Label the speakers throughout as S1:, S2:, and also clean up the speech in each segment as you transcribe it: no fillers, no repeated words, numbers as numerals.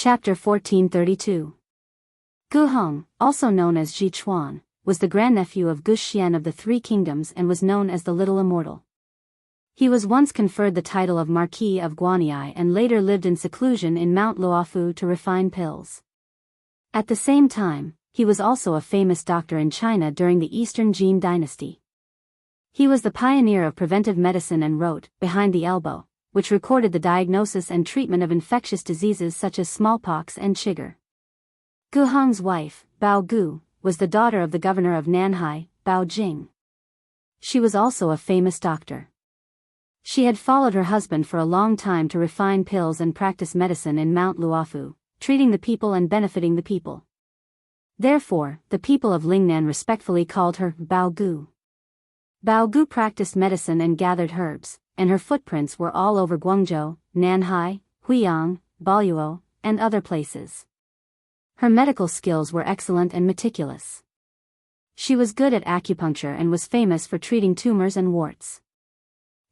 S1: Chapter 1432. Gu Hong, also known as Ji Chuan, was the grandnephew of Gu Xian of the Three Kingdoms and was known as the Little Immortal. He was once conferred the title of Marquis of Guanyi and later lived in seclusion in Mount Luofu to refine pills. At the same time, he was also a famous doctor in China during the Eastern Jin dynasty. He was the pioneer of preventive medicine and wrote, Behind the Elbow, which recorded the diagnosis and treatment of infectious diseases such as smallpox and chigger. Gu Hong's wife, Bao Gu, was the daughter of the governor of Nanhai, Bao Jing. She was also a famous doctor. She had followed her husband for a long time to refine pills and practice medicine in Mount Luofu, treating the people and benefiting the people. Therefore, the people of Lingnan respectfully called her Bao Gu. Bao Gu practiced medicine and gathered herbs, and her footprints were all over Guangzhou, Nanhai, Huiyang, Baoyuo, and other places. Her medical skills were excellent and meticulous. She was good at acupuncture and was famous for treating tumors and warts.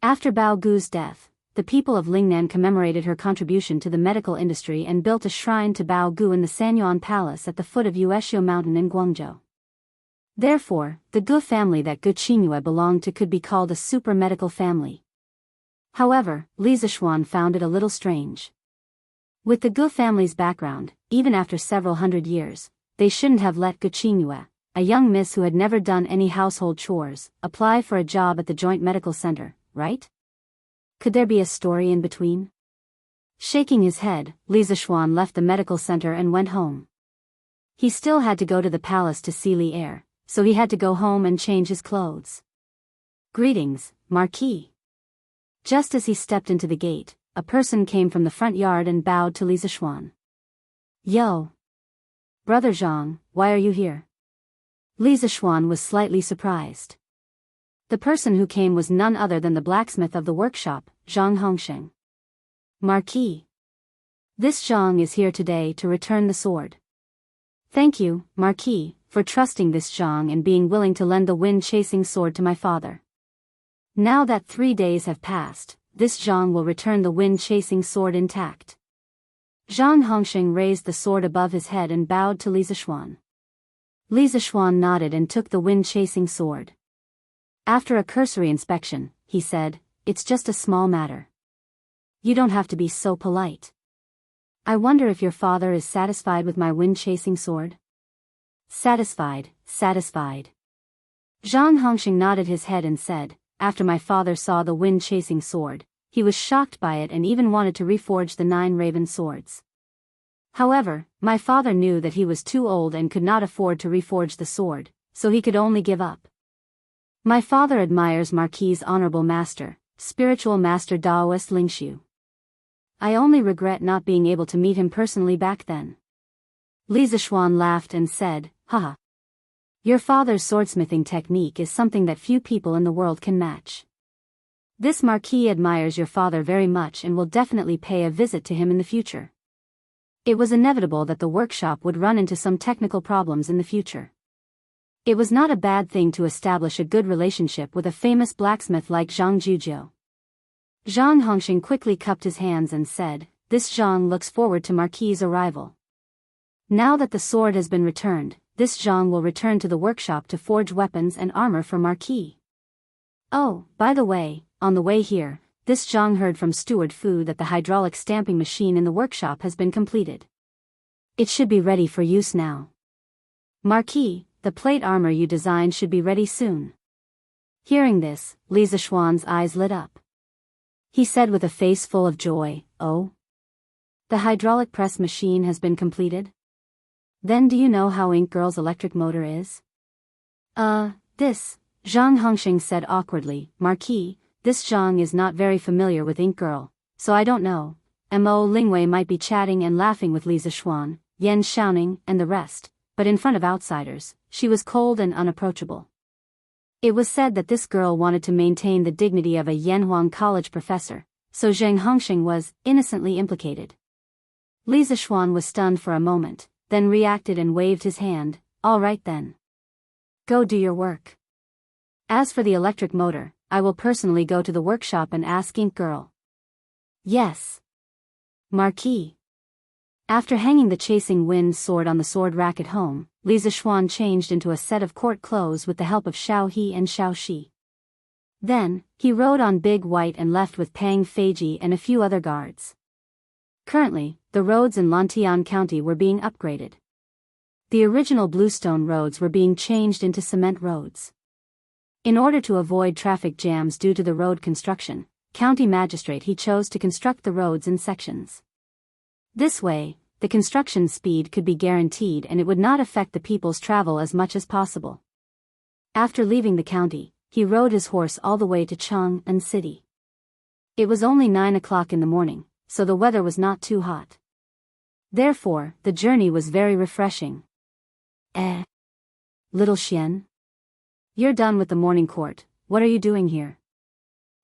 S1: After Bao Gu's death, the people of Lingnan commemorated her contribution to the medical industry and built a shrine to Bao Gu in the Sanyuan Palace at the foot of Yuexiu Mountain in Guangzhou. Therefore, the Gu family that Gu Qingyue belonged to could be called a super medical family. However, Li Zishuan found it a little strange. With the Gu family's background, even after several hundred years, they shouldn't have let Gu Qingyue, a young miss who had never done any household chores, apply for a job at the joint medical center, right? Could there be a story in between? Shaking his head, Li Zishuan left the medical center and went home. He still had to go to the palace to see Li Er, so he had to go home and change his clothes. Greetings, Marquis. Just as he stepped into the gate, a person came from the front yard and bowed to Li Zishuan. Yo! Brother Zhang, why are you here? Li Zishuan was slightly surprised. The person who came was none other than the blacksmith of the workshop, Zhang Hongsheng. Marquis. This Zhang is here today to return the sword. Thank you, Marquis, for trusting this Zhang and being willing to lend the wind-chasing sword to my father. Now that 3 days have passed, this Zhang will return the wind-chasing sword intact. Zhang Hongsheng raised the sword above his head and bowed to Li Zishuan. Li Zishuan nodded and took the wind-chasing sword. After a cursory inspection, he said, It's just a small matter. You don't have to be so polite. I wonder if your father is satisfied with my wind-chasing sword? Satisfied, satisfied. Zhang Hongsheng nodded his head and said, After my father saw the wind-chasing sword, he was shocked by it and even wanted to reforge the 9 raven swords. However, my father knew that he was too old and could not afford to reforge the sword, so he could only give up. My father admires Marquis' honorable master, spiritual master Daoist Lingxiu. I only regret not being able to meet him personally back then. Li Zishuan laughed and said, Haha. Your father's swordsmithing technique is something that few people in the world can match. This Marquis admires your father very much and will definitely pay a visit to him in the future. It was inevitable that the workshop would run into some technical problems in the future. It was not a bad thing to establish a good relationship with a famous blacksmith like Zhang Juzhou. Zhang Hongsheng quickly cupped his hands and said, This Zhang looks forward to Marquis' arrival. Now that the sword has been returned, this Zhang will return to the workshop to forge weapons and armor for Marquis. Oh, by the way, on the way here, this Zhang heard from Steward Fu that the hydraulic stamping machine in the workshop has been completed. It should be ready for use now. Marquis, the plate armor you designed should be ready soon. Hearing this, Li Zishuan's eyes lit up. He said with a face full of joy, Oh? The hydraulic press machine has been completed? Then do you know how Ink Girl's electric motor is? This, Zhang Hongsheng said awkwardly, Marquis, this Zhang is not very familiar with Ink Girl, so I don't know. Mo Lingwei might be chatting and laughing with Li Zishuan, Yan Xiaoning, and the rest, but in front of outsiders, she was cold and unapproachable. It was said that this girl wanted to maintain the dignity of a Yanhuang College professor, so Zhang Hongsheng was innocently implicated. Li Zishuan was stunned for a moment, then reacted and waved his hand, All right then. Go do your work. As for the electric motor, I will personally go to the workshop and ask Ink Girl. Yes. Marquis. After hanging the chasing wind sword on the sword rack at home, Li Zixuan changed into a set of court clothes with the help of Xiao He and Xiao Shi. Then, he rode on Big White and left with Pang Feiji and a few other guards. Currently, the roads in Lantian County were being upgraded. The original bluestone roads were being changed into cement roads. In order to avoid traffic jams due to the road construction, County Magistrate He chose to construct the roads in sections. This way, the construction speed could be guaranteed and it would not affect the people's travel as much as possible. After leaving the county, he rode his horse all the way to Chang'an City. It was only 9 o'clock in the morning, so the weather was not too hot. Therefore, the journey was very refreshing. Little Xian? You're done with the morning court, what are you doing here?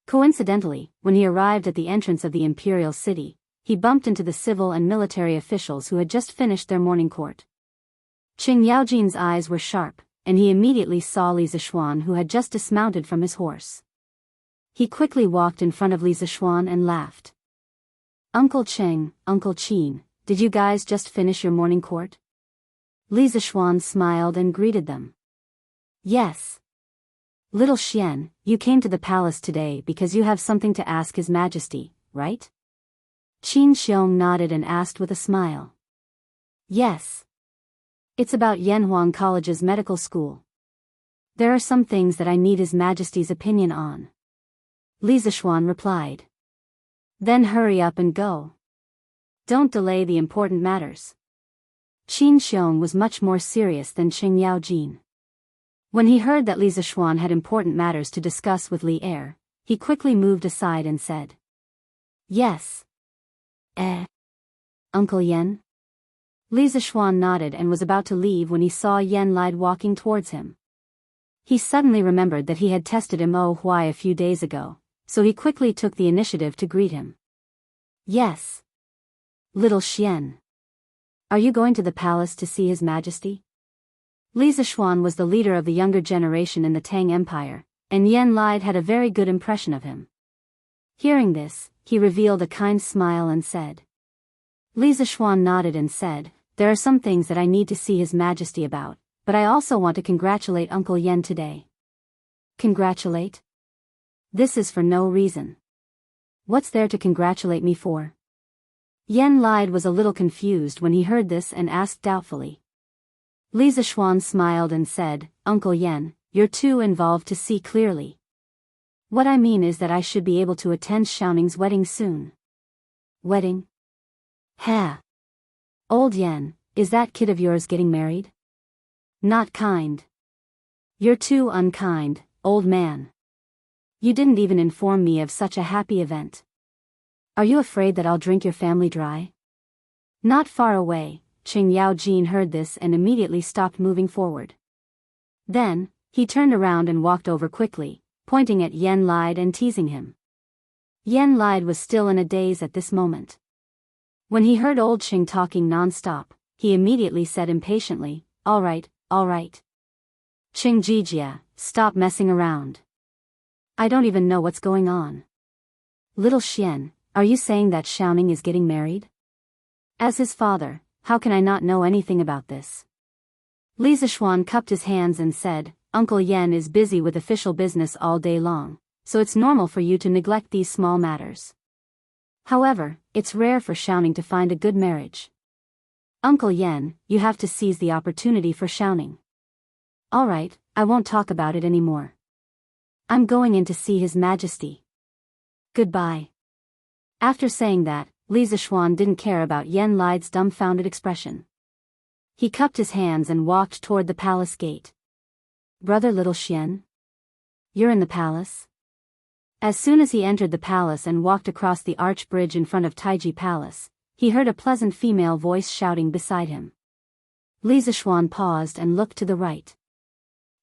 S1: Coincidentally, when he arrived at the entrance of the imperial city, he bumped into the civil and military officials who had just finished their morning court. Qing Yaojin's eyes were sharp, and he immediately saw Li Zixuan who had just dismounted from his horse. He quickly walked in front of Li Zixuan and laughed. Uncle Cheng, Uncle Qin, did you guys just finish your morning court? Li Zixuan smiled and greeted them. Yes. Little Xian, you came to the palace today because you have something to ask His Majesty, right? Qin Xiong nodded and asked with a smile. Yes. It's about Yanhuang College's medical school. There are some things that I need His Majesty's opinion on. Li Zixuan replied. Then hurry up and go. Don't delay the important matters. Qin Xiong was much more serious than Qing Yaojin. When he heard that Li Zixuan had important matters to discuss with Li Er, he quickly moved aside and said. Yes. Uncle Yan? Li Zixuan nodded and was about to leave when he saw Yan Lide walking towards him. He suddenly remembered that he had tested Mo Huai a few days ago, so he quickly took the initiative to greet him. Yes. Little Xian. Are you going to the palace to see His Majesty? Li Zixuan was the leader of the younger generation in the Tang Empire, and Yan Lide had a very good impression of him. Hearing this, he revealed a kind smile and said. Li Zixuan nodded and said, there are some things that I need to see His Majesty about, but I also want to congratulate Uncle Yan today. Congratulate? This is for no reason. What's there to congratulate me for? Yan Lide was a little confused when he heard this and asked doubtfully. Li Zixuan smiled and said, Uncle Yan, you're too involved to see clearly. What I mean is that I should be able to attend Xiaoning's wedding soon. Wedding? Ha! Old Yan, is that kid of yours getting married? Not kind. You're too unkind, old man. You didn't even inform me of such a happy event. Are you afraid that I'll drink your family dry? Not far away, Qing Yaojin heard this and immediately stopped moving forward. Then, he turned around and walked over quickly, pointing at Yan Lide and teasing him. Yan Lide was still in a daze at this moment. When he heard old Qing talking non-stop, he immediately said impatiently, all right. Qing Jijia, stop messing around. I don't even know what's going on. Little Xian, are you saying that Xiaoning is getting married? As his father, how can I not know anything about this? Li Zixuan cupped his hands and said, Uncle Yan is busy with official business all day long, so it's normal for you to neglect these small matters. However, it's rare for Xiaoning to find a good marriage. Uncle Yan, you have to seize the opportunity for Xiaoning. All right, I won't talk about it anymore. I'm going in to see His Majesty. Goodbye. After saying that, Li Zixuan didn't care about Yan Lide's dumbfounded expression. He cupped his hands and walked toward the palace gate. Brother Little Xian? You're in the palace? As soon as he entered the palace and walked across the arch bridge in front of Taiji Palace, he heard a pleasant female voice shouting beside him. Li Zixuan paused and looked to the right.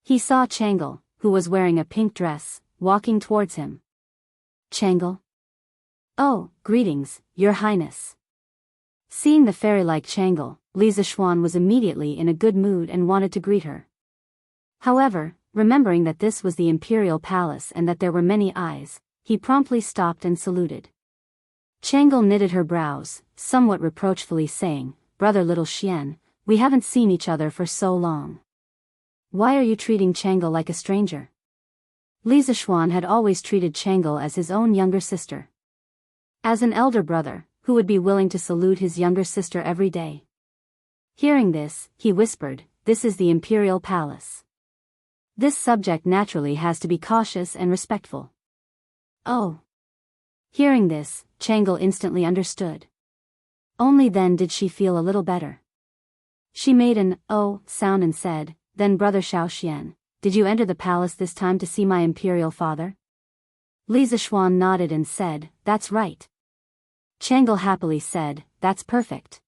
S1: He saw Changle, who was wearing a pink dress, walking towards him. Changle? Oh, greetings, Your Highness. Seeing the fairy-like Changle, Li Zixuan was immediately in a good mood and wanted to greet her. However, remembering that this was the imperial palace and that there were many eyes, he promptly stopped and saluted. Changle knitted her brows, somewhat reproachfully saying, brother little Xian, we haven't seen each other for so long. Why are you treating Chang'e like a stranger? Li Zishuan had always treated Chang'e as his own younger sister. As an elder brother, who would be willing to salute his younger sister every day. Hearing this, he whispered, "This is the imperial palace. This subject naturally has to be cautious and respectful." Oh. Hearing this, Chang'e instantly understood. Only then did she feel a little better. She made an "oh" sound and said, "Then brother Xiaoxian, did you enter the palace this time to see my imperial father?" Li Zishuan nodded and said, "That's right." Chang'e happily said, "That's perfect.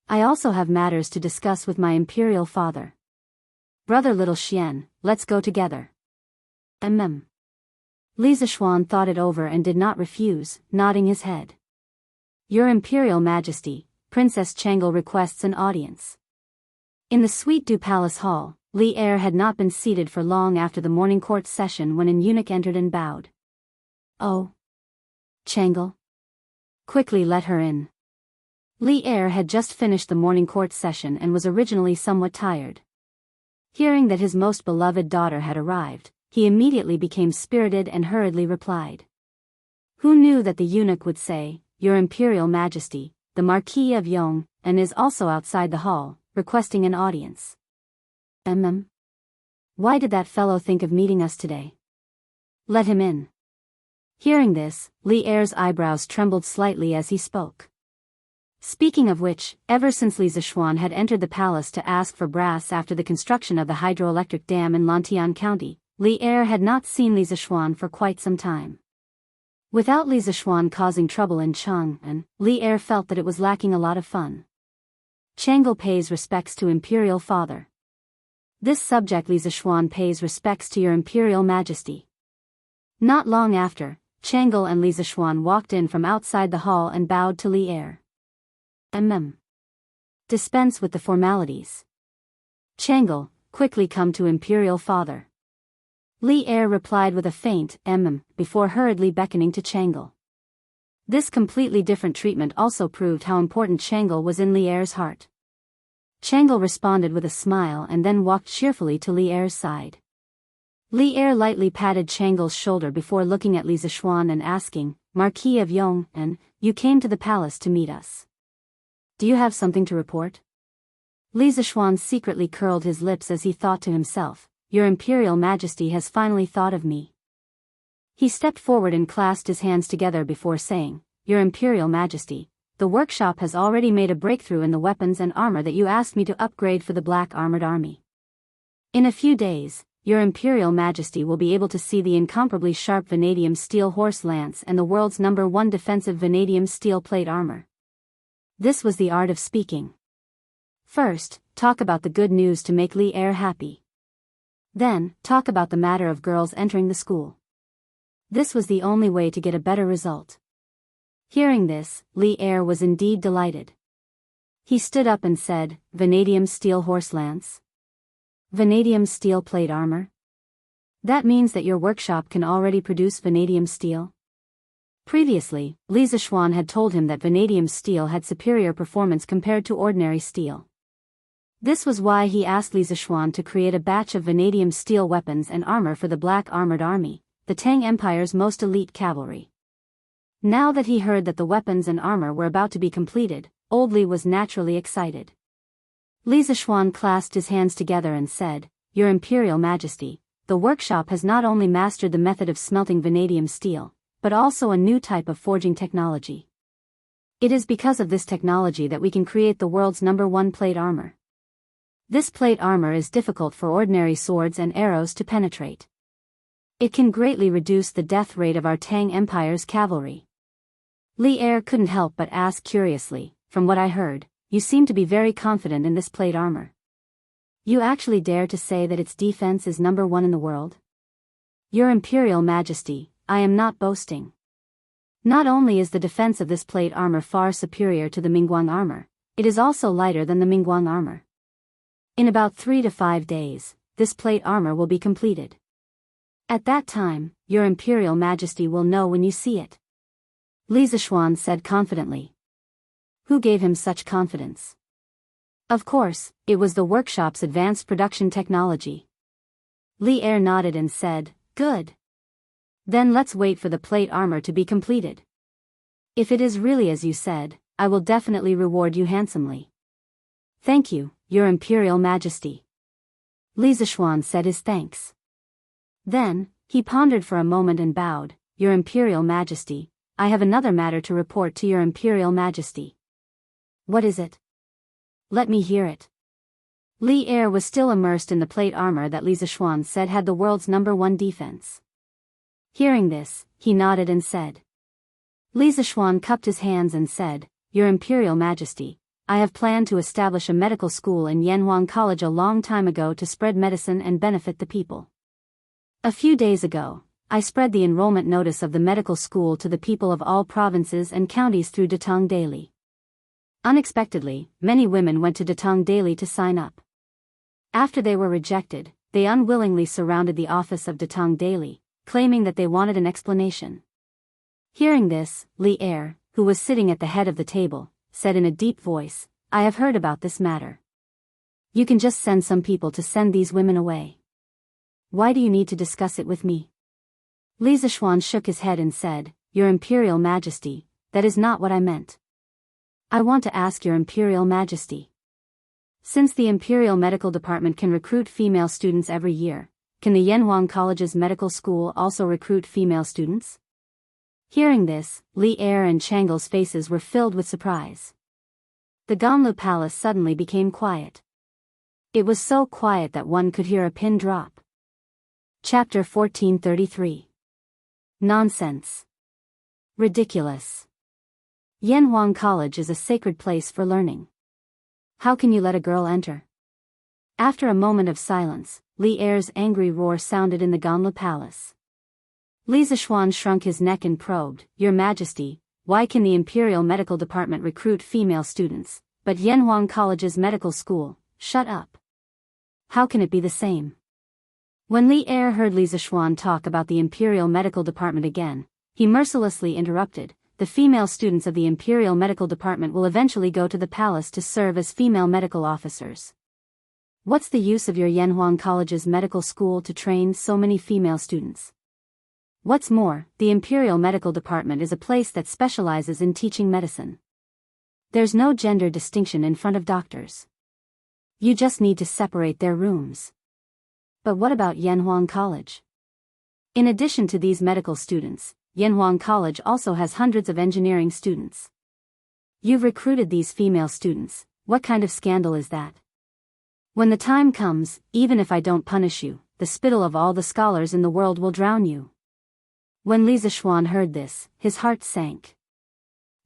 S1: I also have matters to discuss with my imperial father. Brother little Xian, let's go together." Li Zishuan thought it over and did not refuse, nodding his head. "Your Imperial Majesty, Princess Chang'e requests an audience." In the Suite du Palace Hall, Li Er had not been seated for long after the morning court session when an eunuch entered and bowed. "Oh. Chang'e. Quickly let her in." Li Er had just finished the morning court session and was originally somewhat tired. Hearing that his most beloved daughter had arrived, he immediately became spirited and hurriedly replied. Who knew that the eunuch would say, "Your Imperial Majesty, the Marquis of Yong, and is also outside the hall, requesting an audience." Why did that fellow think of meeting us today? Let him in. Hearing this, Li Er's eyebrows trembled slightly as he spoke. Speaking of which, ever since Li Zishuan had entered the palace to ask for brass after the construction of the hydroelectric dam in Lantian County, Li Er had not seen Li Zishuan for quite some time. Without Li Zishuan causing trouble in Chang'an, Li Er felt that it was lacking a lot of fun. Chang'e pays respects to Imperial Father. This subject Li Zishuan pays respects to your Imperial Majesty. Not long after, Chang'e and Li Zishuan walked in from outside the hall and bowed to Li Er. Dispense with the formalities. Chang'e, quickly come to Imperial Father. Li Er replied with a faint before hurriedly beckoning to Chang'e. This completely different treatment also proved how important Chang'e was in Li Er's heart. Chang'e responded with a smile and then walked cheerfully to Li Er's side. Li Er lightly patted Chang'e's shoulder before looking at Li Zishuan and asking, "Marquis of Yong, and you came to the palace to meet us. Do you have something to report?" Li Zishuan secretly curled his lips as he thought to himself, "Your Imperial Majesty has finally thought of me." He stepped forward and clasped his hands together before saying, "Your Imperial Majesty, the workshop has already made a breakthrough in the weapons and armor that you asked me to upgrade for the Black Armored Army. In a few days, Your Imperial Majesty will be able to see the incomparably sharp vanadium steel horse lance and the world's #1 defensive vanadium steel plate armor." This was the art of speaking. First, talk about the good news to make Li Er happy. Then, talk about the matter of girls entering the school. This was the only way to get a better result. Hearing this, Li Er was indeed delighted. He stood up and said, "Vanadium steel horse lance? Vanadium steel plate armor? That means that your workshop can already produce vanadium steel?" Previously, Li Zishuan had told him that vanadium steel had superior performance compared to ordinary steel. This was why he asked Li Zishuan to create a batch of vanadium steel weapons and armor for the Black Armored Army, the Tang Empire's most elite cavalry. Now that he heard that the weapons and armor were about to be completed, Old Li was naturally excited. Li Zishuan clasped his hands together and said, "Your Imperial Majesty, the workshop has not only mastered the method of smelting vanadium steel, but also a new type of forging technology. It is because of this technology that we can create the world's #1 plate armor. This plate armor is difficult for ordinary swords and arrows to penetrate. It can greatly reduce the death rate of our Tang Empire's cavalry." Li Er couldn't help but ask curiously, "From what I heard, you seem to be very confident in this plate armor. You actually dare to say that its defense is #1 in the world?" "Your Imperial Majesty, I am not boasting. Not only is the defense of this plate armor far superior to the Mingguang armor, it is also lighter than the Mingguang armor. In about 3 to 5 days, this plate armor will be completed. At that time, Your Imperial Majesty will know when you see it." Li Zishuan said confidently. Who gave him such confidence? Of course, it was the workshop's advanced production technology. Li Er nodded and said, "Good. Then let's wait for the plate armor to be completed. If it is really as you said, I will definitely reward you handsomely." "Thank you, Your Imperial Majesty." Li Zishuan said his thanks. Then, he pondered for a moment and bowed, "Your Imperial Majesty, I have another matter to report to Your Imperial Majesty." "What is it?" "Let me hear it." Li Er was still immersed in the plate armor that Li Zishuan said had the world's #1 defense. Hearing this, he nodded and said. Li Zishuan cupped his hands and said, "Your Imperial Majesty, I have planned to establish a medical school in Yanhuang College a long time ago to spread medicine and benefit the people. A few days ago, I spread the enrollment notice of the medical school to the people of all provinces and counties through Datong Daily. Unexpectedly, many women went to Datong Daily to sign up. After they were rejected, they unwillingly surrounded the office of Datong Daily, claiming that they wanted an explanation. Hearing this, Li Er, who was sitting at the head of the table, said in a deep voice, "I have heard about this matter. You can just send some people to send these women away. Why do you need to discuss it with me?" Li Zishuan shook his head and said, "Your Imperial Majesty, that is not what I meant. I want to ask Your Imperial Majesty. Since the Imperial Medical Department can recruit female students every year, can the Yanhuang College's medical school also recruit female students?" Hearing this, Li Er and Changle's faces were filled with surprise. The Ganlu Palace suddenly became quiet. It was so quiet that one could hear a pin drop. Chapter 1433. Nonsense. Ridiculous. Yanhuang College is a sacred place for learning. How can you let a girl enter? After a moment of silence, Li Er's angry roar sounded in the Ganlu Palace. Li Zishuan shrunk his neck and probed, "Your Majesty, why can the Imperial Medical Department recruit female students, but Yanhuang College's medical school, shut up? How can it be the same?" When Li Er heard Li Zishuan talk about the Imperial Medical Department again, he mercilessly interrupted, "The female students of the Imperial Medical Department will eventually go to the palace to serve as female medical officers. What's the use of your Yanhuang College's medical school to train so many female students? What's more, the Imperial Medical Department is a place that specializes in teaching medicine. There's no gender distinction in front of doctors. You just need to separate their rooms." But what about Yanhuang College? In addition to these medical students, Yanhuang College also has hundreds of engineering students. You've recruited these female students, what kind of scandal is that? When the time comes, even if I don't punish you, the spittle of all the scholars in the world will drown you." When Li Zishuan heard this, his heart sank.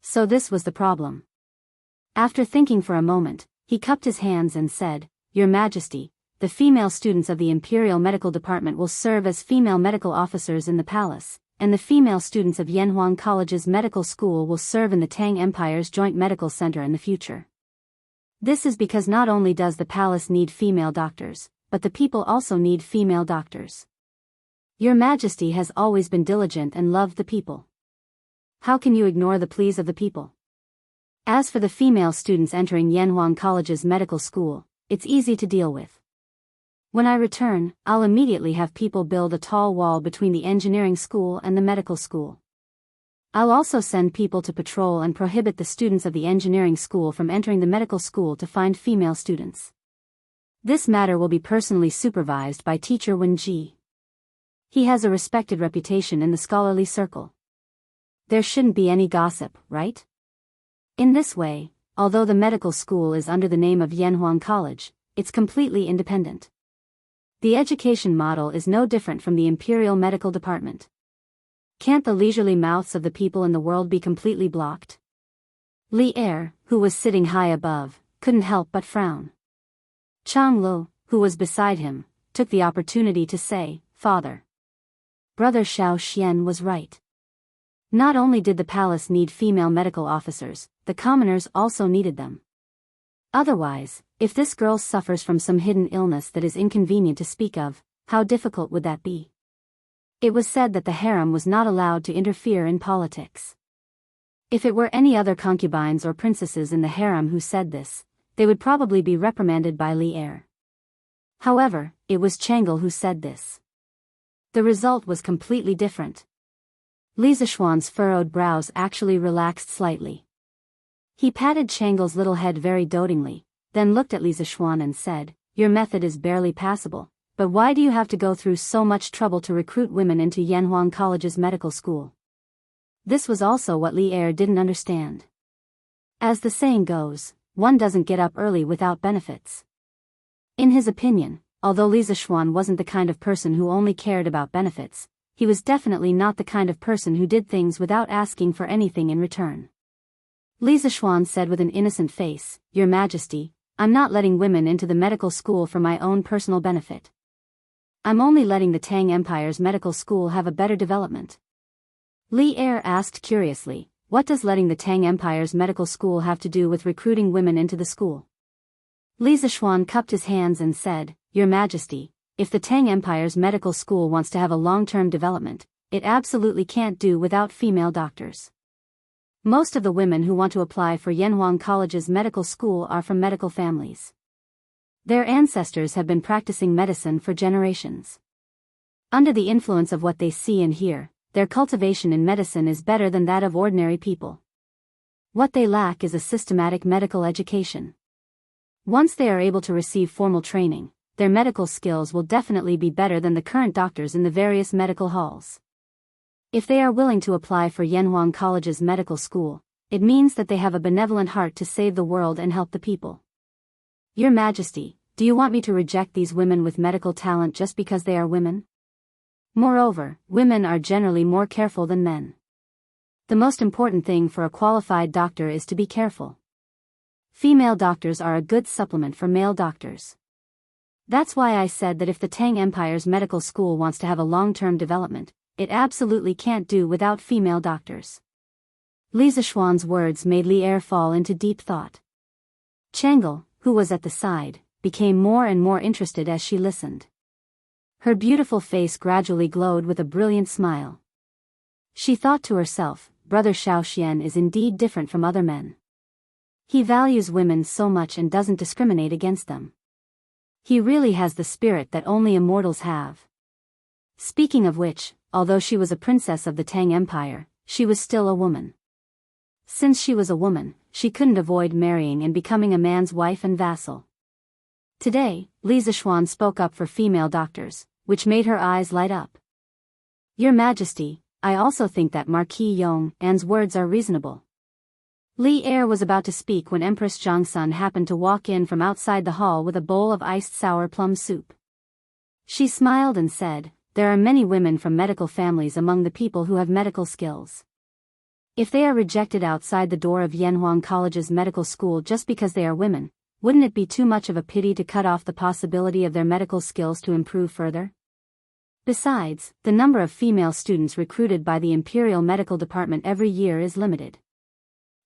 S1: So this was the problem. After thinking for a moment, he cupped his hands and said, "Your Majesty, the female students of the Imperial Medical Department will serve as female medical officers in the palace, and the female students of Yanhuang College's medical school will serve in the Tang Empire's joint medical center in the future. This is because not only does the palace need female doctors, but the people also need female doctors. Your Majesty has always been diligent and loved the people. How can you ignore the pleas of the people? As for the female students entering Yanhuang College's medical school, it's easy to deal with. When I return, I'll immediately have people build a tall wall between the engineering school and the medical school. I'll also send people to patrol and prohibit the students of the engineering school from entering the medical school to find female students. This matter will be personally supervised by Teacher Wenji. He has a respected reputation in the scholarly circle. There shouldn't be any gossip, right? In this way, although the medical school is under the name of Yanhuang College, it's completely independent. The education model is no different from the Imperial Medical Department. Can't the leisurely mouths of the people in the world be completely blocked?" Li Er, who was sitting high above, couldn't help but frown. Chang Lu, who was beside him, took the opportunity to say, "Father, Brother Xiao Xian was right. Not only did the palace need female medical officers, the commoners also needed them. Otherwise, if this girl suffers from some hidden illness that is inconvenient to speak of, how difficult would that be?" It was said that the harem was not allowed to interfere in politics. If it were any other concubines or princesses in the harem who said this, they would probably be reprimanded by Li Er. However, it was Chang'e who said this. The result was completely different. Li Zishuan's furrowed brows actually relaxed slightly. He patted Chang'e's little head very dotingly, then looked at Li Zishuan and said, "Your method is barely passable, but why do you have to go through so much trouble to recruit women into Yanhuang College's medical school?" This was also what Li Er didn't understand. As the saying goes, one doesn't get up early without benefits. In his opinion, although Li Zishuan wasn't the kind of person who only cared about benefits, he was definitely not the kind of person who did things without asking for anything in return. Li Zishuan said with an innocent face, "Your Majesty, I'm not letting women into the medical school for my own personal benefit. I'm only letting the Tang Empire's medical school have a better development." Li Er asked curiously, "What does letting the Tang Empire's medical school have to do with recruiting women into the school?" Li Zishuan cupped his hands and said, "Your Majesty, if the Tang Empire's medical school wants to have a long-term development, it absolutely can't do without female doctors. Most of the women who want to apply for Yanhuang College's medical school are from medical families. Their ancestors have been practicing medicine for generations. Under the influence of what they see and hear, their cultivation in medicine is better than that of ordinary people. What they lack is a systematic medical education. Once they are able to receive formal training, their medical skills will definitely be better than the current doctors in the various medical halls. If they are willing to apply for Yanhuang College's medical school, it means that they have a benevolent heart to save the world and help the people. Your Majesty, do you want me to reject these women with medical talent just because they are women? Moreover, women are generally more careful than men. The most important thing for a qualified doctor is to be careful. Female doctors are a good supplement for male doctors. That's why I said that if the Tang Empire's medical school wants to have a long-term development, it absolutely can't do without female doctors." Li Zishuan's words made Li Er fall into deep thought. Chang'e, who was at the side, became more and more interested as she listened. Her beautiful face gradually glowed with a brilliant smile. She thought to herself, "Brother Xiaoxian is indeed different from other men. He values women so much and doesn't discriminate against them. He really has the spirit that only immortals have." Speaking of which, although she was a princess of the Tang Empire, she was still a woman. Since she was a woman, she couldn't avoid marrying and becoming a man's wife and vassal. Today, Li Zishuan spoke up for female doctors, which made her eyes light up. "Your Majesty, I also think that Marquis Yong An's words are reasonable." Li Er was about to speak when Empress Zhongsun happened to walk in from outside the hall with a bowl of iced sour plum soup. She smiled and said, "There are many women from medical families among the people who have medical skills. If they are rejected outside the door of Yanhuang College's medical school just because they are women, wouldn't it be too much of a pity to cut off the possibility of their medical skills to improve further? Besides, the number of female students recruited by the Imperial Medical Department every year is limited.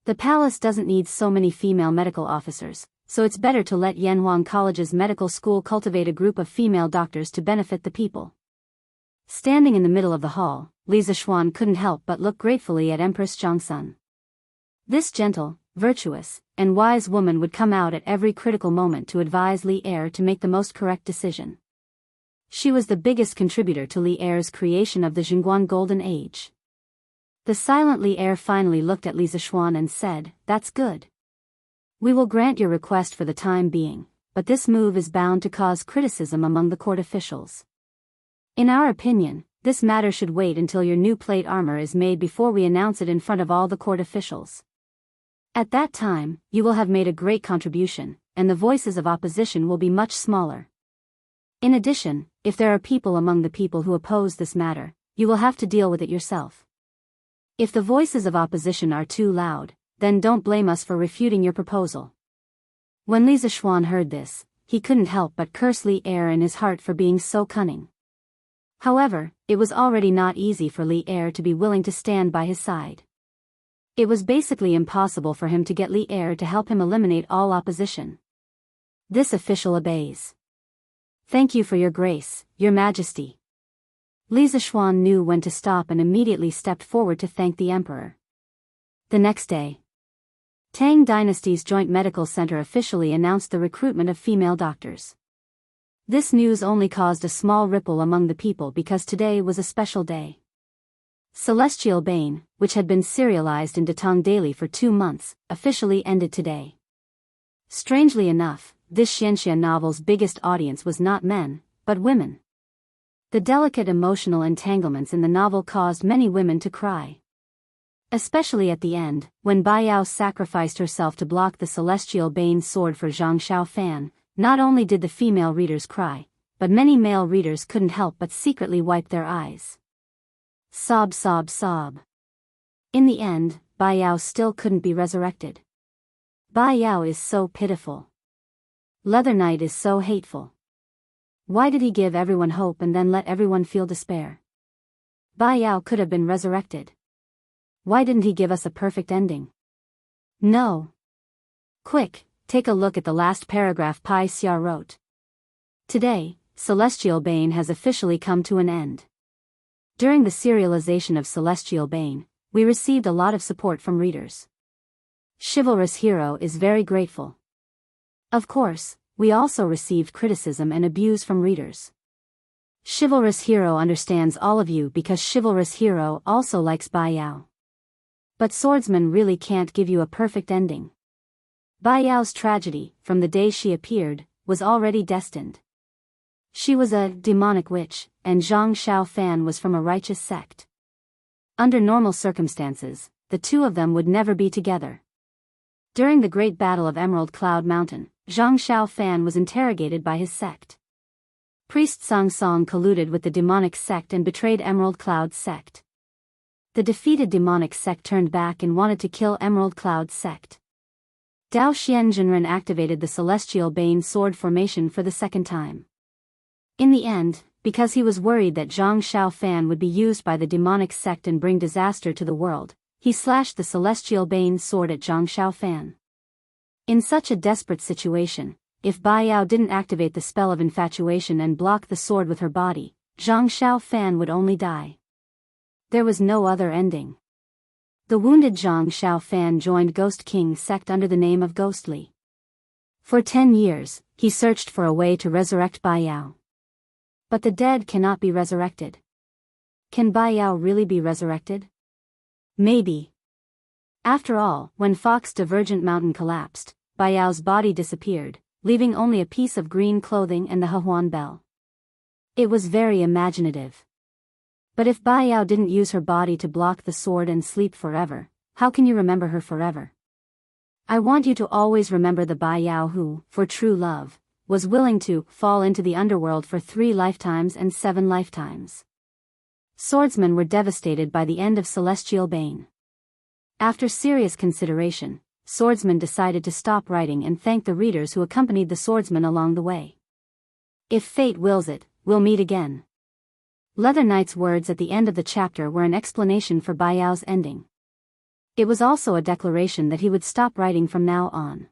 S1: The palace doesn't need so many female medical officers, so it's better to let Yanhuang College's medical school cultivate a group of female doctors to benefit the people." Standing in the middle of the hall, Li Zishuan couldn't help but look gratefully at Empress Zhongsun. This gentle, virtuous, and wise woman would come out at every critical moment to advise Li Er to make the most correct decision. She was the biggest contributor to Li Er's creation of the Jingguan Golden Age. The silent Li Er finally looked at Li Zishuan and said, "That's good. We will grant your request for the time being, but this move is bound to cause criticism among the court officials. In our opinion, this matter should wait until your new plate armor is made before we announce it in front of all the court officials. At that time, you will have made a great contribution, and the voices of opposition will be much smaller. In addition, if there are people among the people who oppose this matter, you will have to deal with it yourself. If the voices of opposition are too loud, then don't blame us for refuting your proposal." When Li Zishuan heard this, he couldn't help but curse Li Er in his heart for being so cunning. However, it was already not easy for Li Er to be willing to stand by his side. It was basically impossible for him to get Li Er to help him eliminate all opposition. This official obeys. "Thank you for your grace, Your Majesty." Li Zishuan knew when to stop and immediately stepped forward to thank the emperor. The next day, Tang Dynasty's Joint Medical Center officially announced the recruitment of female doctors. This news only caused a small ripple among the people because today was a special day. Celestial Bane, which had been serialized in Datong Daily for 2 months, officially ended today. Strangely enough, this Xianxia novel's biggest audience was not men, but women. The delicate emotional entanglements in the novel caused many women to cry. Especially at the end, when Bai Yao sacrificed herself to block the Celestial Bane's sword for Zhang Xiaofan, not only did the female readers cry, but many male readers couldn't help but secretly wipe their eyes. Sob, sob, sob. In the end, Bai Yao still couldn't be resurrected. Bai Yao is so pitiful. Leather Knight is so hateful. Why did he give everyone hope and then let everyone feel despair? Bai Yao could have been resurrected. Why didn't he give us a perfect ending? No. Quick, take a look at the last paragraph Pai Xia wrote. Today, Celestial Bane has officially come to an end. During the serialization of Celestial Bane, we received a lot of support from readers. Chivalrous Hero is very grateful. Of course, we also received criticism and abuse from readers. Chivalrous Hero understands all of you because Chivalrous Hero also likes Bai Yao. But Swordsman really can't give you a perfect ending. Bai Yao's tragedy, from the day she appeared, was already destined. She was a demonic witch, and Zhang Xiaofan was from a righteous sect. Under normal circumstances, the two of them would never be together. During the Great Battle of Emerald Cloud Mountain, Zhang Xiaofan was interrogated by his sect. Priest Sang Song colluded with the demonic sect and betrayed Emerald Cloud's sect. The defeated demonic sect turned back and wanted to kill Emerald Cloud's sect. Dao Xianzhenren activated the Celestial Bane sword formation for the second time. In the end, because he was worried that Zhang Xiaofan would be used by the demonic sect and bring disaster to the world, he slashed the Celestial Bane sword at Zhang Xiaofan. In such a desperate situation, if Bai Yao didn't activate the spell of infatuation and block the sword with her body, Zhang Xiaofan would only die. There was no other ending. The wounded Zhang Xiaofan joined Ghost King's sect under the name of Ghostly. For 10 years, he searched for a way to resurrect Bai Yao. But the dead cannot be resurrected. Can Bai Yao really be resurrected? Maybe. After all, when Fox Divergent Mountain collapsed, Bai Yao's body disappeared, leaving only a piece of green clothing and the Hehuan bell. It was very imaginative. But if Bai Yao didn't use her body to block the sword and sleep forever, how can you remember her forever? I want you to always remember the Bai Yao who, for true love, was willing to fall into the underworld for 3 lifetimes and 7 lifetimes. Swordsmen were devastated by the end of Celestial Bane. After serious consideration, Swordsman decided to stop writing and thank the readers who accompanied the swordsman along the way. If fate wills it, we'll meet again. Leather Knight's words at the end of the chapter were an explanation for Bai Yao's ending. It was also a declaration that he would stop writing from now on.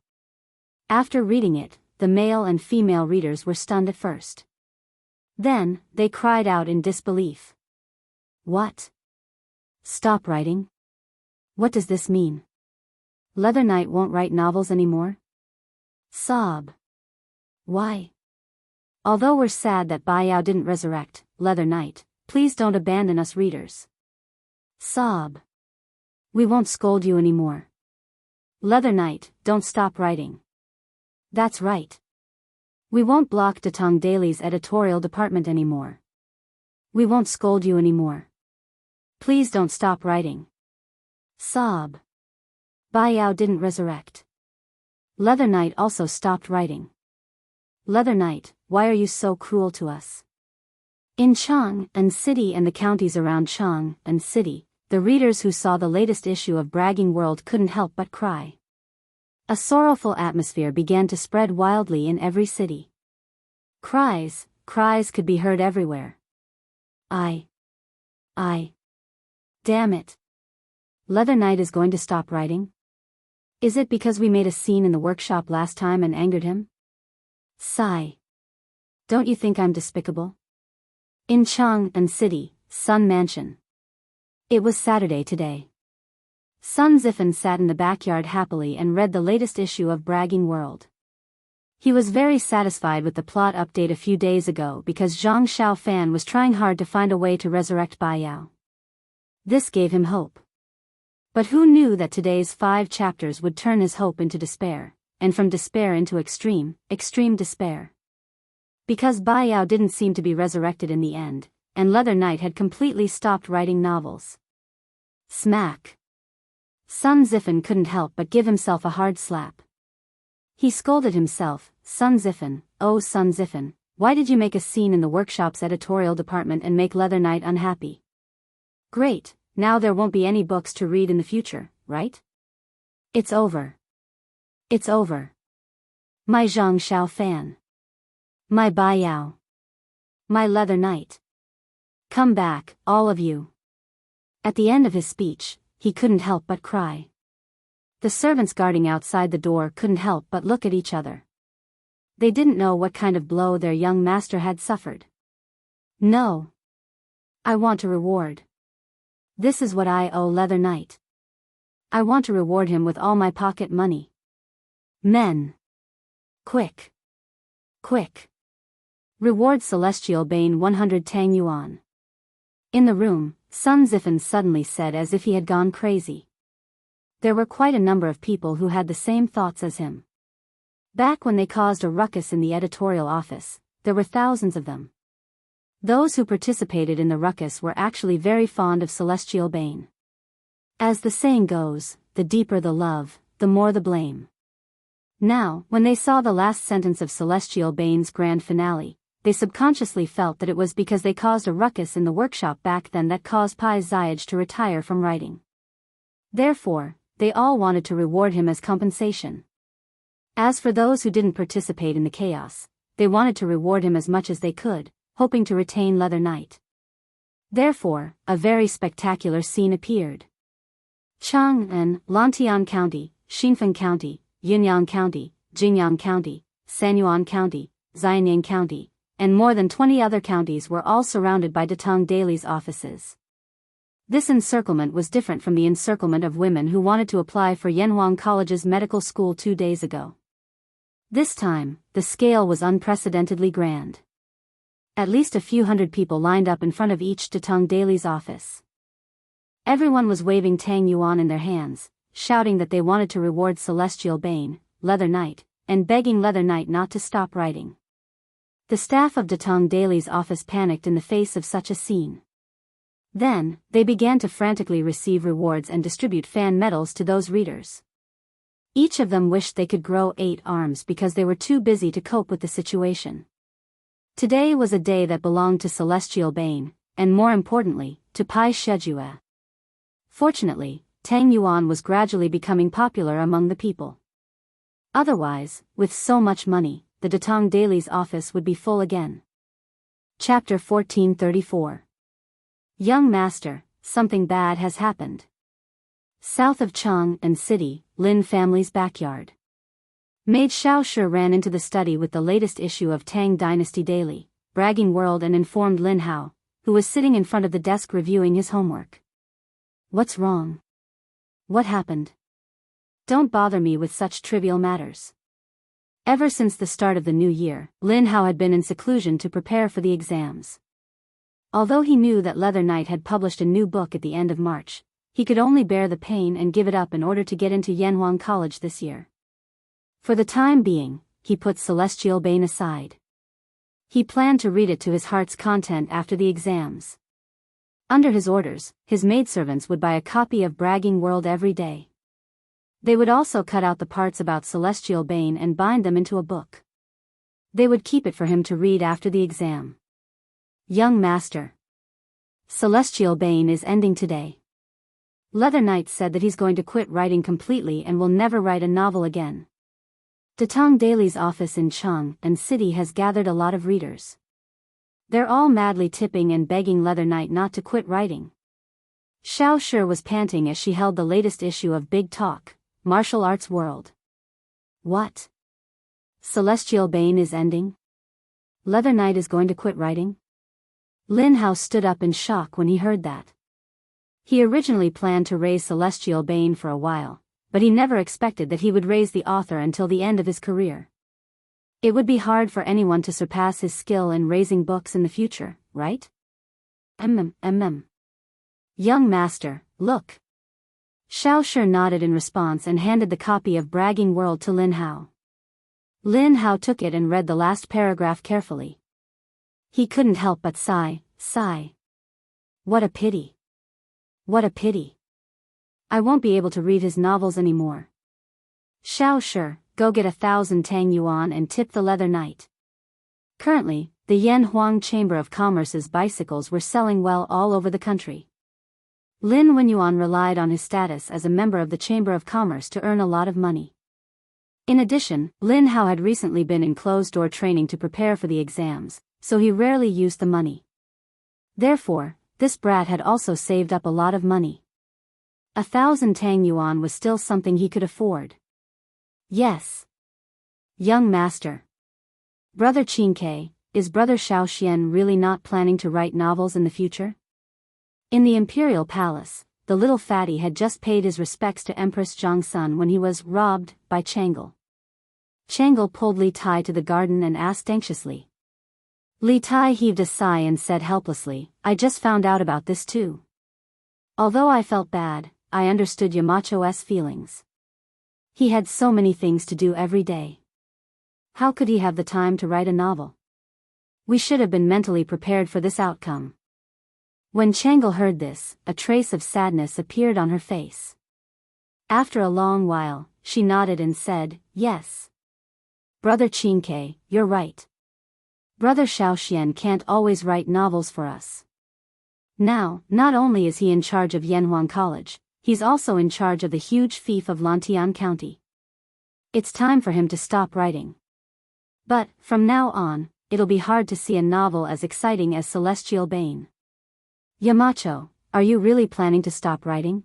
S1: After reading it, the male and female readers were stunned at first. Then, they cried out in disbelief. What? Stop writing? What does this mean? Leather Knight won't write novels anymore? Sob. Why? Although we're sad that Bai Yao didn't resurrect, Leather Knight, please don't abandon us readers. Sob. We won't scold you anymore. Leather Knight, don't stop writing. That's right. We won't block Datong Daily's editorial department anymore. We won't scold you anymore. Please don't stop writing. Sob. Bai Yao didn't resurrect. Leather Knight also stopped writing. Leather Knight, why are you so cruel to us? In Chang'an City and the counties around Chang'an City, the readers who saw the latest issue of Bragging World couldn't help but cry. A sorrowful atmosphere began to spread wildly in every city. Cries could be heard everywhere. Damn it. Leather Knight is going to stop writing? Is it because we made a scene in the workshop last time and angered him? Sigh. Don't you think I'm despicable? In Chang'an City, Sun Mansion. It was Saturday today. Sun Zifen sat in the backyard happily and read the latest issue of Bragging World. He was very satisfied with the plot update a few days ago because Zhang Xiaofan was trying hard to find a way to resurrect Bai Yao. This gave him hope. But who knew that today's 5 chapters would turn his hope into despair, and from despair into extreme despair. Because Bai Yao didn't seem to be resurrected in the end, and Leather Knight had completely stopped writing novels. Smack! Sun Zifen couldn't help but give himself a hard slap. He scolded himself, Sun Zifen, oh Sun Zifen, why did you make a scene in the workshop's editorial department and make Leather Knight unhappy? Great, now there won't be any books to read in the future, right? It's over. It's over. My Zhang Xiaofan. My Bai Yao. My Leather Knight. Come back, all of you. At the end of his speech, he couldn't help but cry. The servants guarding outside the door couldn't help but look at each other. They didn't know what kind of blow their young master had suffered. No. I want a reward. This is what I owe Leather Knight. I want to reward him with all my pocket money. Men. Quick. Quick. Reward Celestial Bane 100 Tang Yuan. In the room, Sun Zifen suddenly said as if he had gone crazy. There were quite a number of people who had the same thoughts as him. Back when they caused a ruckus in the editorial office, there were thousands of them. Those who participated in the ruckus were actually very fond of Celestial Bane. As the saying goes, the deeper the love, the more the blame. Now, when they saw the last sentence of Celestial Bane's grand finale, they subconsciously felt that it was because they caused a ruckus in the workshop back then that caused Pai Ziyage to retire from writing. Therefore, they all wanted to reward him as compensation. As for those who didn't participate in the chaos, they wanted to reward him as much as they could, hoping to retain Leather Knight. Therefore, a very spectacular scene appeared. Chang'an, Lantian County, Xinfeng County, Yunyang County, Jingyang County, Sanyuan County, Xianyang County, and more than 20 other counties were all surrounded by Datong Daily's offices. This encirclement was different from the encirclement of women who wanted to apply for Yanhuang College's medical school 2 days ago. This time, the scale was unprecedentedly grand. At least a few hundred people lined up in front of each Datong Daily's office. Everyone was waving Tang Yuan in their hands, shouting that they wanted to reward Celestial Bane, Leather Knight, and begging Leather Knight not to stop writing. The staff of Datong Daily's office panicked in the face of such a scene. Then, they began to frantically receive rewards and distribute fan medals to those readers. Each of them wished they could grow 8 arms because they were too busy to cope with the situation. Today was a day that belonged to Celestial Bane, and more importantly, to Pai Shejue. Fortunately, Tang Yuan was gradually becoming popular among the people. Otherwise, with so much money, the Datong Daily's office would be full again. Chapter 1434. Young Master, something bad has happened. South of Chang'an City, Lin family's backyard. Maid Xiao Shi ran into the study with the latest issue of Tang Dynasty Daily, Bragging World, and informed Lin Hao, who was sitting in front of the desk reviewing his homework. What's wrong? What happened? Don't bother me with such trivial matters. Ever since the start of the new year, Lin Hao had been in seclusion to prepare for the exams. Although he knew that Leather Knight had published a new book at the end of March, he could only bear the pain and give it up in order to get into Yanhuang College this year. For the time being, he put Celestial Bane aside. He planned to read it to his heart's content after the exams. Under his orders, his maidservants would buy a copy of Bragging World every day. They would also cut out the parts about Celestial Bane and bind them into a book. They would keep it for him to read after the exam. Young Master. Celestial Bane is ending today. Leather Knight said that he's going to quit writing completely and will never write a novel again. Datong Daily's office in Chang'an City has gathered a lot of readers. They're all madly tipping and begging Leather Knight not to quit writing. Xiao Shi was panting as she held the latest issue of Big Talk, Martial Arts World. What? Celestial Bane is ending? Leather Knight is going to quit writing? Lin Hao stood up in shock when he heard that. He originally planned to raise Celestial Bane for a while, but he never expected that he would raise the author until the end of his career. It would be hard for anyone to surpass his skill in raising books in the future, right? Young master, look. Xiao Shi nodded in response and handed the copy of Bragging World to Lin Hao. Lin Hao took it and read the last paragraph carefully. He couldn't help but sigh. What a pity. What a pity. I won't be able to read his novels anymore. Xiao Shi, go get 1,000 Tang Yuan and tip the Leather Knight. Currently, the Yan Huang Chamber of Commerce's bicycles were selling well all over the country. Lin Wenyuan relied on his status as a member of the Chamber of Commerce to earn a lot of money. In addition, Lin Hao had recently been in closed-door training to prepare for the exams, so he rarely used the money. Therefore, this brat had also saved up a lot of money. 1,000 Tang Yuan was still something he could afford. Yes. Young master. Brother Qingke, is Brother Xiao Xian really not planning to write novels in the future? In the imperial palace, the little fatty had just paid his respects to Empress Zhongsun when he was robbed by Changle. Changle pulled Li Tai to the garden and asked anxiously. Li Tai heaved a sigh and said helplessly, I just found out about this too. Although I felt bad, I understood Yamacho's feelings. He had so many things to do every day. How could he have the time to write a novel? We should have been mentally prepared for this outcome. When Changle heard this, a trace of sadness appeared on her face. After a long while, she nodded and said, yes. Brother Qingke, you're right. Brother Xiao Xian can't always write novels for us. Now, not only is he in charge of Yanhuang College, he's also in charge of the huge fief of Lantian County. It's time for him to stop writing. But, from now on, it'll be hard to see a novel as exciting as Celestial Bane. Yamacho, are you really planning to stop writing?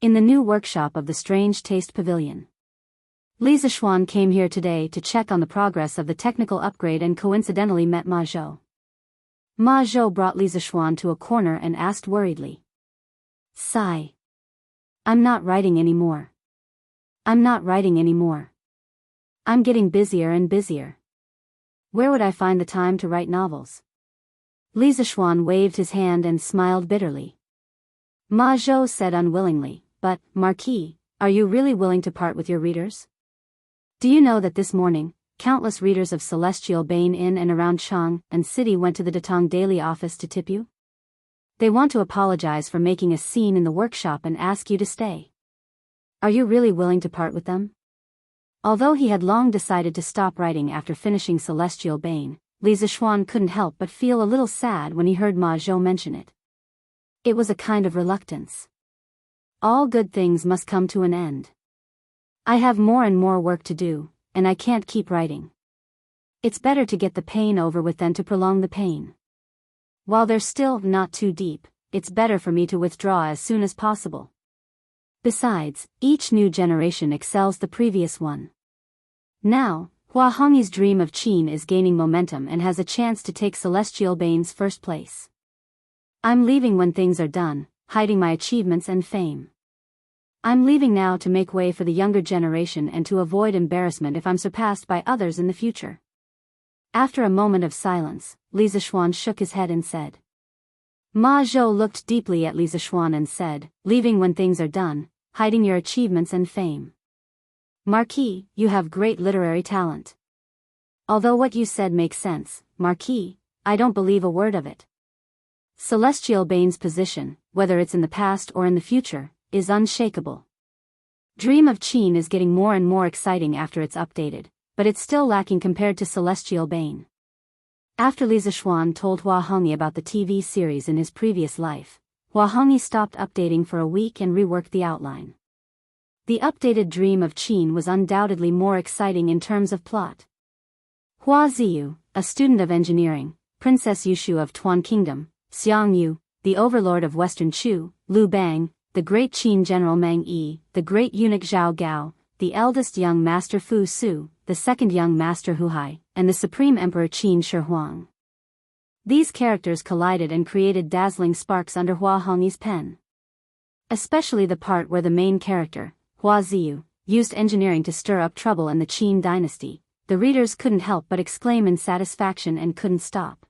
S1: In the new workshop of the Strange Taste Pavilion. Li Zishuan came here today to check on the progress of the technical upgrade and coincidentally met Ma Zhou. Ma Zhou brought Li Zishuan to a corner and asked worriedly. Sigh. I'm not writing anymore. I'm getting busier and busier. Where would I find the time to write novels? Li Zishuan waved his hand and smiled bitterly. Ma Zhou said unwillingly, but, Marquis, are you really willing to part with your readers? Do you know that this morning, countless readers of Celestial Bane in and around Chang'an City went to the Datong Daily office to tip you? They want to apologize for making a scene in the workshop and ask you to stay. Are you really willing to part with them? Although he had long decided to stop writing after finishing Celestial Bane, Li Zishuan couldn't help but feel a little sad when he heard Ma Zhou mention it. It was a kind of reluctance. All good things must come to an end. I have more and more work to do, and I can't keep writing. It's better to get the pain over with than to prolong the pain. While they're still not too deep, it's better for me to withdraw as soon as possible. Besides, each new generation excels the previous one. Now, Hua Hongyi's dream of Qin is gaining momentum and has a chance to take Celestial Bane's first place. I'm leaving when things are done, hiding my achievements and fame. I'm leaving now to make way for the younger generation and to avoid embarrassment if I'm surpassed by others in the future. After a moment of silence, Li Zishuan shook his head and said. Ma Zhou looked deeply at Li Zishuan and said, leaving when things are done, hiding your achievements and fame. Marquis, you have great literary talent. Although what you said makes sense, Marquis, I don't believe a word of it. Celestial Bane's position, whether it's in the past or in the future, is unshakable. Dream of Qin is getting more and more exciting after it's updated, but it's still lacking compared to Celestial Bane. After Li Zishuan told Hua Hongyi about the TV series in his previous life, Hua Hongyi stopped updating for a week and reworked the outline. The updated Dream of Qin was undoubtedly more exciting in terms of plot. Hua Ziyu, a student of engineering, Princess Yushu of Tuan Kingdom, Xiang Yu, the overlord of Western Chu, Liu Bang, the great Qin general Meng Yi, the great eunuch Zhao Gao, the eldest young master Fu Su, the second young master Hu Hai, and the supreme emperor Qin Shi Huang. These characters collided and created dazzling sparks under Hua Hongyi's pen. Especially the part where the main character, Hua Ziyu, used engineering to stir up trouble in the Qin dynasty. The readers couldn't help but exclaim in satisfaction and couldn't stop.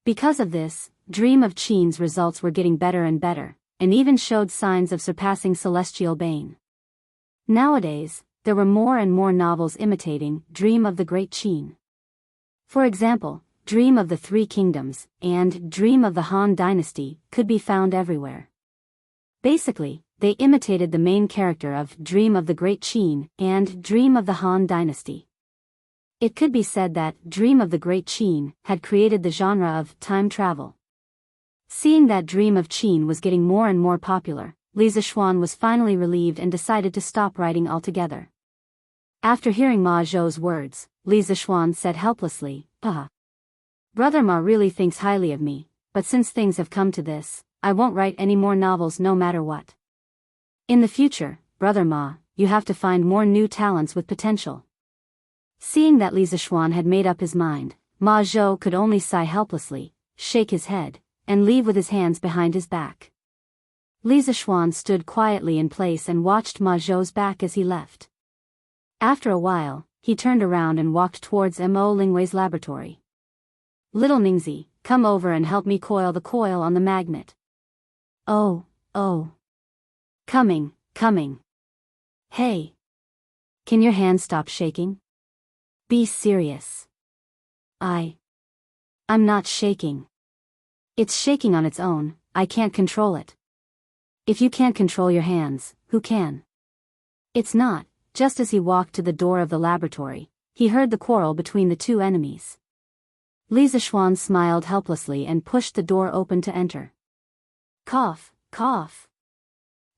S1: Because of this, Dream of Qin's results were getting better and better, and even showed signs of surpassing Celestial Bane. Nowadays, there were more and more novels imitating Dream of the Great Qin. For example, Dream of the Three Kingdoms and Dream of the Han Dynasty could be found everywhere. Basically, they imitated the main character of Dream of the Great Qin and Dream of the Han Dynasty. It could be said that Dream of the Great Qin had created the genre of time travel. Seeing that Dream of Qin was getting more and more popular, Li Zixuan was finally relieved and decided to stop writing altogether. After hearing Ma Zhou's words, Li Zixuan said helplessly, Brother Ma really thinks highly of me, but since things have come to this, I won't write any more novels no matter what. In the future, Brother Ma, you have to find more new talents with potential. Seeing that Li Zixuan had made up his mind, Ma Zhou could only sigh helplessly, shake his head, and leave with his hands behind his back. Li Zixuan stood quietly in place and watched Ma Zhou's back as he left. After a while, he turned around and walked towards Mo Lingwei's laboratory. Little Ningzi, come over and help me coil the coil on the magnet. Oh. Coming. Hey. Can your hand stop shaking? Be serious. I'm not shaking. It's shaking on its own, I can't control it. If you can't control your hands, who can? It's not. Just as he walked to the door of the laboratory, he heard the quarrel between the two enemies. Li Zixuan smiled helplessly and pushed the door open to enter. Cough.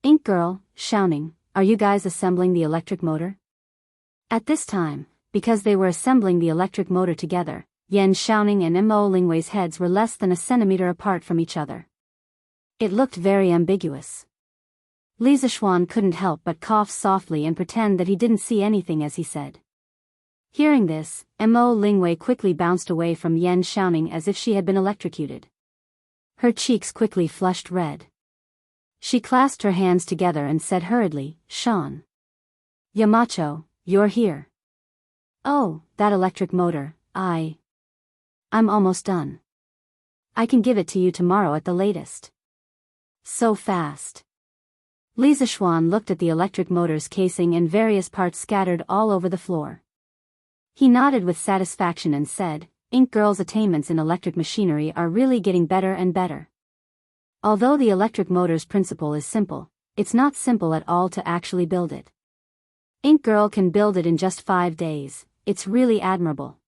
S1: Ink Girl, shouting, are you guys assembling the electric motor? At this time, because they were assembling the electric motor together, Yan Xiaoning and Mo Lingwei's heads were less than a centimeter apart from each other. It looked very ambiguous. Li Zixuan couldn't help but cough softly and pretend that he didn't see anything as he said. Hearing this, Mo Lingwei quickly bounced away from Yan Xiaoning as if she had been electrocuted. Her cheeks quickly flushed red. She clasped her hands together and said hurriedly, Sean. Yamacho, you're here. Oh, that electric motor, I'm almost done. I can give it to you tomorrow at the latest. So fast. Li Zixuan looked at the electric motor's casing and various parts scattered all over the floor. He nodded with satisfaction and said, Ink Girl's attainments in electric machinery are really getting better and better. Although the electric motor's principle is simple, it's not simple at all to actually build it. Ink Girl can build it in just 5 days, it's really admirable.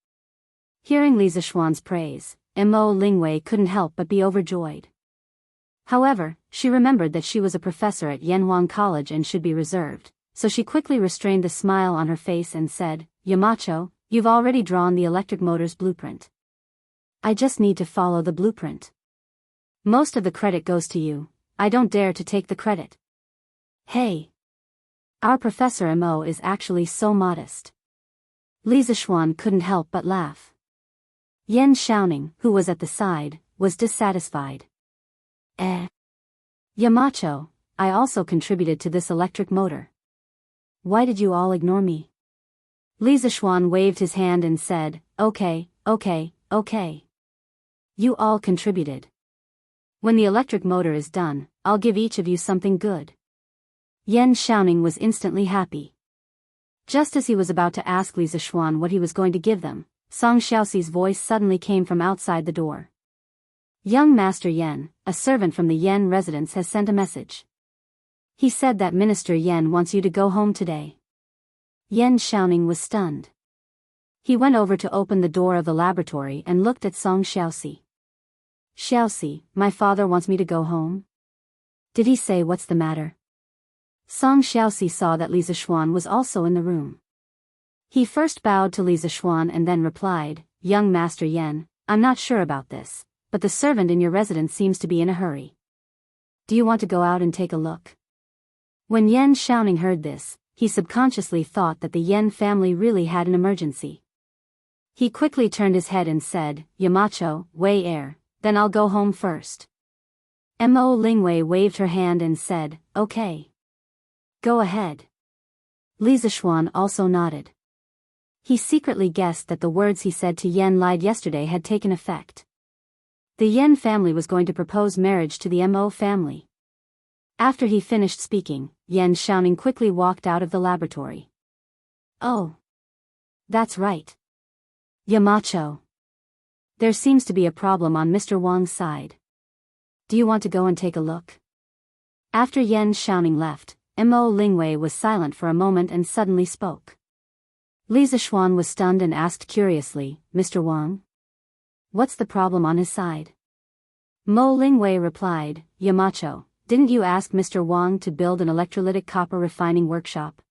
S1: Hearing Li Zixuan's praise, Mo Lingwei couldn't help but be overjoyed. However, she remembered that she was a professor at Yanhuang College and should be reserved, so she quickly restrained the smile on her face and said, Yamacho, you've already drawn the electric motor's blueprint. I just need to follow the blueprint. Most of the credit goes to you, I don't dare to take the credit. Hey! Our Professor Mo is actually so modest. Li Zixuan couldn't help but laugh. Yan Xiaoning, who was at the side, was dissatisfied. Yamacho, I also contributed to this electric motor. Why did you all ignore me? Li Zixuan waved his hand and said, Okay. You all contributed. When the electric motor is done, I'll give each of you something good. Yan Xiaoning was instantly happy. Just as he was about to ask Li Zixuan what he was going to give them, Song Xiaoxi's voice suddenly came from outside the door. Young Master Yan, a servant from the Yan residence has sent a message. He said that Minister Yan wants you to go home today. Yan Xiaoning was stunned. He went over to open the door of the laboratory and looked at Song Xiaoxi. Xiaoxi, my father wants me to go home? Did he say what's the matter? Song Xiaoxi saw that Li Zixuan was also in the room. He first bowed to Li Zixuan and then replied, Young Master Yan, I'm not sure about this, but the servant in your residence seems to be in a hurry. Do you want to go out and take a look? When Yan Xiaoning heard this, he subconsciously thought that the Yan family really had an emergency. He quickly turned his head and said, Yamacho, Wei Air, then I'll go home first. Mo Lingwei waved her hand and said, "Okay. Go ahead." Li Zishuan also nodded. He secretly guessed that the words he said to Yen lied yesterday had taken effect. The Yen family was going to propose marriage to the Mo family. After he finished speaking, Yen Xiaoning quickly walked out of the laboratory. "Oh. That's right. Yamacho. There seems to be a problem on Mr. Wang's side. Do you want to go and take a look?" After Yen Xiaoning left, Mo Lingwei was silent for a moment and suddenly spoke. Li Zishuan was stunned and asked curiously, "Mr. Wang? What's the problem on his side?" Mo Lingwei replied, "Yamacho, didn't you ask Mr. Wang to build an electrolytic copper refining workshop?"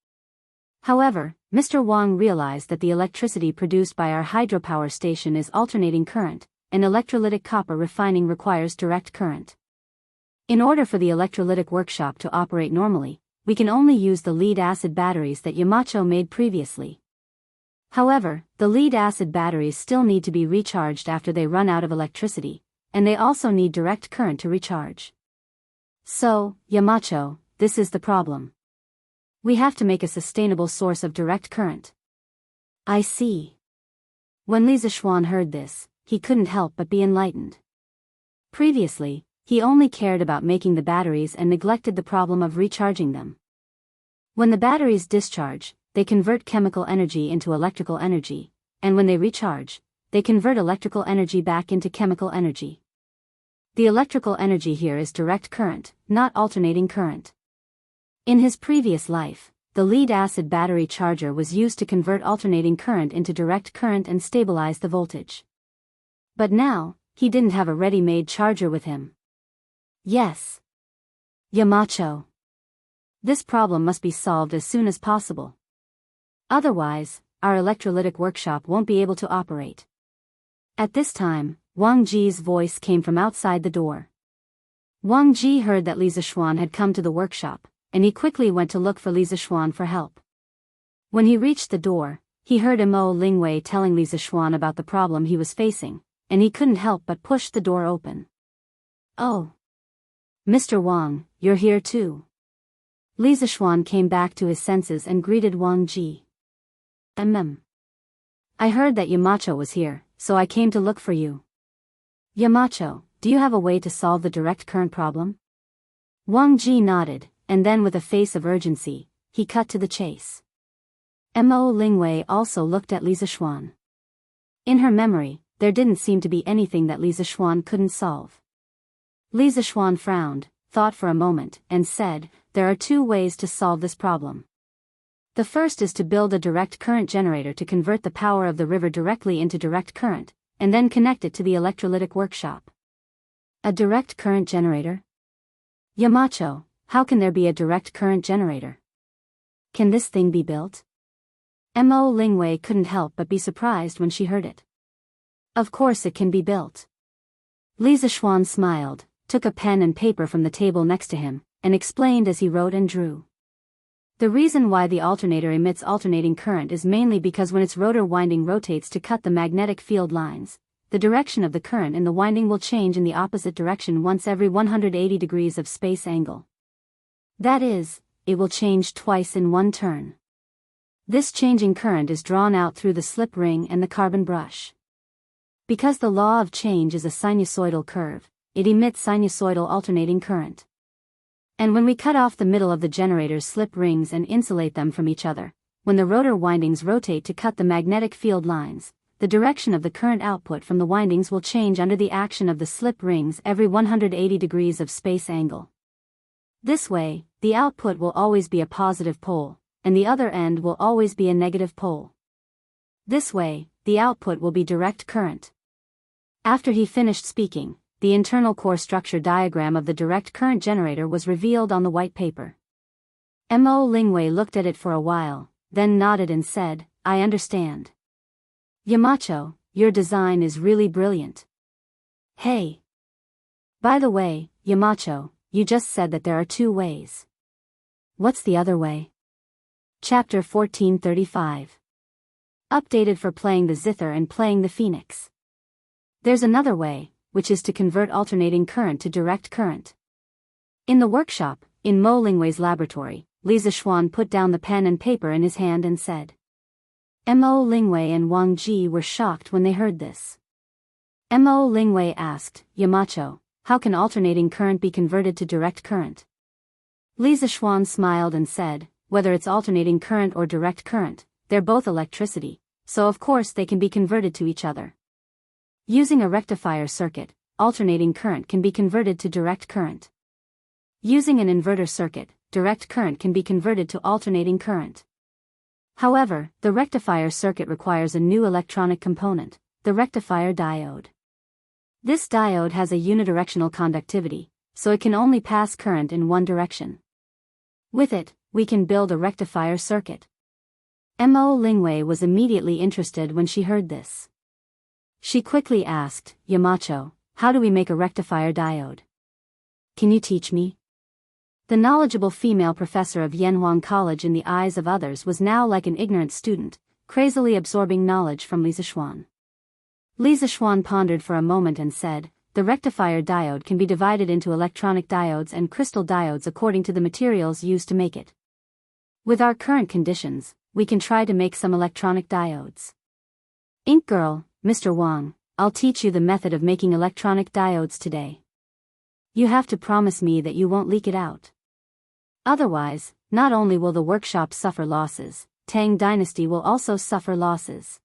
S1: However, Mr. Wang realized that the electricity produced by our hydropower station is alternating current, and electrolytic copper refining requires direct current. In order for the electrolytic workshop to operate normally, we can only use the lead-acid batteries that Yamacho made previously. However, the lead-acid batteries still need to be recharged after they run out of electricity, and they also need direct current to recharge. So, Yamacho, this is the problem. We have to make a sustainable source of direct current. I see. When Li Zishuan heard this, he couldn't help but be enlightened. Previously, he only cared about making the batteries and neglected the problem of recharging them. When the batteries discharge, they convert chemical energy into electrical energy, and when they recharge, they convert electrical energy back into chemical energy. The electrical energy here is direct current, not alternating current. In his previous life, the lead-acid battery charger was used to convert alternating current into direct current and stabilize the voltage. But now, he didn't have a ready-made charger with him. Yes. Yamacho. This problem must be solved as soon as possible. Otherwise, our electrolytic workshop won't be able to operate. At this time, Wang Ji's voice came from outside the door. Wang Ji heard that Li Zishuan had come to the workshop, and he quickly went to look for Li Zishuan for help. When he reached the door, he heard Mo Lingwei telling Li Zishuan about the problem he was facing, and he couldn't help but push the door open. "Oh. Mr. Wang, you're here too." Li Zishuan came back to his senses and greeted Wang Ji. I heard that Yamacho was here, so I came to look for you." "Yamacho, do you have a way to solve the direct current problem?" Wang Ji nodded, and then with a face of urgency, he cut to the chase. Mo Lingwei also looked at Li Zishuan. In her memory, there didn't seem to be anything that Li Zishuan couldn't solve. Li Zishuan frowned, thought for a moment, and said, "There are two ways to solve this problem. The first is to build a direct current generator to convert the power of the river directly into direct current, and then connect it to the electrolytic workshop." "A direct current generator? Yamacho, how can there be a direct current generator? Can this thing be built?" Mo Lingwei couldn't help but be surprised when she heard it. "Of course it can be built." Li Zishuan smiled, took a pen and paper from the table next to him, and explained as he wrote and drew. The reason why the alternator emits alternating current is mainly because when its rotor winding rotates to cut the magnetic field lines, the direction of the current in the winding will change in the opposite direction once every 180 degrees of space angle. That is, it will change twice in one turn. This changing current is drawn out through the slip ring and the carbon brush. Because the law of change is a sinusoidal curve, it emits sinusoidal alternating current. And when we cut off the middle of the generator's slip rings and insulate them from each other, when the rotor windings rotate to cut the magnetic field lines, the direction of the current output from the windings will change under the action of the slip rings every 180 degrees of space angle. This way, the output will always be a positive pole, and the other end will always be a negative pole. This way, the output will be direct current. After he finished speaking, the internal core structure diagram of the direct current generator was revealed on the white paper. Mo Lingwei looked at it for a while, then nodded and said, "I understand. Yamacho, your design is really brilliant. Hey. By the way, Yamacho, you just said that there are two ways. What's the other way?" Chapter 1435. Updated for playing the zither and playing the phoenix. There's another way, which is to convert alternating current to direct current. In the workshop, in Mo Lingwei's laboratory, Li Zixuan put down the pen and paper in his hand and said. Mo Lingwei and Wang Ji were shocked when they heard this. Mo Lingwei asked, Yamacho, how can alternating current be converted to direct current? Li Zixuan smiled and said, whether it's alternating current or direct current, they're both electricity, so of course they can be converted to each other. Using a rectifier circuit, alternating current can be converted to direct current. Using an inverter circuit, direct current can be converted to alternating current. However, the rectifier circuit requires a new electronic component, the rectifier diode. This diode has a unidirectional conductivity, so it can only pass current in one direction. With it, we can build a rectifier circuit. Mo Lingwei was immediately interested when she heard this. She quickly asked, Yamacho, how do we make a rectifier diode? Can you teach me? The knowledgeable female professor of Yanhuang College in the eyes of others was now like an ignorant student, crazily absorbing knowledge from Li Zixuan. Li Zixuan pondered for a moment and said, the rectifier diode can be divided into electronic diodes and crystal diodes according to the materials used to make it. With our current conditions, we can try to make some electronic diodes. Ink Girl, Mr. Wang, I'll teach you the method of making electronic diodes today. You have to promise me that you won't leak it out. Otherwise, not only will the workshop suffer losses, Tang Dynasty will also suffer losses.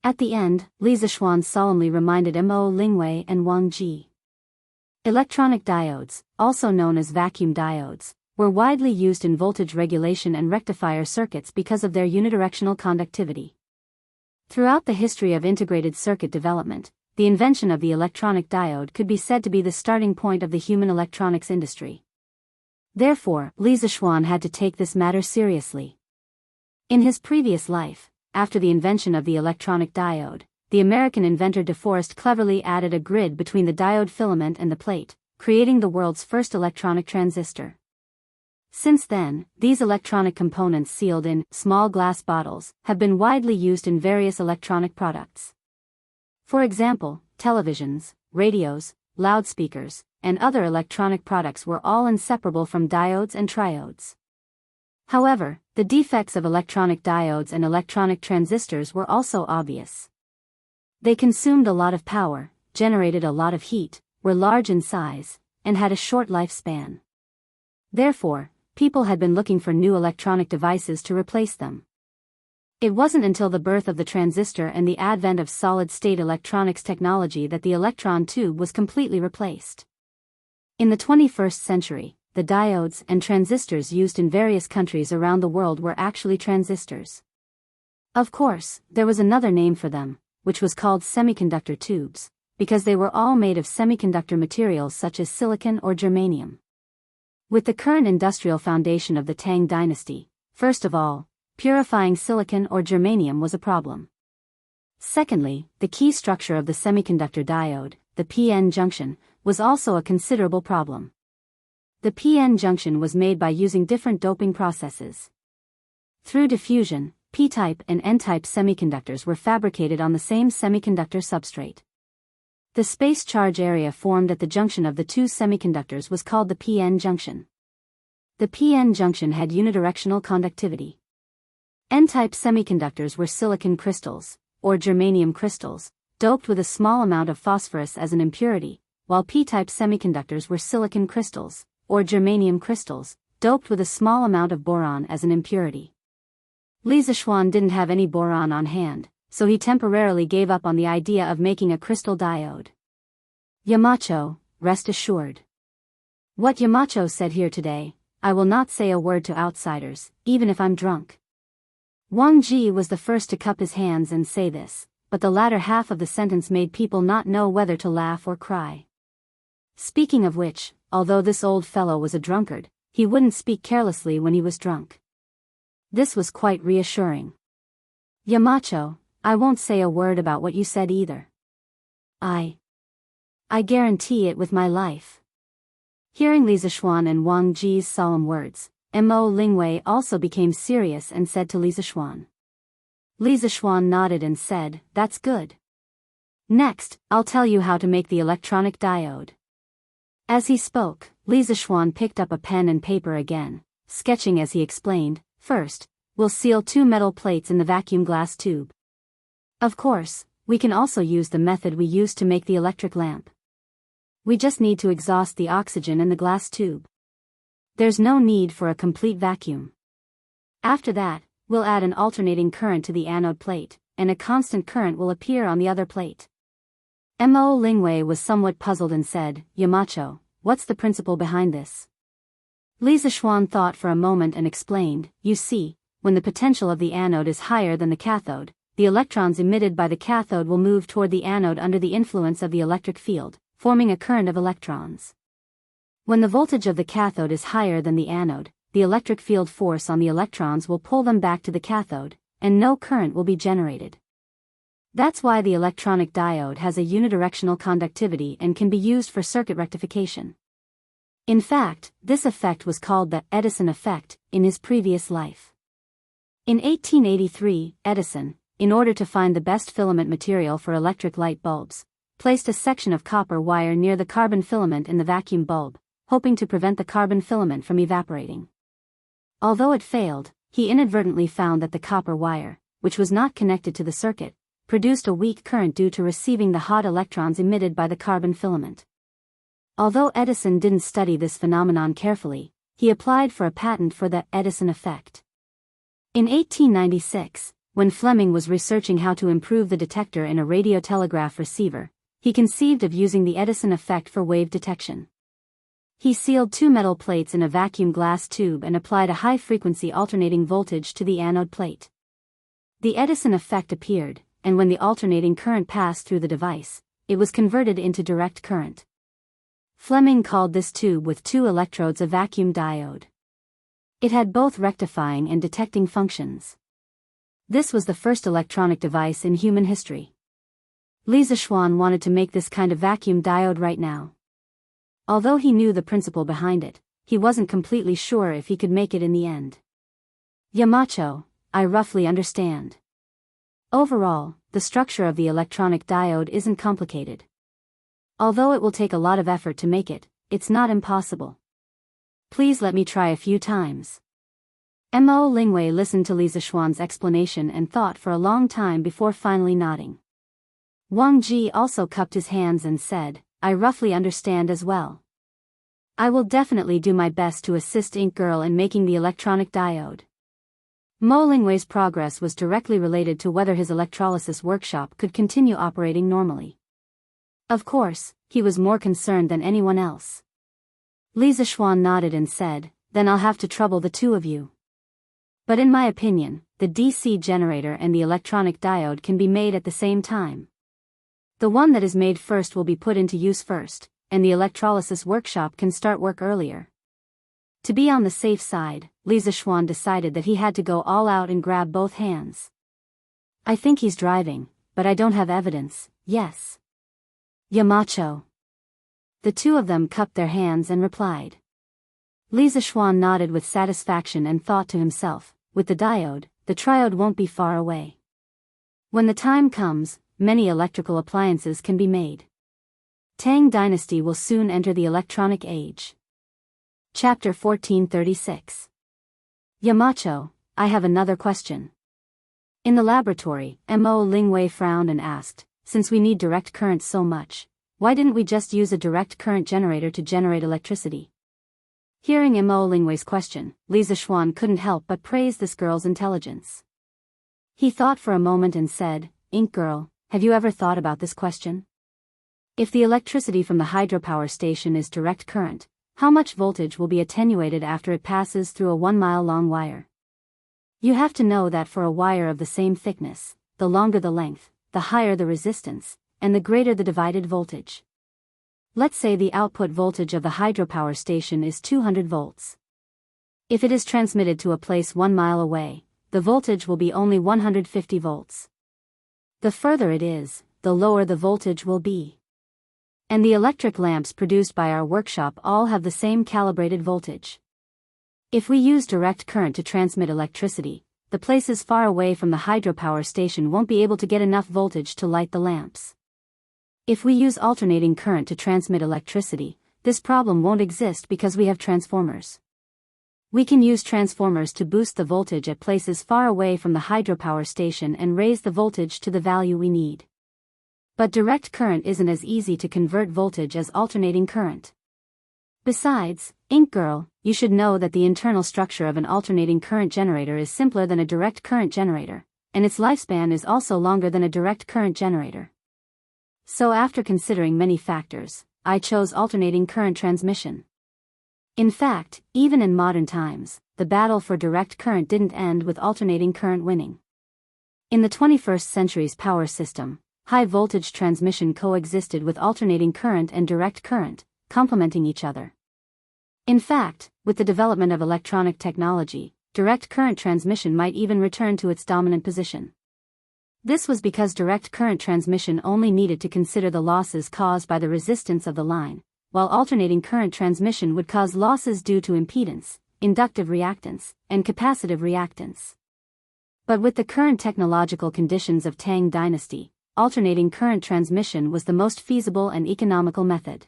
S1: At the end, Li Zixuan solemnly reminded Mo Lingwei and Wang Ji. Electronic diodes, also known as vacuum diodes, were widely used in voltage regulation and rectifier circuits because of their unidirectional conductivity. Throughout the history of integrated circuit development, the invention of the electronic diode could be said to be the starting point of the human electronics industry. Therefore, Li Zixuan had to take this matter seriously. In his previous life, after the invention of the electronic diode, the American inventor DeForest cleverly added a grid between the diode filament and the plate, creating the world's first electronic transistor. Since then, these electronic components sealed in small glass bottles have been widely used in various electronic products. For example, televisions, radios, loudspeakers, and other electronic products were all inseparable from diodes and triodes. However, the defects of electronic diodes and electronic transistors were also obvious. They consumed a lot of power, generated a lot of heat, were large in size, and had a short lifespan. Therefore, people had been looking for new electronic devices to replace them. It wasn't until the birth of the transistor and the advent of solid-state electronics technology that the electron tube was completely replaced. In the 21st century, the diodes and transistors used in various countries around the world were actually transistors. Of course, there was another name for them, which was called semiconductor tubes, because they were all made of semiconductor materials such as silicon or germanium. With the current industrial foundation of the Tang Dynasty, first of all, purifying silicon or germanium was a problem. Secondly, the key structure of the semiconductor diode, the p-n junction, was also a considerable problem. The p-n junction was made by using different doping processes. Through diffusion, p-type and n-type semiconductors were fabricated on the same semiconductor substrate. The space charge area formed at the junction of the two semiconductors was called the p-n junction. The p-n junction had unidirectional conductivity. N-type semiconductors were silicon crystals, or germanium crystals, doped with a small amount of phosphorus as an impurity, while p-type semiconductors were silicon crystals, or germanium crystals, doped with a small amount of boron as an impurity. Li Zixuan didn't have any boron on hand, so he temporarily gave up on the idea of making a crystal diode. Yamacho, rest assured. What Yamacho said here today, I will not say a word to outsiders, even if I'm drunk. Wang Ji was the first to cup his hands and say this, but the latter half of the sentence made people not know whether to laugh or cry. Speaking of which, although this old fellow was a drunkard, he wouldn't speak carelessly when he was drunk. This was quite reassuring. Yamacho, I won't say a word about what you said either. I guarantee it with my life. Hearing Li Zixuan and Wang Ji's solemn words, Mo Lingwei also became serious and said to Li Zixuan. Li Zixuan nodded and said, "That's good. Next, I'll tell you how to make the electronic diode. As he spoke, Li Zishuan picked up a pen and paper again, sketching as he explained. First, we'll seal 2 metal plates in the vacuum glass tube. Of course, we can also use the method we used to make the electric lamp. We just need to exhaust the oxygen in the glass tube. There's no need for a complete vacuum. After that, we'll add an alternating current to the anode plate, and a constant current will appear on the other plate. Mo Lingwei was somewhat puzzled and said, Yamacho, what's the principle behind this? Li Zishuan thought for a moment and explained, you see, when the potential of the anode is higher than the cathode, the electrons emitted by the cathode will move toward the anode under the influence of the electric field, forming a current of electrons. When the voltage of the cathode is higher than the anode, the electric field force on the electrons will pull them back to the cathode, and no current will be generated. That's why the electronic diode has a unidirectional conductivity and can be used for circuit rectification. In fact, this effect was called the Edison effect in his previous life. In 1883, Edison, in order to find the best filament material for electric light bulbs, placed a section of copper wire near the carbon filament in the vacuum bulb, hoping to prevent the carbon filament from evaporating. Although it failed, he inadvertently found that the copper wire, which was not connected to the circuit, produced a weak current due to receiving the hot electrons emitted by the carbon filament. Although Edison didn't study this phenomenon carefully, he applied for a patent for the Edison effect. In 1896, when Fleming was researching how to improve the detector in a radiotelegraph receiver, he conceived of using the Edison effect for wave detection. He sealed 2 metal plates in a vacuum glass tube and applied a high-frequency alternating voltage to the anode plate. The Edison effect appeared, and when the alternating current passed through the device, it was converted into direct current. Fleming called this tube with 2 electrodes a vacuum diode. It had both rectifying and detecting functions. This was the first electronic device in human history. Li Zishuan wanted to make this kind of vacuum diode right now. Although he knew the principle behind it, he wasn't completely sure if he could make it in the end. Yamacho, I roughly understand. Overall, the structure of the electronic diode isn't complicated. Although it will take a lot of effort to make it, it's not impossible. Please let me try a few times. Mo Lingwei listened to Li Zishuan's explanation and thought for a long time before finally nodding. Wang Ji also cupped his hands and said, I roughly understand as well. I will definitely do my best to assist Ink Girl in making the electronic diode. Mo Lingwei's progress was directly related to whether his electrolysis workshop could continue operating normally. Of course, he was more concerned than anyone else. Li Zishuan nodded and said, then I'll have to trouble the 2 of you. But in my opinion, the DC generator and the electronic diode can be made at the same time. The one that is made first will be put into use first, and the electrolysis workshop can start work earlier. To be on the safe side, Li Zishuan decided that he had to go all out and grab both hands. I think he's driving, but I don't have evidence, yes. Yamacho. The 2 of them cupped their hands and replied. Li Zishuan nodded with satisfaction and thought to himself, with the diode, the triode won't be far away. When the time comes, many electrical appliances can be made. Tang Dynasty will soon enter the electronic age. Chapter 1436. Yamacho, I have another question. In the laboratory, Mo Lingwei frowned and asked, since we need direct current so much, why didn't we just use a direct current generator to generate electricity? Hearing Mo Lingwei's question, Li Zishuan couldn't help but praise this girl's intelligence. He thought for a moment and said, Ink Girl, have you ever thought about this question? If the electricity from the hydropower station is direct current, how much voltage will be attenuated after it passes through a 1-mile-long wire? You have to know that for a wire of the same thickness, the longer the length, the higher the resistance, and the greater the divided voltage. Let's say the output voltage of the hydropower station is 200 volts. If it is transmitted to a place 1 mile away, the voltage will be only 150 volts. The further it is, the lower the voltage will be. And the electric lamps produced by our workshop all have the same calibrated voltage. If we use direct current to transmit electricity, the places far away from the hydropower station won't be able to get enough voltage to light the lamps. If we use alternating current to transmit electricity, this problem won't exist because we have transformers. We can use transformers to boost the voltage at places far away from the hydropower station and raise the voltage to the value we need. But direct current isn't as easy to convert voltage as alternating current. Besides, Ink Girl, you should know that the internal structure of an alternating current generator is simpler than a direct current generator, and its lifespan is also longer than a direct current generator. So after considering many factors, I chose alternating current transmission. In fact, even in modern times, the battle for direct current didn't end with alternating current winning. In the 21st century's power system, high voltage transmission coexisted with alternating current and direct current, complementing each other. In fact, with the development of electronic technology, direct current transmission might even return to its dominant position. This was because direct current transmission only needed to consider the losses caused by the resistance of the line, while alternating current transmission would cause losses due to impedance, inductive reactance, and capacitive reactance. But with the current technological conditions of Tang Dynasty, alternating current transmission was the most feasible and economical method.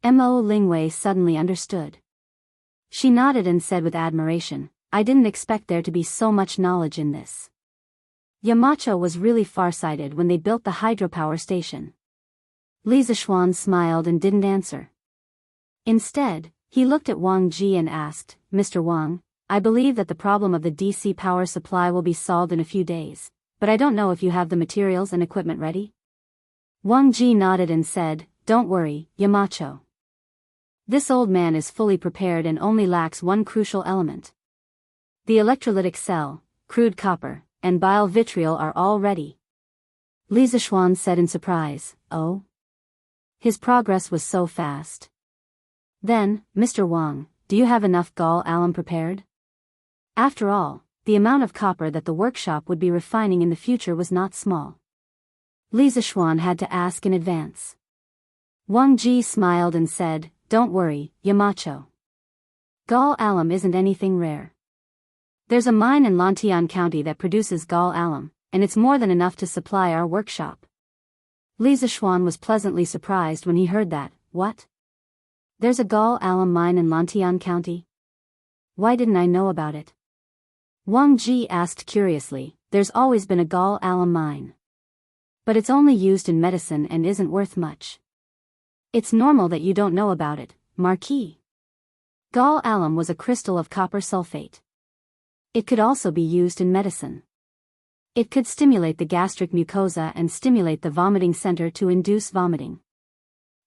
S1: Mo Lingwei suddenly understood. She nodded and said with admiration, "I didn't expect there to be so much knowledge in this." Yamacho was really farsighted when they built the hydropower station. Li Zishuan smiled and didn't answer. Instead, he looked at Wang Ji and asked, "Mr. Wang, I believe that the problem of the DC power supply will be solved in a few days, but I don't know if you have the materials and equipment ready?" Wang Ji nodded and said, "Don't worry, Yamacho. This old man is fully prepared and only lacks one crucial element. The electrolytic cell, crude copper, and bile vitriol are all ready." Li Zishuan said in surprise, "Oh?" His progress was so fast. "Then, Mr. Wang, do you have enough gall alum prepared?" After all, the amount of copper that the workshop would be refining in the future was not small. Li Zishuan had to ask in advance. Wang Ji smiled and said, "Don't worry, Yamacho. Gall alum isn't anything rare. There's a mine in Lantian County that produces gall alum, and it's more than enough to supply our workshop." Li Zishuan was pleasantly surprised when he heard that. "What? There's a gall alum mine in Lantian County? Why didn't I know about it?" Wang Ji asked curiously. "There's always been a gall alum mine. But it's only used in medicine and isn't worth much. It's normal that you don't know about it, Marquis." Gall alum was a crystal of copper sulfate. It could also be used in medicine. It could stimulate the gastric mucosa and stimulate the vomiting center to induce vomiting.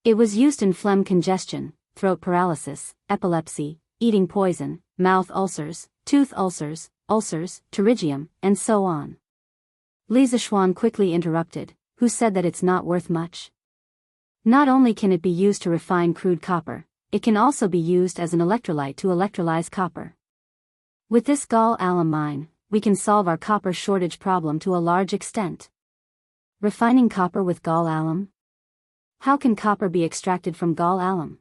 S1: It was used in phlegm congestion, throat paralysis, epilepsy, eating poison, mouth ulcers, tooth ulcers, pterygium, and so on. Li Zishuan quickly interrupted, "Who said that it's not worth much? Not only can it be used to refine crude copper, it can also be used as an electrolyte to electrolyze copper. With this gall alum mine, we can solve our copper shortage problem to a large extent." Refining copper with gall alum? How can copper be extracted from gall alum?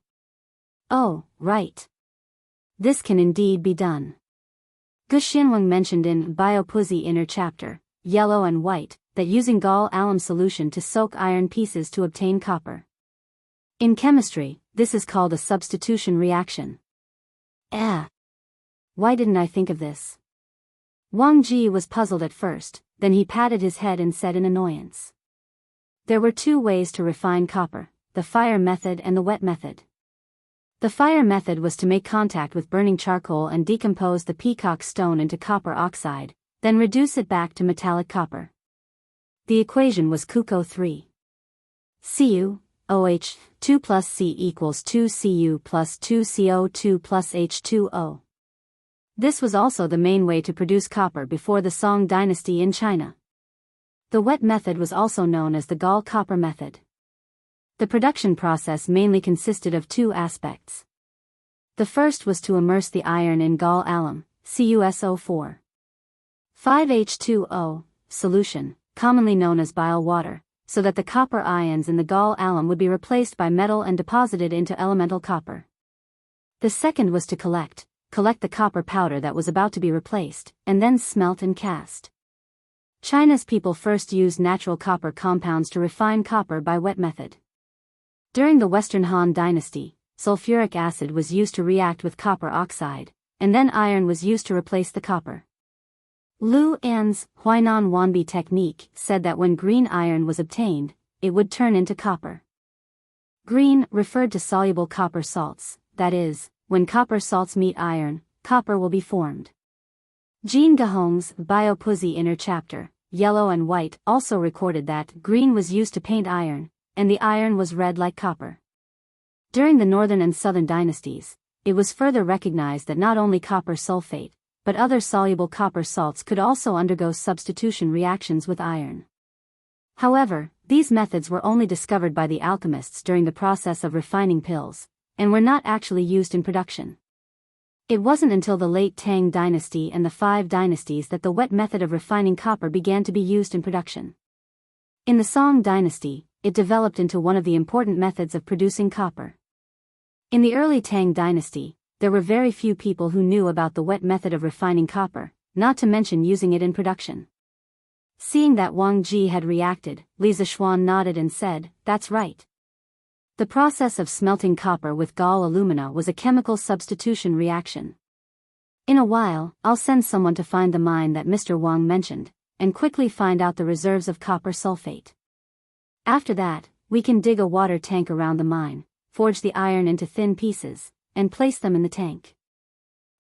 S1: Oh, right. This can indeed be done. Gu Xianwang mentioned in Biopuzi inner chapter, Yellow and White, that using gall alum solution to soak iron pieces to obtain copper. In chemistry, this is called a substitution reaction. Why didn't I think of this? Wang Ji was puzzled at first, then he patted his head and said in annoyance. There were two ways to refine copper, the fire method and the wet method. The fire method was to make contact with burning charcoal and decompose the peacock stone into copper oxide, then reduce it back to metallic copper. The equation was Cuco 3. CuOH, 2 plus C equals 2 Cu plus 2 CO2 plus H2O. This was also the main way to produce copper before the Song dynasty in China. The wet method was also known as the gall copper method. The production process mainly consisted of two aspects. The first was to immerse the iron in gall alum, CuSO4. 5H2O, solution, commonly known as bile water, so that the copper ions in the gall alum would be replaced by metal and deposited into elemental copper. The second was to collect the copper powder that was about to be replaced, and then smelt and cast. China's people first used natural copper compounds to refine copper by wet method. During the Western Han Dynasty, sulfuric acid was used to react with copper oxide, and then iron was used to replace the copper. Lu An's Huainan Wanbi technique said that when green iron was obtained, it would turn into copper. Green referred to soluble copper salts, that is, when copper salts meet iron, copper will be formed. Jean Gahong's Biopuzi inner chapter, Yellow and White, also recorded that green was used to paint iron, and the iron was red like copper. During the Northern and Southern dynasties, it was further recognized that not only copper sulfate, but other soluble copper salts could also undergo substitution reactions with iron. However, these methods were only discovered by the alchemists during the process of refining pills, and were not actually used in production. It wasn't until the late Tang dynasty and the Five Dynasties that the wet method of refining copper began to be used in production. In the Song dynasty, it developed into one of the important methods of producing copper. In the early Tang dynasty, there were very few people who knew about the wet method of refining copper, not to mention using it in production. Seeing that Wang Ji had reacted, Li Zishuan nodded and said, "That's right." The process of smelting copper with gall alumina was a chemical substitution reaction. In a while, I'll send someone to find the mine that Mr. Wang mentioned, and quickly find out the reserves of copper sulfate. After that, we can dig a water tank around the mine, forge the iron into thin pieces, and place them in the tank.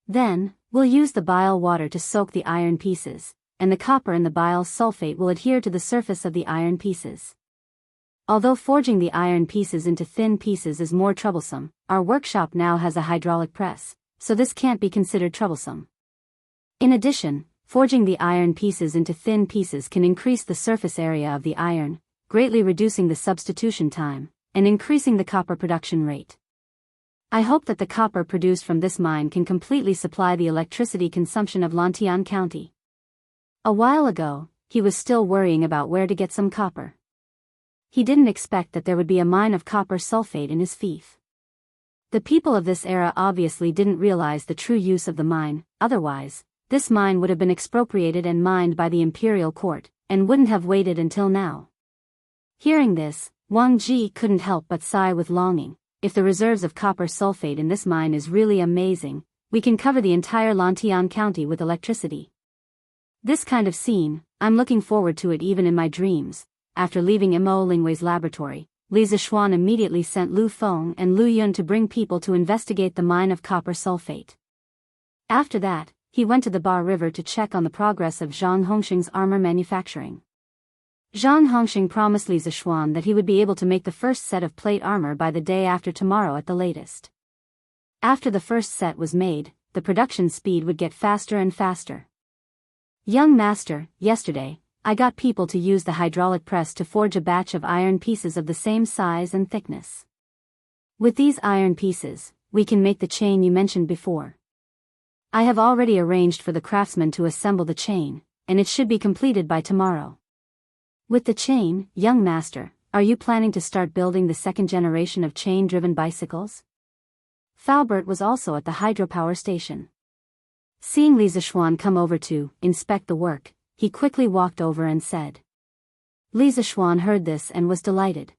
S1: Then, we'll use the bile water to soak the iron pieces, and the copper in the bile sulfate will adhere to the surface of the iron pieces. Although forging the iron pieces into thin pieces is more troublesome, our workshop now has a hydraulic press, so this can't be considered troublesome. In addition, forging the iron pieces into thin pieces can increase the surface area of the iron, greatly reducing the substitution time, and increasing the copper production rate. I hope that the copper produced from this mine can completely supply the electricity consumption of Lantian County. A while ago, he was still worrying about where to get some copper. He didn't expect that there would be a mine of copper sulfate in his fief. The people of this era obviously didn't realize the true use of the mine, otherwise, this mine would have been expropriated and mined by the imperial court, and wouldn't have waited until now. Hearing this, Wang Ji couldn't help but sigh with longing. If the reserves of copper sulfate in this mine is really amazing, we can cover the entire Lantian County with electricity. This kind of scene, I'm looking forward to it even in my dreams. After leaving Mo Lingwei's laboratory, Li Zishuan immediately sent Lu Feng and Lu Yun to bring people to investigate the mine of copper sulfate. After that, he went to the Ba River to check on the progress of Zhang Hongxing's armor manufacturing. Zhang Hongxing promised Li Zishuan that he would be able to make the first set of plate armor by the day after tomorrow at the latest. After the first set was made, the production speed would get faster and faster. "Young master, yesterday, I got people to use the hydraulic press to forge a batch of iron pieces of the same size and thickness. With these iron pieces, we can make the chain you mentioned before. I have already arranged for the craftsmen to assemble the chain, and it should be completed by tomorrow." With the chain, young master, are you planning to start building the second generation of chain-driven bicycles? Faubert was also at the hydropower station. Seeing Li Zishuan come over to inspect the work, he quickly walked over and said. Li Zishuan heard this and was delighted.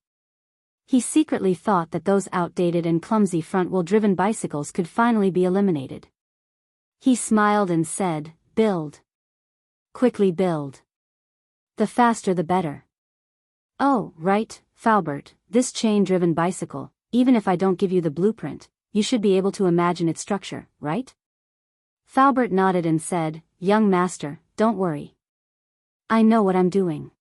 S1: He secretly thought that those outdated and clumsy front-wheel-driven bicycles could finally be eliminated. He smiled and said, "Build. Quickly build. The faster the better." "Oh, right, Faubert, this chain-driven bicycle, even if I don't give you the blueprint, you should be able to imagine its structure, right?" Faubert nodded and said, "Young master, don't worry. I know what I'm doing.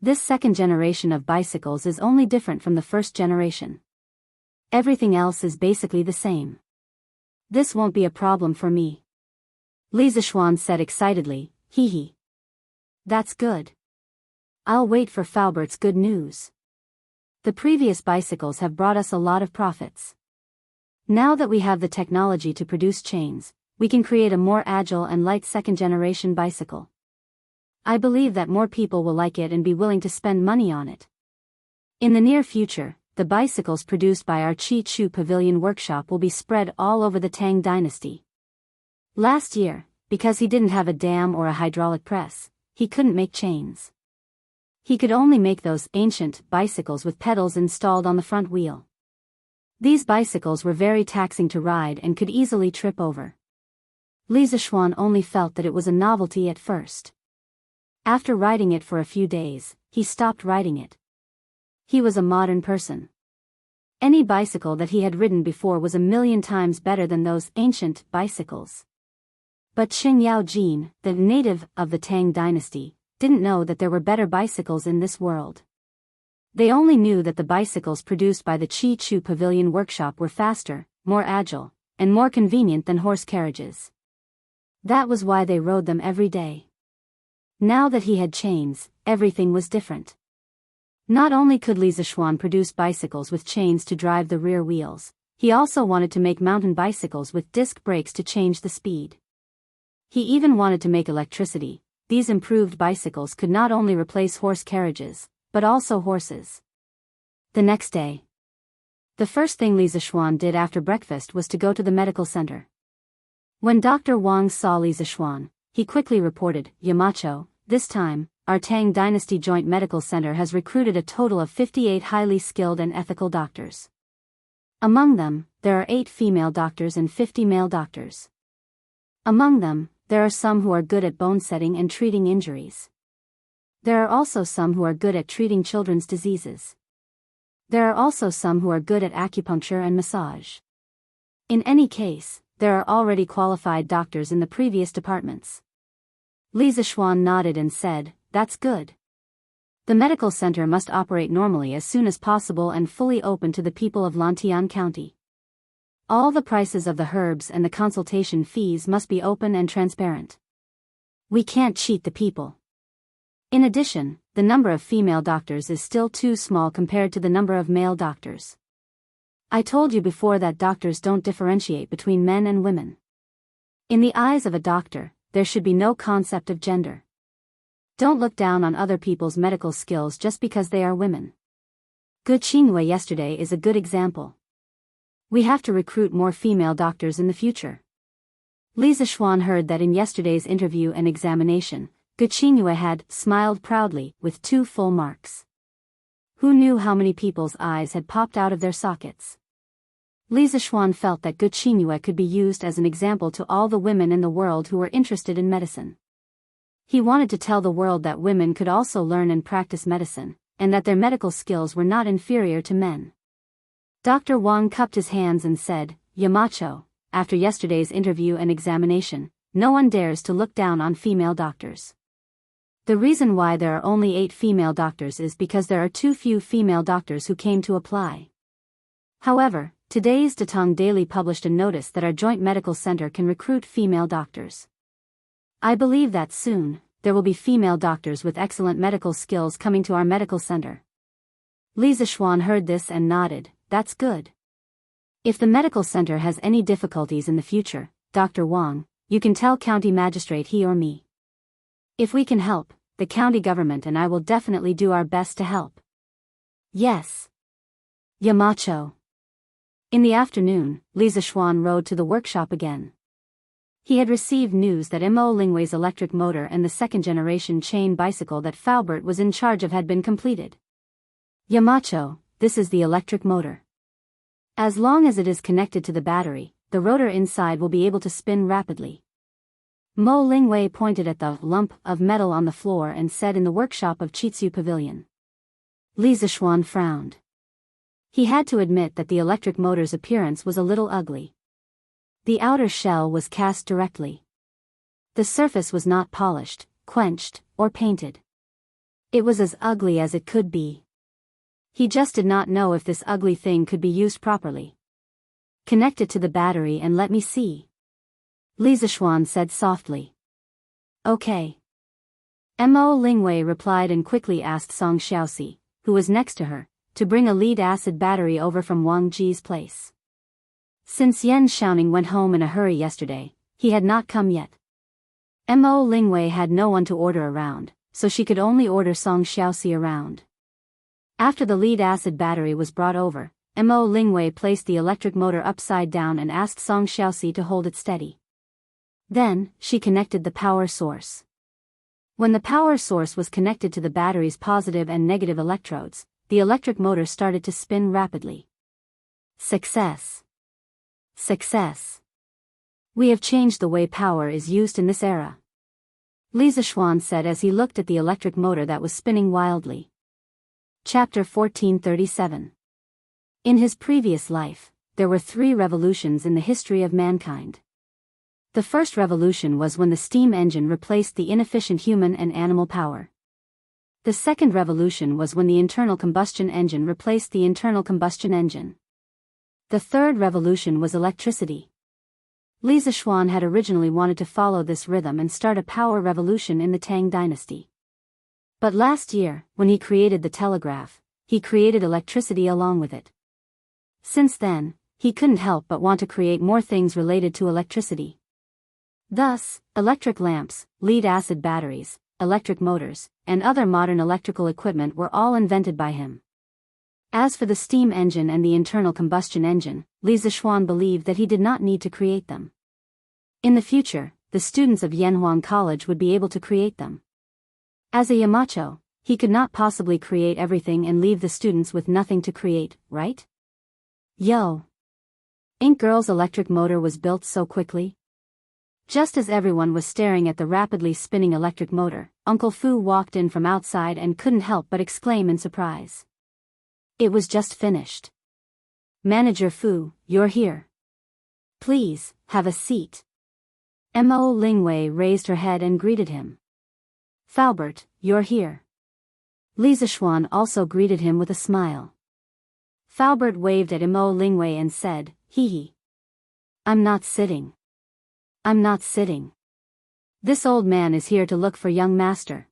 S1: This second generation of bicycles is only different from the first generation. Everything else is basically the same. This won't be a problem for me." Li Zishuan said excitedly, "Hee hee. That's good. I'll wait for Faubert's good news. The previous bicycles have brought us a lot of profits. Now that we have the technology to produce chains, we can create a more agile and light second-generation bicycle. I believe that more people will like it and be willing to spend money on it. In the near future, the bicycles produced by our Chi Chu Pavilion workshop will be spread all over the Tang dynasty." Last year, because he didn't have a dam or a hydraulic press, he couldn't make chains. He could only make those ancient bicycles with pedals installed on the front wheel. These bicycles were very taxing to ride and could easily trip over. Li Zishuan only felt that it was a novelty at first. After riding it for a few days, he stopped riding it. He was a modern person. Any bicycle that he had ridden before was a million times better than those ancient bicycles. But Qing Yaojin, the native of the Tang dynasty, didn't know that there were better bicycles in this world. They only knew that the bicycles produced by the Chi Chu Pavilion workshop were faster, more agile, and more convenient than horse carriages. That was why they rode them every day. Now that he had chains, everything was different. Not only could Li Zishuan produce bicycles with chains to drive the rear wheels, he also wanted to make mountain bicycles with disc brakes to change the speed. He even wanted to make electricity. These improved bicycles could not only replace horse carriages, but also horses. The next day, the first thing Li Zishuan did after breakfast was to go to the medical center. When Dr. Wang saw Li Zishuan, he quickly reported, "Yamacho, this time, our Tang Dynasty Joint Medical Center has recruited a total of 58 highly skilled and ethical doctors. Among them, there are 8 female doctors and 50 male doctors. Among them, there are some who are good at bone setting and treating injuries. There are also some who are good at treating children's diseases. There are also some who are good at acupuncture and massage. In any case, there are already qualified doctors in the previous departments." Li Zishuan nodded and said, "That's good. The medical center must operate normally as soon as possible and fully open to the people of Lantian County. All the prices of the herbs and the consultation fees must be open and transparent. We can't cheat the people. In addition, the number of female doctors is still too small compared to the number of male doctors. I told you before that doctors don't differentiate between men and women. In the eyes of a doctor, there should be no concept of gender. Don't look down on other people's medical skills just because they are women. Gu Qingyue yesterday is a good example. We have to recruit more female doctors in the future." Li Zishuan heard that in yesterday's interview and examination, Gu Qingyue had smiled proudly with 2 full marks. Who knew how many people's eyes had popped out of their sockets? Li Zishuan felt that Gu Qingyue could be used as an example to all the women in the world who were interested in medicine. He wanted to tell the world that women could also learn and practice medicine, and that their medical skills were not inferior to men. Dr. Wang cupped his hands and said, "Yamacho, after yesterday's interview and examination, no one dares to look down on female doctors. The reason why there are only 8 female doctors is because there are too few female doctors who came to apply. However, today's Datong Daily published a notice that our joint medical center can recruit female doctors. I believe that soon, there will be female doctors with excellent medical skills coming to our medical center." Li Zishuan heard this and nodded, "That's good. If the medical center has any difficulties in the future, Dr. Wang, you can tell county magistrate he or me. If we can help, the county government and I will definitely do our best to help." "Yes. Yamacho." In the afternoon, Li Zishuan rode to the workshop again. He had received news that Mo Lingwei's electric motor and the second-generation chain bicycle that Faubert was in charge of had been completed. "Yamacho, this is the electric motor. As long as it is connected to the battery, the rotor inside will be able to spin rapidly." Mo Lingwei pointed at the lump of metal on the floor and said in the workshop of Chitsu Pavilion. Li Zishuan frowned. He had to admit that the electric motor's appearance was a little ugly. The outer shell was cast directly. The surface was not polished, quenched, or painted. It was as ugly as it could be. He just did not know if this ugly thing could be used properly. "Connect it to the battery and let me see," Li Zishuan said softly. "Okay." Mo Lingwei replied and quickly asked Song Xiaoxi, who was next to her, to bring a lead-acid battery over from Wang Ji's place. Since Yan Xiaoning went home in a hurry yesterday, he had not come yet. Mo Lingwei had no one to order around, so she could only order Song Xiaoxi around. After the lead-acid battery was brought over, Mo Lingwei placed the electric motor upside down and asked Song Xiaoxi to hold it steady. Then, she connected the power source. When the power source was connected to the battery's positive and negative electrodes, the electric motor started to spin rapidly. Success! Success! We have changed the way power is used in this era, Li Zishuan said as he looked at the electric motor that was spinning wildly. Chapter 1437. In his previous life, there were 3 revolutions in the history of mankind. The first revolution was when the steam engine replaced the inefficient human and animal power. The second revolution was when the internal combustion engine replaced the internal combustion engine. The third revolution was electricity. Li Zishuan had originally wanted to follow this rhythm and start a power revolution in the Tang dynasty. But last year, when he created the telegraph, he created electricity along with it. Since then, he couldn't help but want to create more things related to electricity. Thus, electric lamps, lead-acid batteries, electric motors, and other modern electrical equipment were all invented by him. As for the steam engine and the internal combustion engine, Li Zishuan believed that he did not need to create them. In the future, the students of Yanhuang College would be able to create them. As a Yamacho, he could not possibly create everything and leave the students with nothing to create, right? Yo! Ink Girl's electric motor was built so quickly. Just as everyone was staring at the rapidly spinning electric motor, Uncle Fu walked in from outside and couldn't help but exclaim in surprise. It was just finished. Manager Fu, you're here. Please, have a seat. Mo Lingwei raised her head and greeted him. Faubert, you're here. Li Zishuan also greeted him with a smile. Faubert waved at Mo Lingwei and said, hee hee. I'm not sitting. I'm not sitting. This old man is here to look for young master.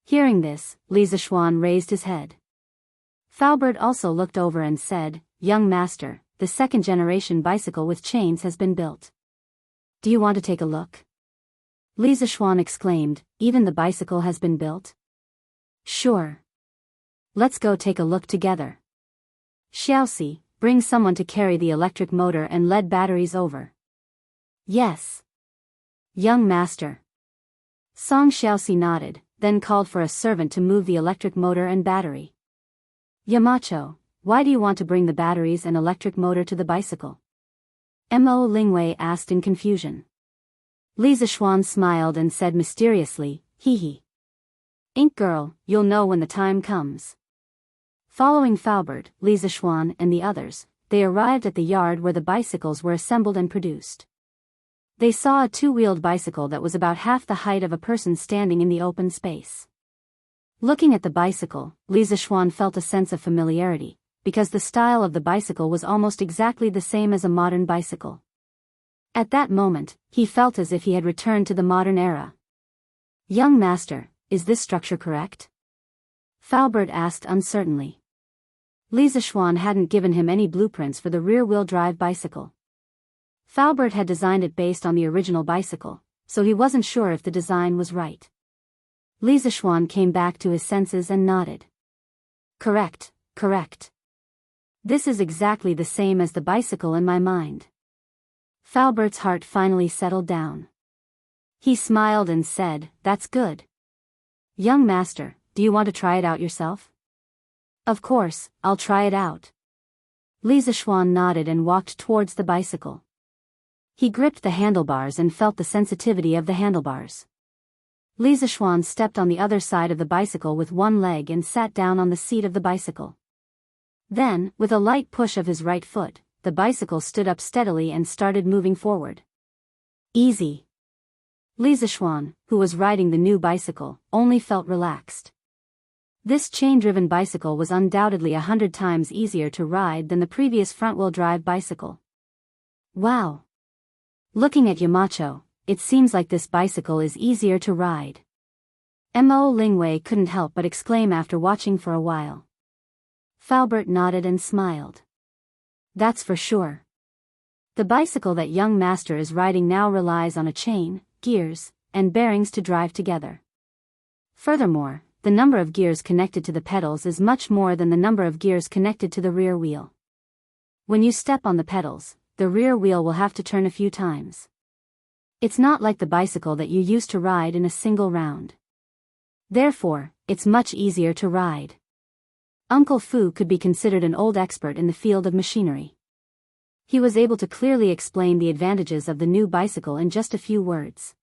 S1: Hearing this, Li Zishuan raised his head. Faubert also looked over and said, young master, the second-generation bicycle with chains has been built. Do you want to take a look? Li Zishuan exclaimed, even the bicycle has been built? Sure. Let's go take a look together. Xiaoxi, bring someone to carry the electric motor and lead batteries over. Yes. Young master. Song Xiaoxi nodded, then called for a servant to move the electric motor and battery. Yamacho, why do you want to bring the batteries and electric motor to the bicycle? Mo Lingwei asked in confusion. Li Zishuan smiled and said mysteriously, hee hee. Ink Girl, you'll know when the time comes. Following Faubert, Li Zishuan, and the others, they arrived at the yard where the bicycles were assembled and produced. They saw a 2-wheeled bicycle that was about half the height of a person standing in the open space. Looking at the bicycle, Li Zishuan felt a sense of familiarity, because the style of the bicycle was almost exactly the same as a modern bicycle. At that moment, he felt as if he had returned to the modern era. Young master, is this structure correct? Faubert asked uncertainly. Li Zishuan hadn't given him any blueprints for the rear-wheel drive bicycle. Faubert had designed it based on the original bicycle, so he wasn't sure if the design was right. Li Zishuan came back to his senses and nodded. Correct, correct. This is exactly the same as the bicycle in my mind. Faubert's heart finally settled down. He smiled and said, that's good. Young master, do you want to try it out yourself? Of course, I'll try it out. Li Zishuan nodded and walked towards the bicycle. He gripped the handlebars and felt the sensitivity of the handlebars. Li Zishuan stepped on the other side of the bicycle with one leg and sat down on the seat of the bicycle. Then, with a light push of his right foot, the bicycle stood up steadily and started moving forward. Easy. Li Zishuan, who was riding the new bicycle, only felt relaxed. This chain-driven bicycle was undoubtedly 100 times easier to ride than the previous front-wheel drive bicycle. Wow! Looking at Yamacho, it seems like this bicycle is easier to ride. Mo Lingwei couldn't help but exclaim after watching for a while. Faubert nodded and smiled. That's for sure. The bicycle that young master is riding now relies on a chain, gears, and bearings to drive together. Furthermore, the number of gears connected to the pedals is much more than the number of gears connected to the rear wheel. When you step on the pedals, the rear wheel will have to turn a few times. It's not like the bicycle that you used to ride in a single round. Therefore, it's much easier to ride. Uncle Fu could be considered an old expert in the field of machinery. He was able to clearly explain the advantages of the new bicycle in just a few words.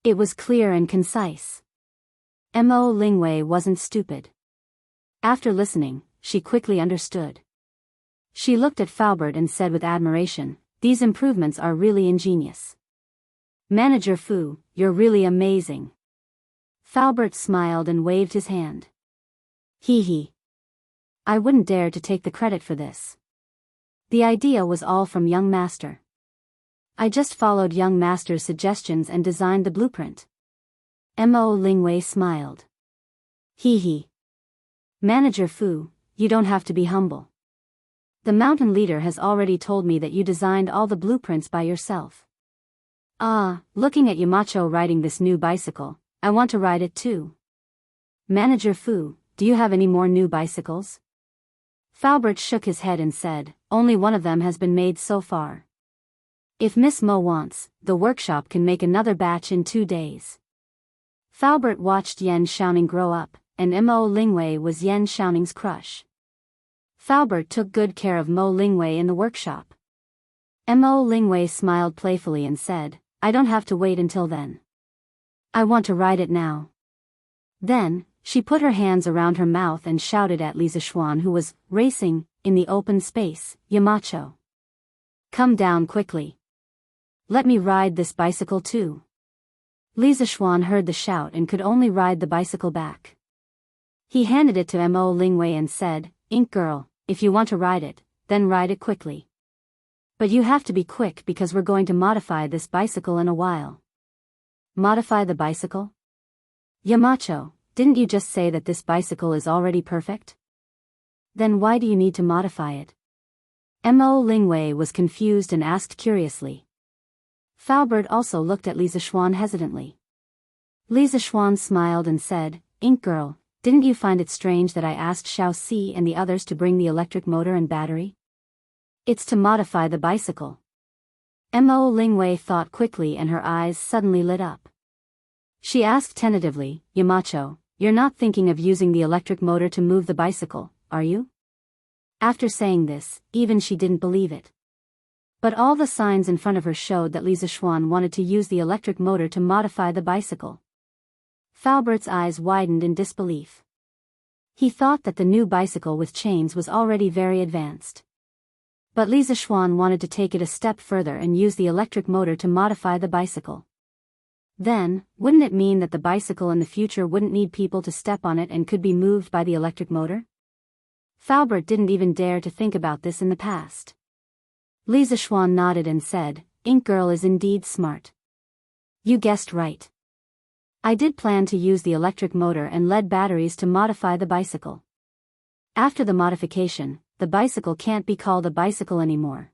S1: It was clear and concise. Mo Lingwei wasn't stupid. After listening, she quickly understood. She looked at Faubert and said with admiration, "These improvements are really ingenious. Manager Fu, you're really amazing." Faubert smiled and waved his hand. Hee hee. I wouldn't dare to take the credit for this. The idea was all from young master. I just followed young master's suggestions and designed the blueprint. Mo Lingwei smiled. Hee hee. Manager Fu, you don't have to be humble. The mountain leader has already told me that you designed all the blueprints by yourself. Looking at Yamacho riding this new bicycle, I want to ride it too. Manager Fu, do you have any more new bicycles? Faubert shook his head and said, only one of them has been made so far. If Miss Mo wants, the workshop can make another batch in 2 days. Faubert watched Yan Xiaoning grow up, and Mo Lingwei was Yan Xiaoning's crush. Faubert took good care of Mo Lingwei in the workshop. Mo Lingwei smiled playfully and said, I don't have to wait until then. I want to ride it now. Then, she put her hands around her mouth and shouted at Li Zishuan, who was racing in the open space, Yamacho. Come down quickly. Let me ride this bicycle too. Li Zishuan heard the shout and could only ride the bicycle back. He handed it to Mo Lingwei and said, Ink girl, if you want to ride it, then ride it quickly. But you have to be quick because we're going to modify this bicycle in a while. Modify the bicycle? Yamacho, didn't you just say that this bicycle is already perfect? Then why do you need to modify it? Mo Lingwei was confused and asked curiously. Faubert also looked at Li Zishuan hesitantly. Li Zishuan smiled and said, Ink girl, didn't you find it strange that I asked Xiao Si and the others to bring the electric motor and battery? It's to modify the bicycle. Mo Lingwei thought quickly and her eyes suddenly lit up. She asked tentatively, Yamacho, you're not thinking of using the electric motor to move the bicycle, are you? After saying this, even she didn't believe it. But all the signs in front of her showed that Li Zishuan wanted to use the electric motor to modify the bicycle. Faubert's eyes widened in disbelief. He thought that the new bicycle with chains was already very advanced. But Li Zishuan wanted to take it a step further and use the electric motor to modify the bicycle. Then, wouldn't it mean that the bicycle in the future wouldn't need people to step on it and could be moved by the electric motor? Faubert didn't even dare to think about this in the past. Li Zishuan nodded and said, Ink girl is indeed smart. You guessed right. I did plan to use the electric motor and lead batteries to modify the bicycle. After the modification, the bicycle can't be called a bicycle anymore.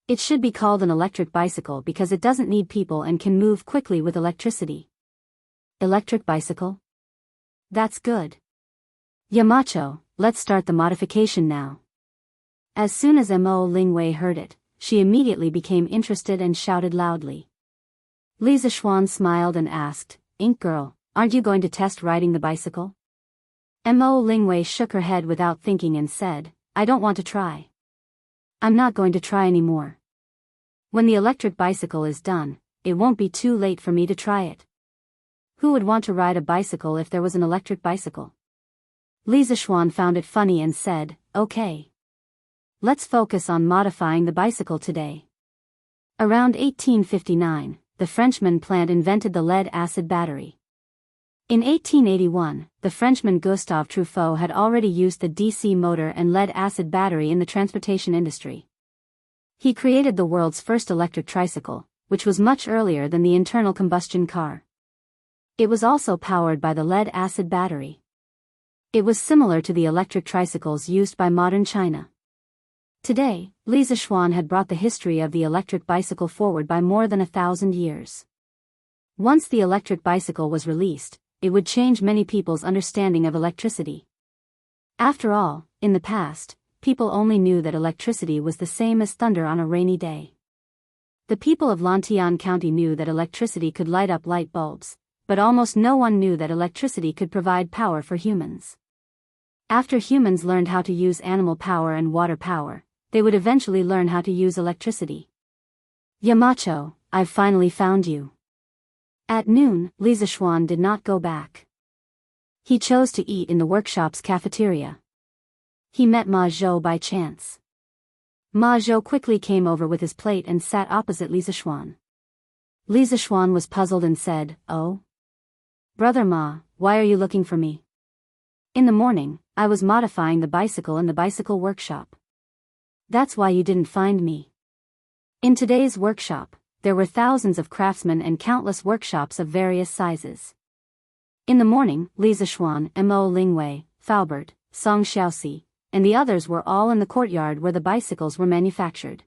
S1: It should be called an electric bicycle because it doesn't need people and can move quickly with electricity. Electric bicycle? That's good. Yamacho, let's start the modification now. As soon as Mo Lingwei heard it, she immediately became interested and shouted loudly. Li Zishuan smiled and asked, Ink girl, aren't you going to test riding the bicycle? Mo Lingwei shook her head without thinking and said, I don't want to try. I'm not going to try anymore. When the electric bicycle is done, it won't be too late for me to try it. Who would want to ride a bicycle if there was an electric bicycle? Li Zishuan found it funny and said, okay. Let's focus on modifying the bicycle today. Around 1859, the Frenchman Plant invented the lead-acid battery. In 1881, the Frenchman Gustave Truffaut had already used the DC motor and lead-acid battery in the transportation industry. He created the world's first electric tricycle, which was much earlier than the internal combustion car. It was also powered by the lead-acid battery. It was similar to the electric tricycles used by modern China. Today, Li Zishuan had brought the history of the electric bicycle forward by more than 1,000 years. Once the electric bicycle was released, it would change many people's understanding of electricity. After all, in the past, people only knew that electricity was the same as thunder on a rainy day. The people of Lantian County knew that electricity could light up light bulbs, but almost no one knew that electricity could provide power for humans. After humans learned how to use animal power and water power, they would eventually learn how to use electricity. Yamacho, I've finally found you. At noon, Li Zishuan did not go back. He chose to eat in the workshop's cafeteria. He met Ma Zhou by chance. Ma Zhou quickly came over with his plate and sat opposite Li Zishuan. Li Zishuan was puzzled and said, "Oh? Brother Ma, why are you looking for me?" "In the morning, I was modifying the bicycle in the bicycle workshop. That's why you didn't find me." In today's workshop, there were thousands of craftsmen and countless workshops of various sizes. In the morning, Li Zishuan, Mo Lingwei, Faubert, Song Xiaoxi, and the others were all in the courtyard where the bicycles were manufactured.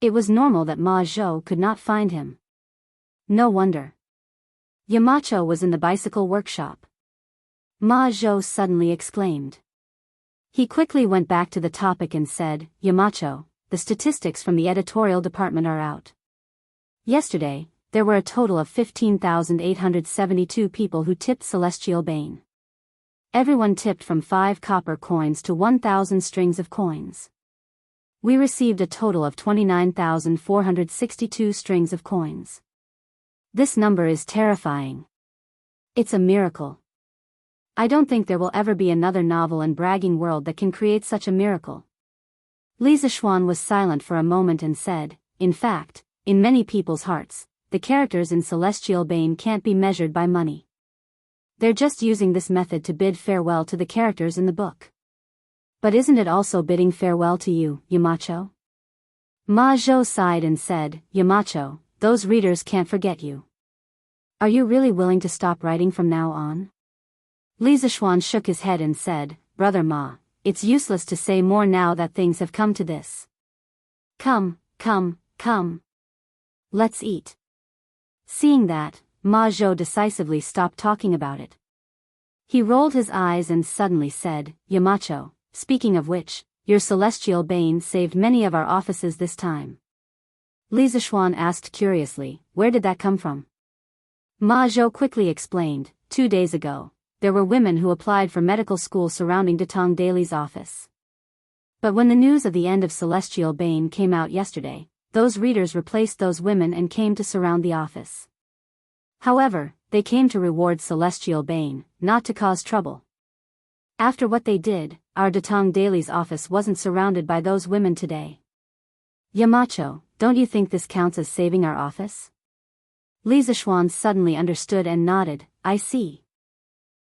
S1: It was normal that Ma Zhou could not find him. No wonder. Yamacho was in the bicycle workshop. Ma Zhou suddenly exclaimed. He quickly went back to the topic and said, "Yamacho, the statistics from the editorial department are out. Yesterday, there were a total of 15,872 people who tipped Celestial Bane. Everyone tipped from 5 copper coins to 1,000 strings of coins. We received a total of 29,462 strings of coins. This number is terrifying. It's a miracle. I don't think there will ever be another novel and bragging world that can create such a miracle." Li Zishuan was silent for a moment and said, "In fact, in many people's hearts, the characters in Celestial Bane can't be measured by money. They're just using this method to bid farewell to the characters in the book. But isn't it also bidding farewell to you, Yamacho?" Ma Zhou sighed and said, "Yamacho, those readers can't forget you. Are you really willing to stop writing from now on?" Li Zishuan shook his head and said, "Brother Ma, it's useless to say more now that things have come to this. Come. Let's eat." Seeing that, Ma Zhou decisively stopped talking about it. He rolled his eyes and suddenly said, "Yamacho, speaking of which, your Celestial Bane saved many of our offices this time." Li Zishuan asked curiously, "Where did that come from?" Ma Zhou quickly explained, 2 days ago, there were women who applied for medical school surrounding Datong Daily's office. But when the news of the end of Celestial Bane came out yesterday, those readers replaced those women and came to surround the office. However, they came to reward Celestial Bane, not to cause trouble. After what they did, our Datong Daily's office wasn't surrounded by those women today. Yamacho, don't you think this counts as saving our office? Li Zishuan suddenly understood and nodded, "I see.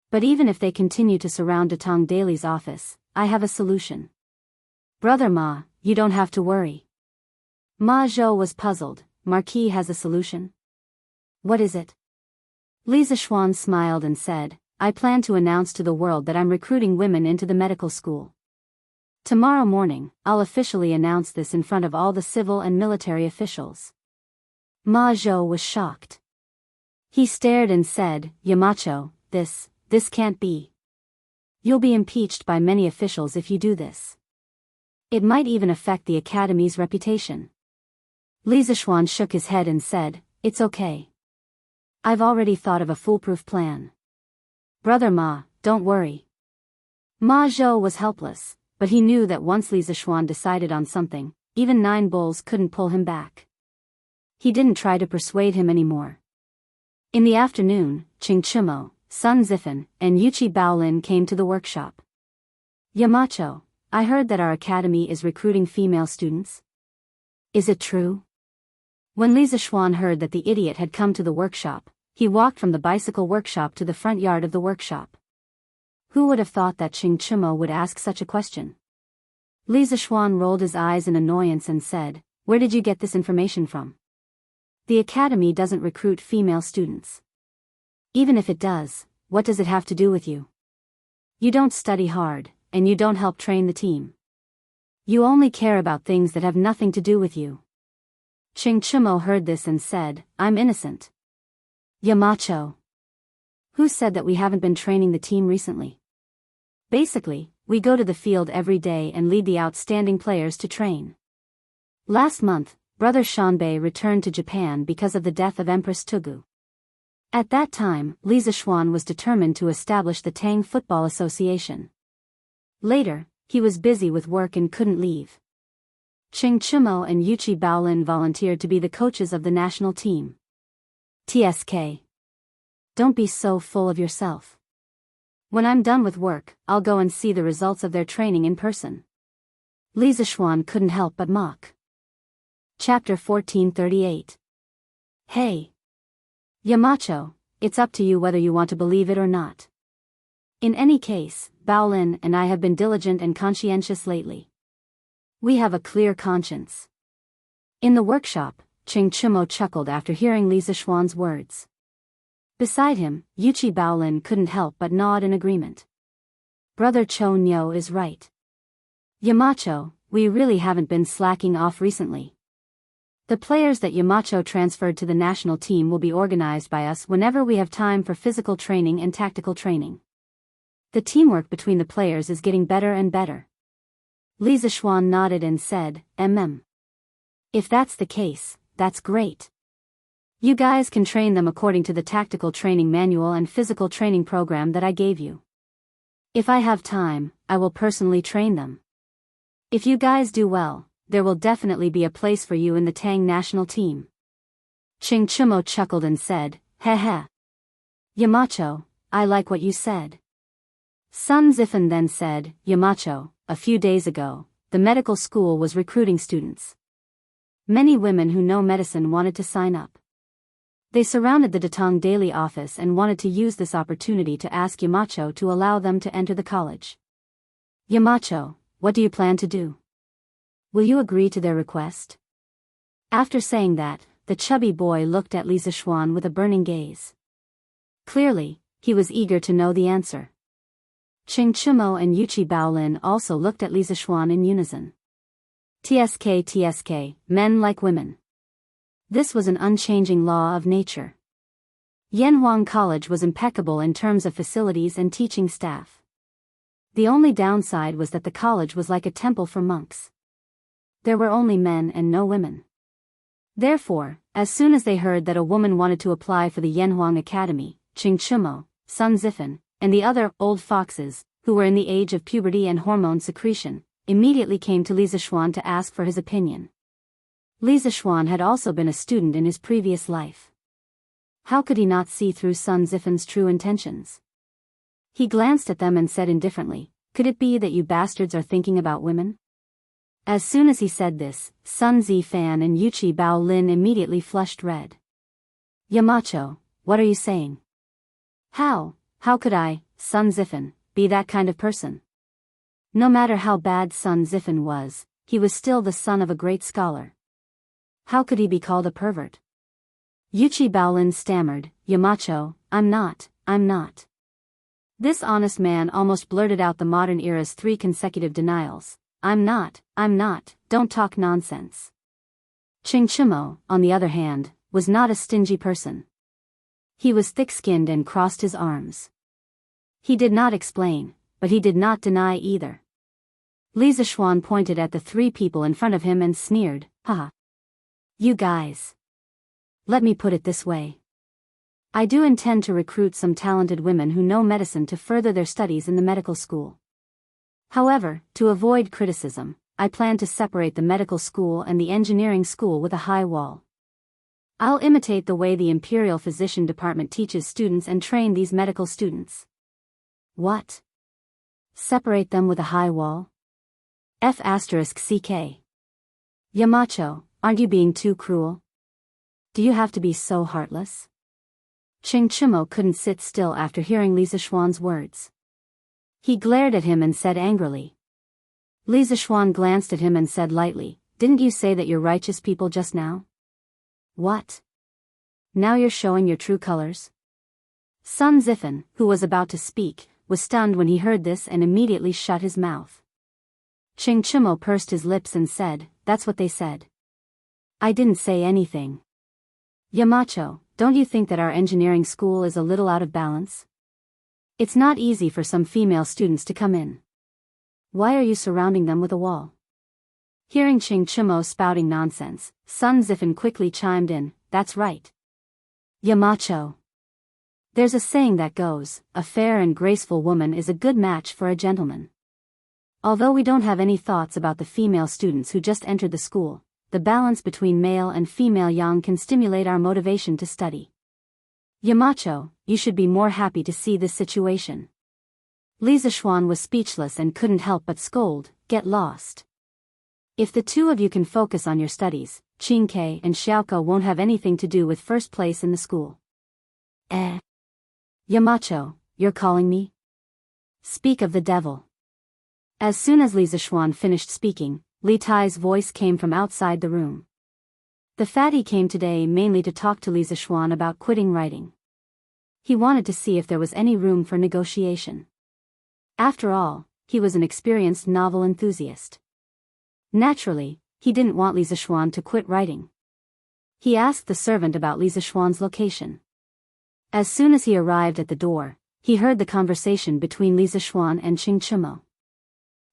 S1: But even if they continue to surround Datong Daily's office, I have a solution." "Brother Ma, you don't have to worry." Ma Zhou was puzzled. "Marquis has a solution? What is it?" Li Zishuan smiled and said, "I plan to announce to the world that I'm recruiting women into the medical school. Tomorrow morning, I'll officially announce this in front of all the civil and military officials." Ma Zhou was shocked. He stared and said, "Yamacho, this can't be. You'll be impeached by many officials if you do this. It might even affect the Academy's reputation." Li Zishuan shook his head and said, "It's okay. I've already thought of a foolproof plan. Brother Ma, don't worry." Ma Zhou was helpless, but he knew that once Li Zishuan decided on something, even 9 bulls couldn't pull him back. He didn't try to persuade him anymore. In the afternoon, Qing Chumo, Sun Zifan, and Yuchi Baolin came to the workshop. "Yamacho, I heard that our academy is recruiting female students. Is it true?" When Li Zishuan heard that the idiot had come to the workshop, he walked from the bicycle workshop to the front yard of the workshop. Who would have thought that Qing Chumo would ask such a question? Li Zishuan rolled his eyes in annoyance and said, "Where did you get this information from? The academy doesn't recruit female students. Even if it does, what does it have to do with you? You don't study hard, and you don't help train the team. You only care about things that have nothing to do with you." Qing Chumo heard this and said, "I'm innocent." "Yamacho. Who said that we haven't been training the team recently? Basically, we go to the field every day and lead the outstanding players to train. Last month, Brother Shanbei returned to Japan because of the death of Empress Tugu. At that time, Li Zixuan was determined to establish the Tang Football Association. Later, he was busy with work and couldn't leave. Cheng Chimo and Yuchi Baolin volunteered to be the coaches of the national team. TSK. Don't be so full of yourself. When I'm done with work, I'll go and see the results of their training in person. Li Zixuan couldn't help but mock. Chapter 1438. Hey. Yamacho, it's up to you whether you want to believe it or not. In any case, Baolin and I have been diligent and conscientious lately. We have a clear conscience. In the workshop, Cheng Chimo chuckled after hearing Li Zixuan's words. Beside him, Yuchi Baolin couldn't help but nod in agreement. Brother Cho Nyo is right. Yamacho, we really haven't been slacking off recently. The players that Yamacho transferred to the national team will be organized by us whenever we have time for physical training and tactical training. The teamwork between the players is getting better and better. Li Zixuan nodded and said, If that's the case, that's great. You guys can train them according to the tactical training manual and physical training program that I gave you. If I have time, I will personally train them. If you guys do well, there will definitely be a place for you in the Tang national team. Cheng Chimo chuckled and said, Heh. Yamacho, I like what you said. Sun Zifan then said, Yamacho, a few days ago, the medical school was recruiting students. Many women who know medicine wanted to sign up. They surrounded the Datong Daily office and wanted to use this opportunity to ask Yamacho to allow them to enter the college. Yamacho, what do you plan to do? Will you agree to their request? After saying that, the chubby boy looked at Li Zixuan with a burning gaze. Clearly, he was eager to know the answer. Cheng Chimo and Yuchi Baolin also looked at Li Zixuan in unison. TSK, men like women. This was an unchanging law of nature. Yanhuang College was impeccable in terms of facilities and teaching staff. The only downside was that the college was like a temple for monks. There were only men and no women. Therefore, as soon as they heard that a woman wanted to apply for the Yanhuang Academy, Cheng Chimo, Sun Zifan, and the other old foxes, who were in the age of puberty and hormone secretion, immediately came to Li Zixuan to ask for his opinion. Li Zixuan had also been a student in his previous life. How could he not see through Sun Zifan's true intentions? He glanced at them and said indifferently, Could it be that you bastards are thinking about women? As soon as he said this, Sun Zifan and Yuchi Baolin immediately flushed red. Yamacho, what are you saying? How could I, Sun Zifan, be that kind of person? No matter how bad Sun Zifan was, he was still the son of a great scholar. How could he be called a pervert? Yuchi Baolin stammered, Yamacho, I'm not. This honest man almost blurted out the modern era's 3 consecutive denials. I'm not, don't talk nonsense. Cheng Chimo, on the other hand, was not a stingy person. He was thick-skinned and crossed his arms. He did not explain, but he did not deny either. Li Zixuan pointed at the 3 people in front of him and sneered, Haha. You guys. Let me put it this way. I do intend to recruit some talented women who know medicine to further their studies in the medical school. However, to avoid criticism, I plan to separate the medical school and the engineering school with a high wall. I'll imitate the way the Imperial Physician Department teaches students and train these medical students. What? Separate them with a high wall? F***CK. Yamacho, aren't you being too cruel? Do you have to be so heartless? Cheng Chimo couldn't sit still after hearing Li Zixuan's words. He glared at him and said angrily. Li Zixuan glanced at him and said lightly, Didn't you say that you're righteous people just now? What? Now you're showing your true colors? Sun Zifan, who was about to speak, was stunned when he heard this and immediately shut his mouth. Cheng Chimo pursed his lips and said, That's what they said. I didn't say anything. Yamacho, don't you think that our engineering school is a little out of balance? It's not easy for some female students to come in. Why are you surrounding them with a wall? Hearing Cheng Chimo spouting nonsense, Sun Zifan quickly chimed in, That's right. Yamacho. There's a saying that goes, a fair and graceful woman is a good match for a gentleman. Although we don't have any thoughts about the female students who just entered the school, the balance between male and female yang can stimulate our motivation to study. Yamacho, you should be more happy to see this situation. Li Zishuan was speechless and couldn't help but scold, get lost. If the two of you can focus on your studies, Qingke and Xiaoko won't have anything to do with first place in the school. Yamacho, you're calling me? Speak of the devil. As soon as Li Zishuan finished speaking, Li Tai's voice came from outside the room. The fatty came today mainly to talk to Li Zishuan about quitting writing. He wanted to see if there was any room for negotiation. After all, he was an experienced novel enthusiast. Naturally, he didn't want Li Zishuan to quit writing. He asked the servant about Li Zishuan's location. As soon as he arrived at the door, he heard the conversation between Li Zishuan and Qing Chimo.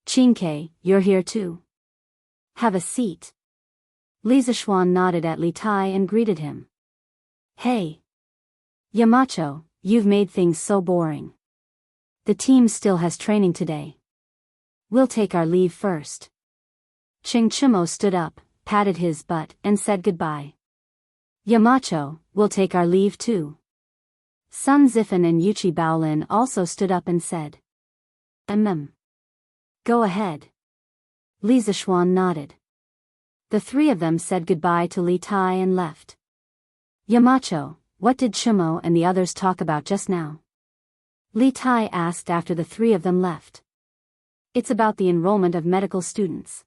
S1: Qingke, you're here too? Have a seat. Li Zishuan nodded at Li Tai and greeted him. Hey. Yamacho, you've made things so boring. The team still has training today. We'll take our leave first. Qing Chimo stood up, patted his butt, and said goodbye. Yamacho, we'll take our leave too. Sun Zifan and Yuchi Baolin also stood up and said. Go ahead. Li Zishuan nodded. The three of them said goodbye to Li Tai and left. Yamacho, what did Chimo and the others talk about just now? Li Tai asked after the three of them left. It's about the enrollment of medical students.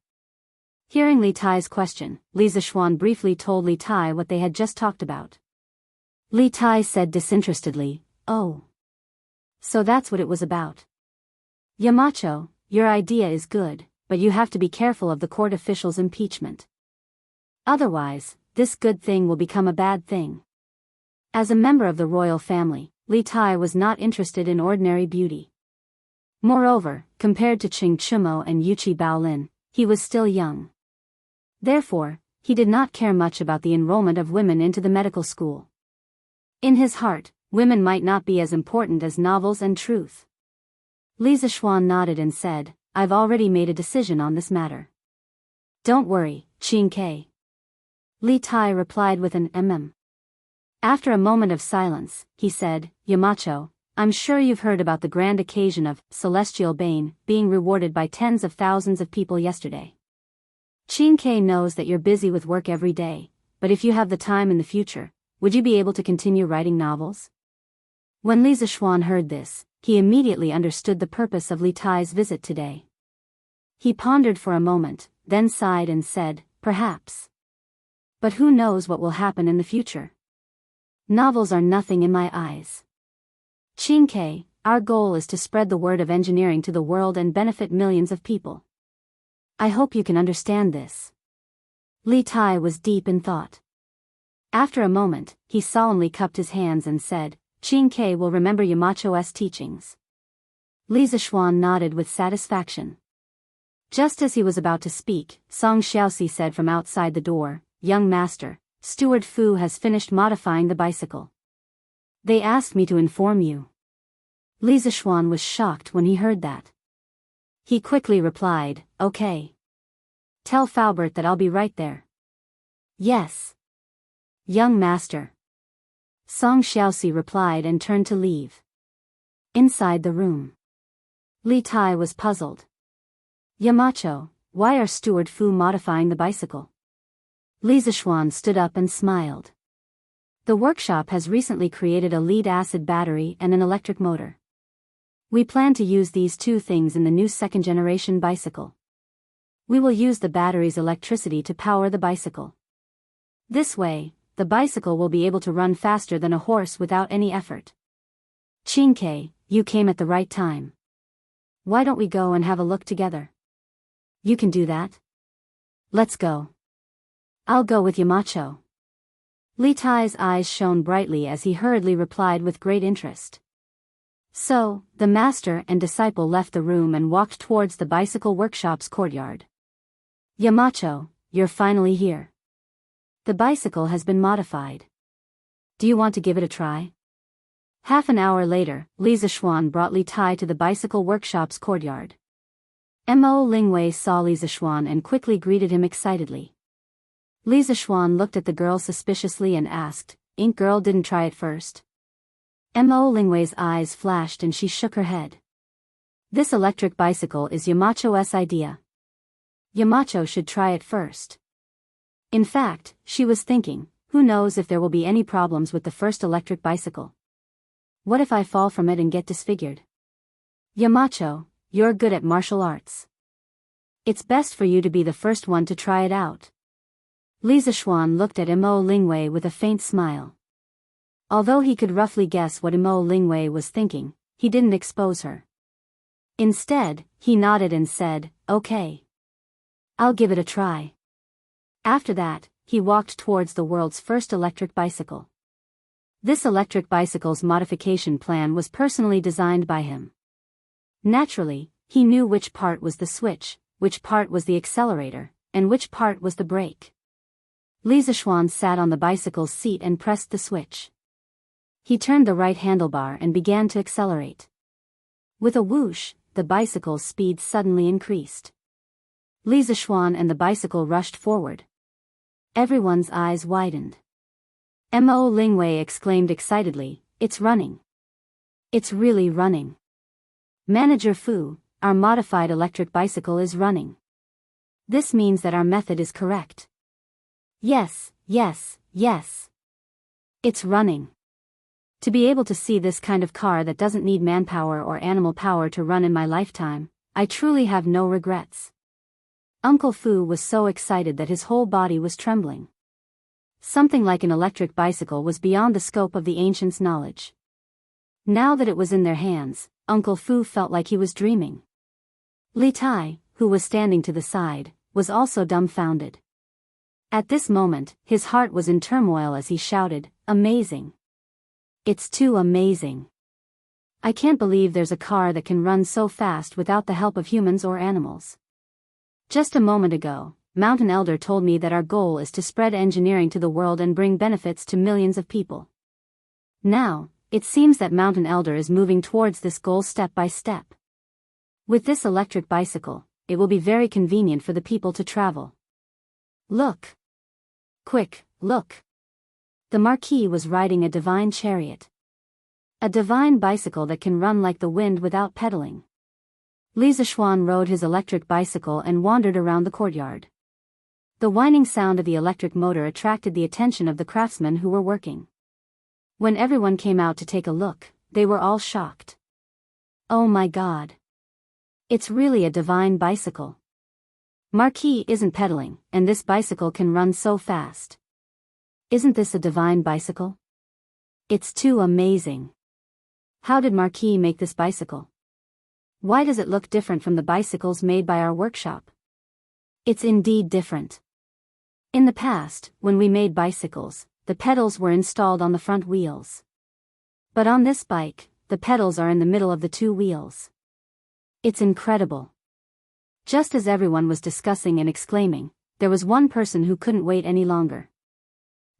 S1: Hearing Li Tai's question, Li Zishuan briefly told Li Tai what they had just talked about. Li Tai said disinterestedly, oh. So that's what it was about. Yamacho, your idea is good, but you have to be careful of the court officials' impeachment. Otherwise, this good thing will become a bad thing. As a member of the royal family, Li Tai was not interested in ordinary beauty. Moreover, compared to Qing Chimo and Yuchi Baolin, he was still young. Therefore, he did not care much about the enrollment of women into the medical school. In his heart, women might not be as important as novels and truth. Li Zishuan nodded and said, I've already made a decision on this matter. Don't worry, Qingke. Li Tai replied with an After a moment of silence, he said, Yamacho, I'm sure you've heard about the grand occasion of Celestial Bane being rewarded by tens of thousands of people yesterday. Qingke knows that you're busy with work every day, but if you have the time in the future, would you be able to continue writing novels? When Li Zishuan heard this, he immediately understood the purpose of Li Tai's visit today. He pondered for a moment, then sighed and said, perhaps. But who knows what will happen in the future? Novels are nothing in my eyes. Qingke, our goal is to spread the word of engineering to the world and benefit millions of people. I hope you can understand this. Li Tai was deep in thought. After a moment, he solemnly cupped his hands and said, Qingke will remember Yamacho's teachings. Li Zishuan nodded with satisfaction. Just as he was about to speak, Song Xiaoxi said from outside the door, Young master, Steward Fu has finished modifying the bicycle. They asked me to inform you. Li Zishuan was shocked when he heard that. He quickly replied, okay. Tell Faubert that I'll be right there. Yes. Young master. Song Xiaoxi replied and turned to leave. Inside the room, Li Tai was puzzled. Yamacho, why are Steward Fu modifying the bicycle? Li Zishuan stood up and smiled. The workshop has recently created a lead-acid battery and an electric motor. We plan to use these two things in the new second-generation bicycle. We will use the battery's electricity to power the bicycle. This way, the bicycle will be able to run faster than a horse without any effort. Qingke, you came at the right time. Why don't we go and have a look together? You can do that? Let's go. I'll go with Yamacho. Li Tai's eyes shone brightly as he hurriedly replied with great interest. So, the master and disciple left the room and walked towards the bicycle workshop's courtyard. Yamacho, you're finally here. The bicycle has been modified. Do you want to give it a try? Half an hour later, Li Zixuan brought Li Tai to the bicycle workshop's courtyard. Mo Lingwei saw Li Zixuan and quickly greeted him excitedly. Li Zixuan looked at the girl suspiciously and asked, "Ink girl didn't try it first?" Mo Lingwei's eyes flashed and she shook her head. "This electric bicycle is Yamacho's idea. Yamacho should try it first." In fact, she was thinking, who knows if there will be any problems with the first electric bicycle. What if I fall from it and get disfigured? Yamacho, you're good at martial arts. It's best for you to be the first one to try it out. Li Zixuan looked at Mo Lingwei with a faint smile. Although he could roughly guess what Mo Lingwei was thinking, he didn't expose her. Instead, he nodded and said, "Okay. I'll give it a try." After that, he walked towards the world's first electric bicycle. This electric bicycle's modification plan was personally designed by him. Naturally, he knew which part was the switch, which part was the accelerator, and which part was the brake. Li Zixuan sat on the bicycle's seat and pressed the switch. He turned the right handlebar and began to accelerate. With a whoosh, the bicycle's speed suddenly increased. Li Zixuan and the bicycle rushed forward. Everyone's eyes widened. Mo Lingwei exclaimed excitedly, "It's running. It's really running. Manager Fu, our modified electric bicycle is running. This means that our method is correct. Yes, yes, yes. It's running. To be able to see this kind of car that doesn't need manpower or animal power to run in my lifetime, I truly have no regrets." Uncle Fu was so excited that his whole body was trembling. Something like an electric bicycle was beyond the scope of the ancients' knowledge. Now that it was in their hands, Uncle Fu felt like he was dreaming. Li Tai, who was standing to the side, was also dumbfounded. At this moment, his heart was in turmoil as he shouted, "Amazing! It's too amazing! I can't believe there's a car that can run so fast without the help of humans or animals. Just a moment ago, Mountain Elder told me that our goal is to spread engineering to the world and bring benefits to millions of people. Now, it seems that Mountain Elder is moving towards this goal step by step. With this electric bicycle, it will be very convenient for the people to travel. Look! Quick, look! The Marquis was riding a divine chariot. A divine bicycle that can run like the wind without pedaling." Li Zixuan rode his electric bicycle and wandered around the courtyard. The whining sound of the electric motor attracted the attention of the craftsmen who were working. When everyone came out to take a look, they were all shocked. "Oh my God! It's really a divine bicycle. Marquis isn't pedaling, and this bicycle can run so fast. Isn't this a divine bicycle? It's too amazing. How did Marquis make this bicycle? Why does it look different from the bicycles made by our workshop? It's indeed different. In the past, when we made bicycles, the pedals were installed on the front wheels. But on this bike, the pedals are in the middle of the two wheels. It's incredible." Just as everyone was discussing and exclaiming, there was one person who couldn't wait any longer.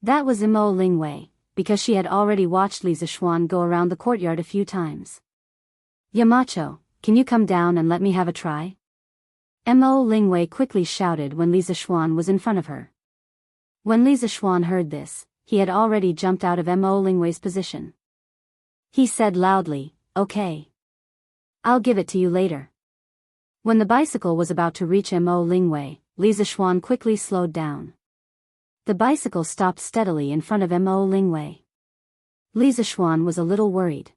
S1: That was Mo Lingwei, because she had already watched Li Zixuan go around the courtyard a few times. "Yamacho, can you come down and let me have a try?" Mo Lingwei quickly shouted when Li Zixuan was in front of her. When Li Zixuan heard this, he had already jumped out of Mo Lingwei's position. He said loudly, "Okay. I'll give it to you later." When the bicycle was about to reach Mo Lingwei, Li Zixuan quickly slowed down. The bicycle stopped steadily in front of Mo Lingwei. Li Zixuan was a little worried.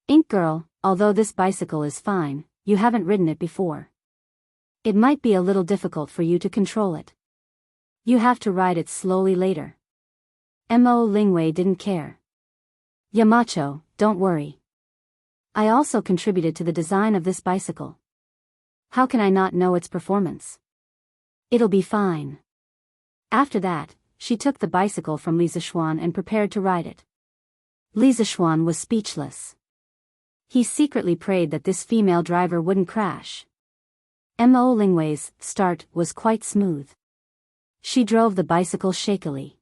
S1: "Ink girl, although this bicycle is fine, you haven't ridden it before. It might be a little difficult for you to control it. You have to ride it slowly later." Mo Lingwei didn't care. "Yamacho, don't worry. I also contributed to the design of this bicycle. How can I not know its performance? It'll be fine." After that, she took the bicycle from Li Zixuan and prepared to ride it. Li Zixuan was speechless. He secretly prayed that this female driver wouldn't crash. Mo Lingwei's start was quite smooth. She drove the bicycle shakily.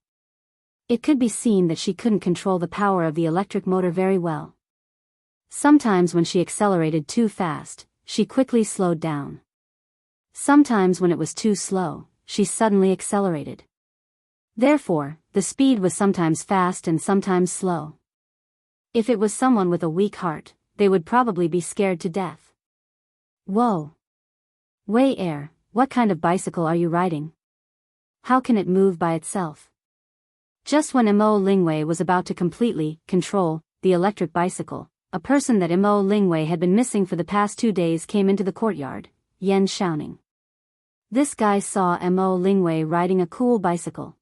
S1: It could be seen that she couldn't control the power of the electric motor very well. Sometimes when she accelerated too fast, she quickly slowed down. Sometimes when it was too slow, she suddenly accelerated. Therefore, the speed was sometimes fast and sometimes slow. If it was someone with a weak heart, they would probably be scared to death. Whoa! Wei Air, what kind of bicycle are you riding? How can it move by itself? Just when Mo Lingwei was about to completely control the electric bicycle, a person that Mo Lingwei had been missing for the past 2 days came into the courtyard, Yan Xiaoning. This guy saw Mo Lingwei riding a cool bicycle.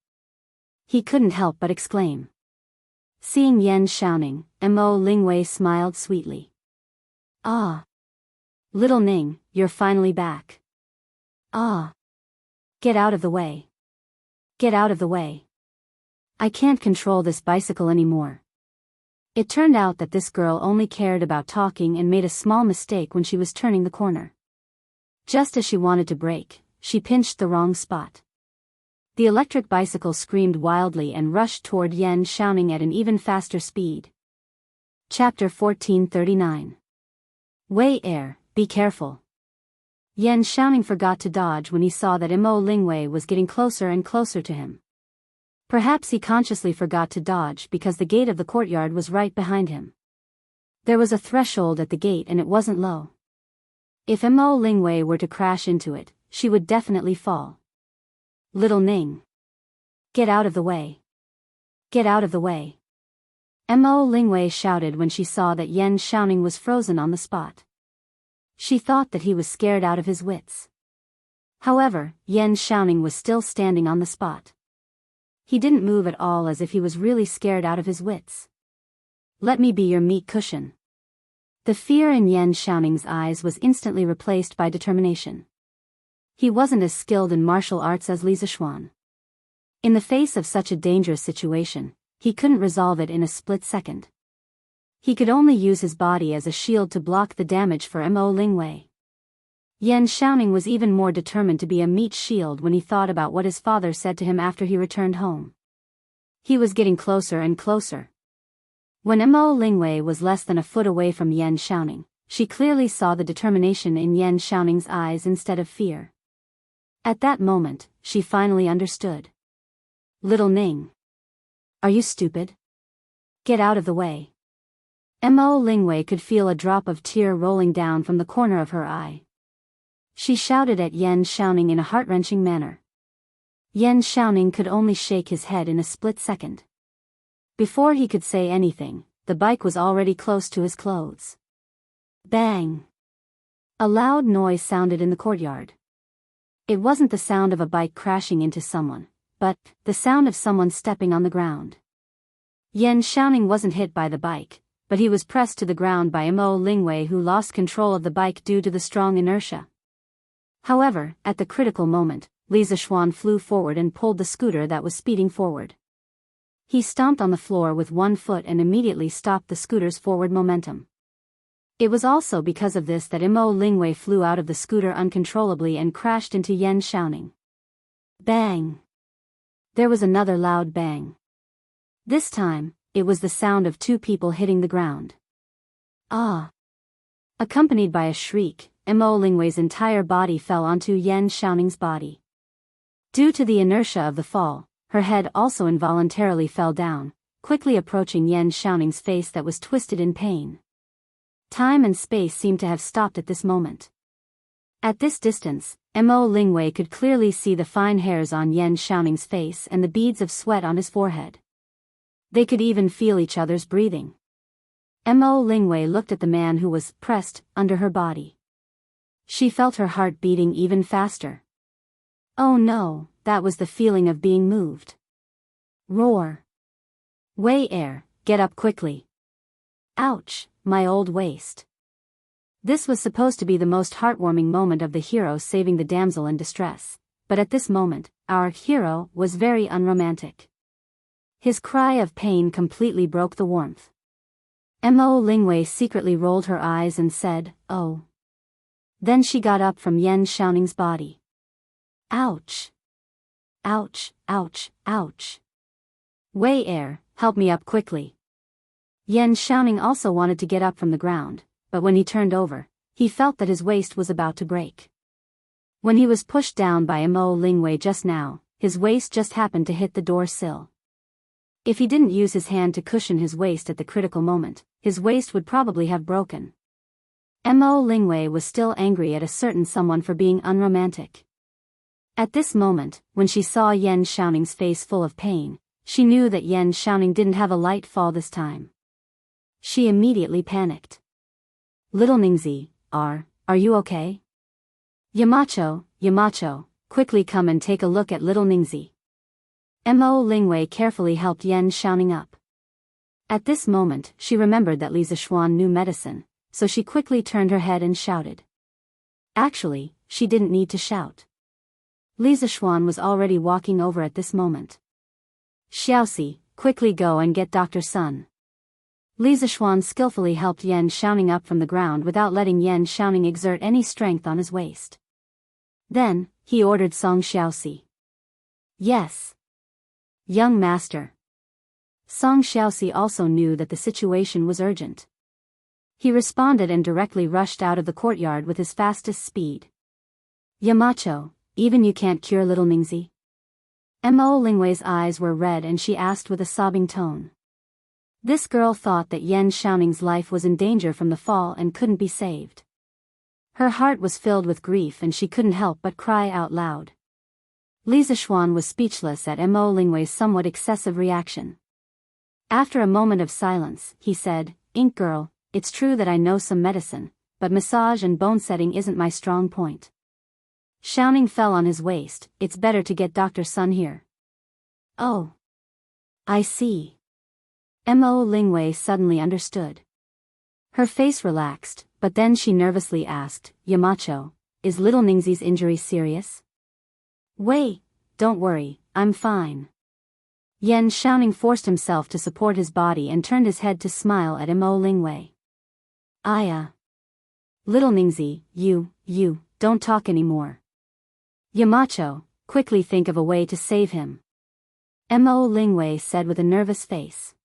S1: He couldn't help but exclaim. Seeing Yan Xiaoning, Mo Lingwei smiled sweetly. Ah! Little Ning, you're finally back. Ah! Get out of the way. Get out of the way. I can't control this bicycle anymore. It turned out that this girl only cared about talking and made a small mistake when she was turning the corner. Just as she wanted to brake, she pinched the wrong spot. The electric bicycle screamed wildly and rushed toward Yan Xiaoning at an even faster speed. Chapter 1439. Wei Air, be careful. Yan Xiaoning forgot to dodge when he saw that Mo Lingwei was getting closer and closer to him. Perhaps he consciously forgot to dodge because the gate of the courtyard was right behind him. There was a threshold at the gate and it wasn't low. If Mo Lingwei were to crash into it, she would definitely fall. Little Ning. Get out of the way. Get out of the way. Mo Lingwei shouted when she saw that Yan Xiaoning was frozen on the spot. She thought that he was scared out of his wits. However, Yan Xiaoning was still standing on the spot. He didn't move at all as if he was really scared out of his wits. Let me be your meat cushion. The fear in Yan Xiaoning's eyes was instantly replaced by determination. He wasn't as skilled in martial arts as Li Zixuan. In the face of such a dangerous situation, he couldn't resolve it in a split second. He could only use his body as a shield to block the damage for Mo Lingwei. Yan Xiaoning was even more determined to be a meat shield when he thought about what his father said to him after he returned home. He was getting closer and closer. When Mo Lingwei was less than a foot away from Yan Xiaoning, she clearly saw the determination in Yan Xiaoning's eyes instead of fear. At that moment, she finally understood. Little Ning. Are you stupid? Get out of the way. Mo Lingwei could feel a drop of tear rolling down from the corner of her eye. She shouted at Yan Xiaoning in a heart-wrenching manner. Yan Xiaoning could only shake his head in a split second. Before he could say anything, the bike was already close to his clothes. Bang! A loud noise sounded in the courtyard. It wasn't the sound of a bike crashing into someone, but the sound of someone stepping on the ground. Yan Xiaoning wasn't hit by the bike, but he was pressed to the ground by Mo Lingwei, who lost control of the bike due to the strong inertia. However, at the critical moment, Li Zixuan flew forward and pulled the scooter that was speeding forward. He stomped on the floor with one foot and immediately stopped the scooter's forward momentum. It was also because of this that Mo Lingwei flew out of the scooter uncontrollably and crashed into Yan Xiaoning. Bang! There was another loud bang. This time, it was the sound of two people hitting the ground. Ah! Accompanied by a shriek, Mo Lingwei's entire body fell onto Yan Xiaoning's body. Due to the inertia of the fall, her head also involuntarily fell down, quickly approaching Yan Xiaoning's face that was twisted in pain. Time and space seemed to have stopped at this moment. At this distance, Mo Lingwei could clearly see the fine hairs on Yan Xiaoning's face and the beads of sweat on his forehead. They could even feel each other's breathing. Mo Lingwei looked at the man who was pressed under her body. She felt her heart beating even faster. Oh no, that was the feeling of being moved. Roar! Wei Air, get up quickly. Ouch, my old waist. This was supposed to be the most heartwarming moment of the hero saving the damsel in distress, but at this moment, our hero was very unromantic. His cry of pain completely broke the warmth. Mo Lingwei secretly rolled her eyes and said, "Oh." Then she got up from Yan Xiaoning's body. Ouch! Ouch, ouch, ouch. Wei Air, help me up quickly. Yan Xiaoning also wanted to get up from the ground, but when he turned over, he felt that his waist was about to break. When he was pushed down by Mo Lingwei just now, his waist just happened to hit the door sill. If he didn't use his hand to cushion his waist at the critical moment, his waist would probably have broken. Mo Lingwei was still angry at a certain someone for being unromantic. At this moment, when she saw Yan Xiaoning's face full of pain, she knew that Yan Xiaoning didn't have a light fall this time. She immediately panicked. Little Ningzi, are you okay? Yamacho, quickly come and take a look at little Ningzi. Mo Lingwei carefully helped Yan Xiaoning up. At this moment, she remembered that Li Zixuan knew medicine, so she quickly turned her head and shouted. Actually, she didn't need to shout. Li Zixuan was already walking over at this moment. Xiaoxi, quickly go and get Dr. Sun. Li Zixuan skillfully helped Yan Xiaoning up from the ground without letting Yan Xiaoning exert any strength on his waist. Then, he ordered Song Xiaoxi. Yes. Young master. Song Xiaoxi also knew that the situation was urgent. He responded and directly rushed out of the courtyard with his fastest speed. Yamacho, even you can't cure little Ningzi? Mo Lingwei's eyes were red and she asked with a sobbing tone. This girl thought that Yan Xiaoning's life was in danger from the fall and couldn't be saved. Her heart was filled with grief and she couldn't help but cry out loud. Li Zixuan was speechless at Mo Lingwei's somewhat excessive reaction. After a moment of silence, he said, Ink girl, it's true that I know some medicine, but massage and bone setting isn't my strong point. Xiaoning fell on his waist, it's better to get Dr. Sun here. Oh. I see. Mo Lingwei suddenly understood. Her face relaxed, but then she nervously asked, Yamacho, is little Ningzi's injury serious? Wait, don't worry, I'm fine. Yan Xiaoning forced himself to support his body and turned his head to smile at Mo Lingwei. Little Ningzi, you, don't talk anymore. Yamacho, quickly think of a way to save him. Mo Lingwei said with a nervous face.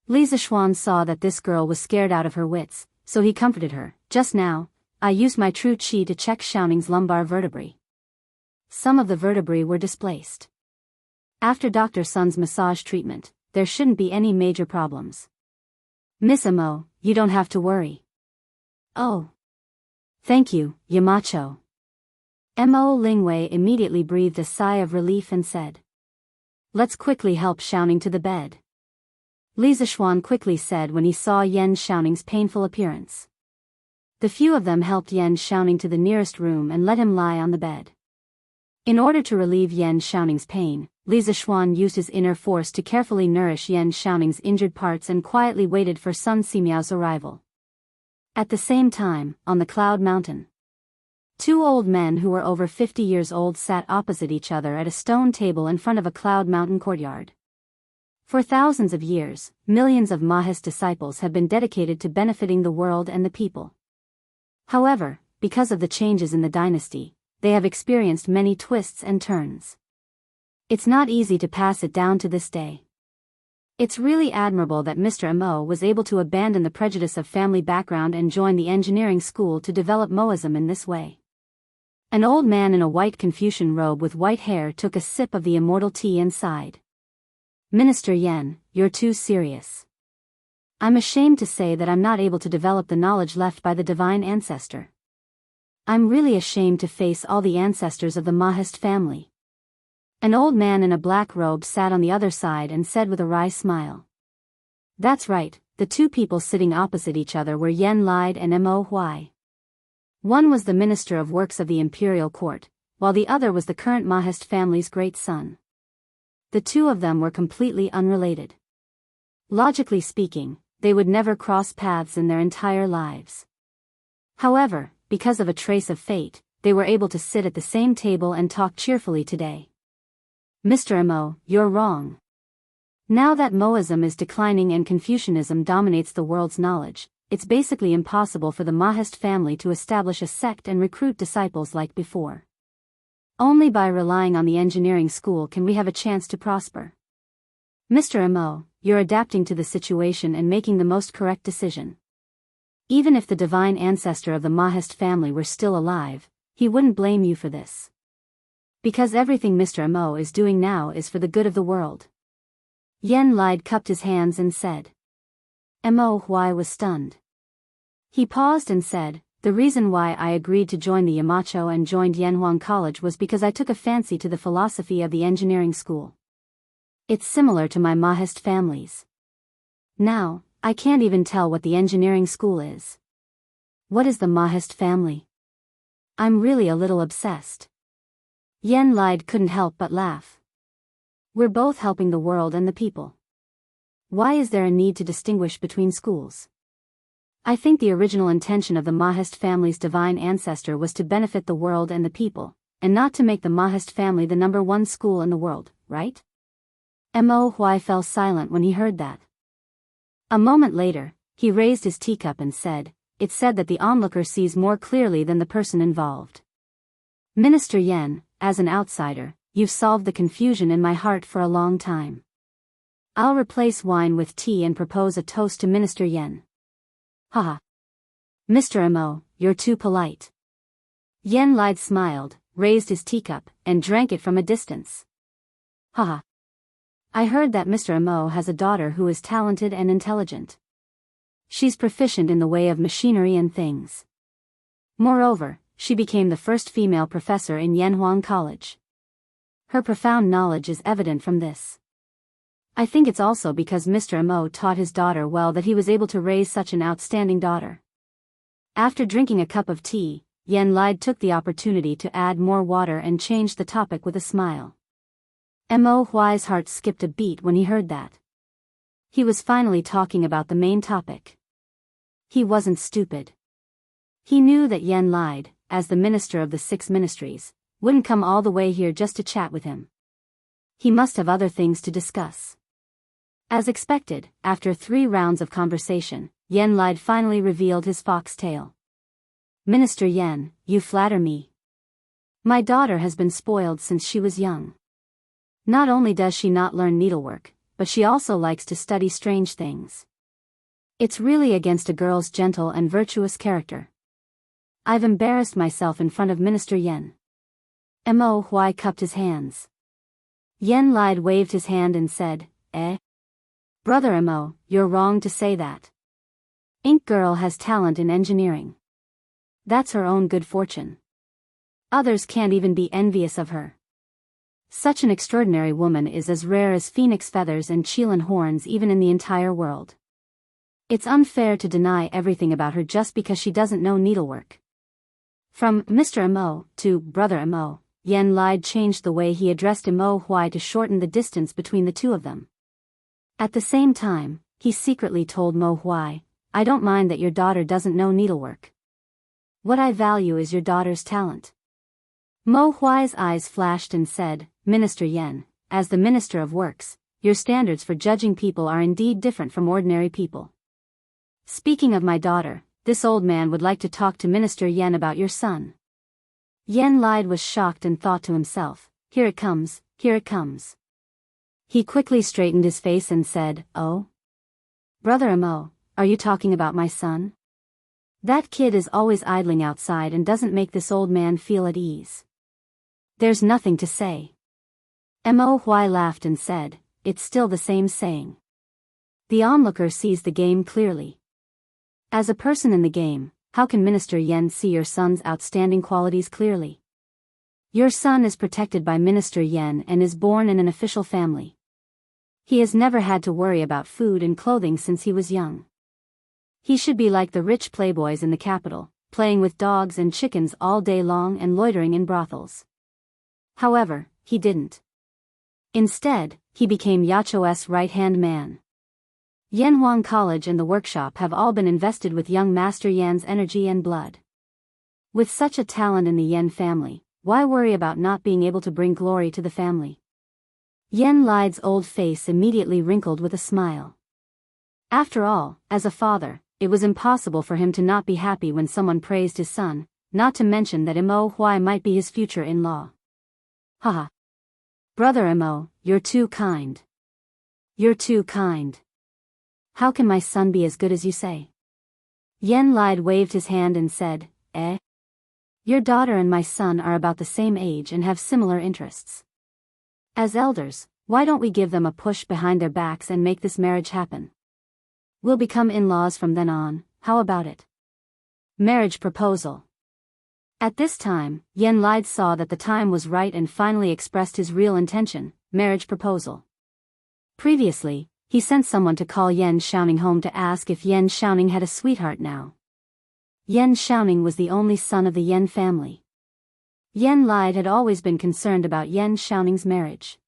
S1: Li Zixuan saw that this girl was scared out of her wits, so he comforted her. Just now, I used my true qi to check Xiaoning's lumbar vertebrae. Some of the vertebrae were displaced. After Dr. Sun's massage treatment, there shouldn't be any major problems. Miss Mo, you don't have to worry. Oh. Thank you, Yamacho. Mo Lingwei immediately breathed a sigh of relief and said. Let's quickly help Xiaoning to the bed. Li Zixuan quickly said when he saw Yan Xiaoning's painful appearance. The few of them helped Yan Xiaoning to the nearest room and let him lie on the bed. In order to relieve Yan Xiaoning's pain, Li Zixuan used his inner force to carefully nourish Yan Xiaoning's injured parts and quietly waited for Sun Simiao's arrival. At the same time, on the Cloud Mountain, two old men who were over 50 years old sat opposite each other at a stone table in front of a Cloud Mountain courtyard. For thousands of years, millions of Mahist disciples have been dedicated to benefiting the world and the people. However, because of the changes in the dynasty, they have experienced many twists and turns. It's not easy to pass it down to this day. It's really admirable that Mr. Mo was able to abandon the prejudice of family background and join the engineering school to develop Moism in this way. An old man in a white Confucian robe with white hair took a sip of the immortal tea and sighed. Minister Yan, you're too serious. I'm ashamed to say that I'm not able to develop the knowledge left by the divine ancestor. I'm really ashamed to face all the ancestors of the Mahist family. An old man in a black robe sat on the other side and said with a wry smile. That's right, the two people sitting opposite each other were Yen Lide and Mo Huai. One was the Minister of Works of the Imperial Court, while the other was the current Mahist family's great son. The two of them were completely unrelated. Logically speaking, they would never cross paths in their entire lives. However, because of a trace of fate, they were able to sit at the same table and talk cheerfully today. Mr. Mo, you're wrong. Now that Moism is declining and Confucianism dominates the world's knowledge, it's basically impossible for the Mahist family to establish a sect and recruit disciples like before. Only by relying on the engineering school can we have a chance to prosper. Mr. Mo, you're adapting to the situation and making the most correct decision. Even if the divine ancestor of the Mahist family were still alive, he wouldn't blame you for this. Because everything Mr. Mo is doing now is for the good of the world. Yen Lide cupped his hands and said. Mo Huai was stunned. He paused and said, the reason why I agreed to join the Yamacho and joined Yanhuang College was because I took a fancy to the philosophy of the engineering school. It's similar to my Mahist families. Now, I can't even tell what the engineering school is. What is the Mahist family? I'm really a little obsessed. Yen Lide couldn't help but laugh. We're both helping the world and the people. Why is there a need to distinguish between schools? I think the original intention of the Mahist family's divine ancestor was to benefit the world and the people, and not to make the Mahist family the #1 school in the world, right? Mo Huai fell silent when he heard that. A moment later, he raised his teacup and said, it's said that the onlooker sees more clearly than the person involved. Minister Yen, as an outsider, you've solved the confusion in my heart for a long time. I'll replace wine with tea and propose a toast to Minister Yen. Haha. Mr. Mo, you're too polite. Yen Lide smiled, raised his teacup, and drank it from a distance. Haha. I heard that Mr. Mo has a daughter who is talented and intelligent. She's proficient in the way of machinery and things. Moreover, she became the first female professor in Yanhuang College. Her profound knowledge is evident from this. I think it's also because Mr. Mo taught his daughter well that he was able to raise such an outstanding daughter. After drinking a cup of tea, Yen Lide took the opportunity to add more water and changed the topic with a smile. Mo Huai's heart skipped a beat when he heard that. He was finally talking about the main topic. He wasn't stupid. He knew that Yen Lide, as the minister of the 6 ministries, wouldn't come all the way here just to chat with him. He must have other things to discuss. As expected, after 3 rounds of conversation, Yen Lide finally revealed his foxtail. Minister Yen, you flatter me. My daughter has been spoiled since she was young. Not only does she not learn needlework, but she also likes to study strange things. It's really against a girl's gentle and virtuous character. I've embarrassed myself in front of Minister Yen. Mo Huai cupped his hands. Yen Lide waved his hand and said, Brother Mo, you're wrong to say that. Ink Girl has talent in engineering. That's her own good fortune. Others can't even be envious of her. Such an extraordinary woman is as rare as phoenix feathers and Chilan horns even in the entire world. It's unfair to deny everything about her just because she doesn't know needlework. From Mr. Mo to Brother Mo, Yen Lide changed the way he addressed Mo Huai to shorten the distance between the two of them. At the same time, he secretly told Mo Huai, I don't mind that your daughter doesn't know needlework. What I value is your daughter's talent. Mo Huai's eyes flashed and said, Minister Yen, as the Minister of Works, your standards for judging people are indeed different from ordinary people. Speaking of my daughter, this old man would like to talk to Minister Yen about your son. Yen Lide was shocked and thought to himself, here it comes, here it comes. He quickly straightened his face and said, Oh? Brother Mo, are you talking about my son? That kid is always idling outside and doesn't make this old man feel at ease. There's nothing to say. Mo Huai laughed and said, it's still the same saying. The onlooker sees the game clearly. As a person in the game, how can Minister Yen see your son's outstanding qualities clearly? Your son is protected by Minister Yen and is born in an official family. He has never had to worry about food and clothing since he was young. He should be like the rich playboys in the capital, playing with dogs and chickens all day long and loitering in brothels. However, he didn't. Instead, he became Yacho's right-hand man. Yanhuang College and the workshop have all been invested with young Master Yan's energy and blood. With such a talent in the Yen family, why worry about not being able to bring glory to the family? Yen Lide's old face immediately wrinkled with a smile. After all, as a father, it was impossible for him to not be happy when someone praised his son, not to mention that Mo Huai might be his future in-law. Haha. Brother Mo, you're too kind. You're too kind. How can my son be as good as you say? Yen Lide waved his hand and said, Eh? Your daughter and my son are about the same age and have similar interests. As elders, why don't we give them a push behind their backs and make this marriage happen? We'll become in-laws from then on, how about it? Marriage proposal. At this time, Yen Lide saw that the time was right and finally expressed his real intention, marriage proposal. Previously, he sent someone to call Yen Xiaoning home to ask if Yen Xiaoning had a sweetheart now. Yen Xiaoning was the only son of the Yen family. Yen Lide had always been concerned about Yen Xiaoning's marriage.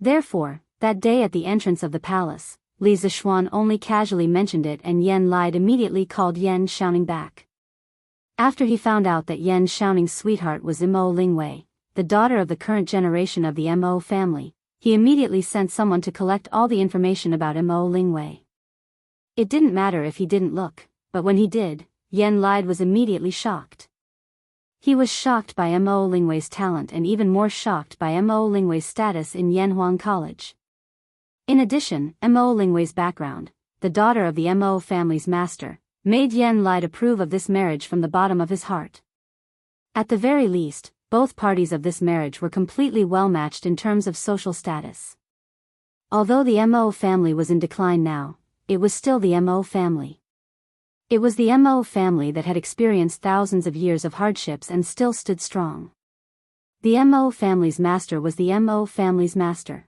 S1: Therefore, that day at the entrance of the palace, Li Zixuan only casually mentioned it and Yen Lide immediately called Yen Xiaoning back. After he found out that Yen Xiaoning's sweetheart was Mo Lingwei, the daughter of the current generation of the Mo family, he immediately sent someone to collect all the information about Mo Lingwei. It didn't matter if he didn't look, but when he did, Yen Lide was immediately shocked. He was shocked by Mo Lingwei's talent and even more shocked by Mo Lingwei's status in Yanhuang College. In addition, Mo Lingwei's background, the daughter of the Mo family's master, made Yen Lide approve of this marriage from the bottom of his heart. At the very least, both parties of this marriage were completely well-matched in terms of social status. Although the Mo family was in decline now, it was still the Mo family. It was the Mo family that had experienced thousands of years of hardships and still stood strong. The Mo family's master was the Mo family's master.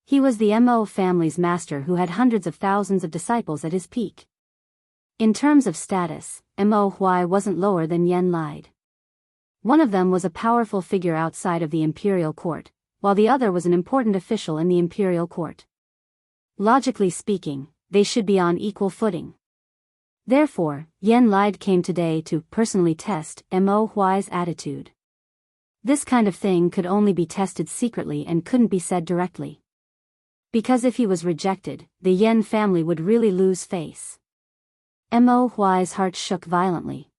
S1: He was the Mo family's master who had hundreds of thousands of disciples at his peak. In terms of status, Mo Huai wasn't lower than Yen Lide. One of them was a powerful figure outside of the imperial court, while the other was an important official in the imperial court. Logically speaking, they should be on equal footing. Therefore, Yen Lide came today to personally test Mo Huai's attitude. This kind of thing could only be tested secretly and couldn't be said directly. Because if he was rejected, the Yen family would really lose face. Mo Huai's heart shook violently.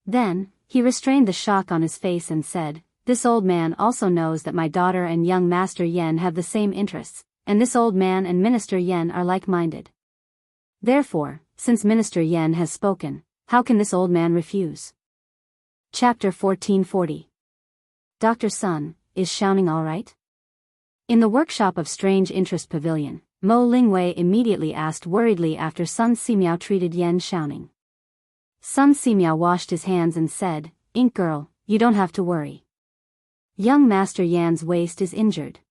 S1: Then, he restrained the shock on his face and said, "This old man also knows that my daughter and young Master Yen have the same interests, and this old man and Minister Yen are like-minded. Therefore, since Minister Yen has spoken, how can this old man refuse?" Chapter 1440. Dr. Sun, is Xiaoning all right? In the workshop of Strange Interest Pavilion, Mo Lingwei immediately asked worriedly after Sun Simiao treated Yen Xiaoning. Sun Simiao washed his hands and said, "Ink girl, you don't have to worry. Young Master Yan's waist is injured.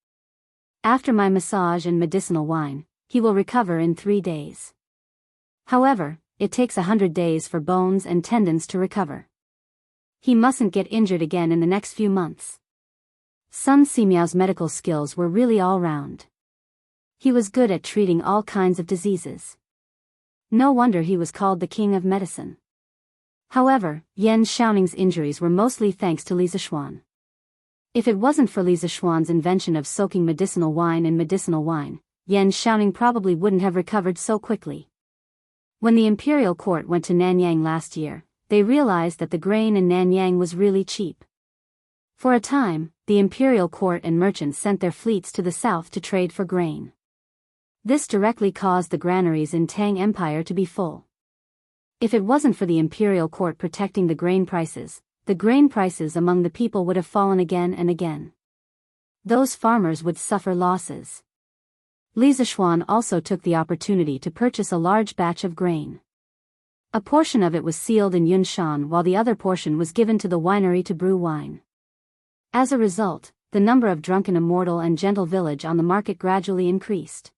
S1: After my massage and medicinal wine, he will recover in 3 days. However, it takes 100 days for bones and tendons to recover. He mustn't get injured again in the next few months." Sun Simiao's medical skills were really all-round. He was good at treating all kinds of diseases. No wonder he was called the king of medicine. However, Yen Xiaoning's injuries were mostly thanks to Li Zixuan. If it wasn't for Li Zixuan's invention of soaking medicinal wine in medicinal wine, Yen Xiaoning probably wouldn't have recovered so quickly. When the imperial court went to Nanyang last year, they realized that the grain in Nanyang was really cheap. For a time, the imperial court and merchants sent their fleets to the south to trade for grain. This directly caused the granaries in Tang Empire to be full. If it wasn't for the imperial court protecting the grain prices among the people would have fallen again and again. Those farmers would suffer losses. Li Zixuan also took the opportunity to purchase a large batch of grain. A portion of it was sealed in Yunshan while the other portion was given to the winery to brew wine. As a result, the number of drunken immortal and gentle village on the market gradually increased.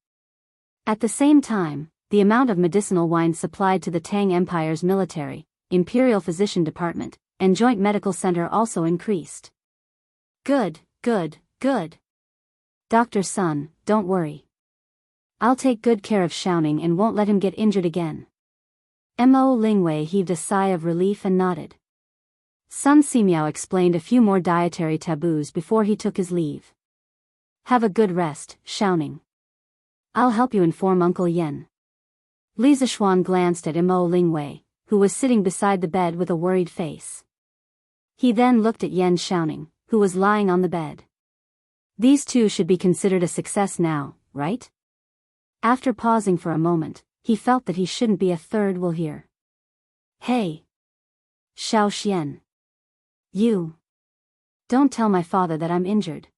S1: At the same time, the amount of medicinal wine supplied to the Tang Empire's military, imperial physician department, and joint medical center also increased. Good. Dr. Sun, don't worry. I'll take good care of Xiaoning and won't let him get injured again. Mo Lingwei heaved a sigh of relief and nodded. Sun Simiao explained a few more dietary taboos before he took his leave. Have a good rest, Xiaoning. I'll help you inform Uncle Yen. Li Zixuan glanced at Mo Lingwei, who was sitting beside the bed with a worried face. He then looked at Yen Xiaoning, who was lying on the bed. These two should be considered a success now, right? After pausing for a moment, he felt that he shouldn't be a third wheel here. Hey! Xiao Xian. You. Don't tell my father that I'm injured.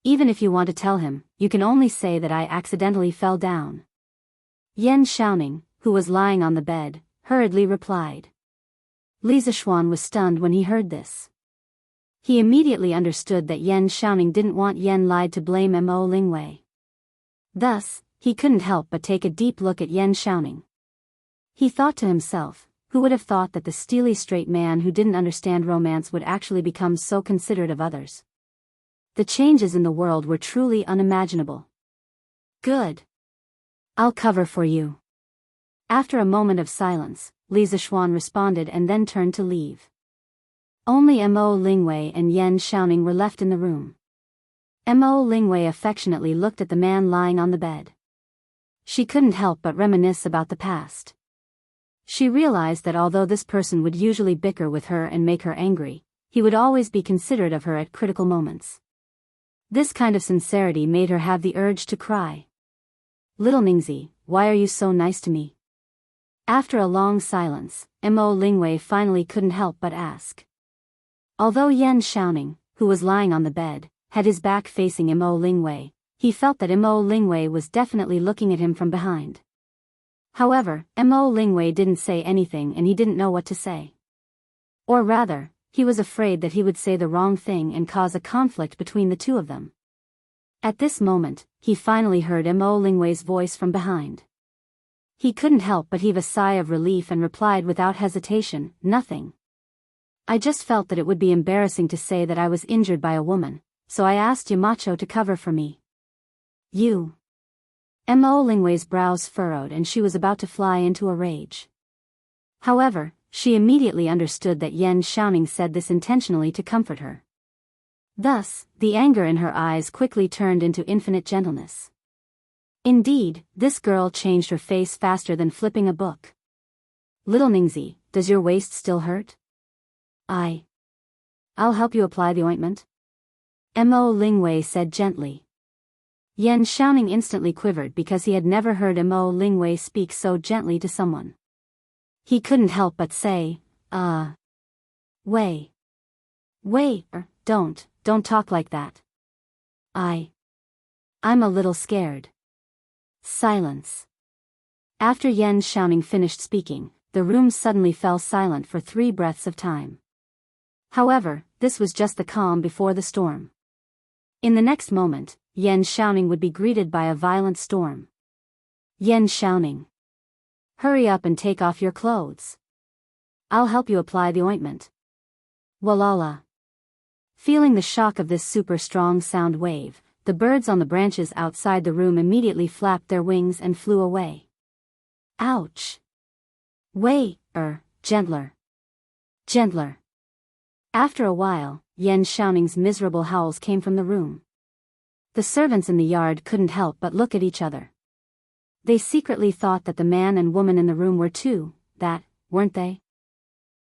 S1: Even if you want to tell him, you can only say that I accidentally fell down. Yan Xiaoning, who was lying on the bed, hurriedly replied. Li Zixuan was stunned when he heard this. He immediately understood that Yan Xiaoning didn't want Yan lied to blame Mo Lingwei. Thus, he couldn't help but take a deep look at Yan Xiaoning. He thought to himself, who would have thought that the steely straight man who didn't understand romance would actually become so considerate of others? The changes in the world were truly unimaginable. Good. I'll cover for you. After a moment of silence, Li Zixuan responded and then turned to leave. Only Mo Lingwei and Yan Xiaoning were left in the room. Mo Lingwei affectionately looked at the man lying on the bed. She couldn't help but reminisce about the past. She realized that although this person would usually bicker with her and make her angry, he would always be considerate of her at critical moments. This kind of sincerity made her have the urge to cry. Little Ningzi, why are you so nice to me? After a long silence, Mo Lingwei finally couldn't help but ask. Although Yan Xiaoning, who was lying on the bed, had his back facing Mo Lingwei, he felt that Mo Lingwei was definitely looking at him from behind. However, Mo Lingwei didn't say anything and he didn't know what to say. Or rather, he was afraid that he would say the wrong thing and cause a conflict between the two of them. At this moment, he finally heard Mo Lingwei's voice from behind. He couldn't help but heave a sigh of relief and replied without hesitation, nothing. I just felt that it would be embarrassing to say that I was injured by a woman, so I asked Yamacho to cover for me. You. Mo Lingwei's brows furrowed and she was about to fly into a rage. However, she immediately understood that Yan Xiaoning said this intentionally to comfort her. Thus, the anger in her eyes quickly turned into infinite gentleness. Indeed, this girl changed her face faster than flipping a book. Little Ningzi, does your waist still hurt? I'll help you apply the ointment. Mo Lingwei said gently. Yan Xiaoning instantly quivered because he had never heard Mo Lingwei speak so gently to someone. He couldn't help but say, Wei, don't talk like that. I'm a little scared. Silence. After Yan Xiaoning finished speaking, the room suddenly fell silent for 3 breaths of time. However, this was just the calm before the storm. In the next moment, Yan Xiaoning would be greeted by a violent storm. Yan Xiaoning. Hurry up and take off your clothes. I'll help you apply the ointment. Walala. Feeling the shock of this super strong sound wave, the birds on the branches outside the room immediately flapped their wings and flew away. Ouch. Gentler. Gentler. After a while, Yan Xiaoning's miserable howls came from the room. The servants in the yard couldn't help but look at each other. They secretly thought that the man and woman in the room were two, weren't they?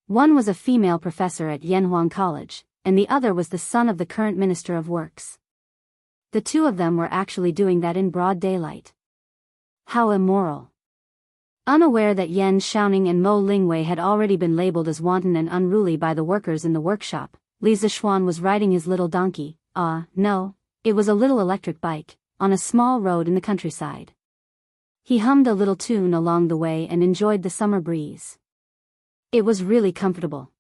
S1: One was a female professor at Yanhuang College, and the other was the son of the current Minister of Works. The two of them were actually doing that in broad daylight. How immoral. Unaware that Yan Xiaoning and Mo Lingwei had already been labeled as wanton and unruly by the workers in the workshop, Li Zixuan was riding his little donkey, no, it was a little electric bike, on a small road in the countryside. He hummed a little tune along the way and enjoyed the summer breeze. It was really comfortable.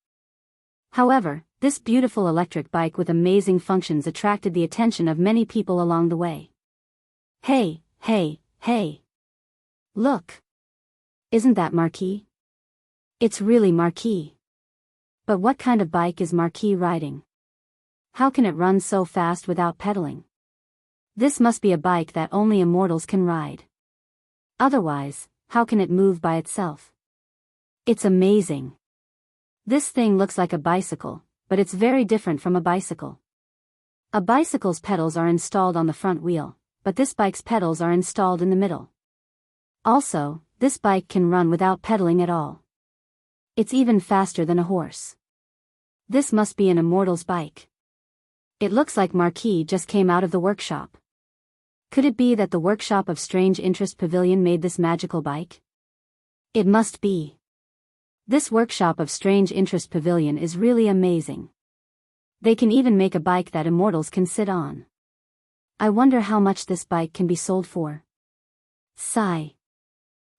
S1: However, this beautiful electric bike with amazing functions attracted the attention of many people along the way. Hey! Look! Isn't that Marquis? It's really Marquis. But what kind of bike is Marquis riding? How can it run so fast without pedaling? This must be a bike that only immortals can ride. Otherwise, how can it move by itself? It's amazing. This thing looks like a bicycle, but it's very different from a bicycle. A bicycle's pedals are installed on the front wheel, but this bike's pedals are installed in the middle. Also, this bike can run without pedaling at all. It's even faster than a horse. This must be an immortal's bike. It looks like Marquis just came out of the workshop. Could it be that the workshop of Strange Interest Pavilion made this magical bike? It must be. This workshop of Strange Interest Pavilion is really amazing. They can even make a bike that immortals can sit on. I wonder how much this bike can be sold for. Sigh.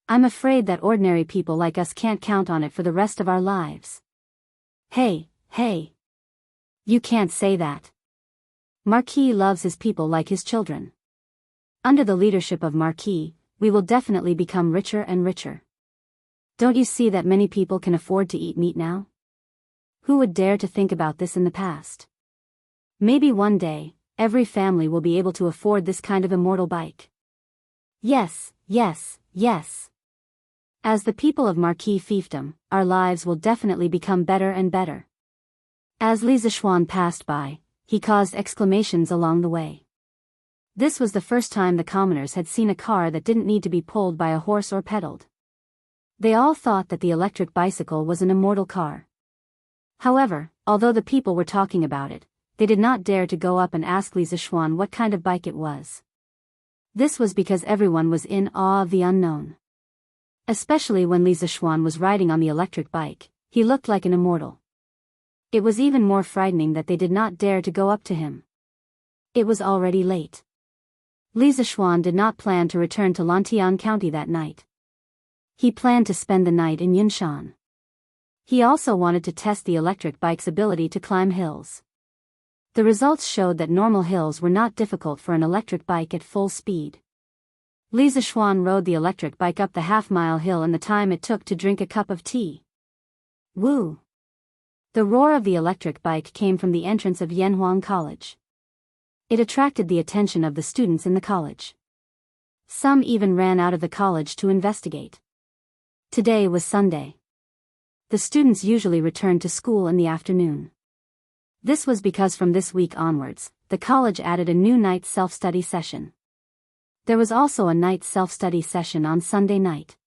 S1: I'm afraid that ordinary people like us can't count on it for the rest of our lives. Hey. You can't say that. Marquis loves his people like his children. Under the leadership of Marquis, we will definitely become richer and richer. Don't you see that many people can afford to eat meat now? Who would dare to think about this in the past? Maybe one day, every family will be able to afford this kind of immortal bike. Yes. As the people of Marquis fiefdom, our lives will definitely become better and better. As Li Zishuan passed by, he caused exclamations along the way. This was the first time the commoners had seen a car that didn't need to be pulled by a horse or pedaled. They all thought that the electric bicycle was an immortal car. However, although the people were talking about it, they did not dare to go up and ask Li Zishuan what kind of bike it was. This was because everyone was in awe of the unknown. Especially when Li Zishuan was riding on the electric bike, he looked like an immortal. It was even more frightening that they did not dare to go up to him. It was already late. Li Zishuan did not plan to return to Lantian County that night. He planned to spend the night in Yunshan. He also wanted to test the electric bike's ability to climb hills. The results showed that normal hills were not difficult for an electric bike at full speed. Li Zishuan rode the electric bike up the half-mile hill in the time it took to drink a cup of tea. Woo! The roar of the electric bike came from the entrance of Yanhuang College. It attracted the attention of the students in the college. Some even ran out of the college to investigate. Today was Sunday. The students usually returned to school in the afternoon. This was because from this week onwards, the college added a new night self-study session. There was also a night self-study session on Sunday night.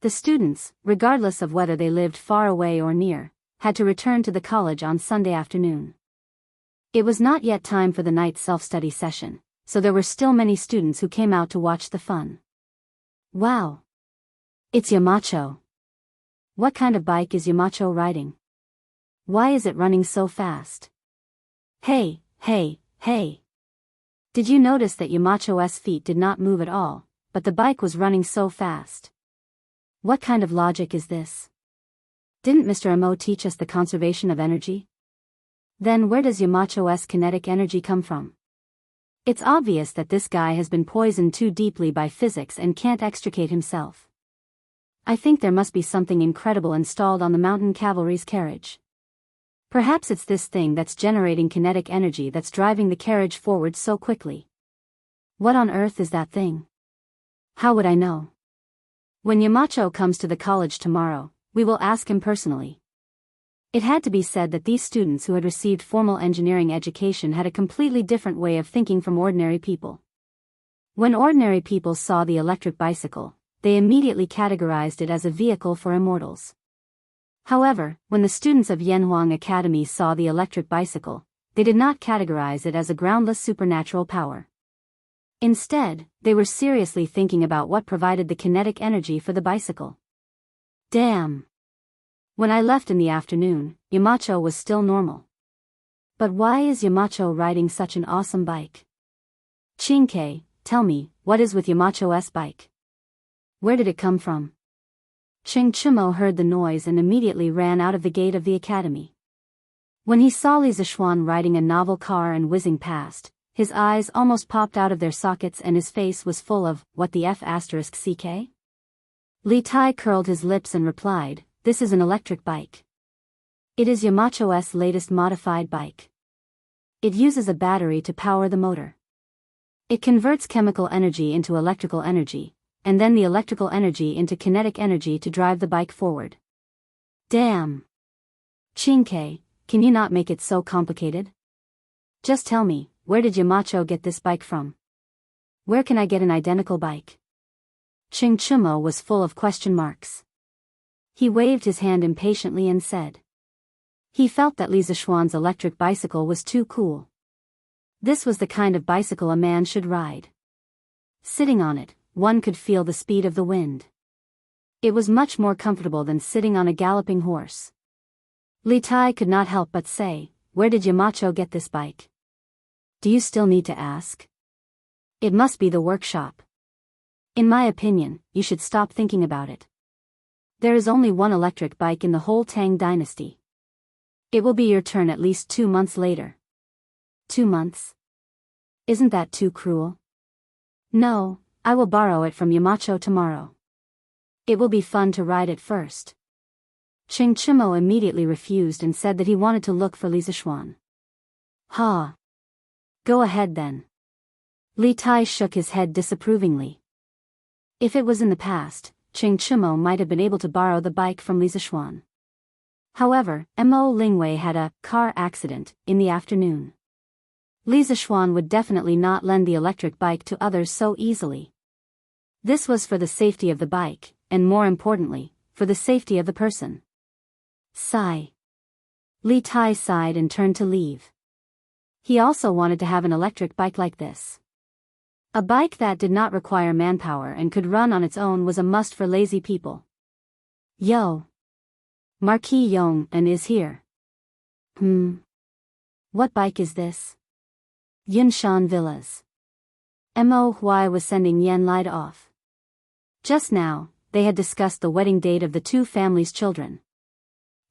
S1: The students, regardless of whether they lived far away or near, had to return to the college on Sunday afternoon. It was not yet time for the night self-study session, so there were still many students who came out to watch the fun. Wow! It's Yamacho. What kind of bike is Yamacho riding? Why is it running so fast? Hey! Did you notice that Yamacho's feet did not move at all, but the bike was running so fast? What kind of logic is this? Didn't Mr. Amo teach us the conservation of energy? Then where does Yamacho's kinetic energy come from? It's obvious that this guy has been poisoned too deeply by physics and can't extricate himself. I think there must be something incredible installed on the mountain cavalry's carriage. Perhaps it's this thing that's generating kinetic energy that's driving the carriage forward so quickly. What on earth is that thing? How would I know? When Yamacho comes to the college tomorrow, we will ask him personally. It had to be said that these students who had received formal engineering education had a completely different way of thinking from ordinary people. When ordinary people saw the electric bicycle, they immediately categorized it as a vehicle for immortals. However, when the students of Yanhuang Academy saw the electric bicycle, they did not categorize it as a groundless supernatural power. Instead, they were seriously thinking about what provided the kinetic energy for the bicycle. Damn! When I left in the afternoon, Yamacho was still normal. But why is Yamacho riding such an awesome bike? Chinkei, tell me, what is with Yamacho's bike? Where did it come from? Ching Chumo heard the noise and immediately ran out of the gate of the academy. When he saw Li Zishuan riding a novel car and whizzing past, his eyes almost popped out of their sockets and his face was full of, what the F***ck? Li Tai curled his lips and replied, this is an electric bike. It is Yamacho's latest modified bike. It uses a battery to power the motor. It converts chemical energy into electrical energy, and then the electrical energy into kinetic energy to drive the bike forward. Damn! Chinkei, can you not make it so complicated? Just tell me, where did Yamacho get this bike from? Where can I get an identical bike? Ching Chumo was full of question marks. He waved his hand impatiently and said. He felt that Li Zishuan's electric bicycle was too cool. This was the kind of bicycle a man should ride. Sitting on it, one could feel the speed of the wind. It was much more comfortable than sitting on a galloping horse. Li Tai could not help but say, "Where did Yamacho get this bike?" "Do you still need to ask?" "It must be the workshop. In my opinion, you should stop thinking about it. There is only one electric bike in the whole Tang dynasty. It will be your turn at least 2 months later." 2 months? Isn't that too cruel? "No, I will borrow it from Yamacho tomorrow. It will be fun to ride it first." Cheng Chimo immediately refused and said that he wanted to look for Li Zishuan. "Ha! Go ahead then." Li Tai shook his head disapprovingly. If it was in the past, Cheng Chimo might have been able to borrow the bike from Li Zishuan. However, Mo Lingwei had a car accident in the afternoon. Li Zishuan would definitely not lend the electric bike to others so easily. This was for the safety of the bike, and more importantly, for the safety of the person. Sigh. Li Tai sighed and turned to leave. He also wanted to have an electric bike like this. A bike that did not require manpower and could run on its own was a must for lazy people. "Yo! Marquis Yong and is here." What bike is this?" "Yunshan Villas." Mo Huai was sending Yen Lide off. Just now, they had discussed the wedding date of the two families' children.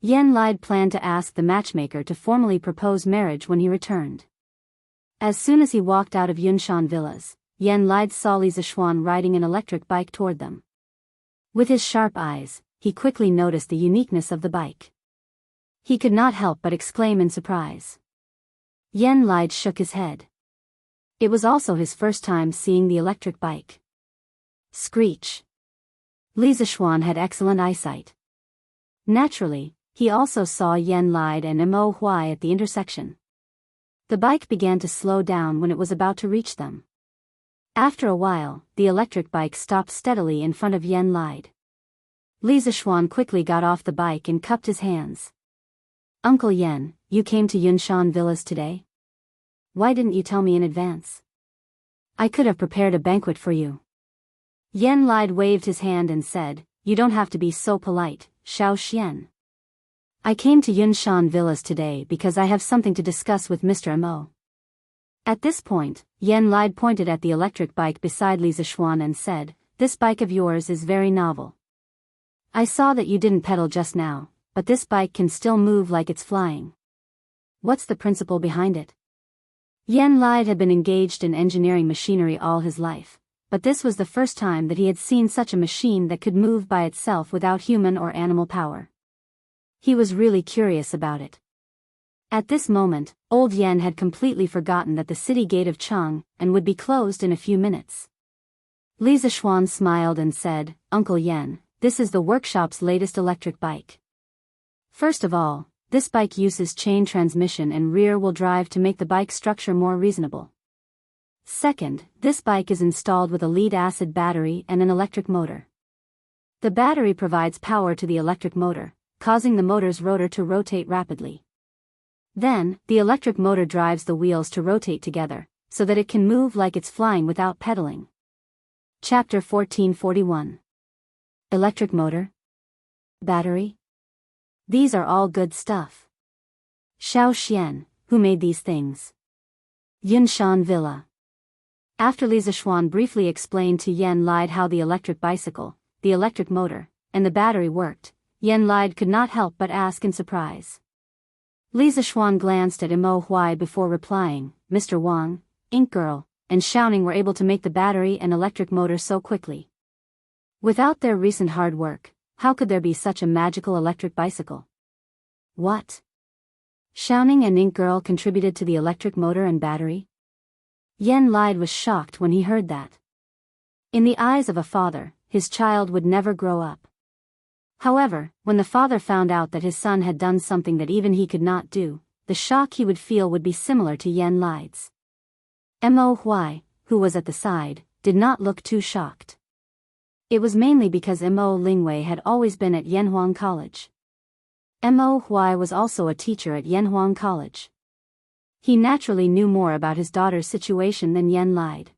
S1: Yen Lide planned to ask the matchmaker to formally propose marriage when he returned. As soon as he walked out of Yunshan Villas, Yen Lide saw Li Zishuan riding an electric bike toward them. With his sharp eyes, he quickly noticed the uniqueness of the bike. He could not help but exclaim in surprise. Yen Lide shook his head. It was also his first time seeing the electric bike. Screech. Li Zishuan had excellent eyesight. Naturally, he also saw Yen Lide and Mo Huai at the intersection. The bike began to slow down when it was about to reach them. After a while, the electric bike stopped steadily in front of Yen Lide. Li Zishuan quickly got off the bike and cupped his hands. "Uncle Yen, you came to Yunshan Villas today? Why didn't you tell me in advance? I could have prepared a banquet for you." Yen Lide waved his hand and said, "You don't have to be so polite, Xiao Xian. I came to Yunshan Villas today because I have something to discuss with Mr. Mo." At this point, Yen Lide pointed at the electric bike beside Li Zishuan and said, "This bike of yours is very novel. I saw that you didn't pedal just now, but this bike can still move like it's flying. What's the principle behind it?" Yen Lide had been engaged in engineering machinery all his life, but this was the first time that he had seen such a machine that could move by itself without human or animal power. He was really curious about it. At this moment, old Yen had completely forgotten that the city gate of Cheng and would be closed in a few minutes. Li Zishuan smiled and said, "Uncle Yen, this is the workshop's latest electric bike. First of all, this bike uses chain transmission and rear-wheel drive to make the bike structure more reasonable. Second, this bike is installed with a lead-acid battery and an electric motor. The battery provides power to the electric motor, causing the motor's rotor to rotate rapidly. Then, the electric motor drives the wheels to rotate together, so that it can move like it's flying without pedaling." Chapter 1441. Electric motor? Battery? These are all good stuff. Xiao Xian, who made these things? Yunshan Villa. After Li Zishuan briefly explained to Yen Lide how the electric bicycle, the electric motor, and the battery worked, Yen Lide could not help but ask in surprise. Li Zishuan glanced at Mo Huai before replying, "Mr. Wang, Ink Girl, and Xiaoning were able to make the battery and electric motor so quickly. Without their recent hard work, how could there be such a magical electric bicycle?" "What? Xiaoning and Ink Girl contributed to the electric motor and battery?" Yen Lide was shocked when he heard that. In the eyes of a father, his child would never grow up. However, when the father found out that his son had done something that even he could not do, the shock he would feel would be similar to Yen Lide's. Mo Huai, who was at the side, did not look too shocked. It was mainly because Mo Lingwei had always been at Yanhuang College. Mo Huai was also a teacher at Yanhuang College. He naturally knew more about his daughter's situation than Yen Lide.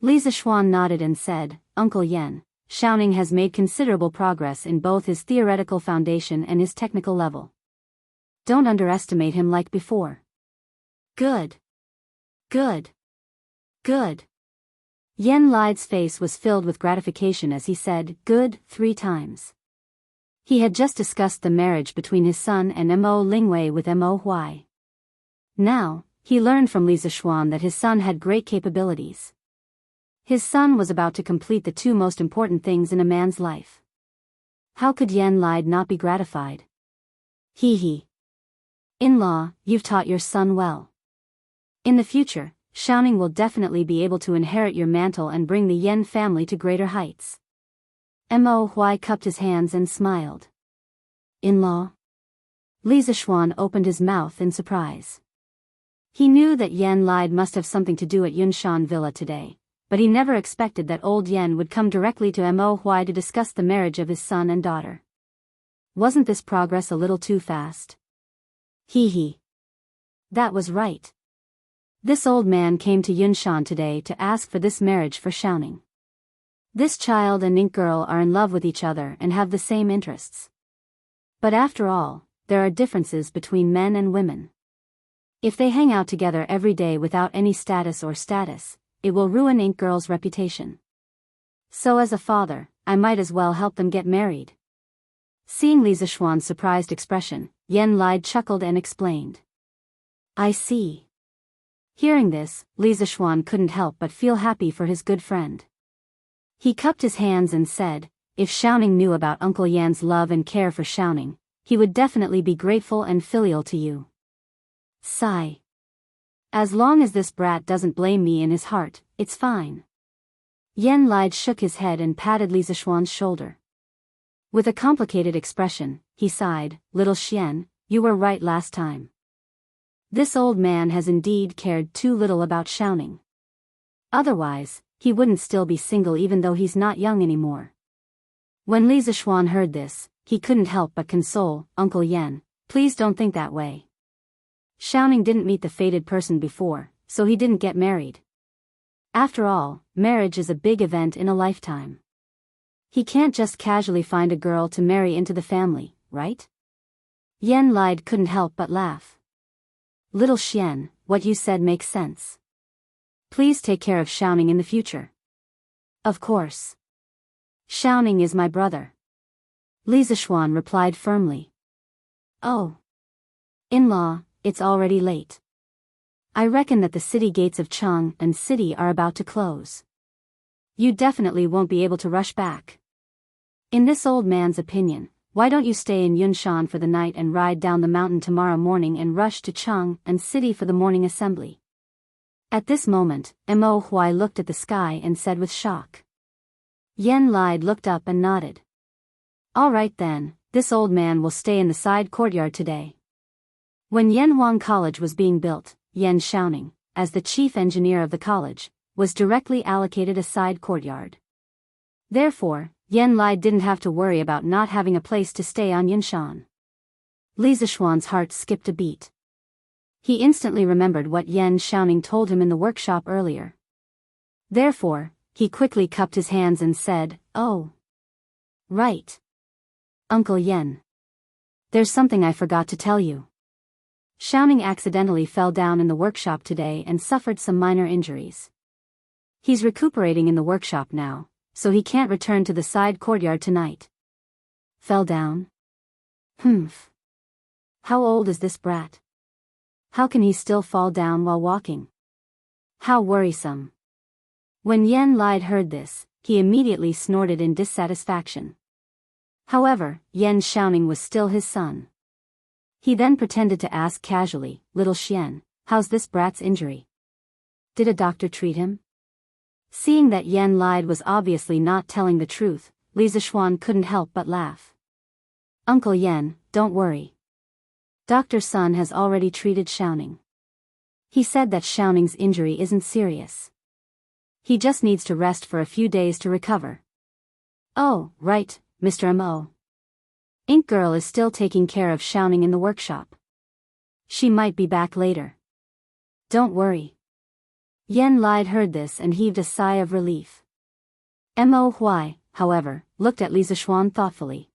S1: Li Zishuan nodded and said, Uncle Yan, Xiaoning has made considerable progress in both his theoretical foundation and his technical level. Don't underestimate him like before. Good. Good. Good. Yan Lide's face was filled with gratification as he said, good, 3 times. He had just discussed the marriage between his son and Mo Lingwei with Mo Huai. Now, he learned from Li Zishuan that his son had great capabilities. His son was about to complete the 2 most important things in a man's life. How could Yan Lide not be gratified? Hee hee. In-law, you've taught your son well. In the future, Xiaoning will definitely be able to inherit your mantle and bring the Yan family to greater heights. Mo Huai cupped his hands and smiled. In-law? Li Zishuan opened his mouth in surprise. He knew that Yan Lide must have something to do at Yunshan Villa today, but he never expected that old Yan would come directly to Mo Huai to discuss the marriage of his son and daughter. Wasn't this progress a little too fast? Hee hee. That was right. This old man came to Yunshan today to ask for this marriage for Xiaoning. This child and Ink girl are in love with each other and have the same interests. But after all, there are differences between men and women. If they hang out together every day without any status, it will ruin Ink girl's reputation. So as a father, I might as well help them get married. Seeing Li Zishuan's surprised expression, Yan Lide chuckled and explained. I see. Hearing this, Li Zishuan couldn't help but feel happy for his good friend. He cupped his hands and said, if Xiaoning knew about Uncle Yan's love and care for Xiaoning, he would definitely be grateful and filial to you. Sigh. As long as this brat doesn't blame me in his heart, it's fine. Yan Lide shook his head and patted Li Zishuan's shoulder. With a complicated expression, he sighed, Little Xian, you were right last time. This old man has indeed cared too little about Xiaoning. Otherwise, he wouldn't still be single even though he's not young anymore. When Li Zishuan heard this, he couldn't help but console, Uncle Yan, please don't think that way. Xiaoning didn't meet the fated person before, so he didn't get married. After all, marriage is a big event in a lifetime. He can't just casually find a girl to marry into the family, right? Yan Lide couldn't help but laugh. Little Xian, what you said makes sense. Please take care of Xiaoning in the future. Of course. Xiaoning is my brother. Li Zishuan replied firmly. Oh. In-law, it's already late. I reckon that the city gates of Chang'an City are about to close. You definitely won't be able to rush back. In this old man's opinion, why don't you stay in Yunshan for the night and ride down the mountain tomorrow morning and rush to Chang'an City for the morning assembly? At this moment, Mo Huai looked at the sky and said with shock. Yan Lide looked up and nodded. All right then, this old man will stay in the side courtyard today. When Yanhuang College was being built, Yan Xiaoning, as the chief engineer of the college, was directly allocated a side courtyard. Therefore, Yan Lide didn't have to worry about not having a place to stay on Yunshan. Li Zishuan's heart skipped a beat. He instantly remembered what Yan Xiaoning told him in the workshop earlier. Therefore, he quickly cupped his hands and said, Oh. Right. Uncle Yan. There's something I forgot to tell you. Xiaoning accidentally fell down in the workshop today and suffered some minor injuries. He's recuperating in the workshop now, so he can't return to the side courtyard tonight. Fell down? Humph. How old is this brat? How can he still fall down while walking? How worrisome. When Yan Lide heard this, he immediately snorted in dissatisfaction. However, Yan Xiaoning was still his son. He then pretended to ask casually, Little Xian, how's this brat's injury? Did a doctor treat him? Seeing that Yan Lide was obviously not telling the truth, Li Zishuan couldn't help but laugh. Uncle Yan, don't worry. Dr. Sun has already treated Xiaoning. He said that Xiaoning's injury isn't serious. He just needs to rest for a few days to recover. Oh, right, Mr. Mo. Ink Girl is still taking care of Xiaoning in the workshop. She might be back later. Don't worry. Yen Lide heard this and heaved a sigh of relief. Mo Huai, however, looked at Li Zishuan thoughtfully.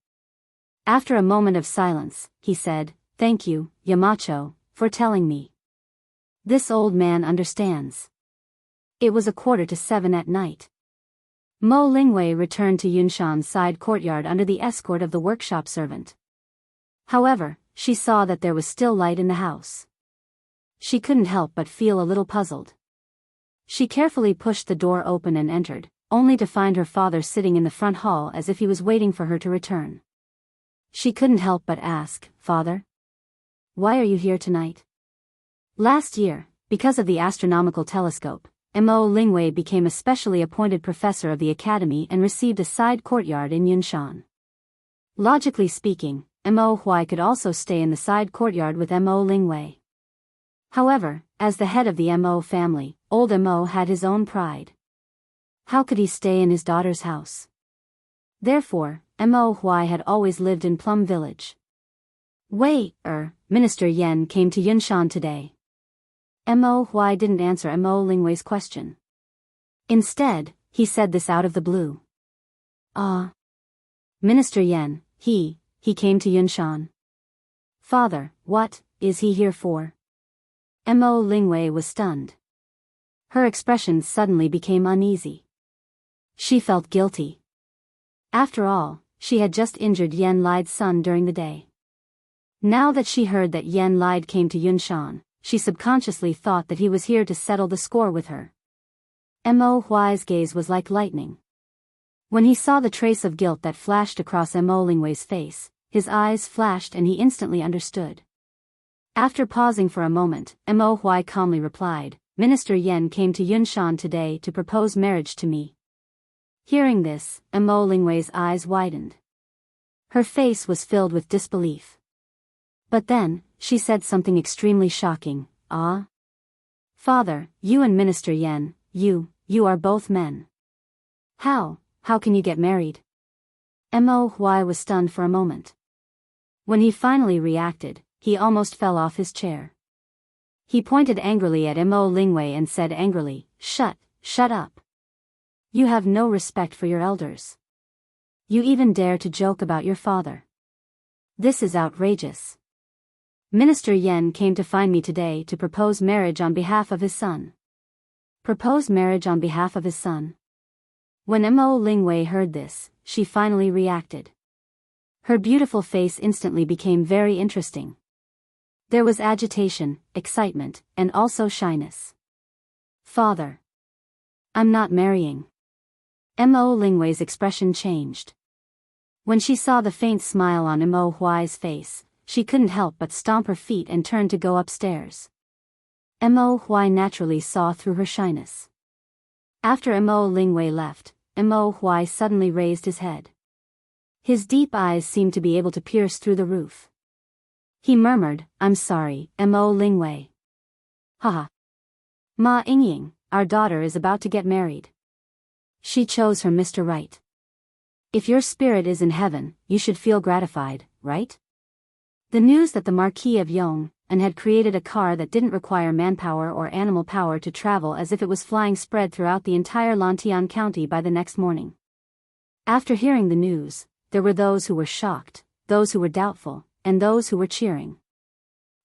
S1: After a moment of silence, he said, "Thank you, Yamacho, for telling me. This old man understands." It was 6:45 at night. Mo Lingwei returned to Yunshan's side courtyard under the escort of the workshop servant. However, she saw that there was still light in the house. She couldn't help but feel a little puzzled. She carefully pushed the door open and entered, only to find her father sitting in the front hall as if he was waiting for her to return. She couldn't help but ask, "Father? Why are you here tonight?" Last year, because of the astronomical telescope, Mo Lingwei became a specially appointed professor of the academy and received a side courtyard in Yunshan. Logically speaking, Mo Huai could also stay in the side courtyard with Mo Lingwei. However, as the head of the Mo family, old Mo had his own pride. How could he stay in his daughter's house? Therefore, Mo Huai had always lived in Plum Village. Minister Yen came to Yunshan today. Mo Huai didn't answer Mo Lingwei's question. Instead, he said this out of the blue. Minister Yen, he came to Yunshan. Father, what is he here for? Mo Lingwei was stunned. Her expression suddenly became uneasy. She felt guilty. After all, she had just injured Yen Lide's son during the day. Now that she heard that Yen Lide came to Yunshan, she subconsciously thought that he was here to settle the score with her. Mo Huai's gaze was like lightning. When he saw the trace of guilt that flashed across Mo Lingwei's face, his eyes flashed and he instantly understood. After pausing for a moment, Mo Huai calmly replied, "Minister Yen came to Yunshan today to propose marriage to me." Hearing this, Mo Lingwei's eyes widened. Her face was filled with disbelief. But then, she said something extremely shocking. Father, you and Minister Yen, you are both men. How can you get married?" Mo Huai was stunned for a moment. When he finally reacted, he almost fell off his chair. He pointed angrily at Mo Lingwei and said angrily, Shut up. You have no respect for your elders. You even dare to joke about your father. This is outrageous. Minister Yen came to find me today to propose marriage on behalf of his son." Propose marriage on behalf of his son? When Mo Lingwei heard this, she finally reacted. Her beautiful face instantly became very interesting. There was agitation, excitement, and also shyness. "Father, I'm not marrying." Mo Lingwei's expression changed. When she saw the faint smile on Mo Huai's face, she couldn't help but stomp her feet and turn to go upstairs. Mo Huai naturally saw through her shyness. After Mo Lingwei left, Mo Huai suddenly raised his head. His deep eyes seemed to be able to pierce through the roof. He murmured, "I'm sorry, Mo Lingwei." "Haha. Ma Yingying, our daughter is about to get married. She chose her Mr. Right. If your spirit is in heaven, you should feel gratified, right?" The news that the Marquis of Yong had created a car that didn't require manpower or animal power to travel as if it was flying spread throughout the entire Lantian County by the next morning. After hearing the news, there were those who were shocked, those who were doubtful, and those who were cheering.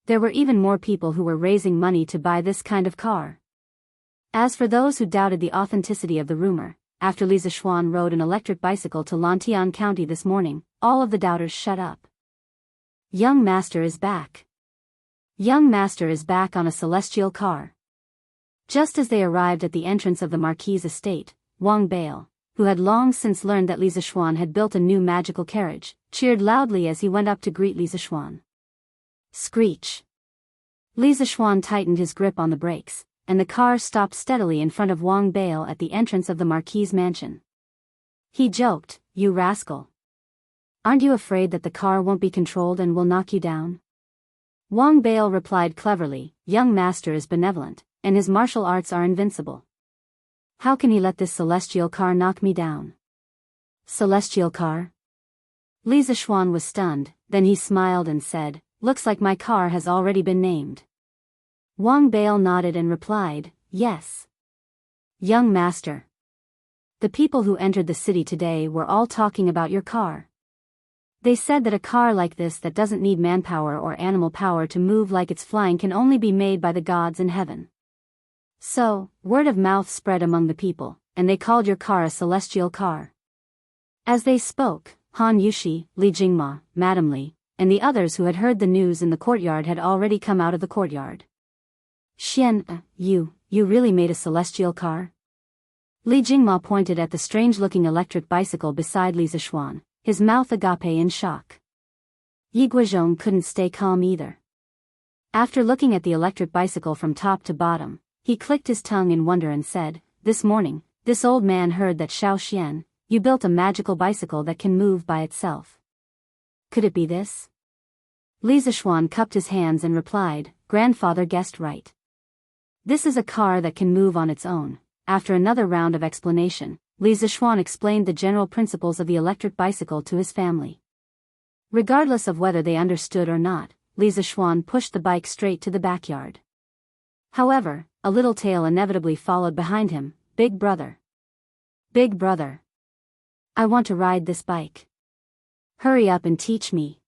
S1: There were even more people who were raising money to buy this kind of car. As for those who doubted the authenticity of the rumor, after Li Zishuan rode an electric bicycle to Lantian County this morning, all of the doubters shut up. Young Master is back. Young Master is back on a celestial car. Just as they arrived at the entrance of the Marquis' estate, Wang Bail, who had long since learned that Li Zishuan had built a new magical carriage, cheered loudly as he went up to greet Li Zishuan. Screech. Li Zishuan tightened his grip on the brakes, and the car stopped steadily in front of Wang Bail at the entrance of the Marquis' mansion. He joked, "You rascal. Aren't you afraid that the car won't be controlled and will knock you down?" Wang Bail replied cleverly, "Young Master is benevolent, and his martial arts are invincible. How can he let this celestial car knock me down?" Celestial car? Li Zishuan was stunned, then he smiled and said, "Looks like my car has already been named." Wang Bail nodded and replied, "Yes. Young master. The people who entered the city today were all talking about your car. They said that a car like this that doesn't need manpower or animal power to move like it's flying can only be made by the gods in heaven. So, word of mouth spread among the people, and they called your car a celestial car. As they spoke, Han Yushi, Li Jingma, Madam Li, and the others who had heard the news in the courtyard had already come out of the courtyard. Xian, you really made a celestial car? Li Jingma pointed at the strange-looking electric bicycle beside Li Zishuan, his mouth agape in shock. Yi Guozhong couldn't stay calm either. After looking at the electric bicycle from top to bottom, he clicked his tongue in wonder and said, "This morning, this old man heard that Xiao Xian, you built a magical bicycle that can move by itself. Could it be this?" Li Zishuan cupped his hands and replied, "Grandfather guessed right. This is a car that can move on its own." After another round of explanation, Li Zishuan explained the general principles of the electric bicycle to his family. Regardless of whether they understood or not, Li Zishuan pushed the bike straight to the backyard. However, a little tail inevitably followed behind him. "Big brother. Big brother. I want to ride this bike. Hurry up and teach me."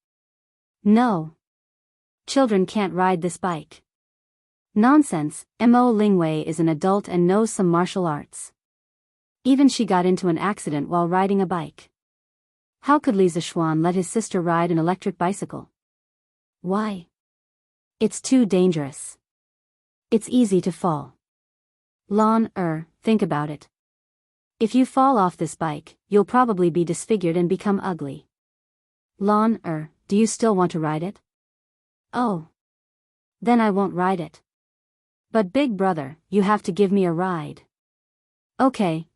S1: "No. Children can't ride this bike." "Nonsense, Mo Lingwei is an adult and knows some martial arts. Even she got into an accident while riding a bike. How could Li Zishuan let his sister ride an electric bicycle? Why? It's too dangerous. It's easy to fall. Think about it. If you fall off this bike, you'll probably be disfigured and become ugly. Do you still want to ride it?" "Oh. Then I won't ride it. But big brother, you have to give me a ride." Okay.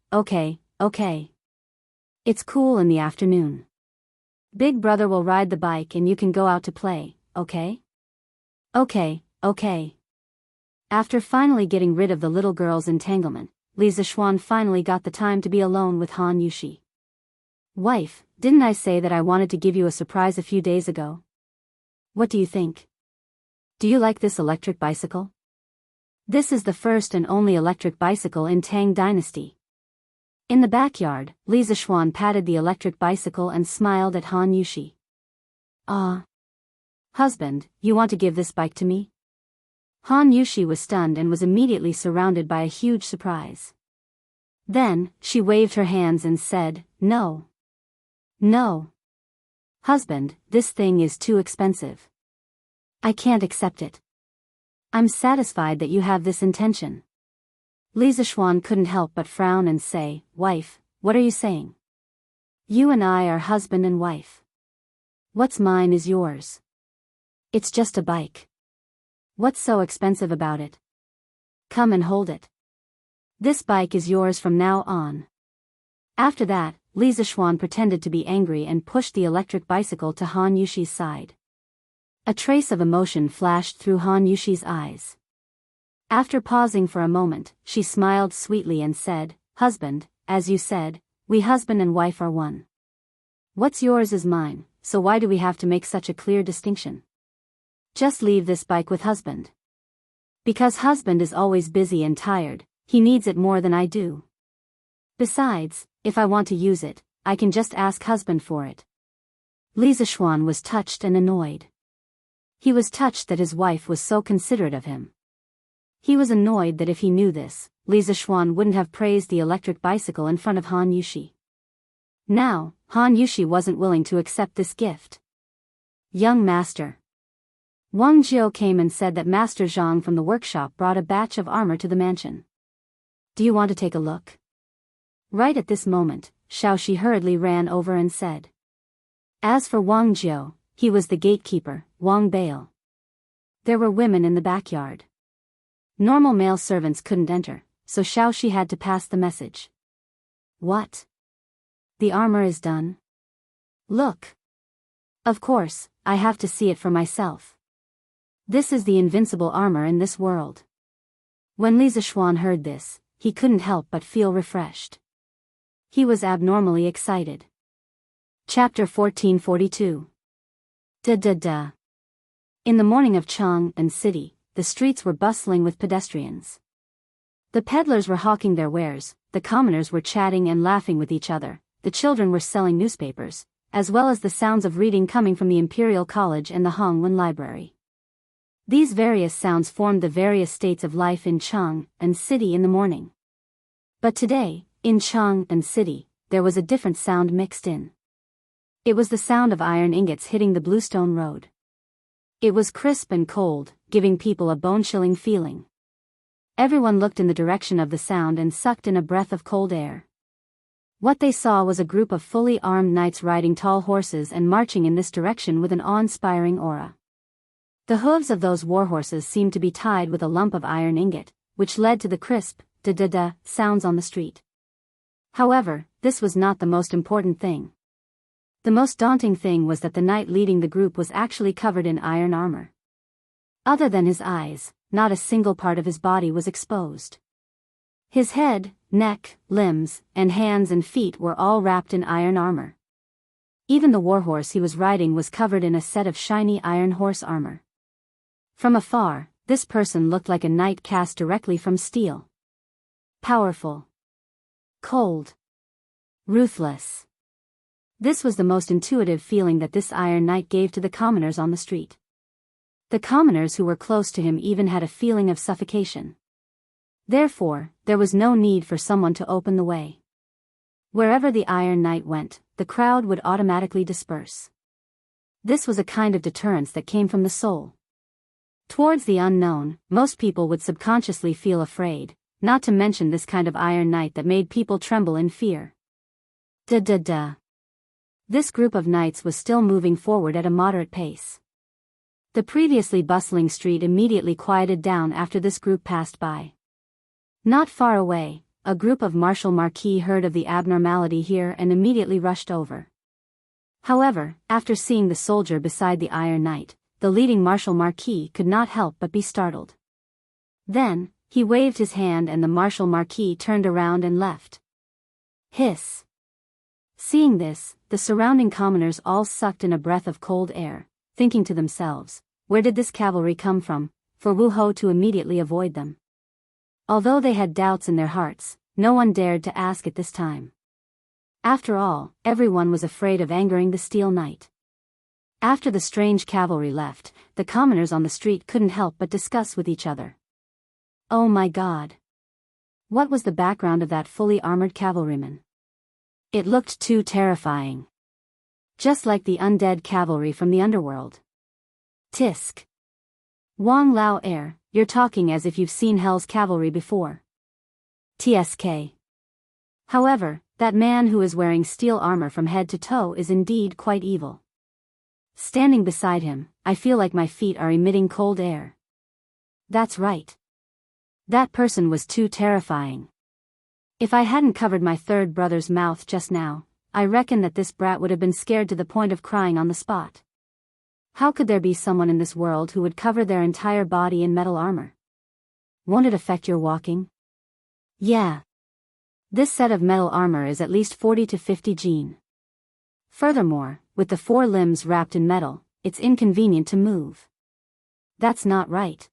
S1: It's cool in the afternoon. Big brother will ride the bike and you can go out to play, okay?" Okay. After finally getting rid of the little girl's entanglement, Li Zishuan finally got the time to be alone with Han Yushi. "Wife, didn't I say that I wanted to give you a surprise a few days ago? What do you think? Do you like this electric bicycle? This is the first and only electric bicycle in Tang Dynasty." In the backyard, Li Zishuan patted the electric bicycle and smiled at Han Yushi. Husband, you want to give this bike to me?" Han Yushi was stunned and was immediately surrounded by a huge surprise. Then, she waved her hands and said, No. Husband, this thing is too expensive. I can't accept it. I'm satisfied that you have this intention." Li Zishuan couldn't help but frown and say, "Wife, what are you saying? You and I are husband and wife. What's mine is yours. It's just a bike. What's so expensive about it? Come and hold it. This bike is yours from now on." After that, Li Zishuan pretended to be angry and pushed the electric bicycle to Han Yushi's side. A trace of emotion flashed through Han Yushi's eyes. After pausing for a moment, she smiled sweetly and said, "Husband, as you said, we husband and wife are one. What's yours is mine, so why do we have to make such a clear distinction? Just leave this bike with husband. Because husband is always busy and tired, he needs it more than I do. Besides, if I want to use it, I can just ask husband for it." Li Zishuan was touched and annoyed. He was touched that his wife was so considerate of him. He was annoyed that if he knew this, Li Zishuan wouldn't have praised the electric bicycle in front of Han Yushi. Now, Han Yushi wasn't willing to accept this gift. "Young master." Wang Jiao came and said that Master Zhang from the workshop brought a batch of armor to the mansion. "Do you want to take a look?" Right at this moment, Xiaoxi hurriedly ran over and said. As for Wang Jiao, he was the gatekeeper, Wang Bail. There were women in the backyard. Normal male servants couldn't enter, so Xiaoxi had to pass the message. "What? The armor is done? Look. Of course, I have to see it for myself. This is the invincible armor in this world." When Li Zishuan heard this, he couldn't help but feel refreshed. He was abnormally excited. Chapter 1442. In the morning of Chang'an City, the streets were bustling with pedestrians. The peddlers were hawking their wares, the commoners were chatting and laughing with each other, the children were selling newspapers, as well as the sounds of reading coming from the Imperial College and the Hongwen Library. These various sounds formed the various states of life in Chang'an City in the morning. But today, in Chang'an City, there was a different sound mixed in. It was the sound of iron ingots hitting the bluestone road. It was crisp and cold, giving people a bone-chilling feeling. Everyone looked in the direction of the sound and sucked in a breath of cold air. What they saw was a group of fully armed knights riding tall horses and marching in this direction with an awe-inspiring aura. The hooves of those warhorses seemed to be tied with a lump of iron ingot, which led to the crisp, da-da-da sounds on the street. However, this was not the most important thing. The most daunting thing was that the knight leading the group was actually covered in iron armor. Other than his eyes, not a single part of his body was exposed. His head, neck, limbs, and hands and feet were all wrapped in iron armor. Even the warhorse he was riding was covered in a set of shiny iron horse armor. From afar, this person looked like a knight cast directly from steel. Powerful. Cold. Ruthless. This was the most intuitive feeling that this iron knight gave to the commoners on the street. The commoners who were close to him even had a feeling of suffocation. Therefore, there was no need for someone to open the way. Wherever the Iron Knight went, the crowd would automatically disperse. This was a kind of deterrence that came from the soul. Towards the unknown, most people would subconsciously feel afraid, not to mention this kind of Iron Knight that made people tremble in fear. Da-da-da. This group of knights was still moving forward at a moderate pace. The previously bustling street immediately quieted down after this group passed by. Not far away, a group of martial marquis heard of the abnormality here and immediately rushed over. However, after seeing the soldier beside the Iron Knight, the leading martial marquis could not help but be startled. Then, he waved his hand and the martial marquis turned around and left. Hiss. Seeing this, the surrounding commoners all sucked in a breath of cold air, thinking to themselves, where did this cavalry come from, for Wu Ho to immediately avoid them. Although they had doubts in their hearts, no one dared to ask at this time. After all, everyone was afraid of angering the Steel Knight. After the strange cavalry left, the commoners on the street couldn't help but discuss with each other. Oh my God! What was the background of that fully armored cavalryman? It looked too terrifying. Just like the undead cavalry from the underworld. Tisk. Wang Lao Air, you're talking as if you've seen Hell's cavalry before. TSK. However, that man who is wearing steel armor from head to toe is indeed quite evil. Standing beside him, I feel like my feet are emitting cold air. That's right. That person was too terrifying. If I hadn't covered my third brother's mouth just now, I reckon that this brat would have been scared to the point of crying on the spot. How could there be someone in this world who would cover their entire body in metal armor? Won't it affect your walking? Yeah. This set of metal armor is at least 40 to 50 gene. Furthermore, with the 4 limbs wrapped in metal, it's inconvenient to move. That's not right.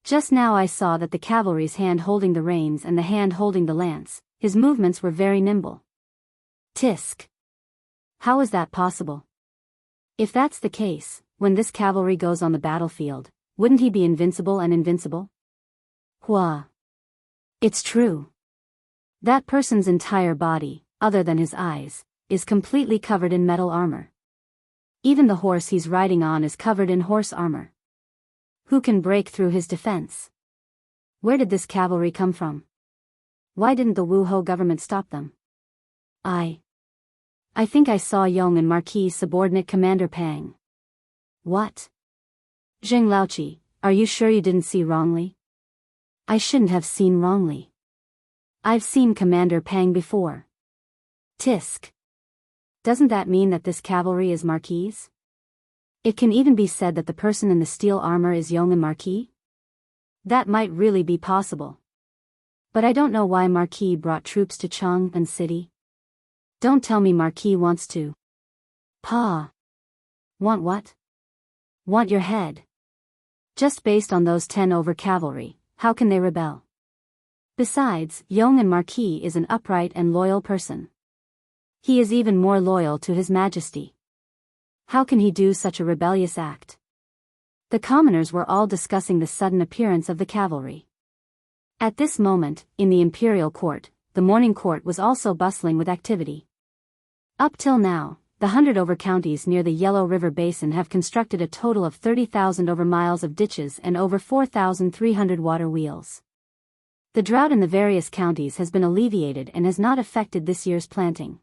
S1: Just now I saw that the cavalry's hand holding the reins and the hand holding the lance, his movements were very nimble. Tisk. How is that possible? If that's the case, when this cavalry goes on the battlefield, wouldn't he be invincible and invincible? Hua. It's true. That person's entire body, other than his eyes, is completely covered in metal armor. Even the horse he's riding on is covered in horse armor. Who can break through his defense? Where did this cavalry come from? Why didn't the Wu Ho government stop them? I think I saw Yong and Marquis subordinate Commander Pang. What? Zheng Laoqi, are you sure you didn't see wrongly? I shouldn't have seen wrongly. I've seen Commander Pang before. Tisk. Doesn't that mean that this cavalry is Marquis? It can even be said that the person in the steel armor is Yong and Marquis? That might really be possible. But I don't know why Marquis brought troops to Chang'an City. Don't tell me Marquis wants to. Pa. Want what? Want your head. Just based on those 10 over cavalry, how can they rebel? Besides, Yong and Marquis is an upright and loyal person. He is even more loyal to His Majesty. How can he do such a rebellious act? The commoners were all discussing the sudden appearance of the cavalry. At this moment, in the imperial court, the morning court was also bustling with activity. Up till now, the 100 over counties near the Yellow River Basin have constructed a total of 30,000 over miles of ditches and over 4,300 water wheels. The drought in the various counties has been alleviated and has not affected this year's planting.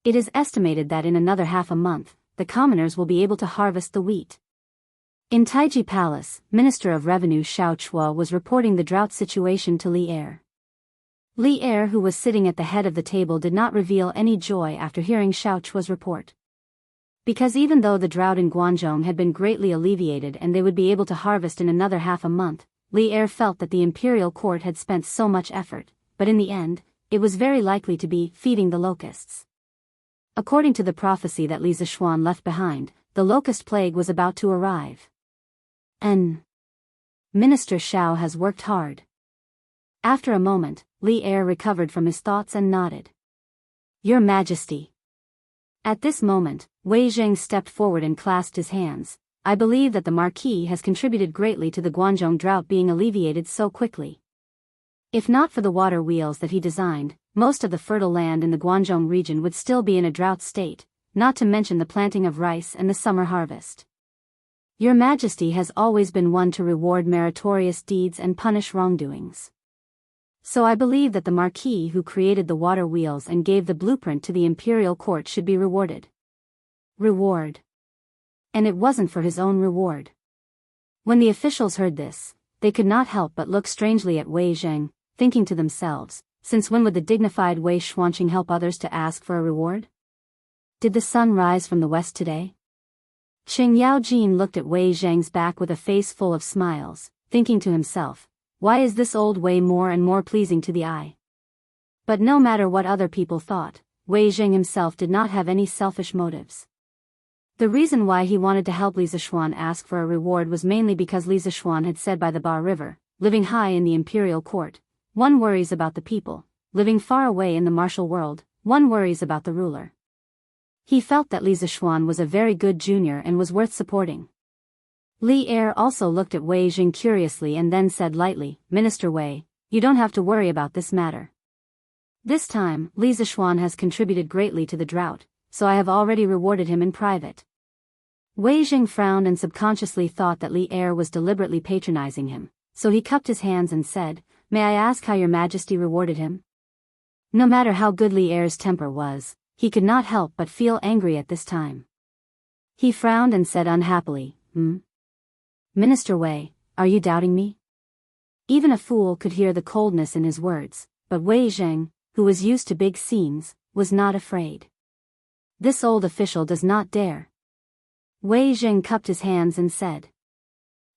S1: It is estimated that in another half a month, the commoners will be able to harvest the wheat. In Taiji Palace, Minister of Revenue Xiao Chua was reporting the drought situation to Li Er. Li Er, who was sitting at the head of the table, did not reveal any joy after hearing Xiao Chua's report. Because even though the drought in Guangzhou had been greatly alleviated and they would be able to harvest in another half a month, Li Er felt that the imperial court had spent so much effort, but in the end, it was very likely to be feeding the locusts. According to the prophecy that Li Zishuan left behind, the locust plague was about to arrive. Minister Xiao has worked hard. After a moment, Li Er recovered from his thoughts and nodded. Your Majesty. At this moment, Wei Zheng stepped forward and clasped his hands. I believe that the Marquis has contributed greatly to the Guangzhou drought being alleviated so quickly. If not for the water wheels that he designed, most of the fertile land in the Guangzhou region would still be in a drought state, not to mention the planting of rice and the summer harvest. Your Majesty has always been one to reward meritorious deeds and punish wrongdoings. So I believe that the Marquis who created the water wheels and gave the blueprint to the imperial court should be rewarded. Reward. And it wasn't for his own reward. When the officials heard this, they could not help but look strangely at Wei Zheng, thinking to themselves, since when would the dignified Wei Xuanqing help others to ask for a reward? Did the sun rise from the west today? Qing Yaojin looked at Wei Zheng's back with a face full of smiles, thinking to himself, why is this old Wei more and more pleasing to the eye? But no matter what other people thought, Wei Zheng himself did not have any selfish motives. The reason why he wanted to help Li Zishuan ask for a reward was mainly because Li Zishuan had said by the Ba River, living high in the imperial court, one worries about the people, living far away in the martial world, one worries about the ruler. He felt that Li Zishuan was a very good junior and was worth supporting. Li Er also looked at Wei Jing curiously and then said lightly, Minister Wei, you don't have to worry about this matter. This time, Li Zishuan has contributed greatly to the drought, so I have already rewarded him in private. Wei Jing frowned and subconsciously thought that Li Er was deliberately patronizing him, so he cupped his hands and said, May I ask how your Majesty rewarded him? No matter how good Li Er's temper was, he could not help but feel angry at this time. He frowned and said unhappily, Minister Wei, are you doubting me? Even a fool could hear the coldness in his words, but Wei Zheng, who was used to big scenes, was not afraid. This old official does not dare. Wei Zheng cupped his hands and said.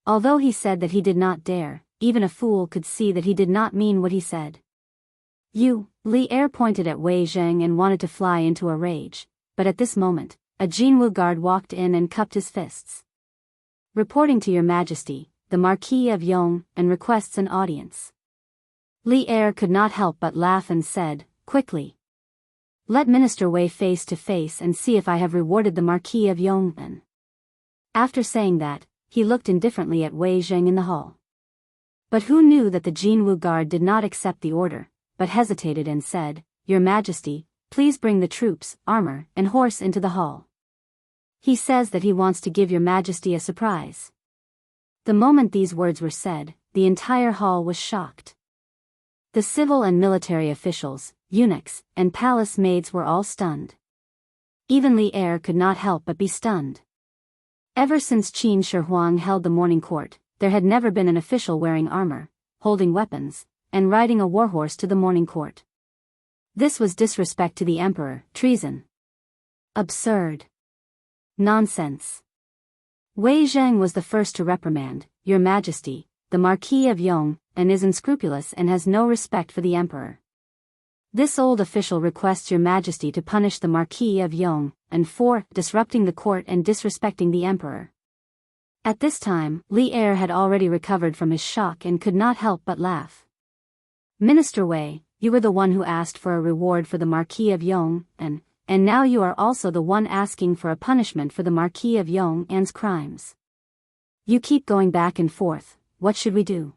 S1: Although he said that he did not dare, even a fool could see that he did not mean what he said. You, Li Er pointed at Wei Zheng and wanted to fly into a rage, but at this moment, a Jinwu guard walked in and cupped his fists. Reporting to your Majesty, the Marquis of Yong, and requests an audience. Li Er could not help but laugh and said, quickly. Let Minister Wei face to face and see if I have rewarded the Marquis of Yong then. After saying that, he looked indifferently at Wei Zheng in the hall. But who knew that the Jinwu guard did not accept the order, but hesitated and said, Your Majesty, please bring the troops, armor, and horse into the hall. He says that he wants to give your Majesty a surprise. The moment these words were said, the entire hall was shocked. The civil and military officials, eunuchs, and palace maids were all stunned. Even Li Er could not help but be stunned. Ever since Qin Shi Huang held the morning court, there had never been an official wearing armor, holding weapons, and riding a warhorse to the morning court. This was disrespect to the emperor, treason. Absurd. Nonsense. Wei Zheng was the first to reprimand, Your Majesty, the Marquis of Yong, and is unscrupulous and has no respect for the emperor. This old official requests Your Majesty to punish the Marquis of Yong, and for disrupting the court and disrespecting the emperor. At this time, Li Er had already recovered from his shock and could not help but laugh. Minister Wei, you were the one who asked for a reward for the Marquis of Yong, and now you are also the one asking for a punishment for the Marquis of Yong An's crimes. You keep going back and forth, what should we do?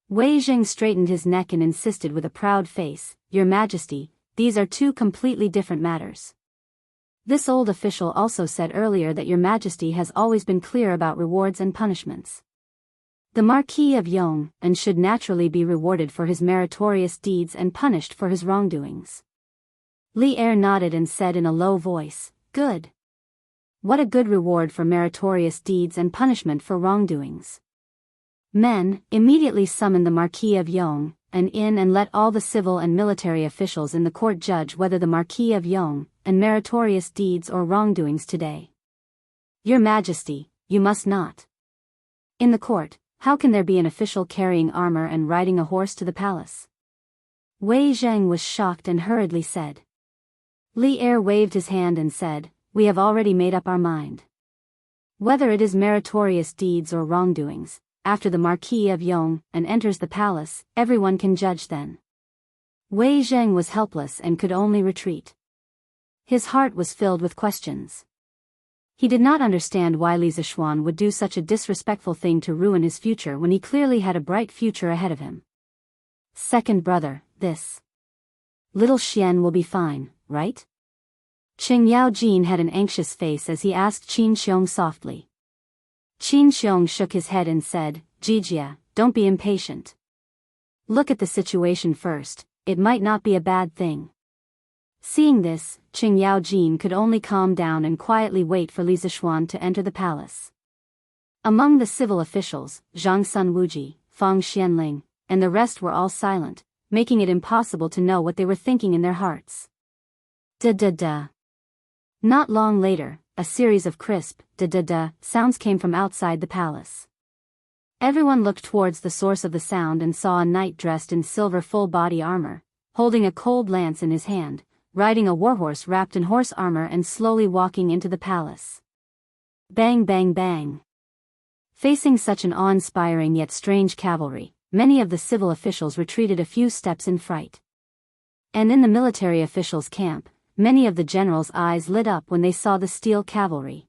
S1: Wei Zheng straightened his neck and insisted with a proud face, Your Majesty, these are two completely different matters. This old official also said earlier that Your Majesty has always been clear about rewards and punishments. The Marquis of Yong should naturally be rewarded for his meritorious deeds and punished for his wrongdoings. Li Er nodded and said in a low voice, Good. What a good reward for meritorious deeds and punishment for wrongdoings. Men, immediately summon the Marquis of Yong in and let all the civil and military officials in the court judge whether the Marquis of Yong meritorious deeds or wrongdoings today. Your Majesty, you must not. In the court, how can there be an official carrying armor and riding a horse to the palace? Wei Zheng was shocked and hurriedly said. Li Er waved his hand and said, We have already made up our mind. Whether it is meritorious deeds or wrongdoings, after the Marquis of Yong enters the palace, everyone can judge then. Wei Zheng was helpless and could only retreat. His heart was filled with questions. He did not understand why Li Zishuan would do such a disrespectful thing to ruin his future when he clearly had a bright future ahead of him. Second brother, this little Xian will be fine, right? Qing Yaojin had an anxious face as he asked Qin Xiong softly. Qin Xiong shook his head and said, Jijia, don't be impatient. Look at the situation first, it might not be a bad thing. Seeing this, Qing Yaojin could only calm down and quietly wait for Li Zishuan to enter the palace. Among the civil officials, Zhang Sun Wuji, Fang Xianling, and the rest were all silent, making it impossible to know what they were thinking in their hearts. Da-da-da. Not long later, a series of crisp, da-da-da, sounds came from outside the palace. Everyone looked towards the source of the sound and saw a knight dressed in silver full-body armor, holding a cold lance in his hand, riding a warhorse wrapped in horse armor and slowly walking into the palace. Bang bang bang. Facing such an awe-inspiring yet strange cavalry, many of the civil officials retreated a few steps in fright. And in the military officials' camp, many of the generals' eyes lit up when they saw the steel cavalry.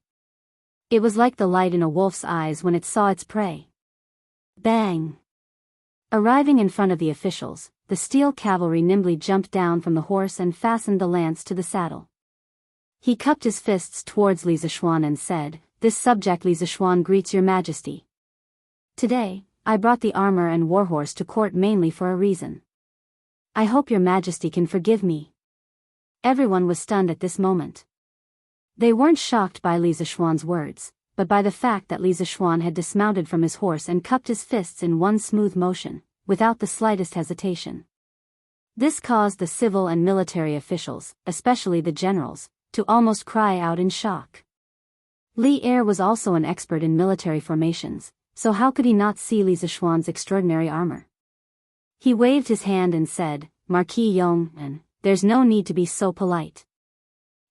S1: It was like the light in a wolf's eyes when it saw its prey. Bang! Arriving in front of the officials, the steel cavalry nimbly jumped down from the horse and fastened the lance to the saddle. He cupped his fists towards Li Zishuan and said, This subject Li Zishuan greets Your Majesty. Today, I brought the armor and warhorse to court mainly for a reason. I hope Your Majesty can forgive me. Everyone was stunned at this moment. They weren't shocked by Li Zishuan's words, but by the fact that Li Zishuan had dismounted from his horse and cupped his fists in one smooth motion, without the slightest hesitation. This caused the civil and military officials, especially the generals, to almost cry out in shock. Li Er was also an expert in military formations, so how could he not see Li Zishuan's extraordinary armor? He waved his hand and said, Marquis Yong, there's no need to be so polite.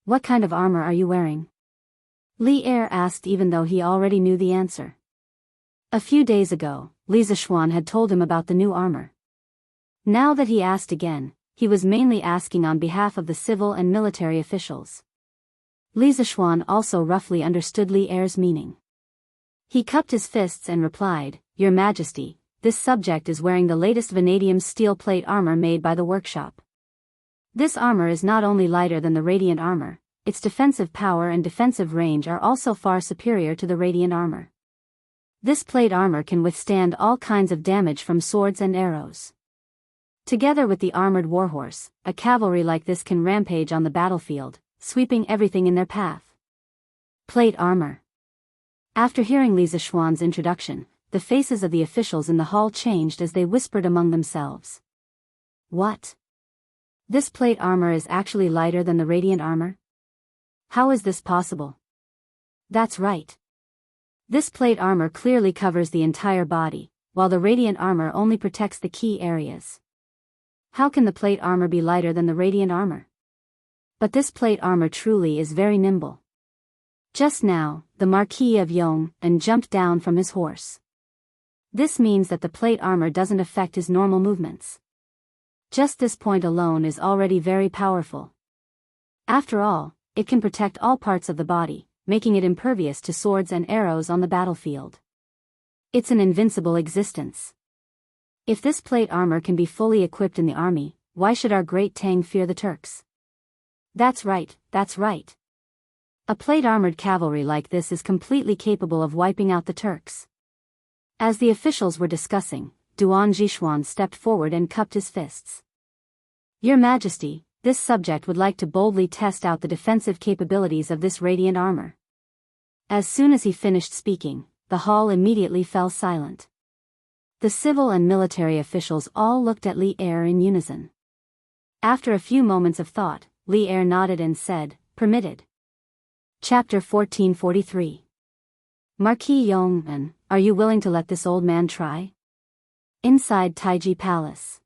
S1: What kind of armor are you wearing? Li Er asked even though he already knew the answer. A few days ago, Li Zishuan had told him about the new armor. Now that he asked again, he was mainly asking on behalf of the civil and military officials. Li Zishuan also roughly understood Li Er's meaning. He cupped his fists and replied, Your Majesty, this subject is wearing the latest vanadium steel plate armor made by the workshop. This armor is not only lighter than the radiant armor, its defensive power and defensive range are also far superior to the radiant armor. This plate armor can withstand all kinds of damage from swords and arrows. Together with the armored warhorse, a cavalry like this can rampage on the battlefield, sweeping everything in their path. Plate armor. After hearing Li Zishuan's introduction, the faces of the officials in the hall changed as they whispered among themselves. What? This plate armor is actually lighter than the radiant armor? How is this possible? That's right. This plate armor clearly covers the entire body, while the radiant armor only protects the key areas. How can the plate armor be lighter than the radiant armor? But this plate armor truly is very nimble. Just now, the Marquis of Yong jumped down from his horse. This means that the plate armor doesn't affect his normal movements. Just this point alone is already very powerful. After all, it can protect all parts of the body, making it impervious to swords and arrows on the battlefield. It's an invincible existence. If this plate armor can be fully equipped in the army, why should our great Tang fear the Turks? That's right, that's right. A plate-armored cavalry like this is completely capable of wiping out the Turks. As the officials were discussing, Duan Jishuan stepped forward and cupped his fists. Your Majesty, this subject would like to boldly test out the defensive capabilities of this radiant armor. As soon as he finished speaking, the hall immediately fell silent. The civil and military officials all looked at Li Er in unison. After a few moments of thought, Li Er nodded and said, "Permitted." Chapter 1443. Marquis Yong'an, are you willing to let this old man try? Inside Taiji Palace.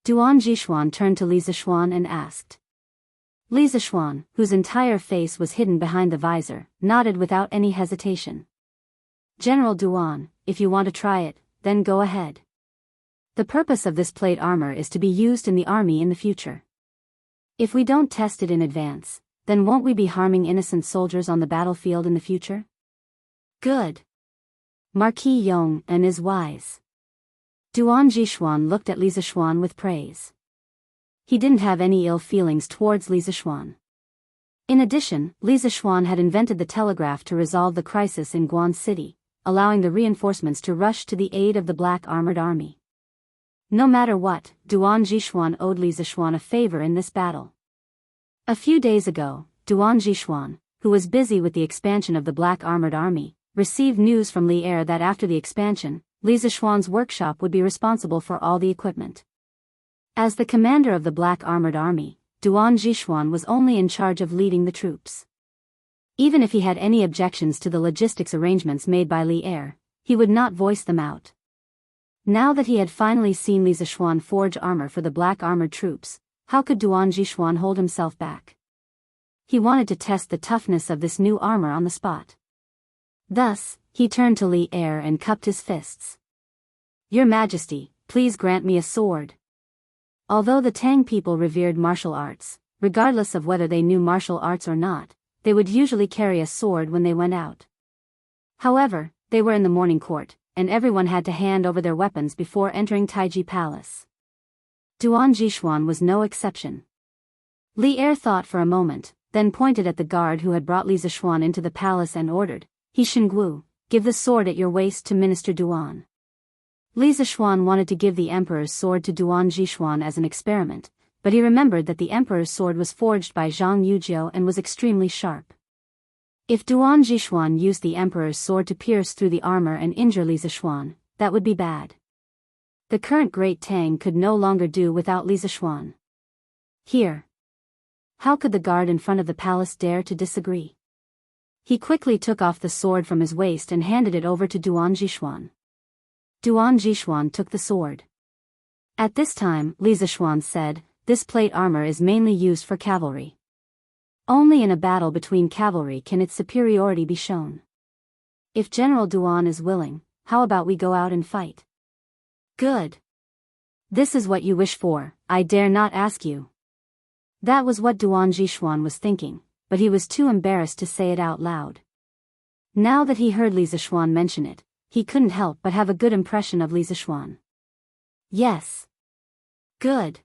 S1: Duan Jishuan turned to Li Zishuan and asked. Li Zishuan, whose entire face was hidden behind the visor, nodded without any hesitation. General Duan, if you want to try it, then go ahead. The purpose of this plate armor is to be used in the army in the future. If we don't test it in advance, then won't we be harming innocent soldiers on the battlefield in the future? Good. Marquis Yong'an is wise. Duan Jishuan looked at Li Zishuan with praise. He didn't have any ill feelings towards Li Zishuan. In addition, Li Zishuan had invented the telegraph to resolve the crisis in Guan City, allowing the reinforcements to rush to the aid of the black armored army. No matter what, Duan Jishuan owed Li Zishuan a favor in this battle. A few days ago, Duan Jishuan, who was busy with the expansion of the black armored army, received news from Li Er that after the expansion, Li Zishuan's workshop would be responsible for all the equipment. As the commander of the black armored army, Duan Jishuan was only in charge of leading the troops. Even if he had any objections to the logistics arrangements made by Li Er, he would not voice them out. Now that he had finally seen Li Zishuan forge armor for the black armored troops, how could Duan Jishuan hold himself back? He wanted to test the toughness of this new armor on the spot. Thus, he turned to Li Er and cupped his fists. Your Majesty, please grant me a sword. Although the Tang people revered martial arts, regardless of whether they knew martial arts or not, they would usually carry a sword when they went out. However, they were in the morning court, and everyone had to hand over their weapons before entering Taiji Palace. Duan Jishuan was no exception. Li Er thought for a moment, then pointed at the guard who had brought Li Zishuan into the palace and ordered, He Xingguo, give the sword at your waist to Minister Duan. Li Zishuan wanted to give the emperor's sword to Duan Jishuan as an experiment, but he remembered that the emperor's sword was forged by Zhang Yujiu and was extremely sharp. If Duan Jishuan used the emperor's sword to pierce through the armor and injure Li Zishuan, that would be bad. The current Great Tang could no longer do without Li Zishuan. Here. How could the guard in front of the palace dare to disagree? He quickly took off the sword from his waist and handed it over to Duan Jishuan. Duan Jishuan took the sword. At this time, Li Zishuan said, this plate armor is mainly used for cavalry. Only in a battle between cavalry can its superiority be shown. If General Duan is willing, how about we go out and fight? Good. This is what you wish for, I dare not ask you. That was what Duan Jishuan was thinking, but he was too embarrassed to say it out loud. Now that he heard Li Zishuan mention it, he couldn't help but have a good impression of Li Zishuan. Yes. Good.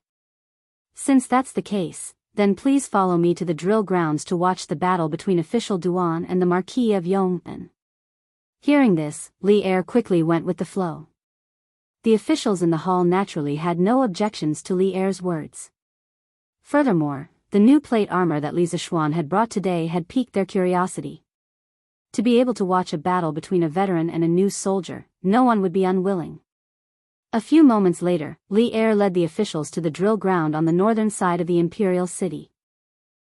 S1: Since that's the case, then please follow me to the drill grounds to watch the battle between official Duan and the Marquis of Yong'an. Hearing this, Li Er quickly went with the flow. The officials in the hall naturally had no objections to Li Er's words. Furthermore, the new plate armor that Li Zishuan had brought today had piqued their curiosity. To be able to watch a battle between a veteran and a new soldier, no one would be unwilling. A few moments later, Li Er led the officials to the drill ground on the northern side of the imperial city.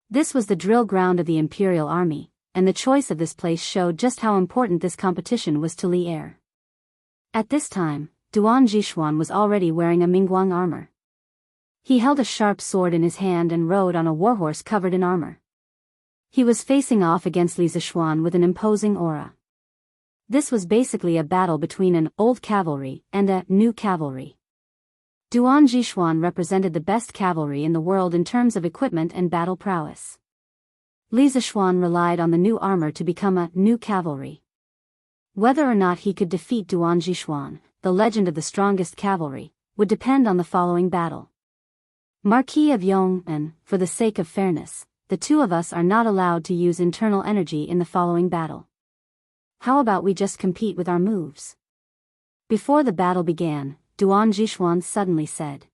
S1: This was the drill ground of the imperial army, and the choice of this place showed just how important this competition was to Li Er. At this time, Duan Jishuan was already wearing a Mingguang armor. He held a sharp sword in his hand and rode on a warhorse covered in armor. He was facing off against Li Zishuan with an imposing aura. This was basically a battle between an old cavalry and a new cavalry. Duan Jishuan represented the best cavalry in the world in terms of equipment and battle prowess. Li Zishuan relied on the new armor to become a new cavalry. Whether or not he could defeat Duan Jishuan, the legend of the strongest cavalry, would depend on the following battle. Marquis of Yong, and, for the sake of fairness, the two of us are not allowed to use internal energy in the following battle. How about we just compete with our moves? Before the battle began, Duan Jishuan suddenly said.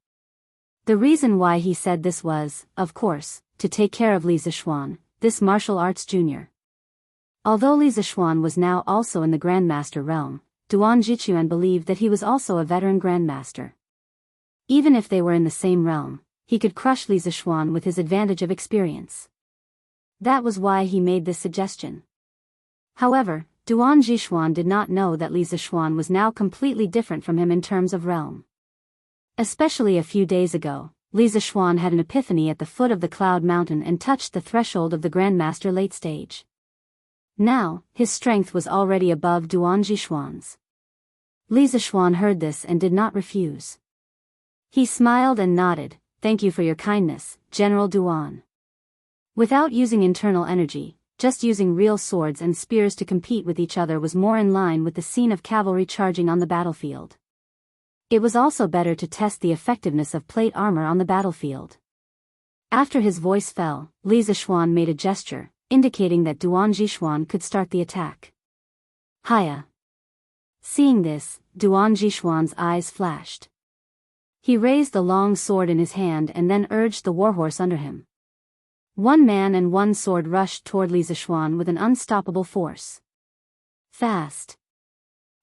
S1: The reason why he said this was, of course, to take care of Li Zishuan, this martial arts junior. Although Li Zishuan was now also in the Grandmaster realm, Duan Jichuan believed that he was also a veteran Grandmaster. Even if they were in the same realm, he could crush Li Zishuan with his advantage of experience. That was why he made this suggestion. However, Duan Jishuan did not know that Li Zishuan was now completely different from him in terms of realm. Especially a few days ago, Li Zishuan had an epiphany at the foot of the Cloud Mountain and touched the threshold of the Grandmaster late stage. Now, his strength was already above Duan Jishuan's. Li Zishuan heard this and did not refuse. He smiled and nodded, "Thank you for your kindness, General Duan." Without using internal energy, just using real swords and spears to compete with each other was more in line with the scene of cavalry charging on the battlefield. It was also better to test the effectiveness of plate armor on the battlefield. After his voice fell, Li Zishuan made a gesture, indicating that Duan Jishuan could start the attack. Hiya! Seeing this, Duan Jishuan's eyes flashed. He raised the long sword in his hand and then urged the warhorse under him. One man and one sword rushed toward Li Zishuan with an unstoppable force. Fast.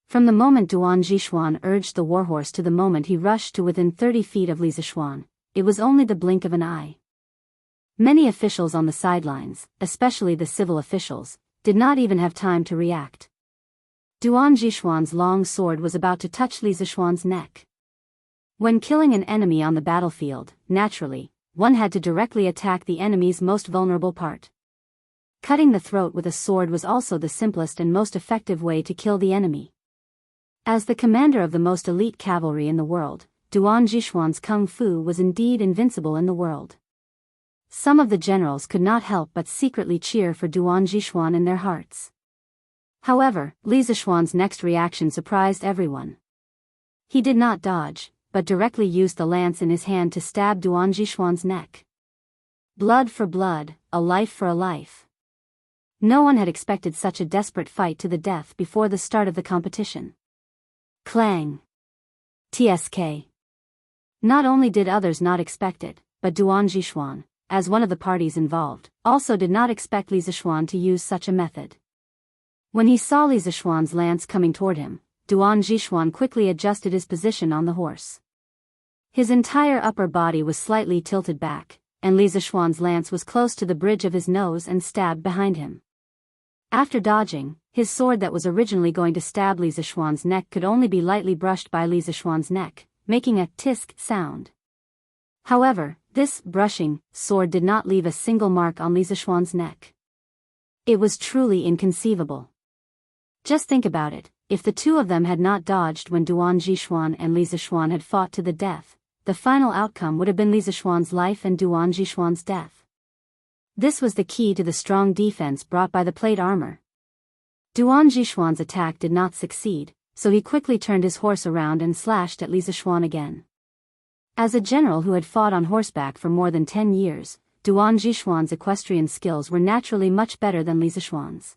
S1: From the moment Duan Jishuan urged the warhorse to the moment he rushed to within 30 feet of Li Zishuan, it was only the blink of an eye. Many officials on the sidelines, especially the civil officials, did not even have time to react. Duan Jishuan's long sword was about to touch Li Zishuan's neck. When killing an enemy on the battlefield, naturally, one had to directly attack the enemy's most vulnerable part. Cutting the throat with a sword was also the simplest and most effective way to kill the enemy. As the commander of the most elite cavalry in the world, Duan Jishuan's kung fu was indeed invincible in the world. Some of the generals could not help but secretly cheer for Duan Jishuan in their hearts. However, Li Zishuan's next reaction surprised everyone. He did not dodge, but directly used the lance in his hand to stab Duan Jishuan's neck. Blood for blood, a life for a life. No one had expected such a desperate fight to the death before the start of the competition. Clang. TSK. Not only did others not expect it, but Duan Jishuan, as one of the parties involved, also did not expect Li Zishuan to use such a method. When he saw Li Zishuan's lance coming toward him, Duan Jishuan quickly adjusted his position on the horse. His entire upper body was slightly tilted back, and Li Zishuan's lance was close to the bridge of his nose and stabbed behind him. After dodging, his sword that was originally going to stab Li Zishuan's neck could only be lightly brushed by Li Zishuan's neck, making a tisk sound. However, this brushing sword did not leave a single mark on Li Zishuan's neck. It was truly inconceivable. Just think about it, if the two of them had not dodged when Duan Jishuan and Li Zishuan had fought to the death, the final outcome would have been Li Zishuan's life and Duan Jishuan's death. This was the key to the strong defense brought by the plate armor. Duan Jishuan's attack did not succeed, so he quickly turned his horse around and slashed at Li Zishuan again. As a general who had fought on horseback for more than 10 years, Duan Jishuan's equestrian skills were naturally much better than Li Zishuan's.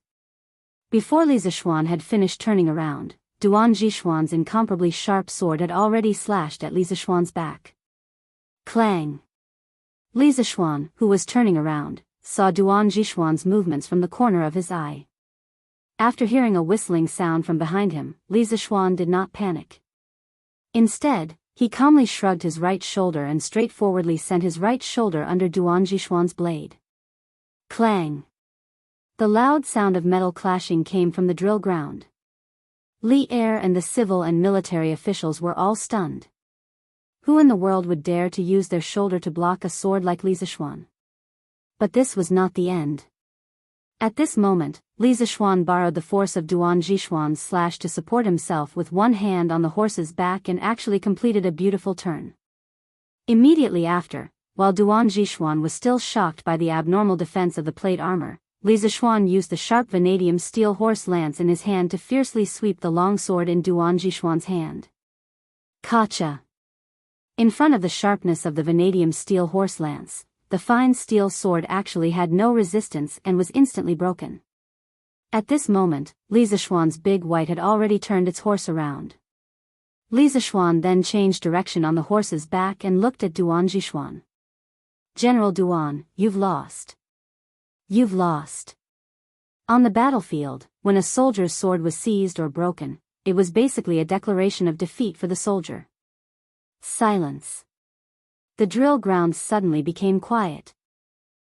S1: Before Li Zishuan had finished turning around, Duan Jishuan's incomparably sharp sword had already slashed at Li Zishuan's back. Clang! Li Zishuan, who was turning around, saw Duan Jishuan's movements from the corner of his eye. After hearing a whistling sound from behind him, Li Zishuan did not panic. Instead, he calmly shrugged his right shoulder and straightforwardly sent his right shoulder under Duan Jishuan's blade. Clang! The loud sound of metal clashing came from the drill ground. Li Er and the civil and military officials were all stunned. Who in the world would dare to use their shoulder to block a sword like Li Zishuan? But this was not the end. At this moment, Li Zishuan borrowed the force of Duan Jishuan's slash to support himself with one hand on the horse's back and actually completed a beautiful turn. Immediately after, while Duan Zhishuan was still shocked by the abnormal defense of the plate armor, Li Zishuan used the sharp vanadium steel horse lance in his hand to fiercely sweep the long sword in Duan Zhishuan's hand. Kacha! In front of the sharpness of the vanadium steel horse lance, the fine steel sword actually had no resistance and was instantly broken. At this moment, Li Zishuan's big white had already turned its horse around. Li Zishuan then changed direction on the horse's back and looked at Duan Zhishuan. General Duan, you've lost. You've lost. On the battlefield, when a soldier's sword was seized or broken, it was basically a declaration of defeat for the soldier. Silence. The drill ground suddenly became quiet.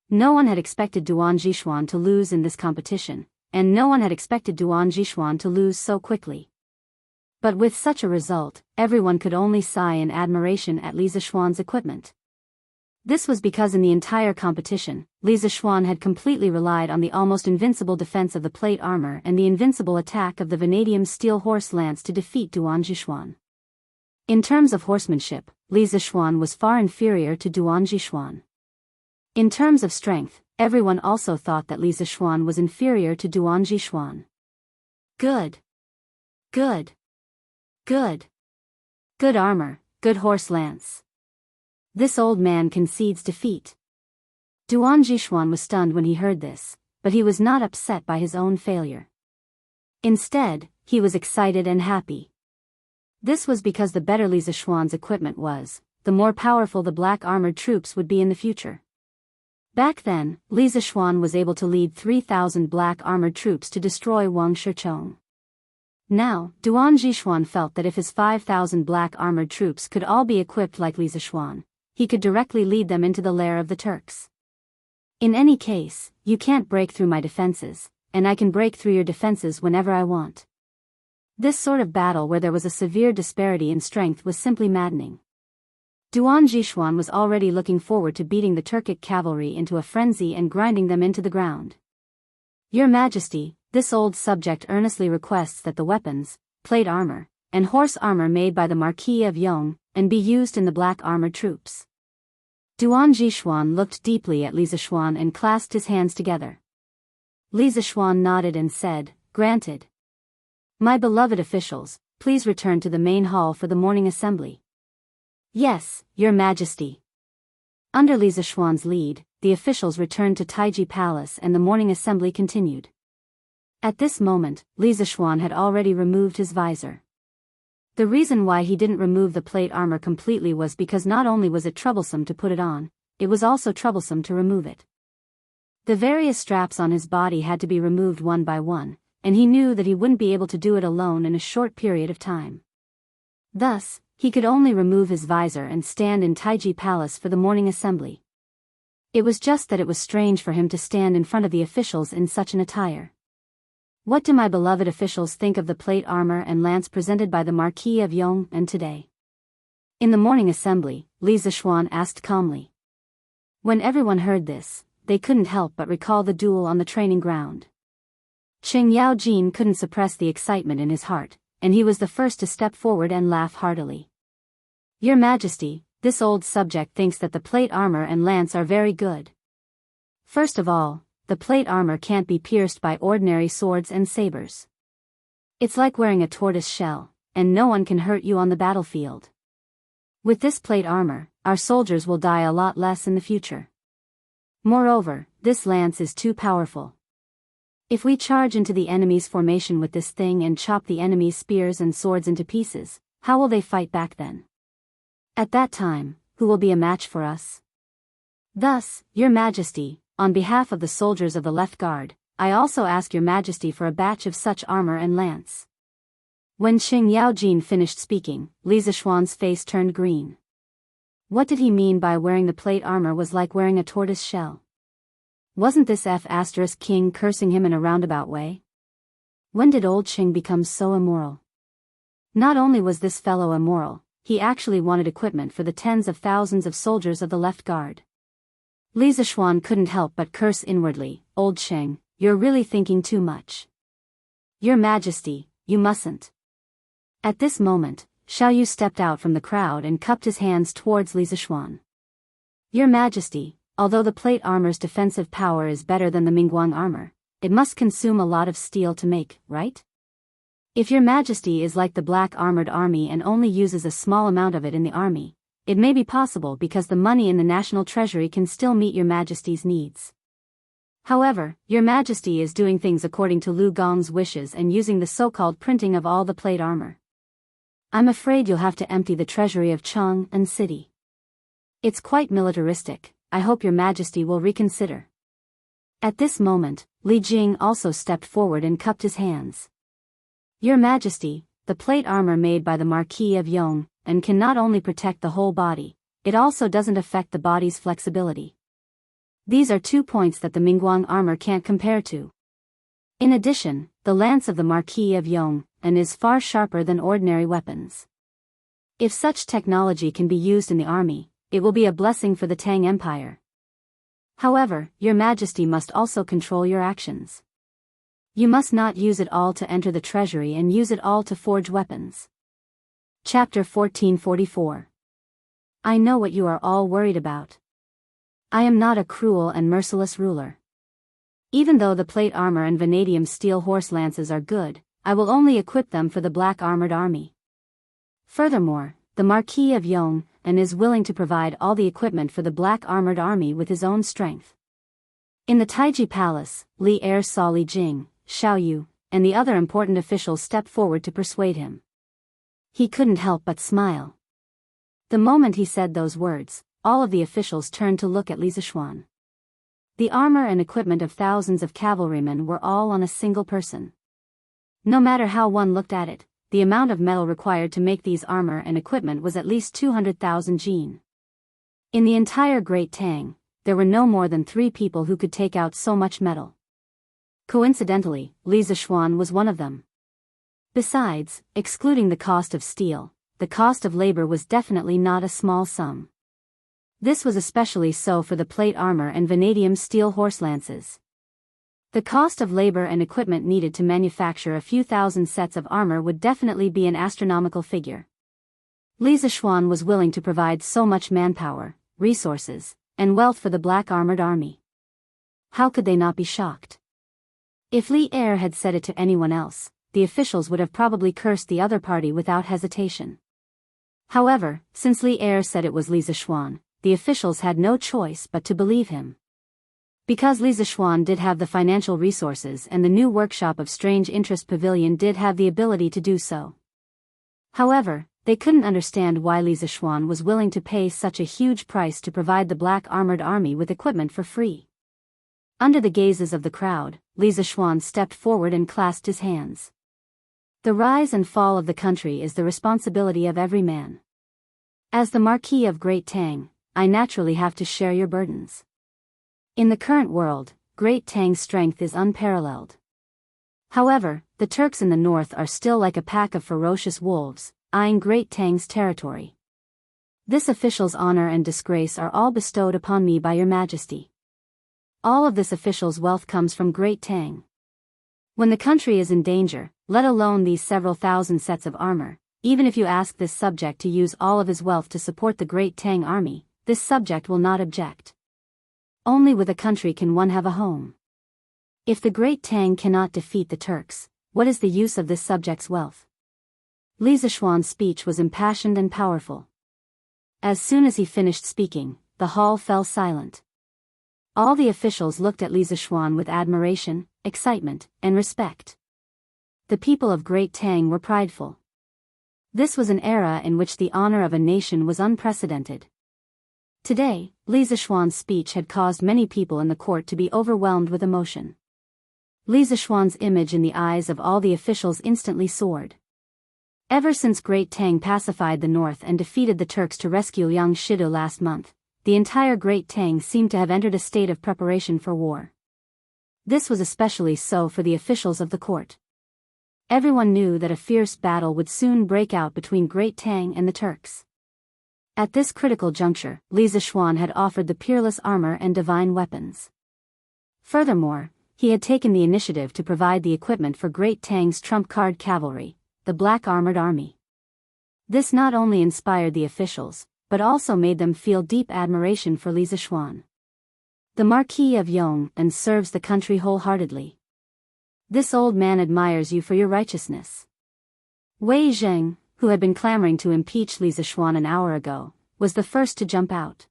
S1: No one had expected Duan Zhishuan to lose in this competition, and no one had expected Duan Zhishuan to lose so quickly. But with such a result, everyone could only sigh in admiration at Li Zishuan's equipment. This was because in the entire competition, Li Zishuan had completely relied on the almost invincible defense of the plate armor and the invincible attack of the vanadium steel horse lance to defeat Duan Zhishuan. In terms of horsemanship, Li Zishuan was far inferior to Duan Zhishuan. In terms of strength, everyone also thought that Li Zishuan was inferior to Duan Zhishuan. Good. Good. Good. Good armor, good horse lance. This old man concedes defeat. Duan Zhishuan was stunned when he heard this, but he was not upset by his own failure. Instead, he was excited and happy. This was because the better Li Zishuan's equipment was, the more powerful the black armored troops would be in the future. Back then, Li Zishuan was able to lead 3,000 black armored troops to destroy Wang Shichong. Now, Duan Zhishuan felt that if his 5,000 black armored troops could all be equipped like Li Zishuan, he could directly lead them into the lair of the Turks. In any case, you can't break through my defenses, and I can break through your defenses whenever I want. This sort of battle where there was a severe disparity in strength was simply maddening. Duan Zhishuan was already looking forward to beating the Turkic cavalry into a frenzy and grinding them into the ground. Your Majesty, this old subject earnestly requests that the weapons, plate armor, and horse armor made by the Marquis of Yong, and be used in the black armored troops. Duan Zhishuan looked deeply at Li Zishuan and clasped his hands together. Li Zishuan nodded and said, "Granted. My beloved officials, please return to the main hall for the morning assembly." Yes, Your Majesty. Under Li Zishuan's lead, the officials returned to Taiji Palace and the morning assembly continued. At this moment, Li Zishuan had already removed his visor. The reason why he didn't remove the plate armor completely was because not only was it troublesome to put it on, it was also troublesome to remove it. The various straps on his body had to be removed one by one, and he knew that he wouldn't be able to do it alone in a short period of time. Thus, he could only remove his visor and stand in Taiji Palace for the morning assembly. It was just that it was strange for him to stand in front of the officials in such an attire. What do my beloved officials think of the plate armor and lance presented by the Marquis of Yong and today? In the morning assembly, Li Zishuan asked calmly. When everyone heard this, they couldn't help but recall the duel on the training ground. Qing Yaojin couldn't suppress the excitement in his heart, and he was the first to step forward and laugh heartily. Your Majesty, this old subject thinks that the plate armor and lance are very good. First of all, the plate armor can't be pierced by ordinary swords and sabers. It's like wearing a tortoise shell, and no one can hurt you on the battlefield. With this plate armor, our soldiers will die a lot less in the future. Moreover, this lance is too powerful. If we charge into the enemy's formation with this thing and chop the enemy's spears and swords into pieces, how will they fight back then? At that time, who will be a match for us? Thus, Your Majesty, on behalf of the soldiers of the left guard, I also ask Your Majesty for a batch of such armor and lance. When Qing Yaojin finished speaking, Li Zishuan's face turned green. What did he mean by wearing the plate armor was like wearing a tortoise shell? Wasn't this King cursing him in a roundabout way? When did old Qing become so immoral? Not only was this fellow immoral, he actually wanted equipment for the tens of thousands of soldiers of the left guard. Li Zishuan couldn't help but curse inwardly, "Old Qing, you're really thinking too much. Your Majesty, you mustn't." At this moment, Xiao Yu stepped out from the crowd and cupped his hands towards Li Zishuan. Your Majesty, although the plate armor's defensive power is better than the Mingguang armor, it must consume a lot of steel to make, right? If your Majesty is like the black armored army and only uses a small amount of it in the army, it may be possible because the money in the national treasury can still meet your Majesty's needs. However, your Majesty is doing things according to Lu Gong's wishes and using the so-called printing of all the plate armor. I'm afraid you'll have to empty the treasury of Cheng and City. It's quite militaristic. I hope your Majesty will reconsider. At this moment, Li Jing also stepped forward and cupped his hands. Your Majesty, the plate armor made by the Marquis of Yong, and can not only protect the whole body, it also doesn't affect the body's flexibility. These are 2 points that the Mingguang armor can't compare to. In addition, the lance of the Marquis of Yong and is far sharper than ordinary weapons. If such technology can be used in the army, it will be a blessing for the Tang Empire. However, your Majesty must also control your actions. You must not use it all to enter the treasury and use it all to forge weapons. Chapter 1444. I know what you are all worried about. I am not a cruel and merciless ruler. Even though the plate armor and vanadium steel horse lances are good, I will only equip them for the black armored army. Furthermore, the Marquis of Yong and is willing to provide all the equipment for the black armored army with his own strength. In the Taiji Palace, Li Er saw Li Jing, Xiao Yu, and the other important officials step forward to persuade him. He couldn't help but smile. The moment he said those words, all of the officials turned to look at Li Zishuan. The armor and equipment of thousands of cavalrymen were all on a single person. No matter how one looked at it, the amount of metal required to make these armor and equipment was at least 200,000 jin. In the entire Great Tang, there were no more than 3 people who could take out so much metal. Coincidentally, Li Zishuan was one of them. Besides, excluding the cost of steel, the cost of labor was definitely not a small sum. This was especially so for the plate armor and vanadium steel horse lances. The cost of labor and equipment needed to manufacture a few thousand sets of armor would definitely be an astronomical figure. Li Zishuan was willing to provide so much manpower, resources, and wealth for the black armored army. How could they not be shocked? If Li Er had said it to anyone else, the officials would have probably cursed the other party without hesitation. However, since Li Er said it was Li Zishuan, the officials had no choice but to believe him. Because Li Zishuan did have the financial resources and the new workshop of Strange Interest Pavilion did have the ability to do so. However, they couldn't understand why Li Zishuan was willing to pay such a huge price to provide the black armored army with equipment for free. Under the gazes of the crowd, Li Zishuan stepped forward and clasped his hands. The rise and fall of the country is the responsibility of every man. As the Marquis of Great Tang, I naturally have to share your burdens. In the current world, Great Tang's strength is unparalleled. However, the Turks in the north are still like a pack of ferocious wolves, eyeing Great Tang's territory. This official's honor and disgrace are all bestowed upon me by your Majesty. All of this official's wealth comes from Great Tang. When the country is in danger, let alone these several thousand sets of armor, even if you ask this subject to use all of his wealth to support the Great Tang army, this subject will not object. Only with a country can one have a home. If the Great Tang cannot defeat the Turks, what is the use of this subject's wealth? Li Zishuan's speech was impassioned and powerful. As soon as he finished speaking, the hall fell silent. All the officials looked at Li Zishuan with admiration, excitement, and respect. The people of Great Tang were prideful. This was an era in which the honor of a nation was unprecedented. Today, Li Zishuan's speech had caused many people in the court to be overwhelmed with emotion. Li Zishuan's image in the eyes of all the officials instantly soared. Ever since Great Tang pacified the north and defeated the Turks to rescue Yang Shido last month, the entire Great Tang seemed to have entered a state of preparation for war. This was especially so for the officials of the court. Everyone knew that a fierce battle would soon break out between Great Tang and the Turks. At this critical juncture, Li Zishuan had offered the peerless armor and divine weapons. Furthermore, he had taken the initiative to provide the equipment for Great Tang's trump card cavalry, the black armored army. This not only inspired the officials, but also made them feel deep admiration for Li Zishuan. The Marquis of Yong and serves the country wholeheartedly. This old man admires you for your righteousness. Wei Zheng, who had been clamoring to impeach Li Zishuan an hour ago, was the first to jump out.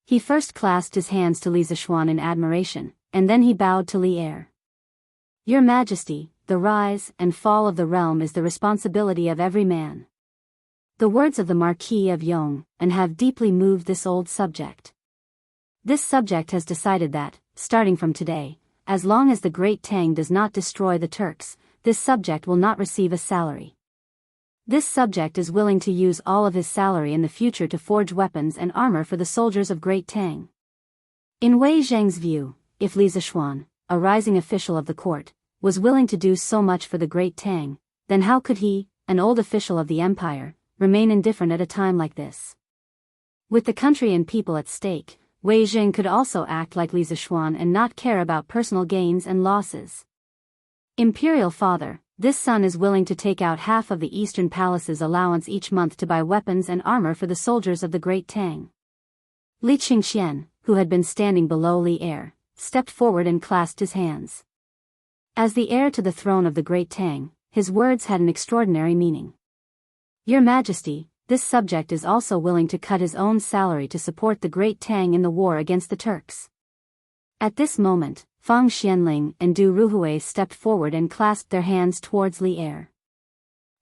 S1: He first clasped his hands to Li Zishuan in admiration, and then he bowed to Li Er. Your Majesty, the rise and fall of the realm is the responsibility of every man. The words of the Marquis of Yong and have deeply moved this old subject. This subject has decided that, starting from today, as long as the Great Tang does not destroy the Turks, this subject will not receive a salary. This subject is willing to use all of his salary in the future to forge weapons and armor for the soldiers of Great Tang. In Wei Zheng's view, if Li Zishuan, a rising official of the court, was willing to do so much for the Great Tang, then how could he, an old official of the empire, remain indifferent at a time like this? With the country and people at stake, Wei Zheng could also act like Li Zishuan and not care about personal gains and losses. Imperial Father, this son is willing to take out half of the Eastern Palace's allowance each month to buy weapons and armor for the soldiers of the Great Tang. Li Qingxian, who had been standing below Li Er, stepped forward and clasped his hands. As the heir to the throne of the Great Tang, his words had an extraordinary meaning. Your Majesty, this subject is also willing to cut his own salary to support the Great Tang in the war against the Turks. At this moment, Fang Xianling and Du Ruhui stepped forward and clasped their hands towards Li Er.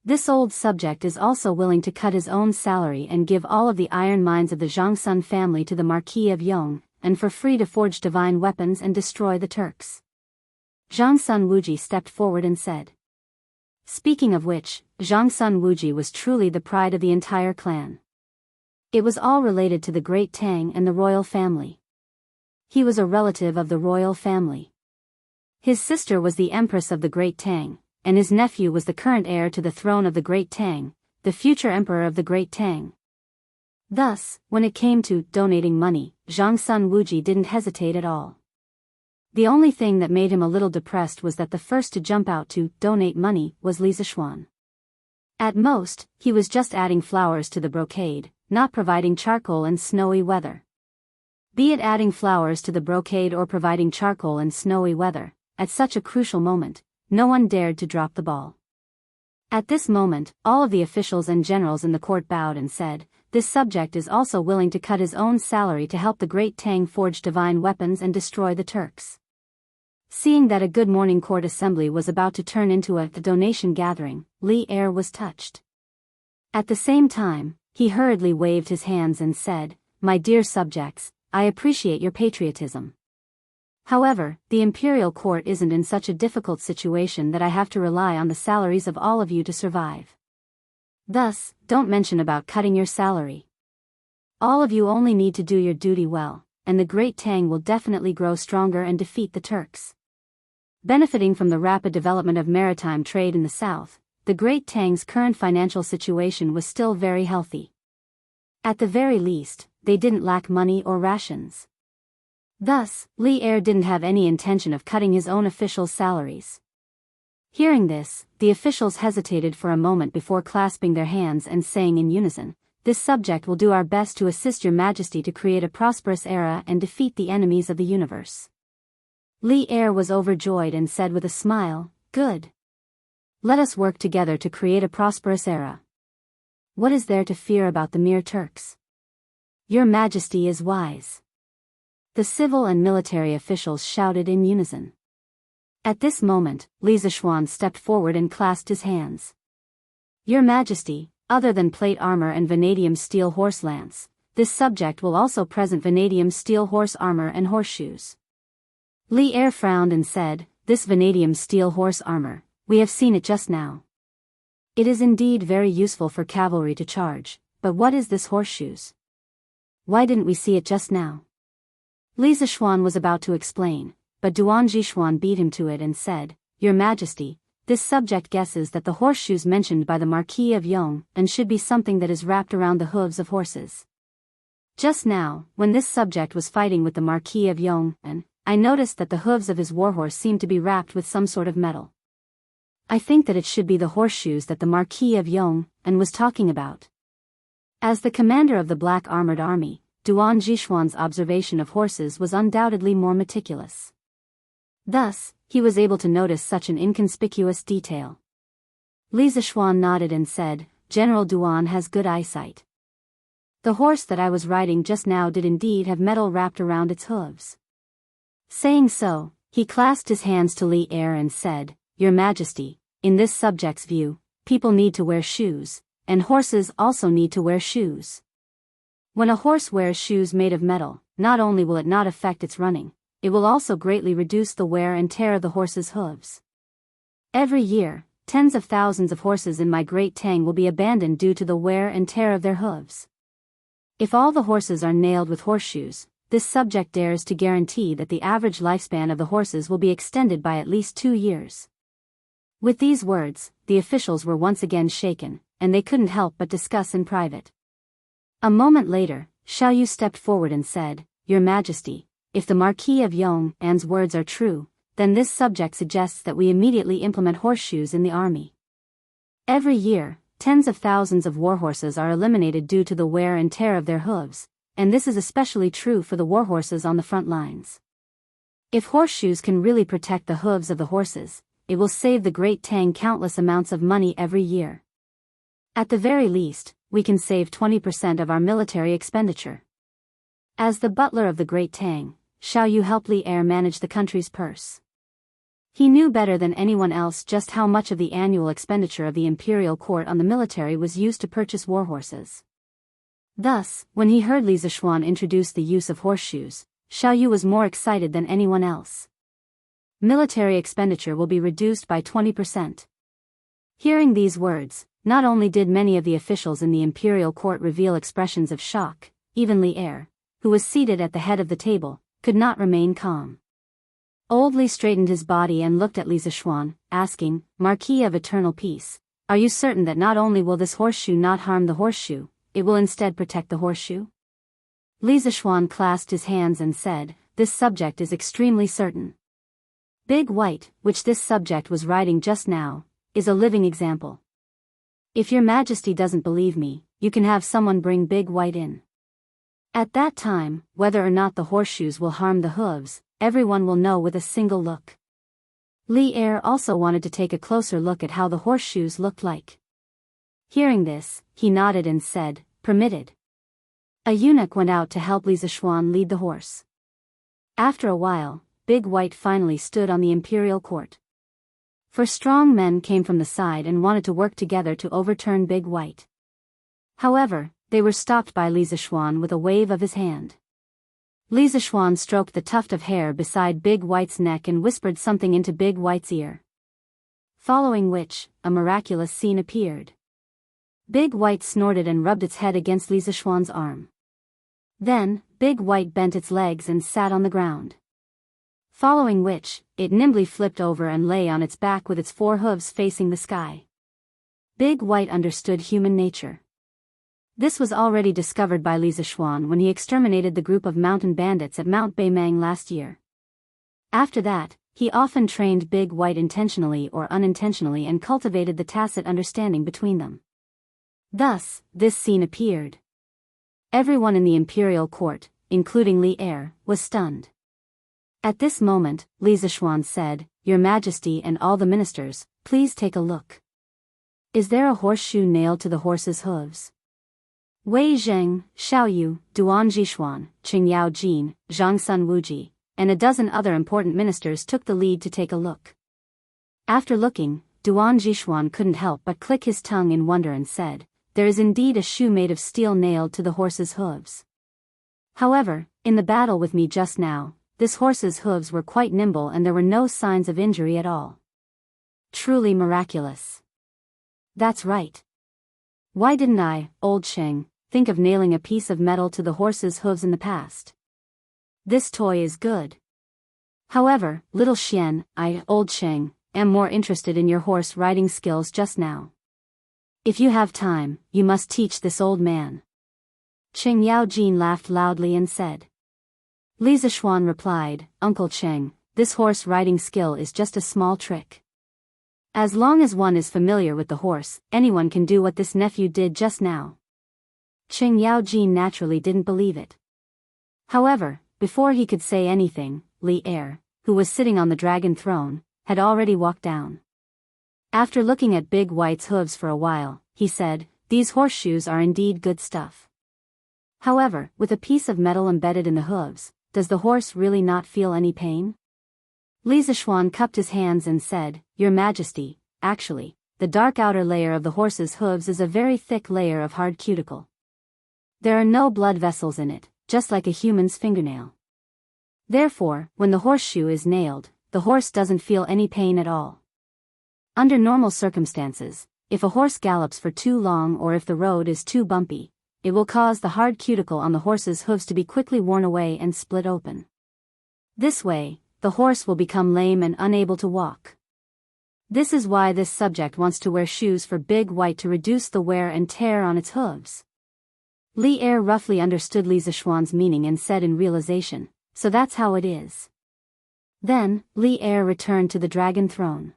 S1: This old subject is also willing to cut his own salary and give all of the iron mines of the Zhangsun family to the Marquis of Yong, and for free to forge divine weapons and destroy the Turks. Zhangsun Wuji stepped forward and said. Speaking of which, Zhangsun Wuji was truly the pride of the entire clan. It was all related to the Great Tang and the royal family. He was a relative of the royal family. His sister was the Empress of the Great Tang, and his nephew was the current heir to the throne of the Great Tang, the future emperor of the Great Tang. Thus, when it came to donating money, Zhangsun Wuji didn't hesitate at all. The only thing that made him a little depressed was that the first to jump out to donate money was Li Zishuan. At most, he was just adding flowers to the brocade, not providing charcoal and snowy weather. Be it adding flowers to the brocade or providing charcoal and snowy weather, at such a crucial moment, no one dared to drop the ball. At this moment, all of the officials and generals in the court bowed and said, this subject is also willing to cut his own salary to help the Great Tang forge divine weapons and destroy the Turks. Seeing that a good morning court assembly was about to turn into a donation gathering, Li Er was touched. At the same time, he hurriedly waved his hands and said, my dear subjects, I appreciate your patriotism. However, the imperial court isn't in such a difficult situation that I have to rely on the salaries of all of you to survive. Thus, don't mention about cutting your salary. All of you only need to do your duty well, and the Great Tang will definitely grow stronger and defeat the Turks. Benefiting from the rapid development of maritime trade in the south, the Great Tang's current financial situation was still very healthy. At the very least, they didn't lack money or rations. Thus, Li Er didn't have any intention of cutting his own officials' salaries. Hearing this, the officials hesitated for a moment before clasping their hands and saying in unison, this subject will do our best to assist your Majesty to create a prosperous era and defeat the enemies of the universe. Li Er was overjoyed and said with a smile, good. Let us work together to create a prosperous era. What is there to fear about the mere Turks? Your Majesty is wise. The civil and military officials shouted in unison. At this moment, Li Zishuan stepped forward and clasped his hands. Your Majesty, other than plate armor and vanadium steel horse lance, this subject will also present vanadium steel horse armor and horseshoes. Li Er frowned and said, this vanadium steel horse armor, we have seen it just now. It is indeed very useful for cavalry to charge, but what is this horseshoes? Why didn't we see it just now? Li Zishuan was about to explain, but Duan Jishuan beat him to it and said, Your Majesty, this subject guesses that the horseshoes mentioned by the Marquis of Yong and should be something that is wrapped around the hooves of horses. Just now, when this subject was fighting with the Marquis of Yong, and I noticed that the hooves of his warhorse seemed to be wrapped with some sort of metal. I think that it should be the horseshoes that the Marquis of Yong and was talking about. As the commander of the black armored army, Duan Jishuan's observation of horses was undoubtedly more meticulous. Thus, he was able to notice such an inconspicuous detail. Li Zishuan nodded and said, "General Duan has good eyesight. The horse that I was riding just now did indeed have metal wrapped around its hooves." Saying so, he clasped his hands to Li Er and said, "Your Majesty, in this subject's view, people need to wear shoes, and horses also need to wear shoes. When a horse wears shoes made of metal, not only will it not affect its running, it will also greatly reduce the wear and tear of the horse's hooves. Every year, tens of thousands of horses in my Great Tang will be abandoned due to the wear and tear of their hooves. If all the horses are nailed with horseshoes, this subject dares to guarantee that the average lifespan of the horses will be extended by at least 2 years." With these words, the officials were once again shaken, and they couldn't help but discuss in private. A moment later, Xiao Yu stepped forward and said, "Your Majesty, if the Marquis of Yong'an's words are true, then this subject suggests that we immediately implement horseshoes in the army. Every year, tens of thousands of warhorses are eliminated due to the wear and tear of their hooves, and this is especially true for the warhorses on the front lines. If horseshoes can really protect the hooves of the horses, it will save the Great Tang countless amounts of money every year. At the very least, we can save 20% of our military expenditure." As the butler of the Great Tang, Xiao Yu helped Li Er manage the country's purse. He knew better than anyone else just how much of the annual expenditure of the imperial court on the military was used to purchase warhorses. Thus, when he heard Li Zishuan introduce the use of horseshoes, Xiao Yu was more excited than anyone else. Military expenditure will be reduced by 20%. Hearing these words, not only did many of the officials in the imperial court reveal expressions of shock, even Li Er, who was seated at the head of the table, could not remain calm. Old Li straightened his body and looked at Li Zishuan, asking, "Marquis of Eternal Peace, are you certain that not only will this horseshoe not harm the horseshoe, it will instead protect the horseshoe?" Li Zishuan clasped his hands and said, "This subject is extremely certain. Big White, which this subject was riding just now, is a living example. If your Majesty doesn't believe me, you can have someone bring Big White in. At that time, whether or not the horseshoes will harm the hooves, everyone will know with a single look." Li Er also wanted to take a closer look at how the horseshoes looked like. Hearing this, he nodded and said, "Permitted." A eunuch went out to help Li Zishuan lead the horse. After a while, Big White finally stood on the imperial court. For strong men came from the side and wanted to work together to overturn Big White. However, they were stopped by Li Zishuan with a wave of his hand. Li Zishuan stroked the tuft of hair beside Big White's neck and whispered something into Big White's ear. Following which, a miraculous scene appeared. Big White snorted and rubbed its head against Li Zishuan's arm. Then, Big White bent its legs and sat on the ground. Following which, it nimbly flipped over and lay on its back with its 4 hooves facing the sky. Big White understood human nature. This was already discovered by Li Zishuan when he exterminated the group of mountain bandits at Mount Baimang last year. After that, he often trained Big White intentionally or unintentionally and cultivated the tacit understanding between them. Thus, this scene appeared. Everyone in the imperial court, including Li Er, was stunned. At this moment, Li Zishuan said, "Your Majesty and all the ministers, please take a look. Is there a horseshoe nailed to the horse's hooves?" Wei Zheng, Xiao Yu, Duan Jishuan, Qing Yao Jin, Zhang Sun Wuji, and a dozen other important ministers took the lead to take a look. After looking, Duan Jishuan couldn't help but click his tongue in wonder and said, "There is indeed a shoe made of steel nailed to the horse's hooves. However, in the battle with me just now, this horse's hooves were quite nimble and there were no signs of injury at all. Truly miraculous." "That's right. Why didn't I, old Sheng, think of nailing a piece of metal to the horse's hooves in the past? This toy is good. However, little Xian, I, old Sheng, am more interested in your horse riding skills just now. If you have time, you must teach this old man." Qing Yao Jin laughed loudly and said. Li Zishuan replied, "Uncle Cheng, this horse riding skill is just a small trick. As long as one is familiar with the horse, anyone can do what this nephew did just now. Qing Yaojin naturally didn't believe it. However, before he could say anything, Li Er, who was sitting on the dragon throne, had already walked down. After looking at Big White's hooves for a while, he said, "These horseshoes are indeed good stuff. However, with a piece of metal embedded in the hooves, does the horse really not feel any pain?" Li Zishuan cupped his hands and said, "Your Majesty, actually, the dark outer layer of the horse's hooves is a very thick layer of hard cuticle. There are no blood vessels in it, just like a human's fingernail. Therefore, when the horseshoe is nailed, the horse doesn't feel any pain at all. Under normal circumstances, if a horse gallops for too long or if the road is too bumpy, it will cause the hard cuticle on the horse's hooves to be quickly worn away and split open. This way, the horse will become lame and unable to walk. This is why this subject wants to wear shoes for Big White to reduce the wear and tear on its hooves." Li Er roughly understood Li Zishuan's meaning and said in realization, "So that's how it is." Then, Li Er returned to the dragon throne.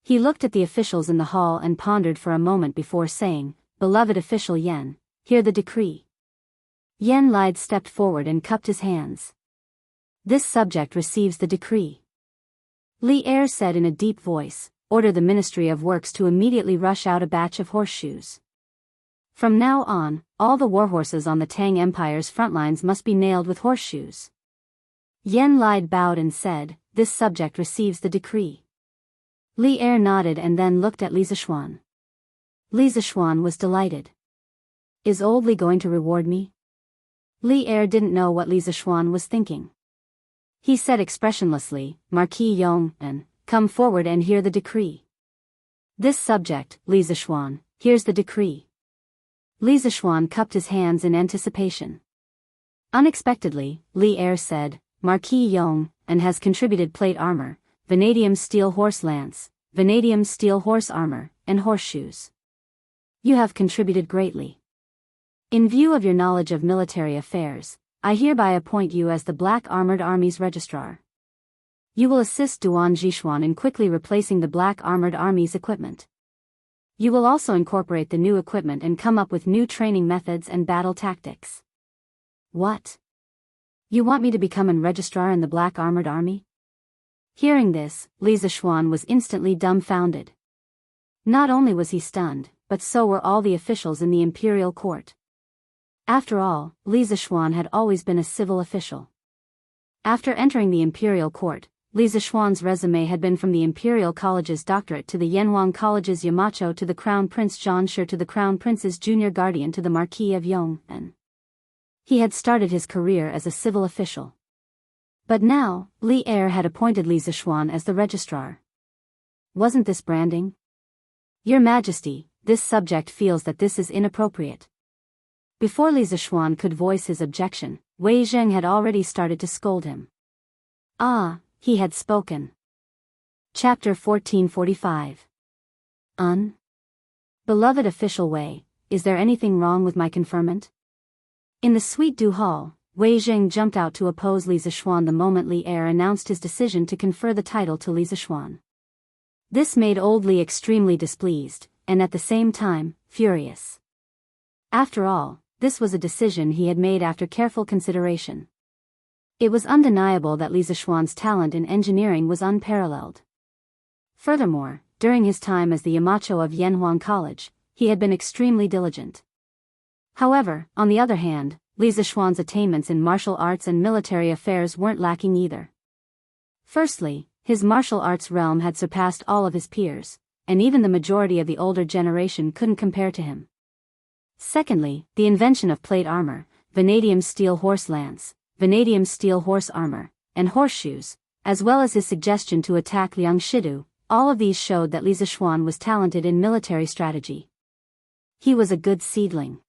S1: He looked at the officials in the hall and pondered for a moment before saying, "Beloved official Yen, hear the decree." Yen Lide stepped forward and cupped his hands. "This subject receives the decree." Li Er said in a deep voice, "Order the Ministry of Works to immediately rush out a batch of horseshoes. From now on, all the warhorses on the Tang Empire's front lines must be nailed with horseshoes." Yen Lide bowed and said, "This subject receives the decree." Li Er nodded and then looked at Li Zishuan. Li Zishuan was delighted. "Is old Li going to reward me?" Li Er didn't know what Li Zishuan was thinking. He said expressionlessly, "Marquis Yong, and come forward and hear the decree." "This subject, Li Zishuan, hears the decree." Li Zishuan cupped his hands in anticipation. Unexpectedly, Li Er said, "Marquis Yong, and has contributed plate armor, vanadium steel horse lance, vanadium steel horse armor, and horseshoes. You have contributed greatly. In view of your knowledge of military affairs, I hereby appoint you as the Black Armored Army's registrar. You will assist Duan Jishuan in quickly replacing the Black Armored Army's equipment. You will also incorporate the new equipment and come up with new training methods and battle tactics." "What? You want me to become an registrar in the Black Armored Army?" Hearing this, Li Zishuan was instantly dumbfounded. Not only was he stunned, but so were all the officials in the imperial court. After all, Li Zishuan had always been a civil official. After entering the imperial court, Li Zishuan's resume had been from the Imperial College's doctorate to the Yanhuang College's Yamacho to the Crown Prince Zhangshi to the Crown Prince's junior guardian to the Marquis of Yong'an. He had started his career as a civil official. But now, Li Er had appointed Li Zishuan as the registrar. Wasn't this branding? "Your Majesty, this subject feels that this is inappropriate." Before Li Zishuan could voice his objection, Wei Zheng had already started to scold him. Ah, he had spoken. Chapter 1445. Beloved official Wei, is there anything wrong with my conferment? In the Suite du Hall, Wei Zheng jumped out to oppose Li Zishuan the moment Li Er announced his decision to confer the title to Li Zishuan. This made old Li extremely displeased, and at the same time, furious. After all, this was a decision he had made after careful consideration. It was undeniable that Li Zishuan's talent in engineering was unparalleled. Furthermore, during his time as the Yamacho of Yanhuang College, he had been extremely diligent. However, on the other hand, Li Zishuan's attainments in martial arts and military affairs weren't lacking either. Firstly, his martial arts realm had surpassed all of his peers, and even the majority of the older generation couldn't compare to him. Secondly, the invention of plate armor, vanadium steel horse lance, vanadium steel horse armor, and horseshoes, as well as his suggestion to attack Liang Shidu, all of these showed that Li Zishuan was talented in military strategy. He was a good seedling.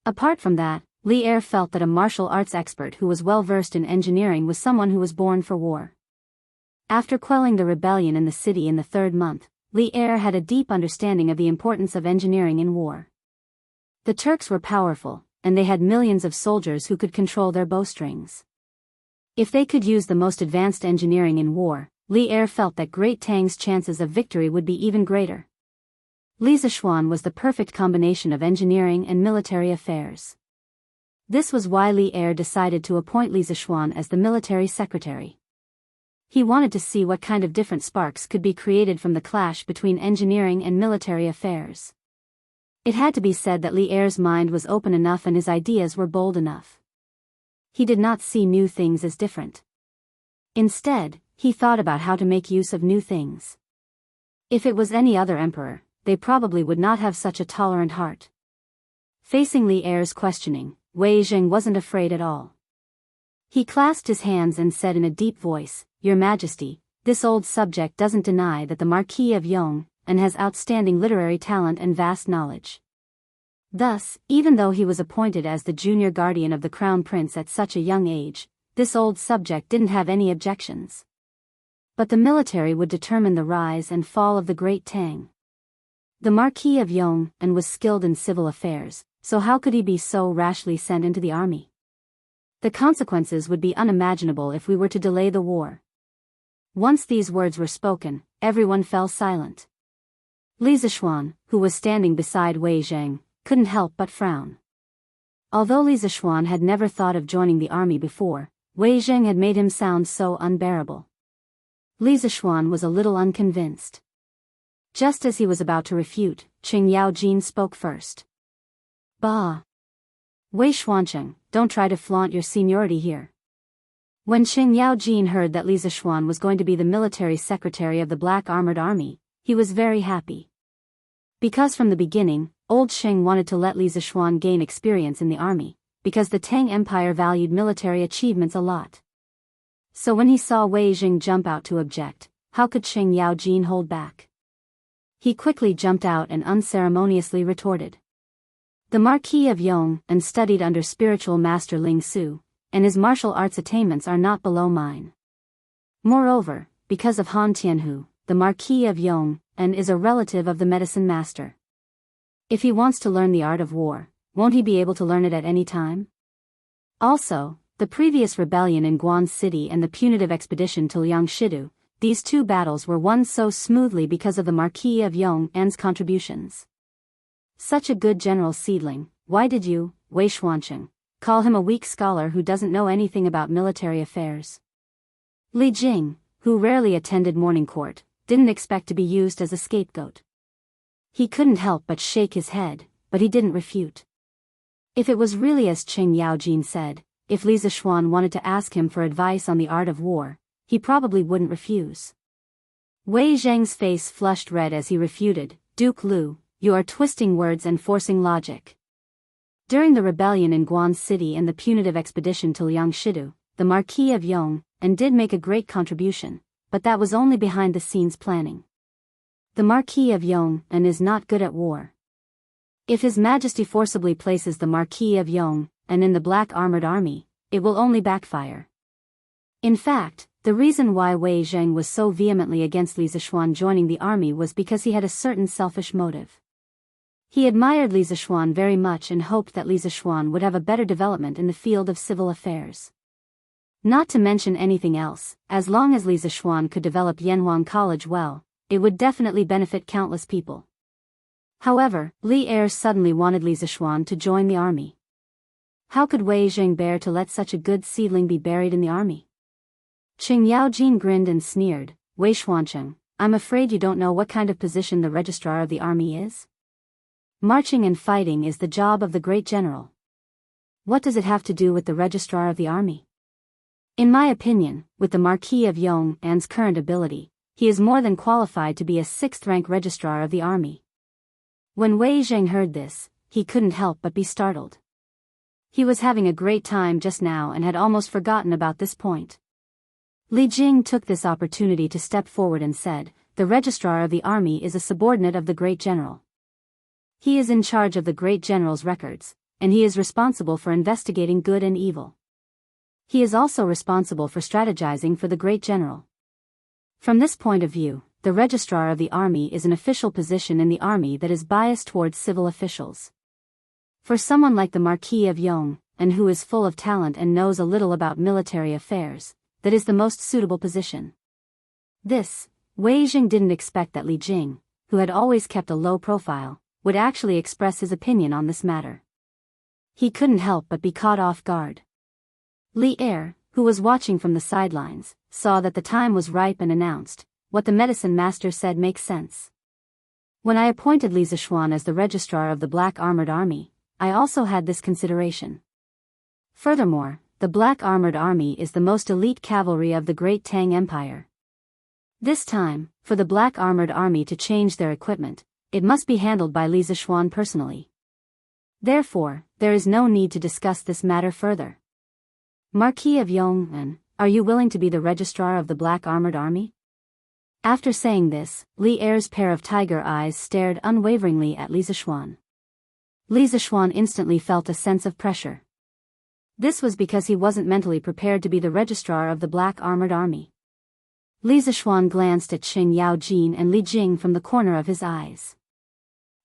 S1: Apart from that, Li Er felt that a martial arts expert who was well versed in engineering was someone who was born for war. After quelling the rebellion in the city in the third month, Li Er had a deep understanding of the importance of engineering in war. The Turks were powerful, and they had millions of soldiers who could control their bowstrings. If they could use the most advanced engineering in war, Li Er felt that Great Tang's chances of victory would be even greater. Li Zishuan was the perfect combination of engineering and military affairs. This was why Li Er decided to appoint Li Zishuan as the military secretary. He wanted to see what kind of different sparks could be created from the clash between engineering and military affairs. It had to be said that Li Er's mind was open enough and his ideas were bold enough. He did not see new things as different. Instead, he thought about how to make use of new things. If it was any other emperor, they probably would not have such a tolerant heart. Facing Li Er's questioning, Wei Zheng wasn't afraid at all. He clasped his hands and said in a deep voice, "Your Majesty, this old subject doesn't deny that the Marquis of Yong and has outstanding literary talent and vast knowledge. Thus, even though he was appointed as the junior guardian of the crown prince at such a young age, this old subject didn't have any objections. But the military would determine the rise and fall of the Great Tang. The Marquis of Yong and was skilled in civil affairs, so how could he be so rashly sent into the army? The consequences would be unimaginable if we were to delay the war." Once these words were spoken, everyone fell silent. Li Zishuan, who was standing beside Wei Zheng, couldn't help but frown. Although Li Zishuan had never thought of joining the army before, Wei Zheng had made him sound so unbearable. Li Zishuan was a little unconvinced. Just as he was about to refute, Qing Yaojin spoke first. "Bah! Wei Xuancheng, don't try to flaunt your seniority here." When Qing Yaojin heard that Li Zishuan was going to be the military secretary of the Black Armored Army, he was very happy. Because from the beginning, old Qing wanted to let Li Zishuan gain experience in the army, because the Tang Empire valued military achievements a lot. So when he saw Wei Jing jump out to object, how could Qing Yaojin hold back? He quickly jumped out and unceremoniously retorted. "The Marquis of Yong and studied under spiritual master Ling Su, and his martial arts attainments are not below mine. Moreover, because of Han Tianhu, the Marquis of Yong and is a relative of the medicine master. If he wants to learn the art of war, won't he be able to learn it at any time? Also, the previous rebellion in Guan City and the punitive expedition to Liangshidu, these two battles were won so smoothly because of the Marquis of Yong and's contributions. Such a good general seedling, why did you, Wei Xuancheng, call him a weak scholar who doesn't know anything about military affairs?" Li Jing, who rarely attended morning court, didn't expect to be used as a scapegoat. He couldn't help but shake his head, but he didn't refute. If it was really as Qing Yaojin said, if Li Zishuan wanted to ask him for advice on the art of war, he probably wouldn't refuse. Wei Zheng's face flushed red as he refuted, "Duke Lu, you are twisting words and forcing logic. During the rebellion in Guan City and the punitive expedition to Liangshidu, the Marquis of Yong and did make a great contribution, but that was only behind the scenes planning. The Marquis of Yong and is not good at war. If His Majesty forcibly places the Marquis of Yong and in the Black Armored Army, it will only backfire." In fact, the reason why Wei Zheng was so vehemently against Li Zishuan joining the army was because he had a certain selfish motive. He admired Li Zishuan very much and hoped that Li Zishuan would have a better development in the field of civil affairs. Not to mention anything else, as long as Li Zishuan could develop Yanhuang College well, it would definitely benefit countless people. However, Li Er suddenly wanted Li Zishuan to join the army. How could Wei Zheng bear to let such a good seedling be buried in the army? Qing Yaojin grinned and sneered, "Wei Xuancheng, I'm afraid you don't know what kind of position the registrar of the army is? Marching and fighting is the job of the great general. What does it have to do with the registrar of the army? In my opinion, with the Marquis of Yong and's current ability, he is more than qualified to be a 6th-rank registrar of the army." When Wei Zheng heard this, he couldn't help but be startled. He was having a great time just now and had almost forgotten about this point. Li Jing took this opportunity to step forward and said, "The registrar of the army is a subordinate of the great general. He is in charge of the great general's records, and he is responsible for investigating good and evil. He is also responsible for strategizing for the great general. From this point of view, the registrar of the army is an official position in the army that is biased towards civil officials. For someone like the Marquis of Yong, and who is full of talent and knows a little about military affairs, that is the most suitable position. Wei Jing didn't expect that Li Jing, who had always kept a low profile, would actually express his opinion on this matter. He couldn't help but be caught off guard. Li Er, who was watching from the sidelines, saw that the time was ripe and announced, "What the medicine master said makes sense. When I appointed Li Zishuan as the registrar of the Black Armored Army, I also had this consideration. Furthermore, the Black Armored Army is the most elite cavalry of the Great Tang Empire. This time, for the Black Armored Army to change their equipment, it must be handled by Li Zishuan personally. Therefore, there is no need to discuss this matter further. Marquis of Yong'an, are you willing to be the registrar of the Black Armored Army?" After saying this, Li Er's pair of tiger eyes stared unwaveringly at Li Zishuan. Li Zishuan instantly felt a sense of pressure. This was because he wasn't mentally prepared to be the registrar of the Black Armored Army. Li Zishuan glanced at Qing Yaojin and Li Jing from the corner of his eyes.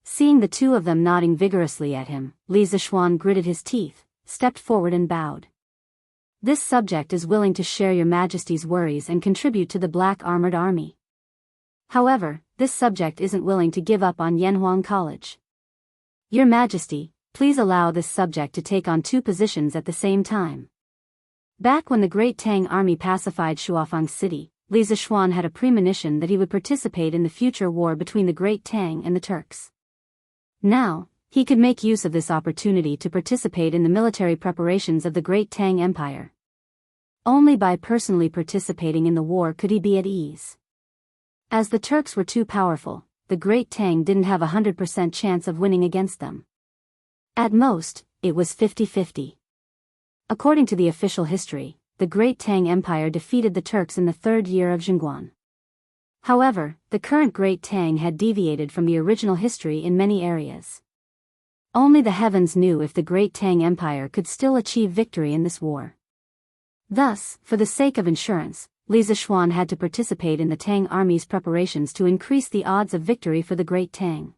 S1: Seeing the two of them nodding vigorously at him, Li Zishuan gritted his teeth, stepped forward and bowed. "This subject is willing to share your Majesty's worries and contribute to the Black Armored Army. However, this subject isn't willing to give up on Yanhuang College. Your Majesty, please allow this subject to take on two positions at the same time." Back when the Great Tang Army pacified Shuafang City, Li Zishuan had a premonition that he would participate in the future war between the Great Tang and the Turks. Now, he could make use of this opportunity to participate in the military preparations of the Great Tang Empire. Only by personally participating in the war could he be at ease. As the Turks were too powerful, the Great Tang didn't have a 100% chance of winning against them. At most, it was 50-50. According to the official history, the Great Tang Empire defeated the Turks in the third year of Jingguan. However, the current Great Tang had deviated from the original history in many areas. Only the heavens knew if the Great Tang Empire could still achieve victory in this war. Thus, for the sake of insurance, Li Zishuan had to participate in the Tang army's preparations to increase the odds of victory for the Great Tang.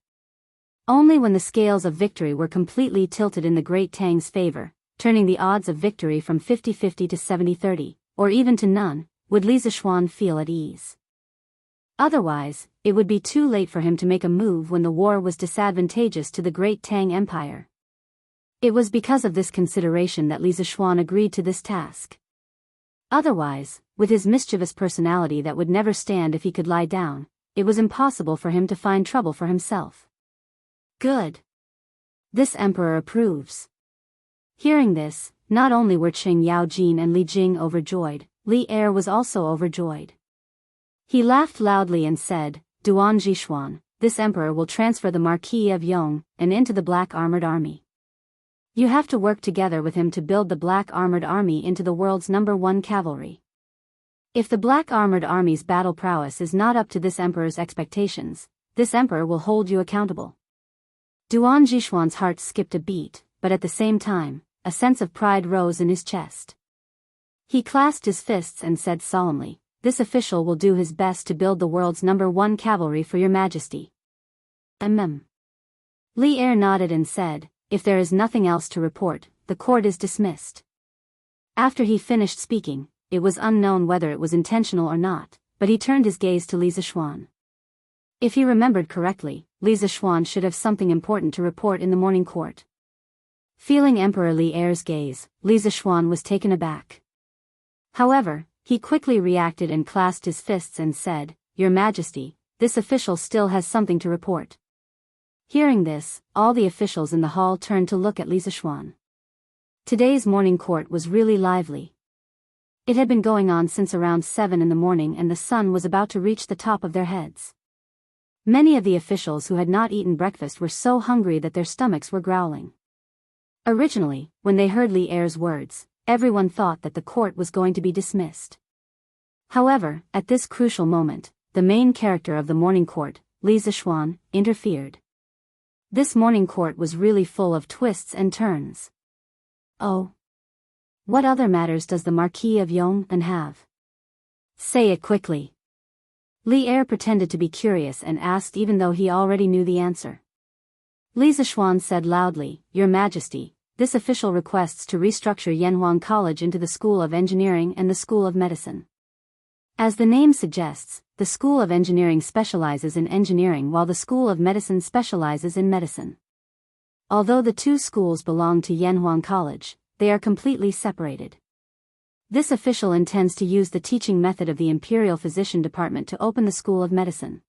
S1: Only when the scales of victory were completely tilted in the Great Tang's favor, turning the odds of victory from 50-50 to 70-30, or even to none, would Li Zishuan feel at ease. Otherwise, it would be too late for him to make a move when the war was disadvantageous to the Great Tang Empire. It was because of this consideration that Li Zishuan agreed to this task. Otherwise, with his mischievous personality that would never stand if he could lie down, it was impossible for him to find trouble for himself. Good. This emperor approves. Hearing this, not only were Qing Yaojin and Li Jing overjoyed, Li Er was also overjoyed. He laughed loudly and said, "Duan Jishuan, this emperor will transfer the Marquis of Yong and into the Black Armored Army. You have to work together with him to build the Black Armored Army into the world's #1 cavalry. If the Black Armored Army's battle prowess is not up to this emperor's expectations, this emperor will hold you accountable." Duan Jishuan's heart skipped a beat, but at the same time, a sense of pride rose in his chest. He clasped his fists and said solemnly, "This official will do his best to build the world's #1 cavalry for your Majesty." Li Er nodded and said, "If there is nothing else to report, the court is dismissed." After he finished speaking, it was unknown whether it was intentional or not, but he turned his gaze to Li Zishuan. If he remembered correctly, Li Zishuan should have something important to report in the morning court. Feeling Emperor Li Er's gaze, Li Zishuan was taken aback. However, he quickly reacted and clasped his fists and said, "Your Majesty, this official still has something to report." Hearing this, all the officials in the hall turned to look at Li Zishuan. Today's morning court was really lively. It had been going on since around 7 in the morning and the sun was about to reach the top of their heads. Many of the officials who had not eaten breakfast were so hungry that their stomachs were growling. Originally, when they heard Li Er's words, everyone thought that the court was going to be dismissed. However, at this crucial moment, the main character of the morning court, Li Zishuan, interfered. This morning court was really full of twists and turns. "Oh. What other matters does the Marquis of Yong'an have? Say it quickly." Li Er pretended to be curious and asked even though he already knew the answer. Li Zishuan said loudly, "Your Majesty, this official requests to restructure Yanhuang College into the School of Engineering and the School of Medicine. As the name suggests, the School of Engineering specializes in engineering while the School of Medicine specializes in medicine. Although the two schools belong to Yanhuang College, they are completely separated. This official intends to use the teaching method of the Imperial Physician Department to open the School of Medicine.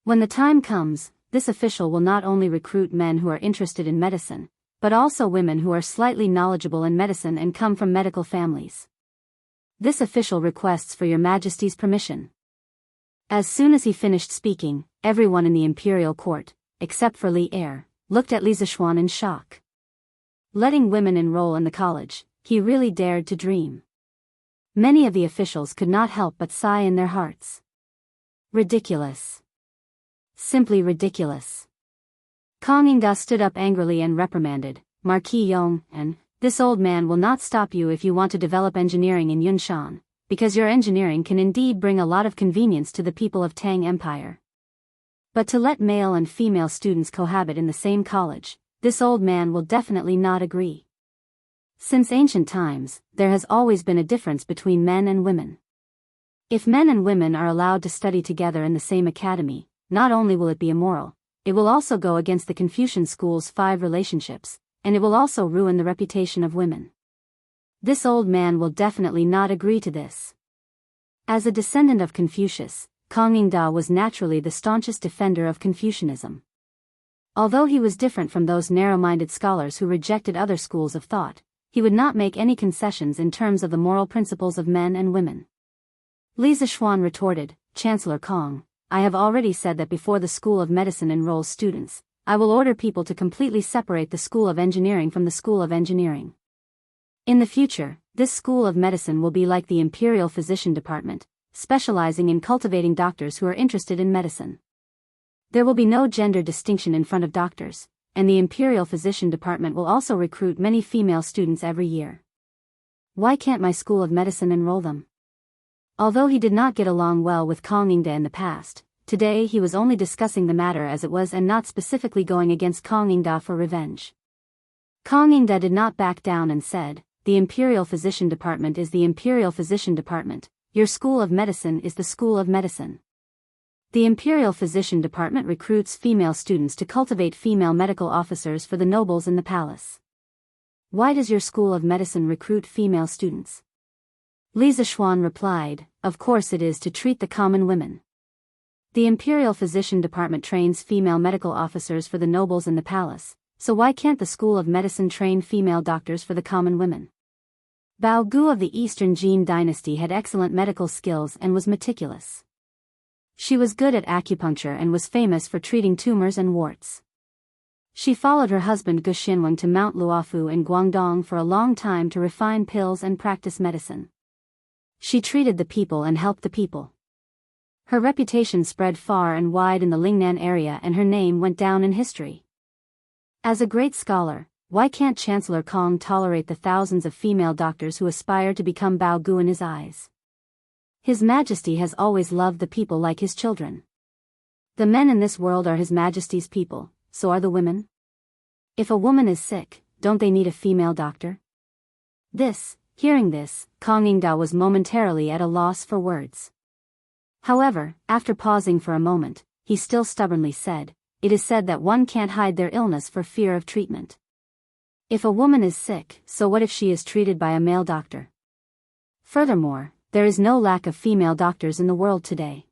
S1: When the time comes, this official will not only recruit men who are interested in medicine, but also women who are slightly knowledgeable in medicine and come from medical families. This official requests for your Majesty's permission. As soon as he finished speaking, everyone in the imperial court, except for Li Er, looked at Li Zishuan in shock. Letting women enroll in the college, he really dared to dream. Many of the officials could not help but sigh in their hearts. Ridiculous. Simply ridiculous. Kang Yingda stood up angrily and reprimanded, Marquis Yong, and, "This old man will not stop you if you want to develop engineering in Yunshan, because your engineering can indeed bring a lot of convenience to the people of Tang Empire. But to let male and female students cohabit in the same college, this old man will definitely not agree. Since ancient times, there has always been a difference between men and women. If men and women are allowed to study together in the same academy, not only will it be immoral, it will also go against the Confucian school's 5 relationships, and it will also ruin the reputation of women. This old man will definitely not agree to this." As a descendant of Confucius, Kang Yingda was naturally the staunchest defender of Confucianism. Although he was different from those narrow-minded scholars who rejected other schools of thought, he would not make any concessions in terms of the moral principles of men and women. Li Zishuan retorted, "Chancellor Kang, I have already said that before the School of Medicine enrolls students, I will order people to completely separate the School of Engineering from the School of Engineering. In the future, this School of Medicine will be like the Imperial Physician Department, specializing in cultivating doctors who are interested in medicine. There will be no gender distinction in front of doctors, and the Imperial Physician Department will also recruit many female students every year. Why can't my School of Medicine enroll them?" Although he did not get along well with Kang Yingda in the past, today he was only discussing the matter as it was and not specifically going against Kang Yingda for revenge. Kang Yingda did not back down and said, "The Imperial Physician Department is the Imperial Physician Department, your School of Medicine is the School of Medicine. The Imperial Physician Department recruits female students to cultivate female medical officers for the nobles in the palace. Why does your School of Medicine recruit female students?" Li Zishuan replied, "Of course it is to treat the common women. The Imperial Physician Department trains female medical officers for the nobles in the palace, so why can't the School of Medicine train female doctors for the common women?" Bao Gu of the Eastern Jin dynasty had excellent medical skills and was meticulous. She was good at acupuncture and was famous for treating tumors and warts. She followed her husband Gu Xinwang to Mount Luofu in Guangdong for a long time to refine pills and practice medicine. She treated the people and helped the people. Her reputation spread far and wide in the Lingnan area and her name went down in history. As a great scholar, why can't Chancellor Kang tolerate the thousands of female doctors who aspire to become Bao Gu in his eyes? His Majesty has always loved the people like his children. The men in this world are His Majesty's people, so are the women. If a woman is sick, don't they need a female doctor? Hearing this, Kang Yingda was momentarily at a loss for words. However, after pausing for a moment, he still stubbornly said, "It is said that one can't hide their illness for fear of treatment. If a woman is sick, so what if she is treated by a male doctor? Furthermore, there is no lack of female doctors in the world today.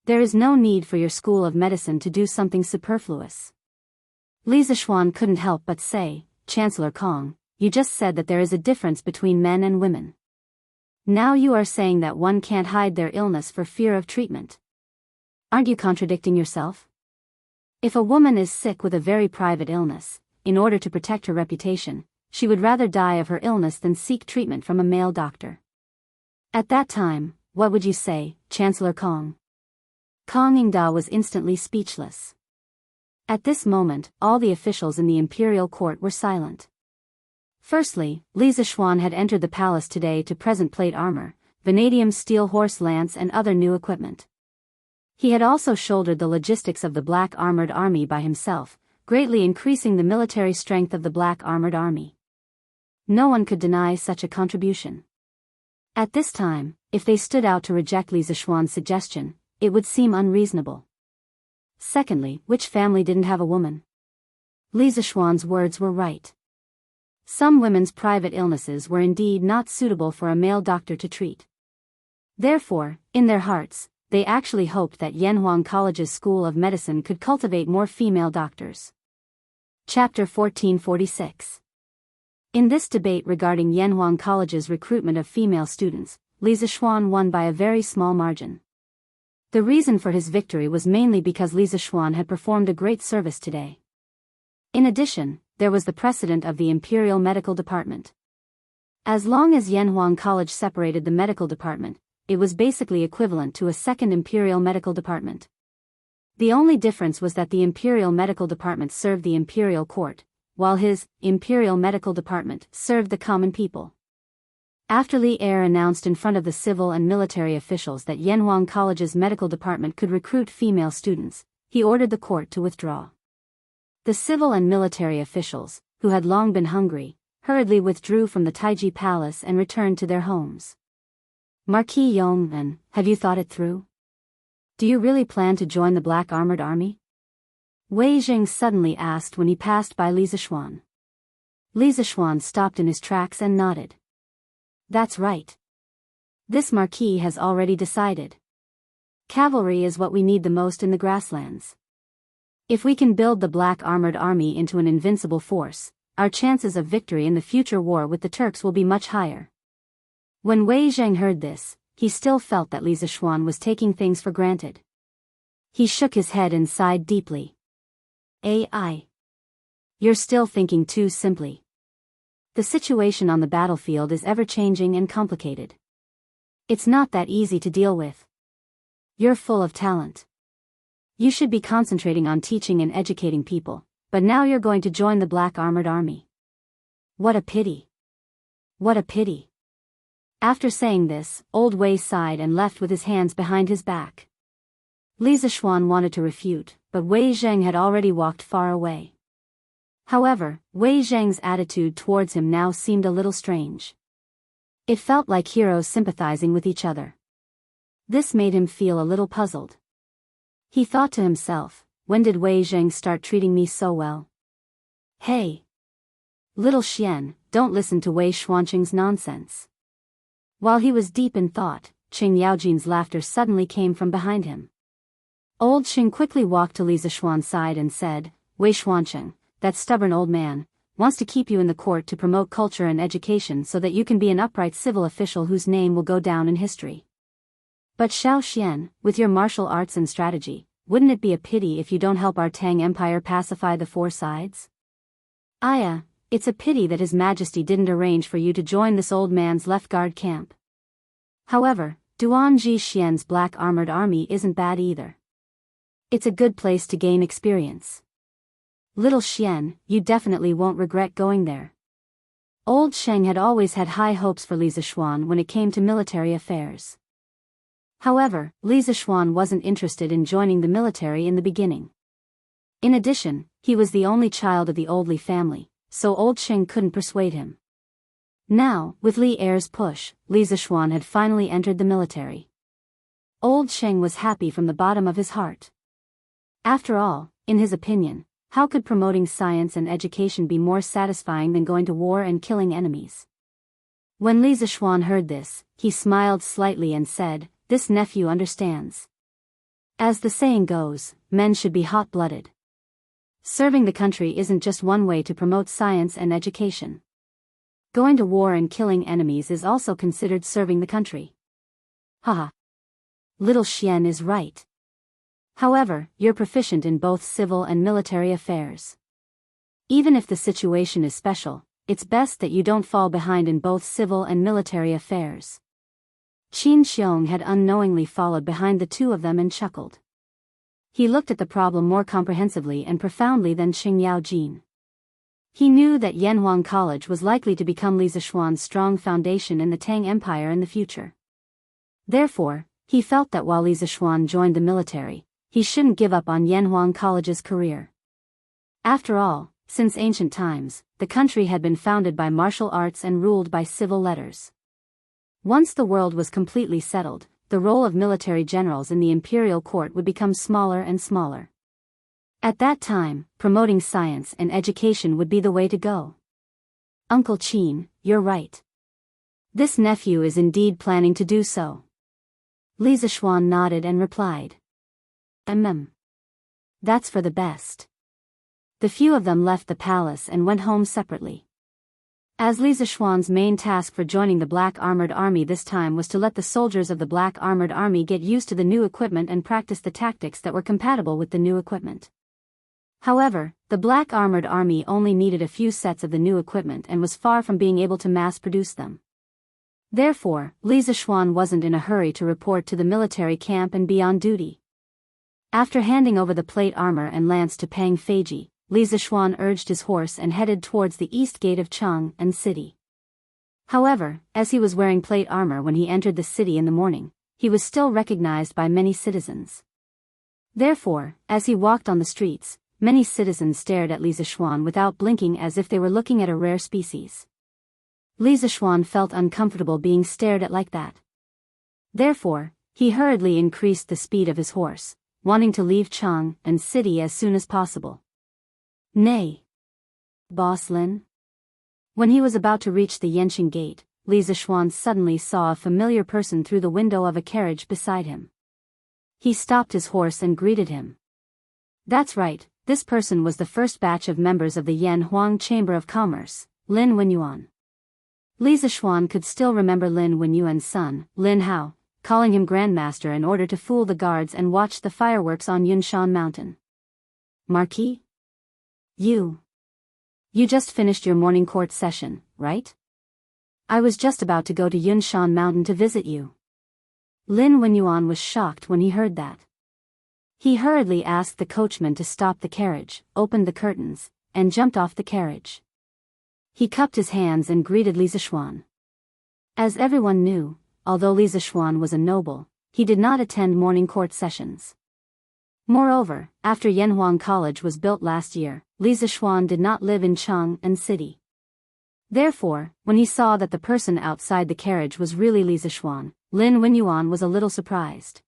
S1: There is no need for your School of Medicine to do something superfluous." Li Zishuan couldn't help but say, "Chancellor Kang, you just said that there is a difference between men and women. Now you are saying that one can't hide their illness for fear of treatment. Aren't you contradicting yourself? If a woman is sick with a very private illness, in order to protect her reputation, she would rather die of her illness than seek treatment from a male doctor. At that time, what would you say, Chancellor Kang?" Kang Yingda was instantly speechless. At this moment, all the officials in the imperial court were silent. Firstly, Li Zishuan had entered the palace today to present plate armor, vanadium steel horse lance and other new equipment. He had also shouldered the logistics of the Black Armored Army by himself, greatly increasing the military strength of the Black Armored Army. No one could deny such a contribution. At this time, if they stood out to reject Li Zishuan's suggestion, it would seem unreasonable. Secondly, which family didn't have a woman? Li Zishuan's words were right. Some women's private illnesses were indeed not suitable for a male doctor to treat. Therefore, in their hearts, they actually hoped that Yanhuang College's School of Medicine could cultivate more female doctors. Chapter 1446. In this debate regarding Yanhuang College's recruitment of female students, Li Zishuan won by a very small margin. The reason for his victory was mainly because Li Zishuan had performed a great service today. In addition, there was the precedent of the Imperial Medical Department. As long as Yanhuang College separated the medical department, it was basically equivalent to a second Imperial Medical Department. The only difference was that the Imperial Medical Department served the Imperial Court, while his Imperial Medical Department served the common people. After Li Er announced in front of the civil and military officials that Yanhuang College's medical department could recruit female students, he ordered the court to withdraw. The civil and military officials, who had long been hungry, hurriedly withdrew from the Taiji Palace and returned to their homes. Marquis Yong'an, have you thought it through? Do you really plan to join the Black Armored Army? Wei Jing suddenly asked when he passed by Li Zishuan. Li Zishuan stopped in his tracks and nodded. That's right. This marquis has already decided. Cavalry is what we need the most in the grasslands. If we can build the Black Armored Army into an invincible force, our chances of victory in the future war with the Turks will be much higher. When Wei Zheng heard this, he still felt that Li Zishuan was taking things for granted. He shook his head and sighed deeply. AI. You're still thinking too simply. The situation on the battlefield is ever-changing and complicated. It's not that easy to deal with. You're full of talent. You should be concentrating on teaching and educating people, but now you're going to join the Black Armored Army. What a pity. What a pity. After saying this, Old Wei sighed and left with his hands behind his back. Li Zishuan wanted to refute, but Wei Zheng had already walked far away. However, Wei Zheng's attitude towards him now seemed a little strange. It felt like heroes sympathizing with each other. This made him feel a little puzzled. He thought to himself, when did Wei Zheng start treating me so well? Hey! Little Xian, don't listen to Wei Xuanqing's nonsense. While he was deep in thought, Qing Yaojin's laughter suddenly came from behind him. Old Qing quickly walked to Li Zishuan's side and said, Wei Xuanqing, that stubborn old man, wants to keep you in the court to promote culture and education so that you can be an upright civil official whose name will go down in history. But Xiao Xian, with your martial arts and strategy, wouldn't it be a pity if you don't help our Tang Empire pacify the four sides? Aya, it's a pity that His Majesty didn't arrange for you to join this old man's left guard camp. However, Duan Ji Xian's Black Armored Army isn't bad either. It's a good place to gain experience. Little Xian, you definitely won't regret going there. Old Sheng had always had high hopes for Li Zishuan when it came to military affairs. However, Li Zishuan wasn't interested in joining the military in the beginning. In addition, he was the only child of the old Li family, so Old Sheng couldn't persuade him. Now, with Li Er's push, Li Zishuan had finally entered the military. Old Sheng was happy from the bottom of his heart. After all, in his opinion, how could promoting science and education be more satisfying than going to war and killing enemies? When Li Zishuan heard this, he smiled slightly and said, This nephew understands. As the saying goes, men should be hot-blooded. Serving the country isn't just one way to promote science and education. Going to war and killing enemies is also considered serving the country. Haha. Little Xian is right. However, you're proficient in both civil and military affairs. Even if the situation is special, it's best that you don't fall behind in both civil and military affairs. Qin Xiong had unknowingly followed behind the two of them and chuckled. He looked at the problem more comprehensively and profoundly than Qing Yaojin. He knew that Yanhuang College was likely to become Li Zishuan's strong foundation in the Tang Empire in the future. Therefore, he felt that while Li Zishuan joined the military, he shouldn't give up on Yanhuang College's career. After all, since ancient times, the country had been founded by martial arts and ruled by civil letters. Once the world was completely settled, the role of military generals in the imperial court would become smaller and smaller. At that time, promoting science and education would be the way to go. Uncle Qin, you're right. This nephew is indeed planning to do so. Li Zishuan nodded and replied. That's for the best. The few of them left the palace and went home separately. As Li Zishuan's main task for joining the Black Armored Army this time was to let the soldiers of the Black Armored Army get used to the new equipment and practice the tactics that were compatible with the new equipment. However, the Black Armored Army only needed a few sets of the new equipment and was far from being able to mass-produce them. Therefore, Li Zishuan wasn't in a hurry to report to the military camp and be on duty. After handing over the plate armor and lance to Pang Feiji, Li Zishuan urged his horse and headed towards the east gate of Chang'an City. However, as he was wearing plate armor when he entered the city in the morning, he was still recognized by many citizens. Therefore, as he walked on the streets, many citizens stared at Li Zishuan without blinking as if they were looking at a rare species. Li Zishuan felt uncomfortable being stared at like that. Therefore, he hurriedly increased the speed of his horse, wanting to leave Chang'an City as soon as possible. Nay, Boss Lin? When he was about to reach the Yanqing gate, Li Zishuan suddenly saw a familiar person through the window of a carriage beside him. He stopped his horse and greeted him. That's right, this person was the first batch of members of the Yan Huang Chamber of Commerce, Lin Wenyuan. Li Zishuan could still remember Lin Wenyuan's son, Lin Hao, calling him Grandmaster in order to fool the guards and watch the fireworks on Yunshan Mountain. Marquis? You just finished your morning court session, right? I was just about to go to Yunshan Mountain to visit you. Lin Wenyuan was shocked when he heard that. He hurriedly asked the coachman to stop the carriage, opened the curtains, and jumped off the carriage. He cupped his hands and greeted Li Zishuan. As everyone knew, although Li Zishuan was a noble, he did not attend morning court sessions. Moreover, after Yanhuang College was built last year, Li Zishuan did not live in Chang'an City. Therefore, when he saw that the person outside the carriage was really Li Zishuan, Lin Wenyuan was a little surprised.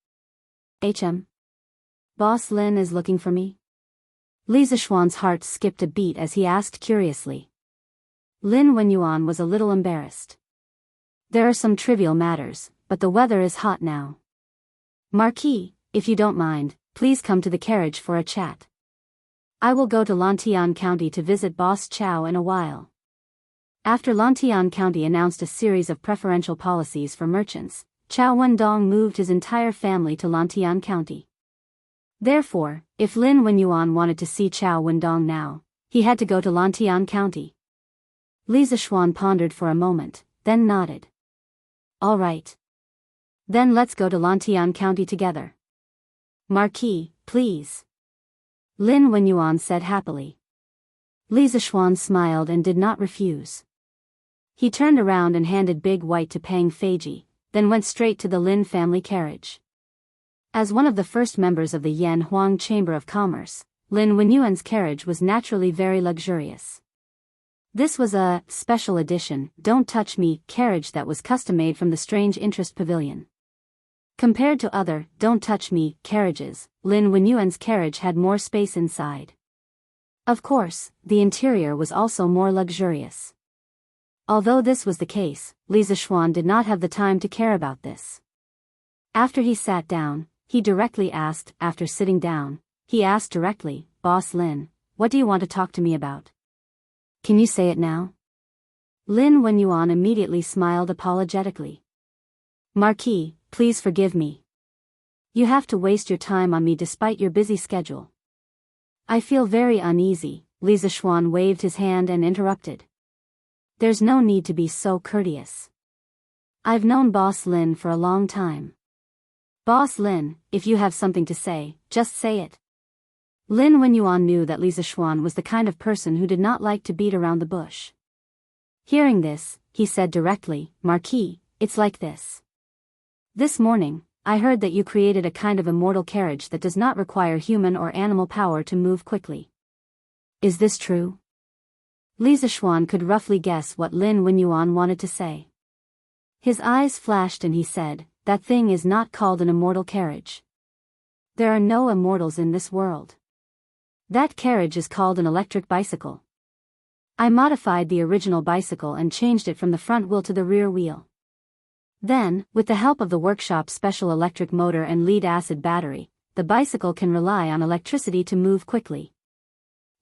S1: Boss Lin is looking for me? Li Zishuan's heart skipped a beat as he asked curiously. Lin Wenyuan was a little embarrassed. There are some trivial matters, but the weather is hot now. Marquis, if you don't mind, please come to the carriage for a chat. I will go to Lantian County to visit Boss Chow in a while. After Lantian County announced a series of preferential policies for merchants, Chow Wendong moved his entire family to Lantian County. Therefore, if Lin Wenyuan wanted to see Chow Wendong now, he had to go to Lantian County. Li Zishuan pondered for a moment, then nodded. All right. Then let's go to Lantian County together. Marquis, please. Lin Wenyuan said happily. Li Zishuan smiled and did not refuse. He turned around and handed Big White to Pang Feiji, then went straight to the Lin family carriage. As one of the first members of the Yan Huang Chamber of Commerce, Lin Wenyuan's carriage was naturally very luxurious. This was a special edition, Don't Touch Me carriage that was custom-made from the Strange Interest Pavilion. Compared to other Don't Touch Me carriages, Lin Wenyuan's carriage had more space inside. Of course, the interior was also more luxurious. Although this was the case, Li Zishuan did not have the time to care about this. After he sat down, he directly asked, Boss Lin, what do you want to talk to me about? Can you say it now? Lin Wenyuan immediately smiled apologetically. Marquis, please forgive me. You have to waste your time on me despite your busy schedule. I feel very uneasy. Li Zishuan waved his hand and interrupted. There's no need to be so courteous. I've known Boss Lin for a long time. Boss Lin, if you have something to say, just say it. Lin Wenyuan knew that Li Zishuan was the kind of person who did not like to beat around the bush. Hearing this, he said directly, Marquis, it's like this. This morning, I heard that you created a kind of immortal carriage that does not require human or animal power to move quickly. Is this true? Li Zishuan could roughly guess what Lin Wenyuan wanted to say. His eyes flashed and he said, "That thing is not called an immortal carriage. There are no immortals in this world. That carriage is called an electric bicycle. I modified the original bicycle and changed it from the front wheel to the rear wheel. Then, with the help of the workshop's special electric motor and lead-acid battery, the bicycle can rely on electricity to move quickly."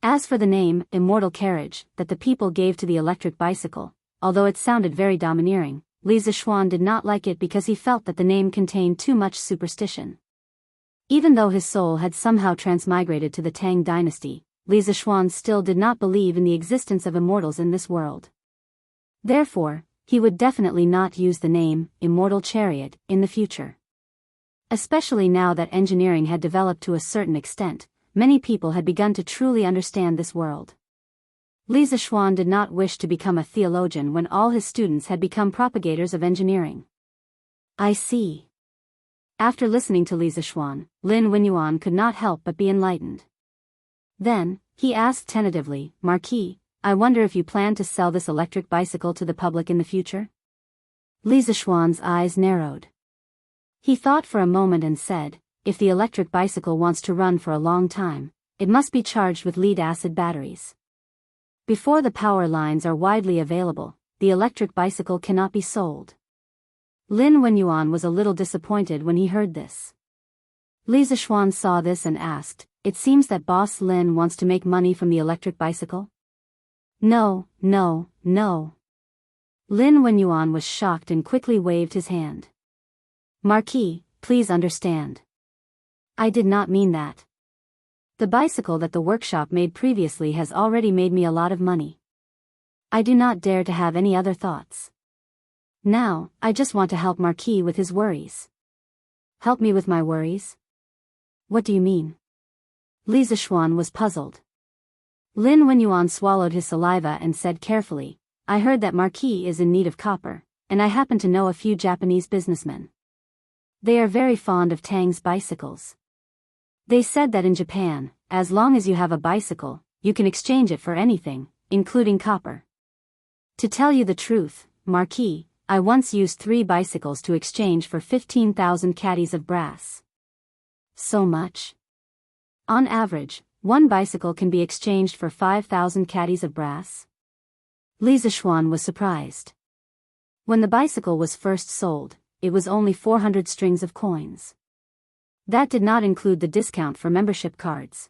S1: As for the name, immortal carriage, that the people gave to the electric bicycle, although it sounded very domineering, Li Zixuan did not like it because he felt that the name contained too much superstition. Even though his soul had somehow transmigrated to the Tang dynasty, Li Zixuan still did not believe in the existence of immortals in this world. Therefore, he would definitely not use the name, immortal chariot, in the future. Especially now that engineering had developed to a certain extent, many people had begun to truly understand this world. Li Zixuan did not wish to become a theologian when all his students had become propagators of engineering. "I see." After listening to Li Zixuan, Lin Wenyuan could not help but be enlightened. Then, he asked tentatively, "Marquis, I wonder if you plan to sell this electric bicycle to the public in the future?" Li Zixuan's eyes narrowed. He thought for a moment and said, "If the electric bicycle wants to run for a long time, it must be charged with lead-acid batteries. Before the power lines are widely available, the electric bicycle cannot be sold." Lin Wenyuan was a little disappointed when he heard this. Li Zixuan saw this and asked, "It seems that Boss Lin wants to make money from the electric bicycle?" "No, no, no." Lin Wenyuan was shocked and quickly waved his hand. "Marquis, please understand. I did not mean that. The bicycle that the workshop made previously has already made me a lot of money. I do not dare to have any other thoughts. Now, I just want to help Marquis with his worries." "Help me with my worries? What do you mean?" Li Zixuan was puzzled. Lin Wenyuan swallowed his saliva and said carefully, "I heard that Marquis is in need of copper, and I happen to know a few Japanese businessmen. They are very fond of Tang's bicycles. They said that in Japan, as long as you have a bicycle, you can exchange it for anything, including copper. To tell you the truth, Marquis, I once used 3 bicycles to exchange for 15,000 caddies of brass." "So much?" "On average, 1 bicycle can be exchanged for 5,000 caddies of brass." Li Zixuan was surprised. When the bicycle was first sold, it was only 400 strings of coins. That did not include the discount for membership cards.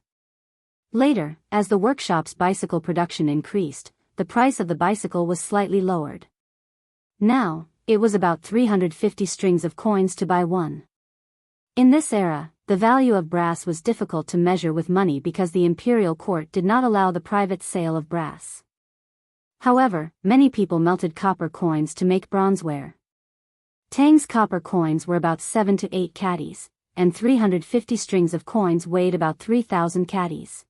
S1: Later, as the workshop's bicycle production increased, the price of the bicycle was slightly lowered. Now, it was about 350 strings of coins to buy one. In this era, the value of brass was difficult to measure with money because the imperial court did not allow the private sale of brass. However, many people melted copper coins to make bronzeware. Tang's copper coins were about 7 to 8 caddies, and 350 strings of coins weighed about 3,000 caddies.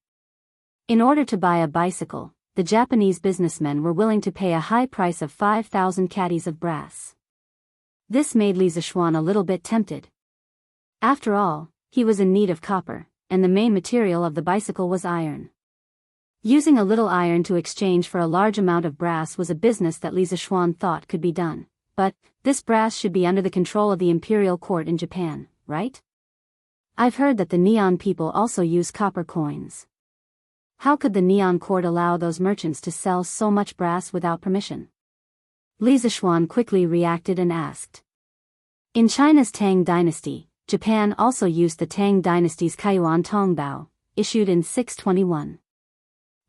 S1: In order to buy a bicycle, the Japanese businessmen were willing to pay a high price of 5,000 caddies of brass. This made Li Zixuan a little bit tempted. After all, he was in need of copper, and the main material of the bicycle was iron. Using a little iron to exchange for a large amount of brass was a business that Li Zixuan thought could be done, but this brass should be under the control of the imperial court in Japan, right? I've heard that the Neon people also use copper coins. How could the Neon court allow those merchants to sell so much brass without permission? Li Zixuan quickly reacted and asked. In China's Tang dynasty, Japan also used the Tang dynasty's Kaiyuan Tongbao, issued in 621.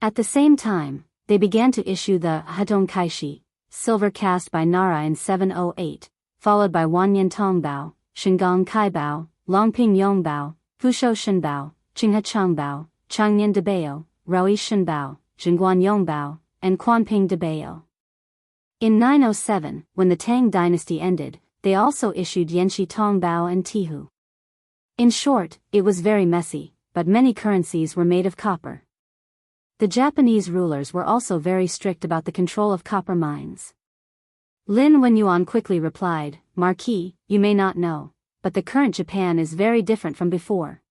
S1: At the same time, they began to issue the Hatong Kaishi, silver cast by Nara in 708, followed by Wanyan Tongbao, Shingang Kaibao, Longping Yongbao, Fusho Shenbao, Qinghe Changbao, Changnian Debao, Raoi Shenbao, Jingguan Yongbao, and Quanping Debao. In 907, when the Tang dynasty ended, they also issued Yanshi Tongbao and Tihu. In short, it was very messy, but many currencies were made of copper. The Japanese rulers were also very strict about the control of copper mines. Lin Wenyuan quickly replied, Marquis, you may not know, but the current Japan is very different from before.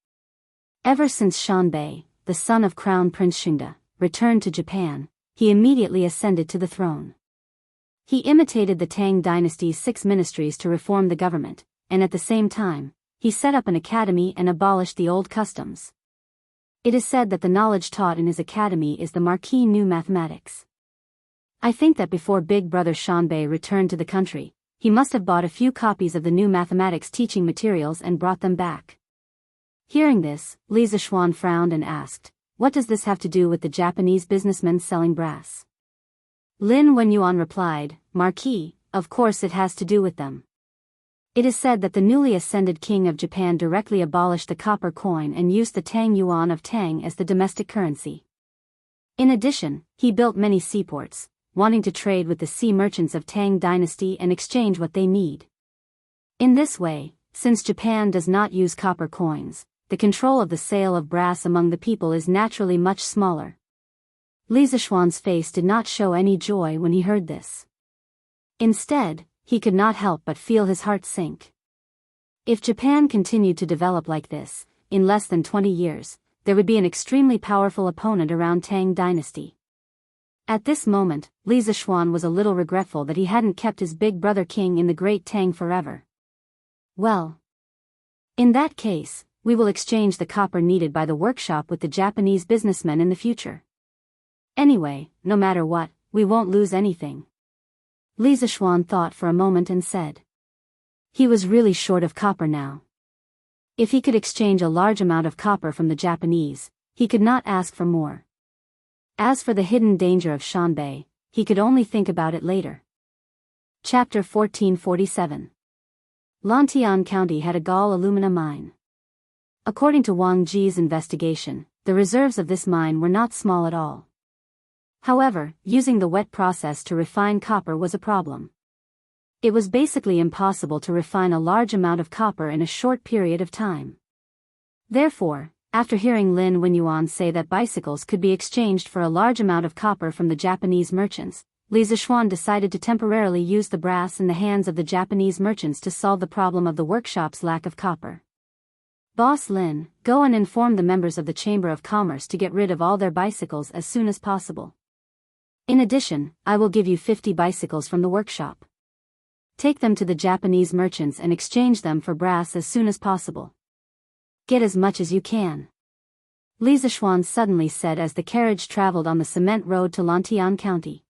S1: Ever since Shanbei, the son of Crown Prince Shingde, returned to Japan, he immediately ascended to the throne. He imitated the Tang dynasty's 6 ministries to reform the government, and at the same time, he set up an academy and abolished the old customs. It is said that the knowledge taught in his academy is the Marquis New Mathematics. I think that before Big Brother Shanbei returned to the country, he must have bought a few copies of the new mathematics teaching materials and brought them back. Hearing this, Li Zishuan frowned and asked, "What does this have to do with the Japanese businessmen selling brass?" Lin Wenyuan replied, "Marquis, of course it has to do with them. It is said that the newly ascended king of Japan directly abolished the copper coin and used the Tang yuan of Tang as the domestic currency. In addition, he built many seaports, wanting to trade with the sea merchants of Tang dynasty and exchange what they need. In this way, since Japan does not use copper coins, the control of the sale of brass among the people is naturally much smaller." Li Zishuan's face did not show any joy when he heard this. Instead, he could not help but feel his heart sink. If Japan continued to develop like this, in less than 20 years, there would be an extremely powerful opponent around Tang dynasty. At this moment, Li Zishuan was a little regretful that he hadn't kept his big brother king in the Great Tang forever. "Well, in that case, we will exchange the copper needed by the workshop with the Japanese businessmen in the future. Anyway, no matter what, we won't lose anything." Li Zishuan thought for a moment and said. He was really short of copper now. If he could exchange a large amount of copper from the Japanese, he could not ask for more. As for the hidden danger of Shanbei, he could only think about it later. Chapter 1447. Lantian County had a gall alumina mine. According to Wang Ji's investigation, the reserves of this mine were not small at all. However, using the wet process to refine copper was a problem. It was basically impossible to refine a large amount of copper in a short period of time. Therefore, after hearing Lin Wenyuan say that bicycles could be exchanged for a large amount of copper from the Japanese merchants, Li Zishuan decided to temporarily use the brass in the hands of the Japanese merchants to solve the problem of the workshop's lack of copper. "Boss Lin, go and inform the members of the Chamber of Commerce to get rid of all their bicycles as soon as possible. In addition, I will give you 50 bicycles from the workshop. Take them to the Japanese merchants and exchange them for brass as soon as possible. Get as much as you can." Li Zishuan suddenly said as the carriage traveled on the cement road to Lantian County.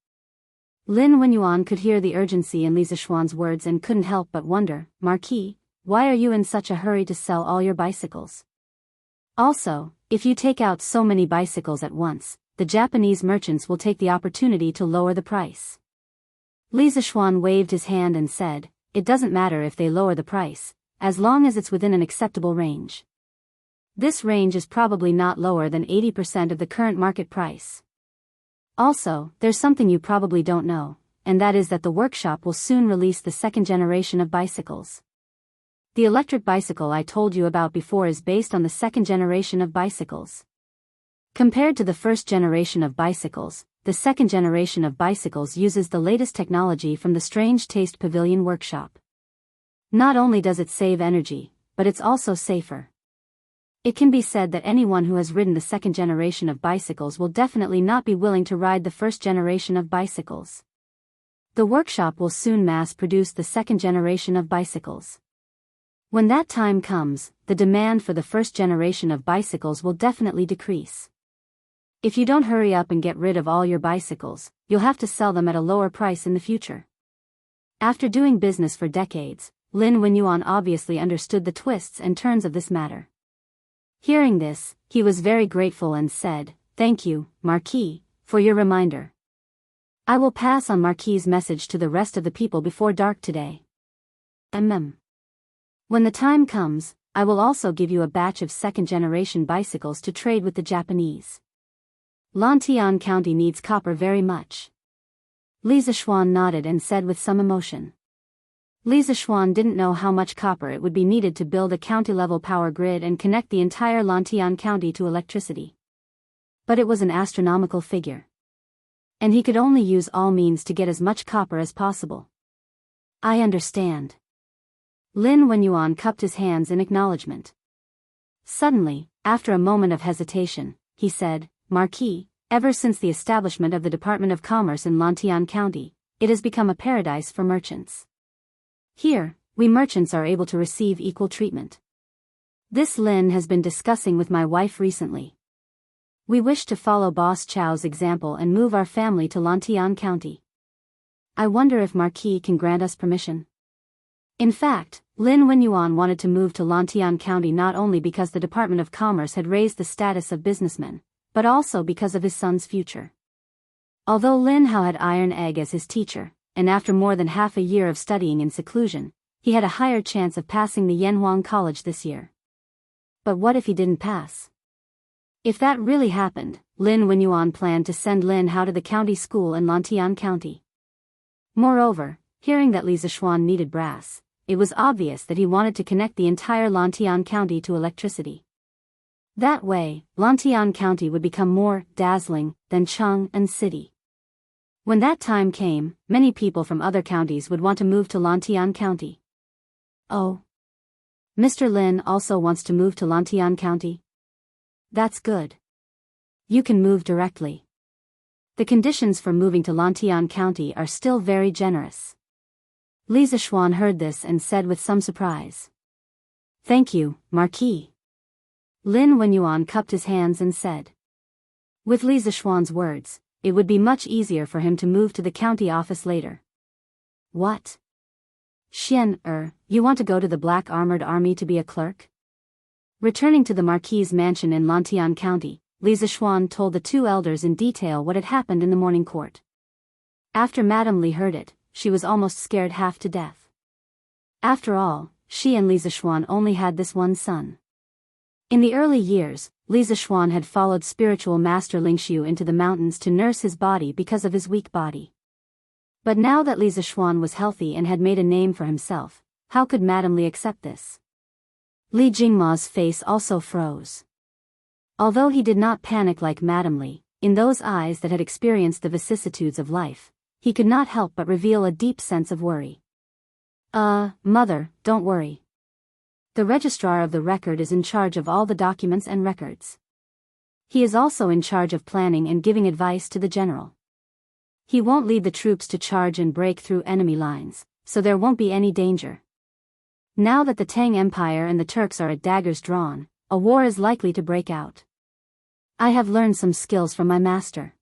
S1: Lin Wenyuan could hear the urgency in Li Zishuan's words and couldn't help but wonder, "Marquis, why are you in such a hurry to sell all your bicycles? Also, if you take out so many bicycles at once, the Japanese merchants will take the opportunity to lower the price." Li Zishuan waved his hand and said, "It doesn't matter if they lower the price, as long as it's within an acceptable range. This range is probably not lower than 80% of the current market price. Also, there's something you probably don't know, and that is that the workshop will soon release the second generation of bicycles. The electric bicycle I told you about before is based on the second generation of bicycles. Compared to the first generation of bicycles, the second generation of bicycles uses the latest technology from the Strange Taste Pavilion workshop. Not only does it save energy, but it's also safer. It can be said that anyone who has ridden the second generation of bicycles will definitely not be willing to ride the first generation of bicycles. The workshop will soon mass-produce the second generation of bicycles. When that time comes, the demand for the first generation of bicycles will definitely decrease. If you don't hurry up and get rid of all your bicycles, you'll have to sell them at a lower price in the future." After doing business for decades, Lin Wenyuan obviously understood the twists and turns of this matter. Hearing this, he was very grateful and said, "Thank you, Marquis, for your reminder. I will pass on Marquis's message to the rest of the people before dark today. When the time comes, I will also give you a batch of second-generation bicycles to trade with the Japanese. Lantian County needs copper very much." Li Zishuan nodded and said with some emotion. Li Zishuan didn't know how much copper it would be needed to build a county-level power grid and connect the entire Lantian County to electricity. But it was an astronomical figure. And he could only use all means to get as much copper as possible. "I understand." Lin Wenyuan cupped his hands in acknowledgement. Suddenly, after a moment of hesitation, he said, "Marquis, ever since the establishment of the Department of Commerce in Lantian County, it has become a paradise for merchants. Here, we merchants are able to receive equal treatment. This Lin has been discussing with my wife recently. We wish to follow Boss Chow's example and move our family to Lantian County. I wonder if Marquis can grant us permission. In fact, Lin Wenyuan wanted to move to Lantian County not only because the Department of Commerce had raised the status of businessmen, but also because of his son's future. Although Lin Hao had Iron Egg as his teacher, and after more than half a year of studying in seclusion, he had a higher chance of passing the Yanhuang College this year. But what if he didn't pass? If that really happened, Lin Wenyuan planned to send Lin Hao to the county school in Lantian County. Moreover, hearing that Li Zishuan needed brass, it was obvious that he wanted to connect the entire Lantian County to electricity. That way, Lantian County would become more dazzling than Chang'an City. When that time came, many people from other counties would want to move to Lantian County. Oh. Mr. Lin also wants to move to Lantian County? That's good. You can move directly. The conditions for moving to Lantian County are still very generous. Li Zishuan heard this and said with some surprise. Thank you, Marquis. Lin Wenyuan cupped his hands and said. With Li Zishuan's words, it would be much easier for him to move to the county office later. What? You want to go to the Black Armored Army to be a clerk? Returning to the Marquis's mansion in Lantian County, Li Zishuan told the two elders in detail what had happened in the morning court. After Madame Li heard it, she was almost scared half to death. After all, she and Li Zishuan only had this one son. In the early years, Li Zishuan had followed spiritual master Lingxiu into the mountains to nurse his body because of his weak body. But now that Li Zishuan was healthy and had made a name for himself, how could Madame Li accept this? Li Jingma's face also froze. Although he did not panic like Madame Li, in those eyes that had experienced the vicissitudes of life, he could not help but reveal a deep sense of worry. Mother, don't worry. The registrar of the record is in charge of all the documents and records. He is also in charge of planning and giving advice to the general. He won't lead the troops to charge and break through enemy lines, so there won't be any danger. Now that the Tang Empire and the Turks are at daggers drawn, a war is likely to break out. I have learned some skills from my master.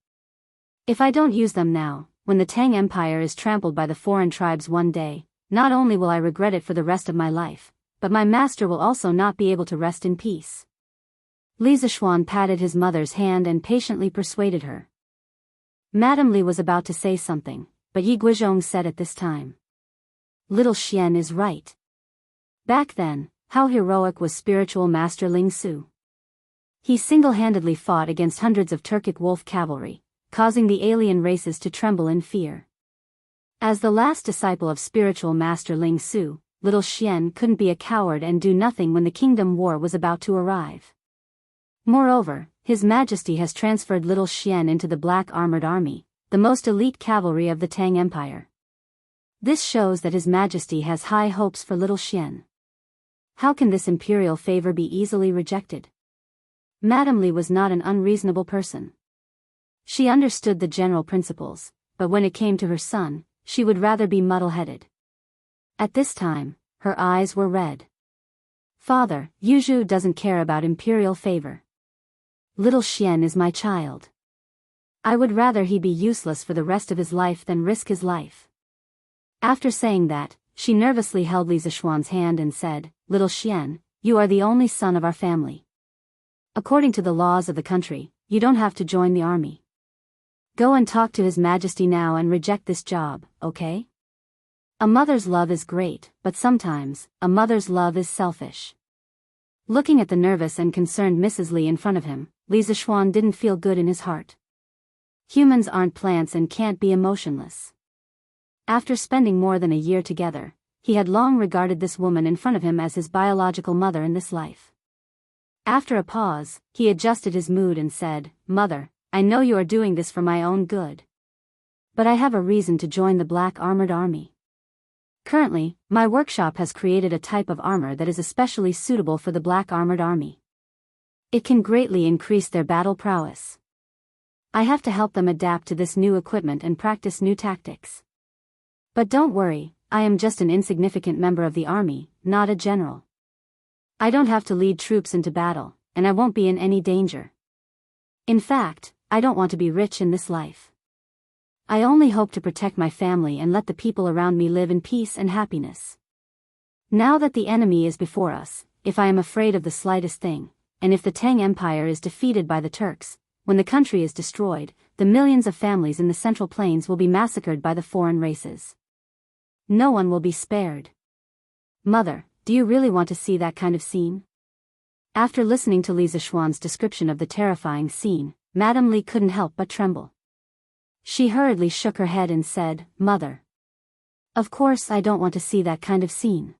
S1: If I don't use them now, when the Tang Empire is trampled by the foreign tribes one day, not only will I regret it for the rest of my life, but my master will also not be able to rest in peace. Li Zishuan patted his mother's hand and patiently persuaded her. Madame Li was about to say something, but Yi Guizhong said at this time. Little Xian is right. Back then, how heroic was spiritual master Ling Su. He single-handedly fought against hundreds of Turkic wolf cavalry, causing the alien races to tremble in fear. As the last disciple of spiritual master Ling Su, little Xian couldn't be a coward and do nothing when the kingdom war was about to arrive. Moreover, His Majesty has transferred little Xian into the Black Armored Army, the most elite cavalry of the Tang Empire. This shows that His Majesty has high hopes for little Xian. How can this imperial favor be easily rejected? Madame Li was not an unreasonable person. She understood the general principles, but when it came to her son, she would rather be muddle-headed. At this time, her eyes were red. Father, Yuzhu doesn't care about imperial favor. Little Xian is my child. I would rather he be useless for the rest of his life than risk his life. After saying that, she nervously held Li Zishuan's hand and said, Little Xian, you are the only son of our family. According to the laws of the country, you don't have to join the army. Go and talk to His Majesty now and reject this job, okay? A mother's love is great, but sometimes, a mother's love is selfish. Looking at the nervous and concerned Mrs. Li in front of him, Li Zishuan didn't feel good in his heart. Humans aren't plants and can't be emotionless. After spending more than a year together, he had long regarded this woman in front of him as his biological mother in this life. After a pause, he adjusted his mood and said, Mother, I know you are doing this for my own good. But I have a reason to join the Black Armored Army. Currently, my workshop has created a type of armor that is especially suitable for the Black Armored Army. It can greatly increase their battle prowess. I have to help them adapt to this new equipment and practice new tactics. But don't worry, I am just an insignificant member of the army, not a general. I don't have to lead troops into battle, and I won't be in any danger. In fact, I don't want to be rich in this life. I only hope to protect my family and let the people around me live in peace and happiness. Now that the enemy is before us, if I am afraid of the slightest thing, and if the Tang Empire is defeated by the Turks, when the country is destroyed, the millions of families in the Central Plains will be massacred by the foreign races. No one will be spared. Mother, do you really want to see that kind of scene? After listening to Li Zishuan's description of the terrifying scene, Madame Li couldn't help but tremble. She hurriedly shook her head and said, Mother. Of course I don't want to see that kind of scene.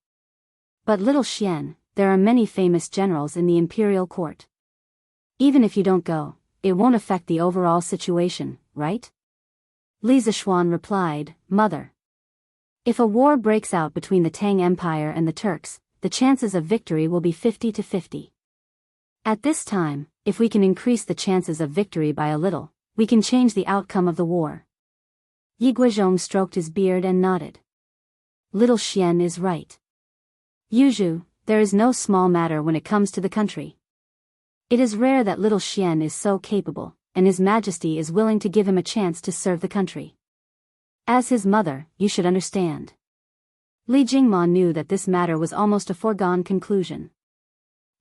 S1: But little Xian, there are many famous generals in the imperial court. Even if you don't go, it won't affect the overall situation, right? Li Zishuan replied, Mother. If a war breaks out between the Tang Empire and the Turks, the chances of victory will be 50-50. At this time, if we can increase the chances of victory by a little, we can change the outcome of the war. Yi Guizhong stroked his beard and nodded. Little Xian is right. Yuzhu, there is no small matter when it comes to the country. It is rare that little Xian is so capable, and His Majesty is willing to give him a chance to serve the country. As his mother, you should understand. Li Jingma knew that this matter was almost a foregone conclusion.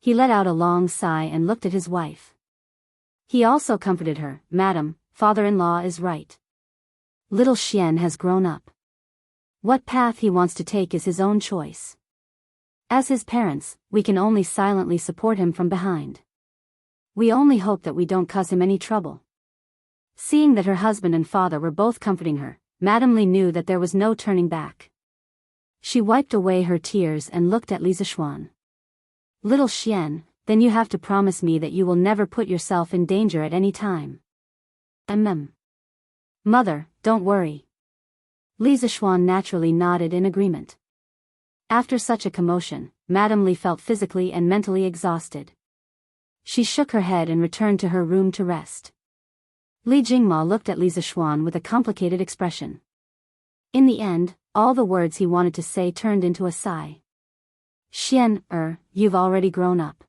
S1: He let out a long sigh and looked at his wife. He also comforted her, Madam, father-in-law is right. Little Xian has grown up. What path he wants to take is his own choice. As his parents, we can only silently support him from behind. We only hope that we don't cause him any trouble. Seeing that her husband and father were both comforting her, Madame Li knew that there was no turning back. She wiped away her tears and looked at Li Zishuan. Little Xian, then you have to promise me that you will never put yourself in danger at any time. Mother, don't worry. Li Zishuan naturally nodded in agreement. After such a commotion, Madame Li felt physically and mentally exhausted. She shook her head and returned to her room to rest. Li Jingma looked at Li Zishuan with a complicated expression. In the end, all the words he wanted to say turned into a sigh. Xian, you've already grown up.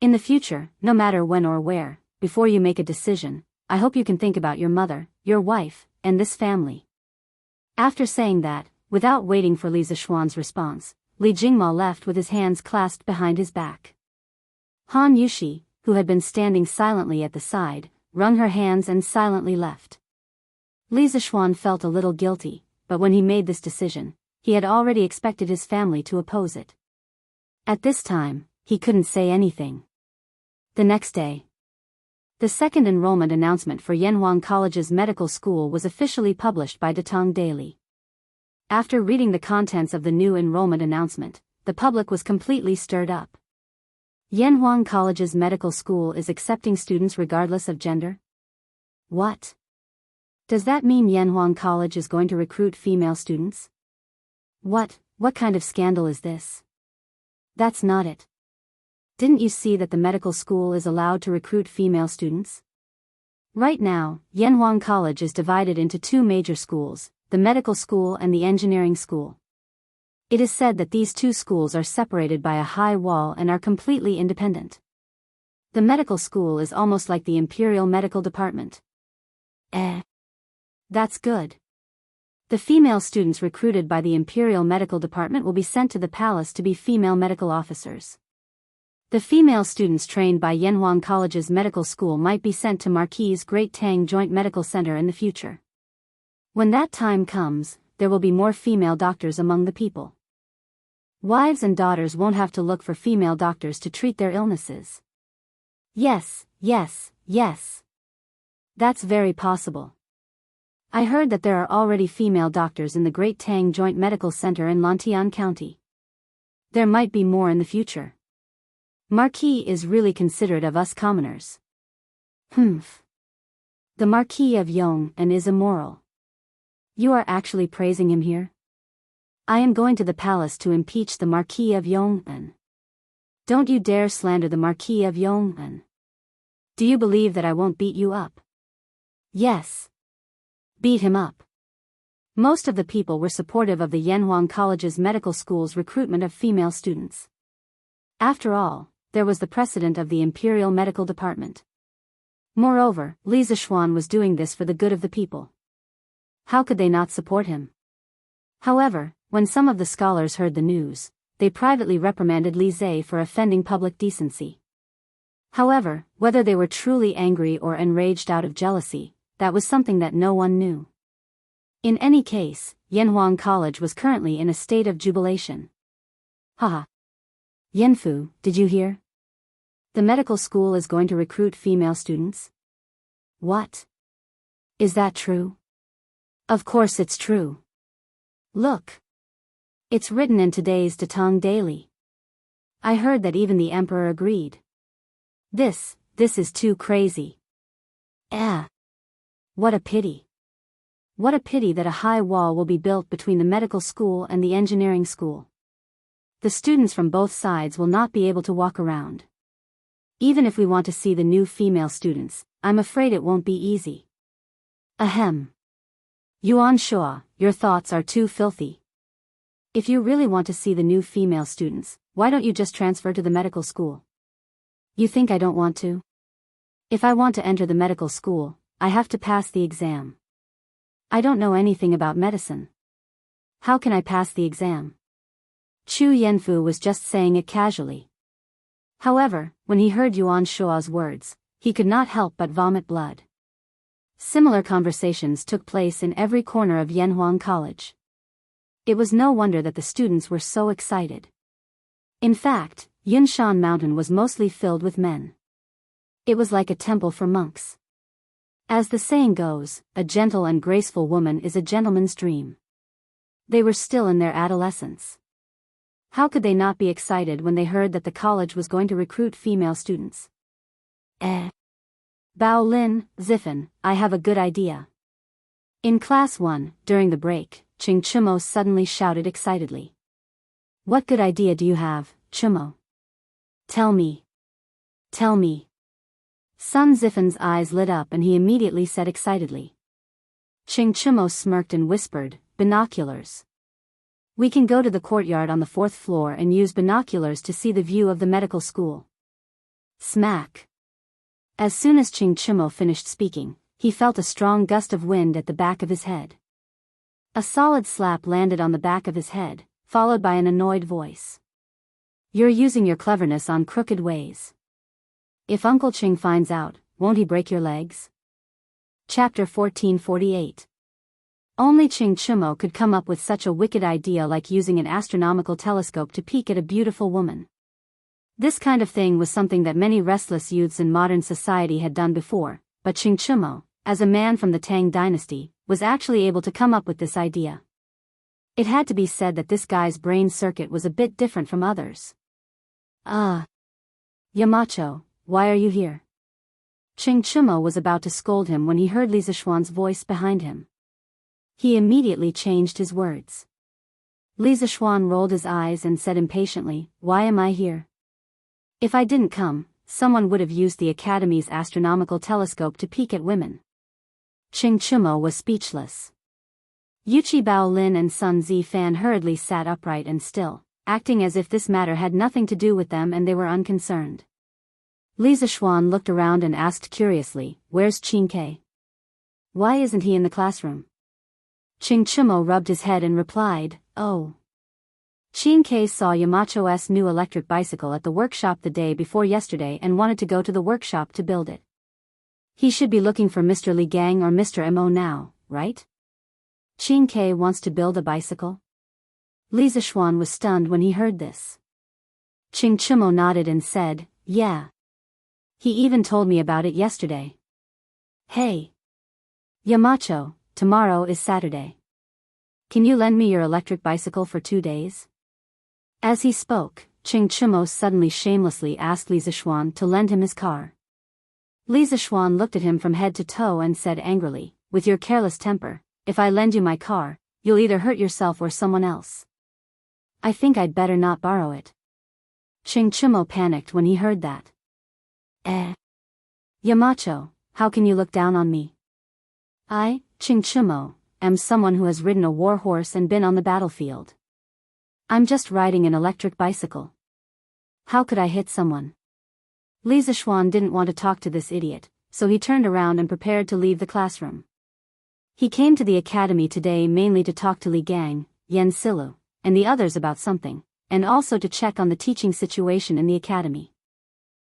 S1: In the future, no matter when or where, before you make a decision, I hope you can think about your mother, your wife, and this family. After saying that, without waiting for Li Zishuan's response, Li Jingma left with his hands clasped behind his back. Han Yushi, who had been standing silently at the side, wrung her hands and silently left. Li Zishuan felt a little guilty, but when he made this decision, he had already expected his family to oppose it. At this time, he couldn't say anything. The next day, the second enrollment announcement for Yanhuang College's medical school was officially published by Datong Daily. After reading the contents of the new enrollment announcement, the public was completely stirred up. Yanhuang College's medical school is accepting students regardless of gender? What? Does that mean Yanhuang College is going to recruit female students? What kind of scandal is this? That's not it. Didn't you see that the medical school is allowed to recruit female students? Right now, Yanhuang College is divided into two major schools, the medical school and the engineering school. It is said that these two schools are separated by a high wall and are completely independent. The medical school is almost like the Imperial Medical Department. That's good. The female students recruited by the Imperial Medical Department will be sent to the palace to be female medical officers. The female students trained by Yanhuang College's medical school might be sent to Marquis' Great Tang Joint Medical Center in the future. When that time comes, there will be more female doctors among the people. Wives and daughters won't have to look for female doctors to treat their illnesses. Yes. That's very possible. I heard that there are already female doctors in the Great Tang Joint Medical Center in Lantian County. There might be more in the future. Marquis is really considerate of us commoners. The Marquis of Yong'an is immoral. You are actually praising him here? I am going to the palace to impeach the Marquis of Yong'an. Don't you dare slander the Marquis of Yong'an. Do you believe that I won't beat you up? Yes. Beat him up. Most of the people were supportive of the Yanhuang College's medical school's recruitment of female students. After all, there was the precedent of the Imperial Medical Department. Moreover, Li Zishuan was doing this for the good of the people. How could they not support him? However, when some of the scholars heard the news, they privately reprimanded Li Zhe for offending public decency. However, whether they were truly angry or enraged out of jealousy, that was something that no one knew. In any case, Yanhuang College was currently in a state of jubilation. Haha. Yanfu, did you hear? The medical school is going to recruit female students? What? Is that true? Of course it's true. Look. It's written in today's Datong Daily. I heard that even the emperor agreed. This is too crazy. What a pity. What a pity that a high wall will be built between the medical school and the engineering school. The students from both sides will not be able to walk around. Even if we want to see the new female students, I'm afraid it won't be easy. Ahem. Yuan Shua, your thoughts are too filthy. If you really want to see the new female students, why don't you just transfer to the medical school? You think I don't want to? If I want to enter the medical school, I have to pass the exam. I don't know anything about medicine. How can I pass the exam? Chu Yanfu was just saying it casually. However, when he heard Yuan Shua's words, he could not help but vomit blood. Similar conversations took place in every corner of Yanhuang College. It was no wonder that the students were so excited. In fact, Yunshan Mountain was mostly filled with men. It was like a temple for monks. As the saying goes, a gentle and graceful woman is a gentleman's dream. They were still in their adolescence. How could they not be excited when they heard that the college was going to recruit female students? Bao Lin, Zifen, I have a good idea. In Class 1, during the break, Ching Chumo suddenly shouted excitedly. What good idea do you have, Chumo? Tell me. Tell me. Sun Zifen's eyes lit up and he immediately said excitedly. Ching Chumo smirked and whispered, binoculars. We can go to the courtyard on the 4th floor and use binoculars to see the view of the medical school. Smack. As soon as Ching Chumo finished speaking, he felt a strong gust of wind at the back of his head. A solid slap landed on the back of his head, followed by an annoyed voice. You're using your cleverness on crooked ways. If Uncle Ching finds out, won't he break your legs? Chapter 1448. Only Ching Chumo could come up with such a wicked idea like using an astronomical telescope to peek at a beautiful woman. This kind of thing was something that many restless youths in modern society had done before, but Ching Chumo, as a man from the Tang dynasty, was actually able to come up with this idea. It had to be said that this guy's brain circuit was a bit different from others. Yamacho, why are you here? Ching Chumo was about to scold him when he heard Li Zishuan's voice behind him. He immediately changed his words. Li Zishuan rolled his eyes and said impatiently, why am I here? If I didn't come, someone would have used the Academy's astronomical telescope to peek at women. Ching Chumo was speechless. Yuchi Baolin and Sun Zifan hurriedly sat upright and still, acting as if this matter had nothing to do with them and they were unconcerned. Li Zishuan looked around and asked curiously, where's Qin Ke? Why isn't he in the classroom? Ching Chumo rubbed his head and replied, oh. Qin Ke saw Yamacho's new electric bicycle at the workshop the day before yesterday and wanted to go to the workshop to build it. He should be looking for Mr. Li Gang or Mr. Mo now, right? Qin Ke wants to build a bicycle? Li Zishuan was stunned when he heard this. Ching Chumo nodded and said, yeah. He even told me about it yesterday. Hey. Yamacho, tomorrow is Saturday. Can you lend me your electric bicycle for 2 days? As he spoke, Ching Chumo suddenly shamelessly asked Li Zishuan to lend him his car. Li Zishuan looked at him from head to toe and said angrily, with your careless temper, if I lend you my car, you'll either hurt yourself or someone else. I think I'd better not borrow it. Ching Chumo panicked when he heard that. Yamacho, how can you look down on me? I, Ching Chumo, am someone who has ridden a war horse and been on the battlefield. I'm just riding an electric bicycle. How could I hit someone? Li Zishuan didn't want to talk to this idiot, so he turned around and prepared to leave the classroom. He came to the academy today mainly to talk to Li Gang, Yen Silu, and the others about something, and also to check on the teaching situation in the academy.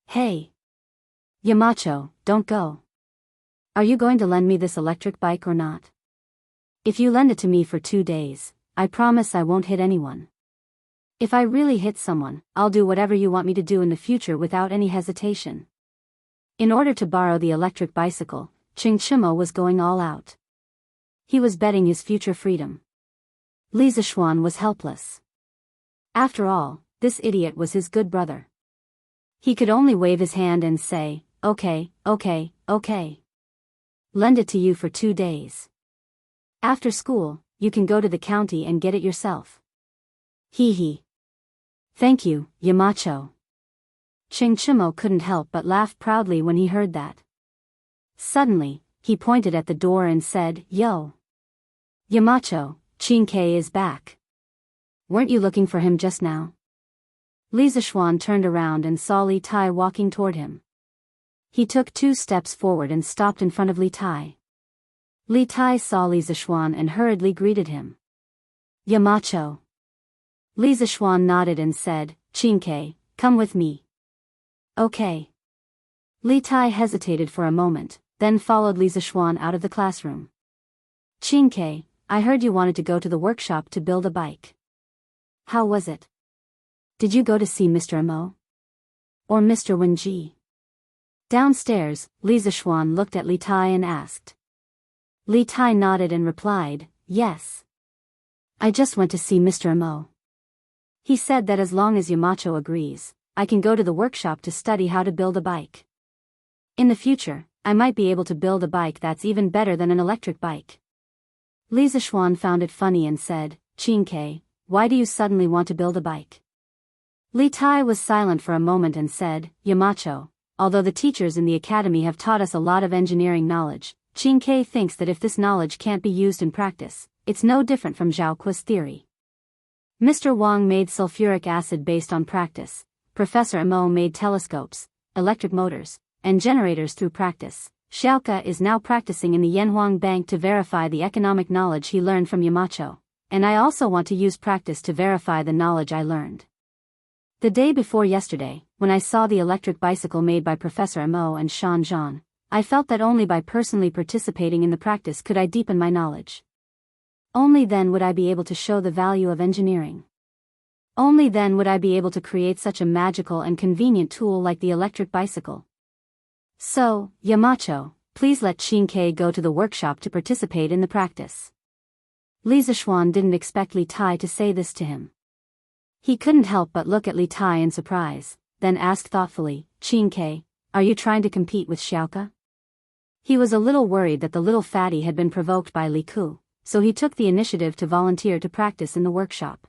S1: Hey! Yamacho, don't go. Are you going to lend me this electric bike or not? If you lend it to me for 2 days, I promise I won't hit anyone. If I really hit someone, I'll do whatever you want me to do in the future without any hesitation. In order to borrow the electric bicycle, Ching Chimo was going all out. He was betting his future freedom. Li Zishuan was helpless. After all, this idiot was his good brother. He could only wave his hand and say, okay. Lend it to you for 2 days. After school, you can go to the county and get it yourself. Hee hee. Thank you, Yamacho. Ching Chimo couldn't help but laugh proudly when he heard that. Suddenly, he pointed at the door and said, Yo! Yamacho, Chin-Kei is back. Weren't you looking for him just now? Li Zishuan turned around and saw Li Tai walking toward him. He took 2 steps forward and stopped in front of Li Tai. Li Tai saw Li Zishuan and hurriedly greeted him. Yamacho. Li Zishuan nodded and said, Chin-Kei, come with me. Okay. Li Tai hesitated for a moment, then followed Li Zishuan out of the classroom. Chin-Kei, I heard you wanted to go to the workshop to build a bike. How was it? Did you go to see Mr. Amo? Or Mr. Wenji? Downstairs, Li Zishuan looked at Li Tai and asked. Li Tai nodded and replied, yes. I just went to see Mr. Amo. He said that as long as Yamacho agrees, I can go to the workshop to study how to build a bike. In the future, I might be able to build a bike that's even better than an electric bike. Li Zishuan found it funny and said, Chin-Kei, why do you suddenly want to build a bike? Li Tai was silent for a moment and said, Yamacho, although the teachers in the academy have taught us a lot of engineering knowledge, Chin-Kei thinks that if this knowledge can't be used in practice, it's no different from Zhao Kuo's theory. Mr. Wang made sulfuric acid based on practice, Professor Amo made telescopes, electric motors, and generators through practice. Xiaoka is now practicing in the Yanhuang Bank to verify the economic knowledge he learned from Yamacho, and I also want to use practice to verify the knowledge I learned. The day before yesterday, when I saw the electric bicycle made by Professor Amo and Shan Zhan, I felt that only by personally participating in the practice could I deepen my knowledge. Only then would I be able to show the value of engineering. Only then would I be able to create such a magical and convenient tool like the electric bicycle. So, Yamacho, please let Chin-Kei go to the workshop to participate in the practice. Li Zishuan didn't expect Li Tai to say this to him. He couldn't help but look at Li Tai in surprise, then asked thoughtfully, Chin-Kei, are you trying to compete with Xiaoka? He was a little worried that the little fatty had been provoked by Li Ku, so he took the initiative to volunteer to practice in the workshop.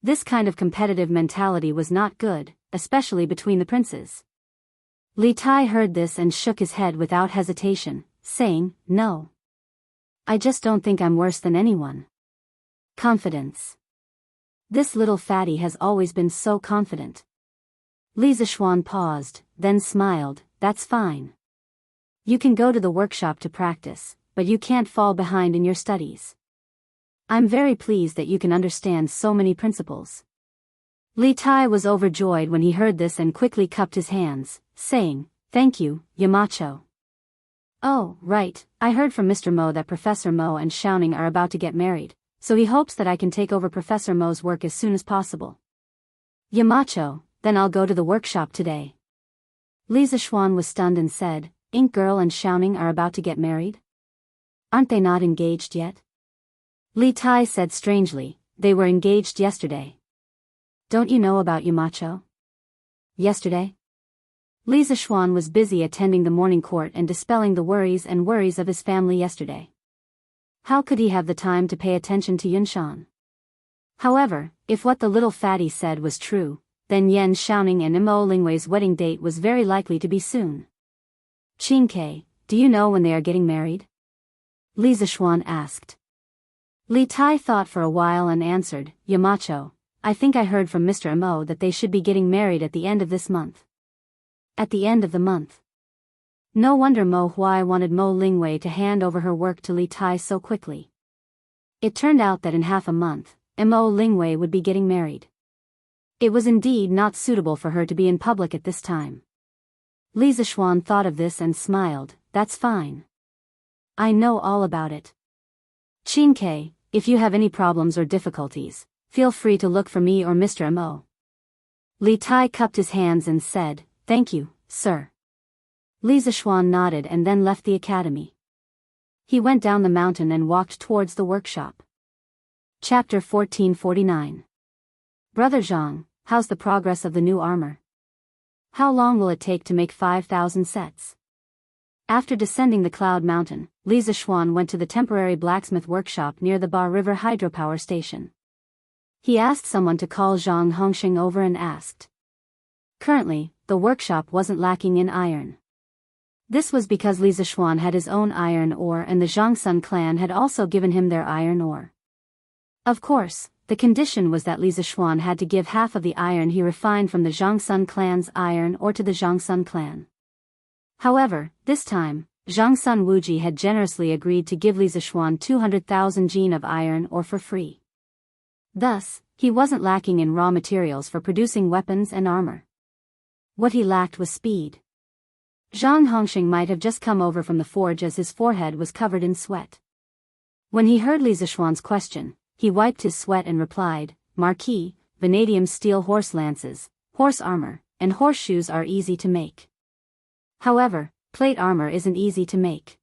S1: This kind of competitive mentality was not good, especially between the princes. Li Tai heard this and shook his head without hesitation, saying, no. I just don't think I'm worse than anyone. Confidence. This little fatty has always been so confident. Li Zishuan paused, then smiled, that's fine. You can go to the workshop to practice, but you can't fall behind in your studies. I'm very pleased that you can understand so many principles. Li Tai was overjoyed when he heard this and quickly cupped his hands, saying, thank you, Yamacho. Oh, right, I heard from Mr. Mo that Professor Mo and Xiaoning are about to get married, so he hopes that I can take over Professor Mo's work as soon as possible. Yamacho, then I'll go to the workshop today. Li Zishuan was stunned and said, Ink Girl and Xiaoning are about to get married? Aren't they not engaged yet? Li Tai said strangely, they were engaged yesterday. Don't you know about Yamacho? Yesterday? Li Zishuan was busy attending the morning court and dispelling the worries of his family yesterday. How could he have the time to pay attention to Yunshan? However, if what the little fatty said was true, then Yan Xiaoning and Imo Lingwei's wedding date was very likely to be soon. Chin-Kei, do you know when they are getting married? Li Zishuan asked. Li Tai thought for a while and answered, Yamacho, I think I heard from Mr. Mo that they should be getting married at the end of this month. At the end of the month. No wonder Mo Huai wanted Mo Lingwei to hand over her work to Li Tai so quickly. It turned out that in half a month, Mo Lingwei would be getting married. It was indeed not suitable for her to be in public at this time. Li Zishuan thought of this and smiled, that's fine. I know all about it. Qin-Kei, if you have any problems or difficulties, feel free to look for me or Mr. Mo. Li Tai cupped his hands and said, thank you, sir. Li Zishuan nodded and then left the academy. He went down the mountain and walked towards the workshop. Chapter 1449. Brother Zhang, how's the progress of the new armor? How long will it take to make 5,000 sets? After descending the Cloud Mountain, Li Zishuan went to the temporary blacksmith workshop near the Ba River hydropower station. He asked someone to call Zhang Hongxing over and asked. Currently, the workshop wasn't lacking in iron. This was because Li Zishuan had his own iron ore and the Zhangsun clan had also given him their iron ore. Of course, the condition was that Li Zishuan had to give half of the iron he refined from the Zhangsun clan's iron ore to the Zhangsun clan. However, this time, Zhangsun Wuji had generously agreed to give Li Zishuan 200,000 jin of iron ore for free. Thus, he wasn't lacking in raw materials for producing weapons and armor. What he lacked was speed. Zhang Hongxing might have just come over from the forge as his forehead was covered in sweat. When he heard Li Zishuan's question, he wiped his sweat and replied, Marquis, vanadium steel horse lances, horse armor, and horseshoes are easy to make. However, plate armor isn't easy to make.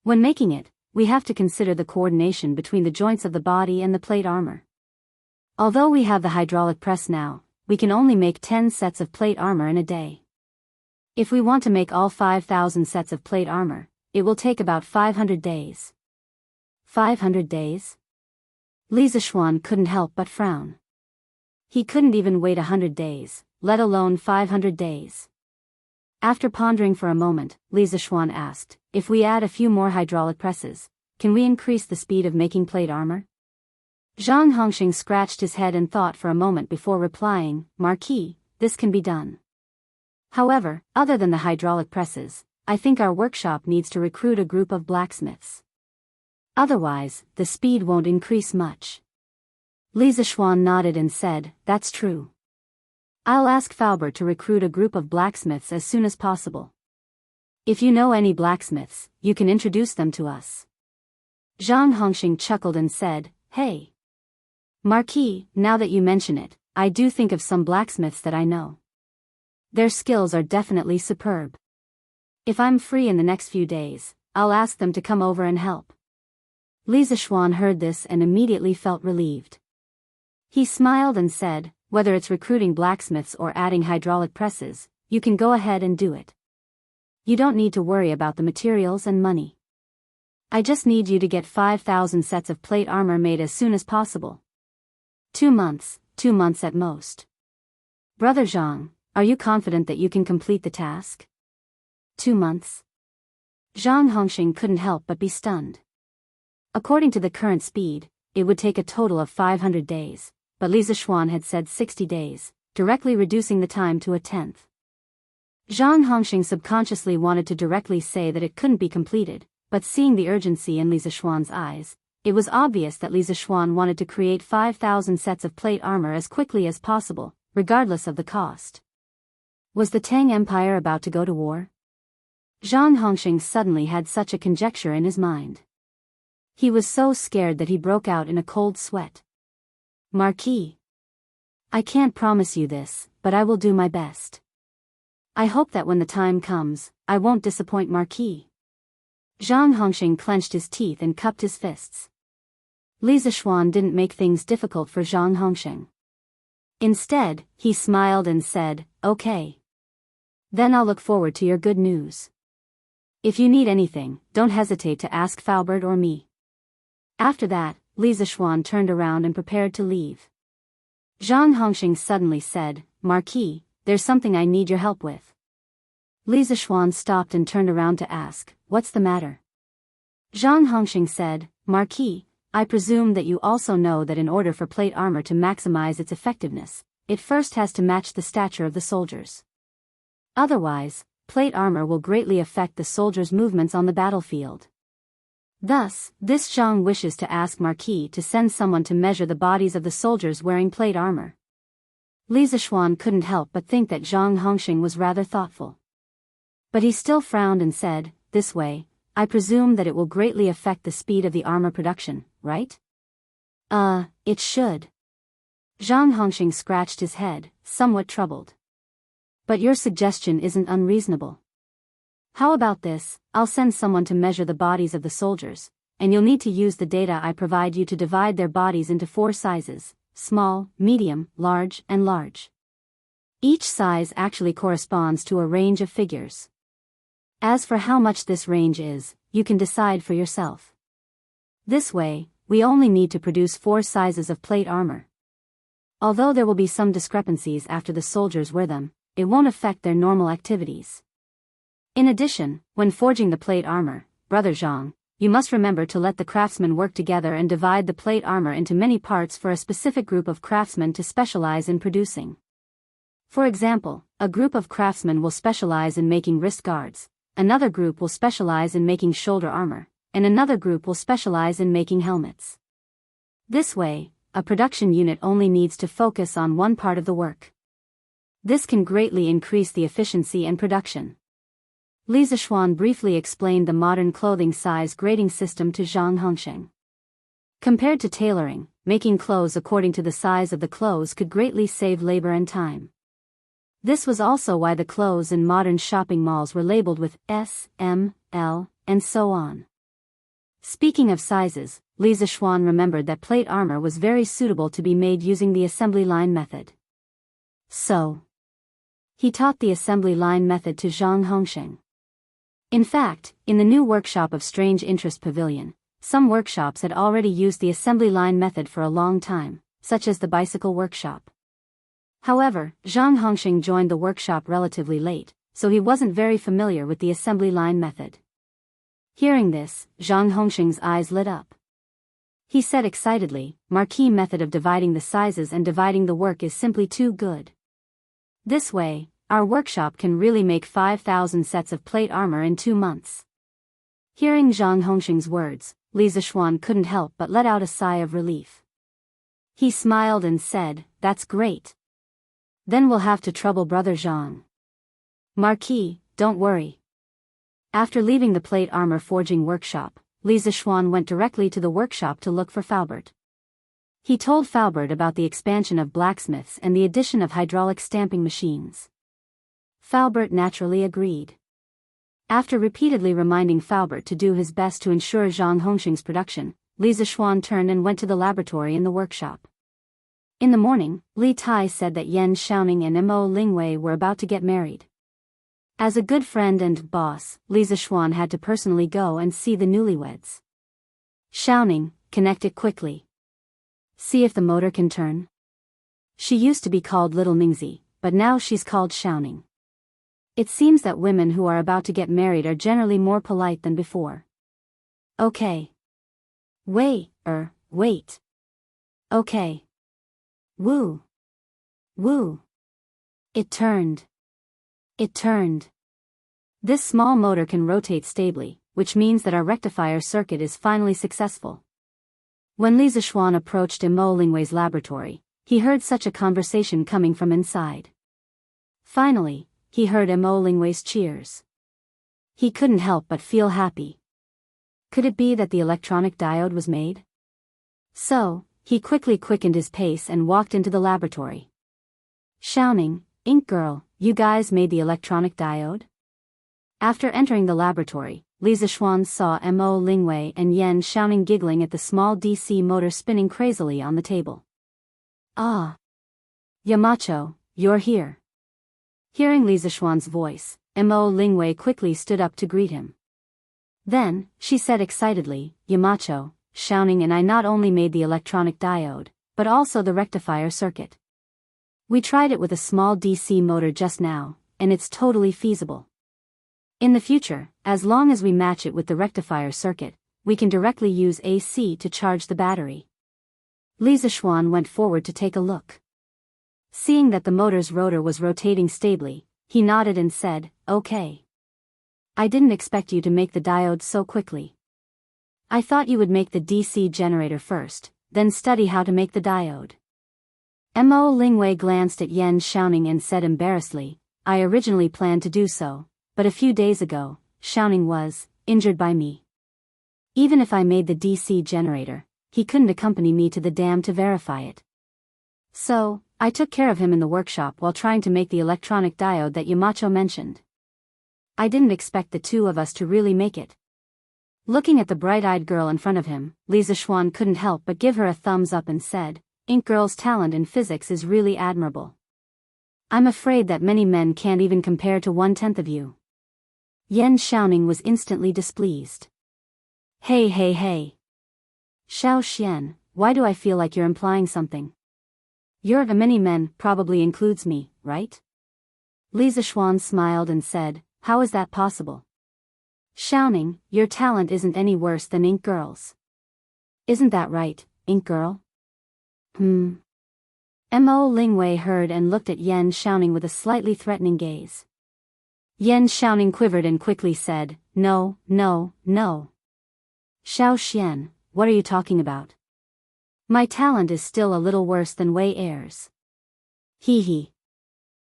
S1: When making it, we have to consider the coordination between the joints of the body and the plate armor. Although we have the hydraulic press now, we can only make 10 sets of plate armor in a day. If we want to make all 5,000 sets of plate armor, it will take about 500 days. 500 days? Li Zishuan couldn't help but frown. He couldn't even wait 100 days, let alone 500 days. After pondering for a moment, Li Zishuan asked, if we add a few more hydraulic presses, can we increase the speed of making plate armor? Zhang Hongxing scratched his head and thought for a moment before replying, Marquis, this can be done. However, other than the hydraulic presses, I think our workshop needs to recruit a group of blacksmiths. Otherwise, the speed won't increase much. Li Zishuan nodded and said, that's true. I'll ask Faubert to recruit a group of blacksmiths as soon as possible. If you know any blacksmiths, you can introduce them to us. Zhang Hongxing chuckled and said, hey. Marquis, now that you mention it, I do think of some blacksmiths that I know. Their skills are definitely superb. If I'm free in the next few days, I'll ask them to come over and help. Li Zishuan heard this and immediately felt relieved. He smiled and said, whether it's recruiting blacksmiths or adding hydraulic presses, you can go ahead and do it. You don't need to worry about the materials and money. I just need you to get 5,000 sets of plate armor made as soon as possible. 2 months at most. Brother Zhang, are you confident that you can complete the task? 2 months? Zhang Hongxing couldn't help but be stunned. According to the current speed, it would take a total of 500 days, but Li Zishuan had said 60 days, directly reducing the time to a tenth. Zhang Hongxing subconsciously wanted to directly say that it couldn't be completed, but seeing the urgency in Li Zishuan's eyes, it was obvious that Li Zishuan wanted to create 5,000 sets of plate armor as quickly as possible, regardless of the cost. Was the Tang Empire about to go to war? Zhang Hongxing suddenly had such a conjecture in his mind. He was so scared that he broke out in a cold sweat. Marquis. I can't promise you this, but I will do my best. I hope that when the time comes, I won't disappoint Marquis. Zhang Hongxing clenched his teeth and cupped his fists. Li Zishuan didn't make things difficult for Zhang Hongxing. Instead, he smiled and said, okay. Then I'll look forward to your good news. If you need anything, don't hesitate to ask Faubert or me. After that, Li Zishuan turned around and prepared to leave. Zhang Hongxing suddenly said, Marquis, there's something I need your help with. Li Zishuan stopped and turned around to ask, what's the matter? Zhang Hongxing said, Marquis, I presume that you also know that in order for plate armor to maximize its effectiveness, it first has to match the stature of the soldiers. Otherwise, plate armor will greatly affect the soldiers' movements on the battlefield. Thus, this Zhang wishes to ask Marquis to send someone to measure the bodies of the soldiers wearing plate armor. Li Zishuan couldn't help but think that Zhang Hongxing was rather thoughtful. But he still frowned and said, this way, I presume that it will greatly affect the speed of the armor production, right? It should. Zhang Hongxing scratched his head, somewhat troubled. But your suggestion isn't unreasonable. How about this, I'll send someone to measure the bodies of the soldiers, and you'll need to use the data I provide you to divide their bodies into 4 sizes, small, medium, large, and large. Each size actually corresponds to a range of figures. As for how much this range is, you can decide for yourself. This way, we only need to produce 4 sizes of plate armor. Although there will be some discrepancies after the soldiers wear them, it won't affect their normal activities. In addition, when forging the plate armor, Brother Zhang, you must remember to let the craftsmen work together and divide the plate armor into many parts for a specific group of craftsmen to specialize in producing. For example, a group of craftsmen will specialize in making wrist guards, another group will specialize in making shoulder armor, and another group will specialize in making helmets. This way, a production unit only needs to focus on one part of the work. This can greatly increase the efficiency and production. Li Zishuan briefly explained the modern clothing size grading system to Zhang Hongxing. Compared to tailoring, making clothes according to the size of the clothes could greatly save labor and time. This was also why the clothes in modern shopping malls were labeled with S, M, L, and so on. Speaking of sizes, Li Zishuan remembered that plate armor was very suitable to be made using the assembly line method. So, he taught the assembly line method to Zhang Hongxing. In fact, in the new workshop of Strange Interest Pavilion, some workshops had already used the assembly line method for a long time, such as the bicycle workshop. However, Zhang Hongxing joined the workshop relatively late, so he wasn't very familiar with the assembly line method. Hearing this, Zhang Hongxing's eyes lit up. He said excitedly, Marquis method of dividing the sizes and dividing the work is simply too good. This way, our workshop can really make 5,000 sets of plate armor in 2 months. Hearing Zhang Hongxing's words, Li Zishuan couldn't help but let out a sigh of relief. He smiled and said, that's great. Then we'll have to trouble Brother Zhang. Marquis, don't worry. After leaving the plate armor forging workshop, Li Zishuan went directly to the workshop to look for Faubert. He told Faubert about the expansion of blacksmiths and the addition of hydraulic stamping machines. Faubert naturally agreed. After repeatedly reminding Faubert to do his best to ensure Zhang Hongxing's production, Li Zishuan turned and went to the laboratory in the workshop. In the morning, Li Tai said that Yan Xiaoning and Mo Lingwei were about to get married. As a good friend and boss, Li Zishuan had to personally go and see the newlyweds. Xiaoning, connect it quickly. See if the motor can turn. She used to be called Little Ningzi, but now she's called Xiaoning. It seems that women who are about to get married are generally more polite than before. Okay. Wait. Okay. Woo. It turned. This small motor can rotate stably, which means that our rectifier circuit is finally successful. When Li Zishuan approached Mo Lingwei's laboratory, he heard such a conversation coming from inside. Finally, he heard Mo Lingwei's cheers. He couldn't help but feel happy. Could it be that the electronic diode was made? So, he quickly quickened his pace and walked into the laboratory. Xiaoning, Ink Girl, you guys made the electronic diode? After entering the laboratory, Li Zishuan saw Mo Lingwei and Yan Xiaoning giggling at the small DC motor spinning crazily on the table. Ah! Yamacho, you're here. Hearing Li Zishuan's voice, Mo Lingwei quickly stood up to greet him. Then, she said excitedly, Yamacho, Xiaoning and I not only made the electronic diode, but also the rectifier circuit. We tried it with a small DC motor just now, and it's totally feasible. In the future, as long as we match it with the rectifier circuit, we can directly use AC to charge the battery. Li Zishuan went forward to take a look. Seeing that the motor's rotor was rotating stably, he nodded and said, "Okay. I didn't expect you to make the diode so quickly. I thought you would make the DC generator first, then study how to make the diode." Mo Lingwei glanced at Yan Xiaoning and said embarrassedly, "I originally planned to do so, but a few days ago, Xiaoning was injured by me. Even if I made the DC generator, he couldn't accompany me to the dam to verify it. So, I took care of him in the workshop while trying to make the electronic diode that Yamacho mentioned. I didn't expect the two of us to really make it." Looking at the bright-eyed girl in front of him, Li Zishuan couldn't help but give her a thumbs up and said, "Ink Girl's talent in physics is really admirable. I'm afraid that many men can't even compare to 1/10 of you." Yan Xiaoning was instantly displeased. Hey. Xiao Xian, why do I feel like you're implying something? Your many men probably includes me, right? Li Zishuan smiled and said, "How is that possible? Xiaoning, your talent isn't any worse than Ink Girl's. Isn't that right, Ink Girl?" Mo Lingwei heard and looked at Yan Xiaoning with a slightly threatening gaze. Yan Xiaoning quivered and quickly said, No. Xiao Xian, what are you talking about? My talent is still a little worse than Wei Er's. He.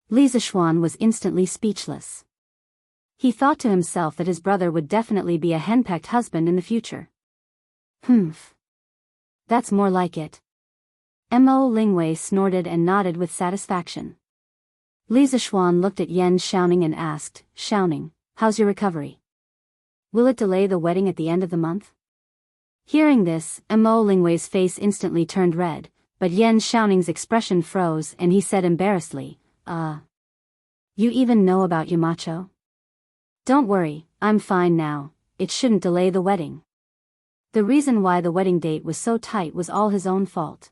S1: Li Zishuan was instantly speechless. He thought to himself that his brother would definitely be a henpecked husband in the future. That's more like it. Mo Lingwei snorted and nodded with satisfaction. Li Zishuan looked at Yan Xiaoning and asked, "Xiaoning, how's your recovery? Will it delay the wedding at the end of the month?" Hearing this, Mo Lingwei's face instantly turned red, but Yan Xiaoning's expression froze and he said embarrassedly, You even know about Yamacho? Don't worry, I'm fine now, it shouldn't delay the wedding. The reason why the wedding date was so tight was all his own fault.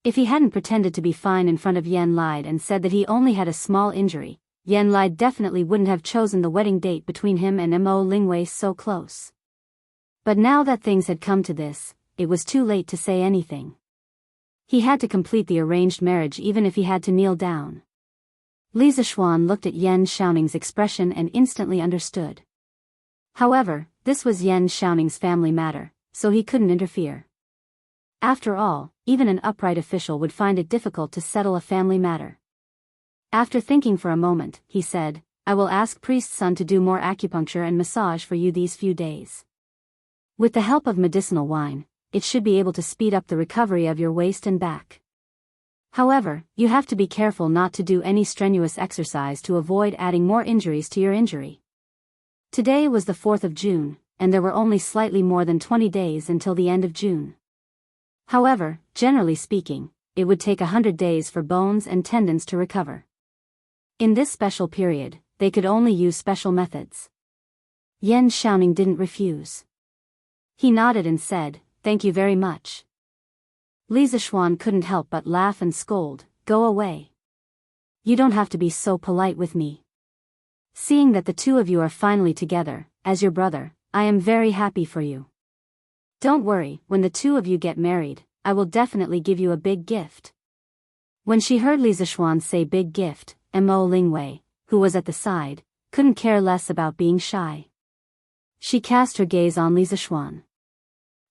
S1: If he hadn't pretended to be fine in front of Yan Lide and said that he only had a small injury, Yan Lide definitely wouldn't have chosen the wedding date between him and Mo Lingwei so close. But now that things had come to this, it was too late to say anything. He had to complete the arranged marriage even if he had to kneel down. Li Zishuan looked at Yan Xiaoning's expression and instantly understood. However, this was Yan Xiaoning's family matter, so he couldn't interfere. After all, even an upright official would find it difficult to settle a family matter. After thinking for a moment, he said, "I will ask Priest's son to do more acupuncture and massage for you these few days. With the help of medicinal wine, it should be able to speed up the recovery of your waist and back. However, you have to be careful not to do any strenuous exercise to avoid adding more injuries to your injury." Today was the 4th of June, and there were only slightly more than 20 days until the end of June. However, generally speaking, it would take 100 days for bones and tendons to recover. In this special period, they could only use special methods. Yan Xiaoning didn't refuse. He nodded and said, "Thank you very much." Li Zishuan couldn't help but laugh and scold, "Go away. You don't have to be so polite with me. Seeing that the two of you are finally together, as your brother, I am very happy for you. Don't worry, when the two of you get married, I will definitely give you a big gift." When she heard Li Zishuan say big gift, Mo Lingwei, who was at the side, couldn't care less about being shy. She cast her gaze on Li Zishuan.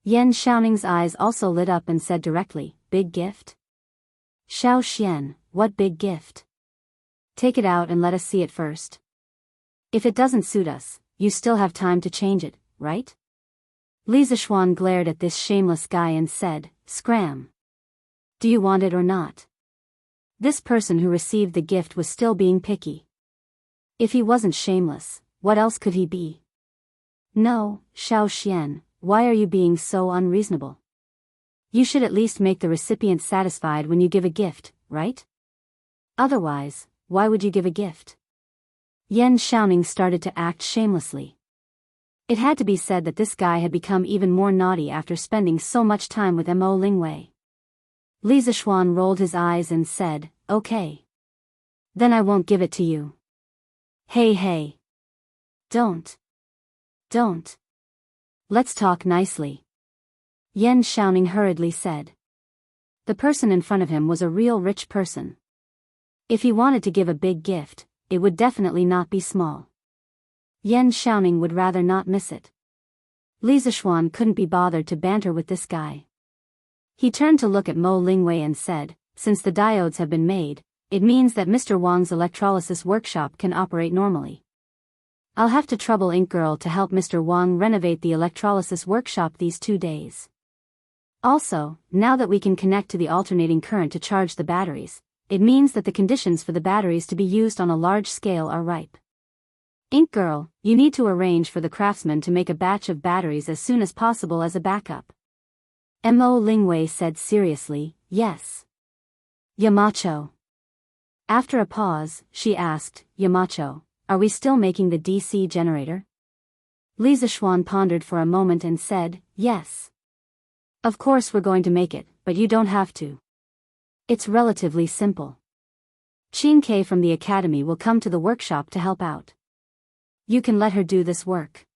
S1: Yan Xiaoning's eyes also lit up and said directly, "Big gift? Xiao Xian, what big gift? Take it out and let us see it first. If it doesn't suit us, you still have time to change it, right?" Li Zishuan glared at this shameless guy and said, "Scram. Do you want it or not?" This person who received the gift was still being picky. If he wasn't shameless, what else could he be? "No, Xiao Xian, why are you being so unreasonable? You should at least make the recipient satisfied when you give a gift, right? Otherwise, why would you give a gift?" Yan Xiaoning started to act shamelessly. It had to be said that this guy had become even more naughty after spending so much time with Mo Lingwei. Li Zishuan rolled his eyes and said, "Okay. Then I won't give it to you." Hey. Don't. Let's talk nicely. Yan Xiaoning hurriedly said. The person in front of him was a real rich person. If he wanted to give a big gift, it would definitely not be small. Yan Xiaoning would rather not miss it. Li Zishuan couldn't be bothered to banter with this guy. He turned to look at Mo Lingwei and said, since the diodes have been made, it means that Mr. Wang's electrolysis workshop can operate normally. I'll have to trouble Ink Girl to help Mr. Wang renovate the electrolysis workshop these 2 days. Also, now that we can connect to the alternating current to charge the batteries, it means that the conditions for the batteries to be used on a large scale are ripe. Ink Girl, you need to arrange for the craftsman to make a batch of batteries as soon as possible as a backup. Mo Lingwei said seriously, yes. Yamacho. After a pause, she asked, Yamacho, are we still making the DC generator? Li Zishuan pondered for a moment and said, yes. Of course we're going to make it, but you don't have to. It's relatively simple. Qin Ke from the academy will come to the workshop to help out. You can let her do this work.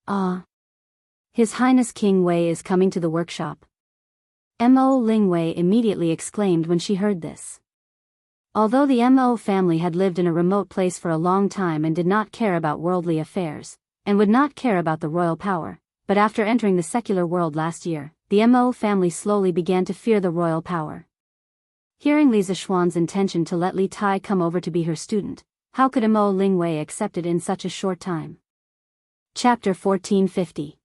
S1: Ah. His Highness King Wei is coming to the workshop. Mo Lingwei immediately exclaimed when she heard this. Although the Mo family had lived in a remote place for a long time and did not care about worldly affairs, and would not care about the royal power, but after entering the secular world last year, the Mo family slowly began to fear the royal power. Hearing Li Zishuan's intention to let Li Tai come over to be her student, how could Mo Lingwei accept it in such a short time? Chapter 1450.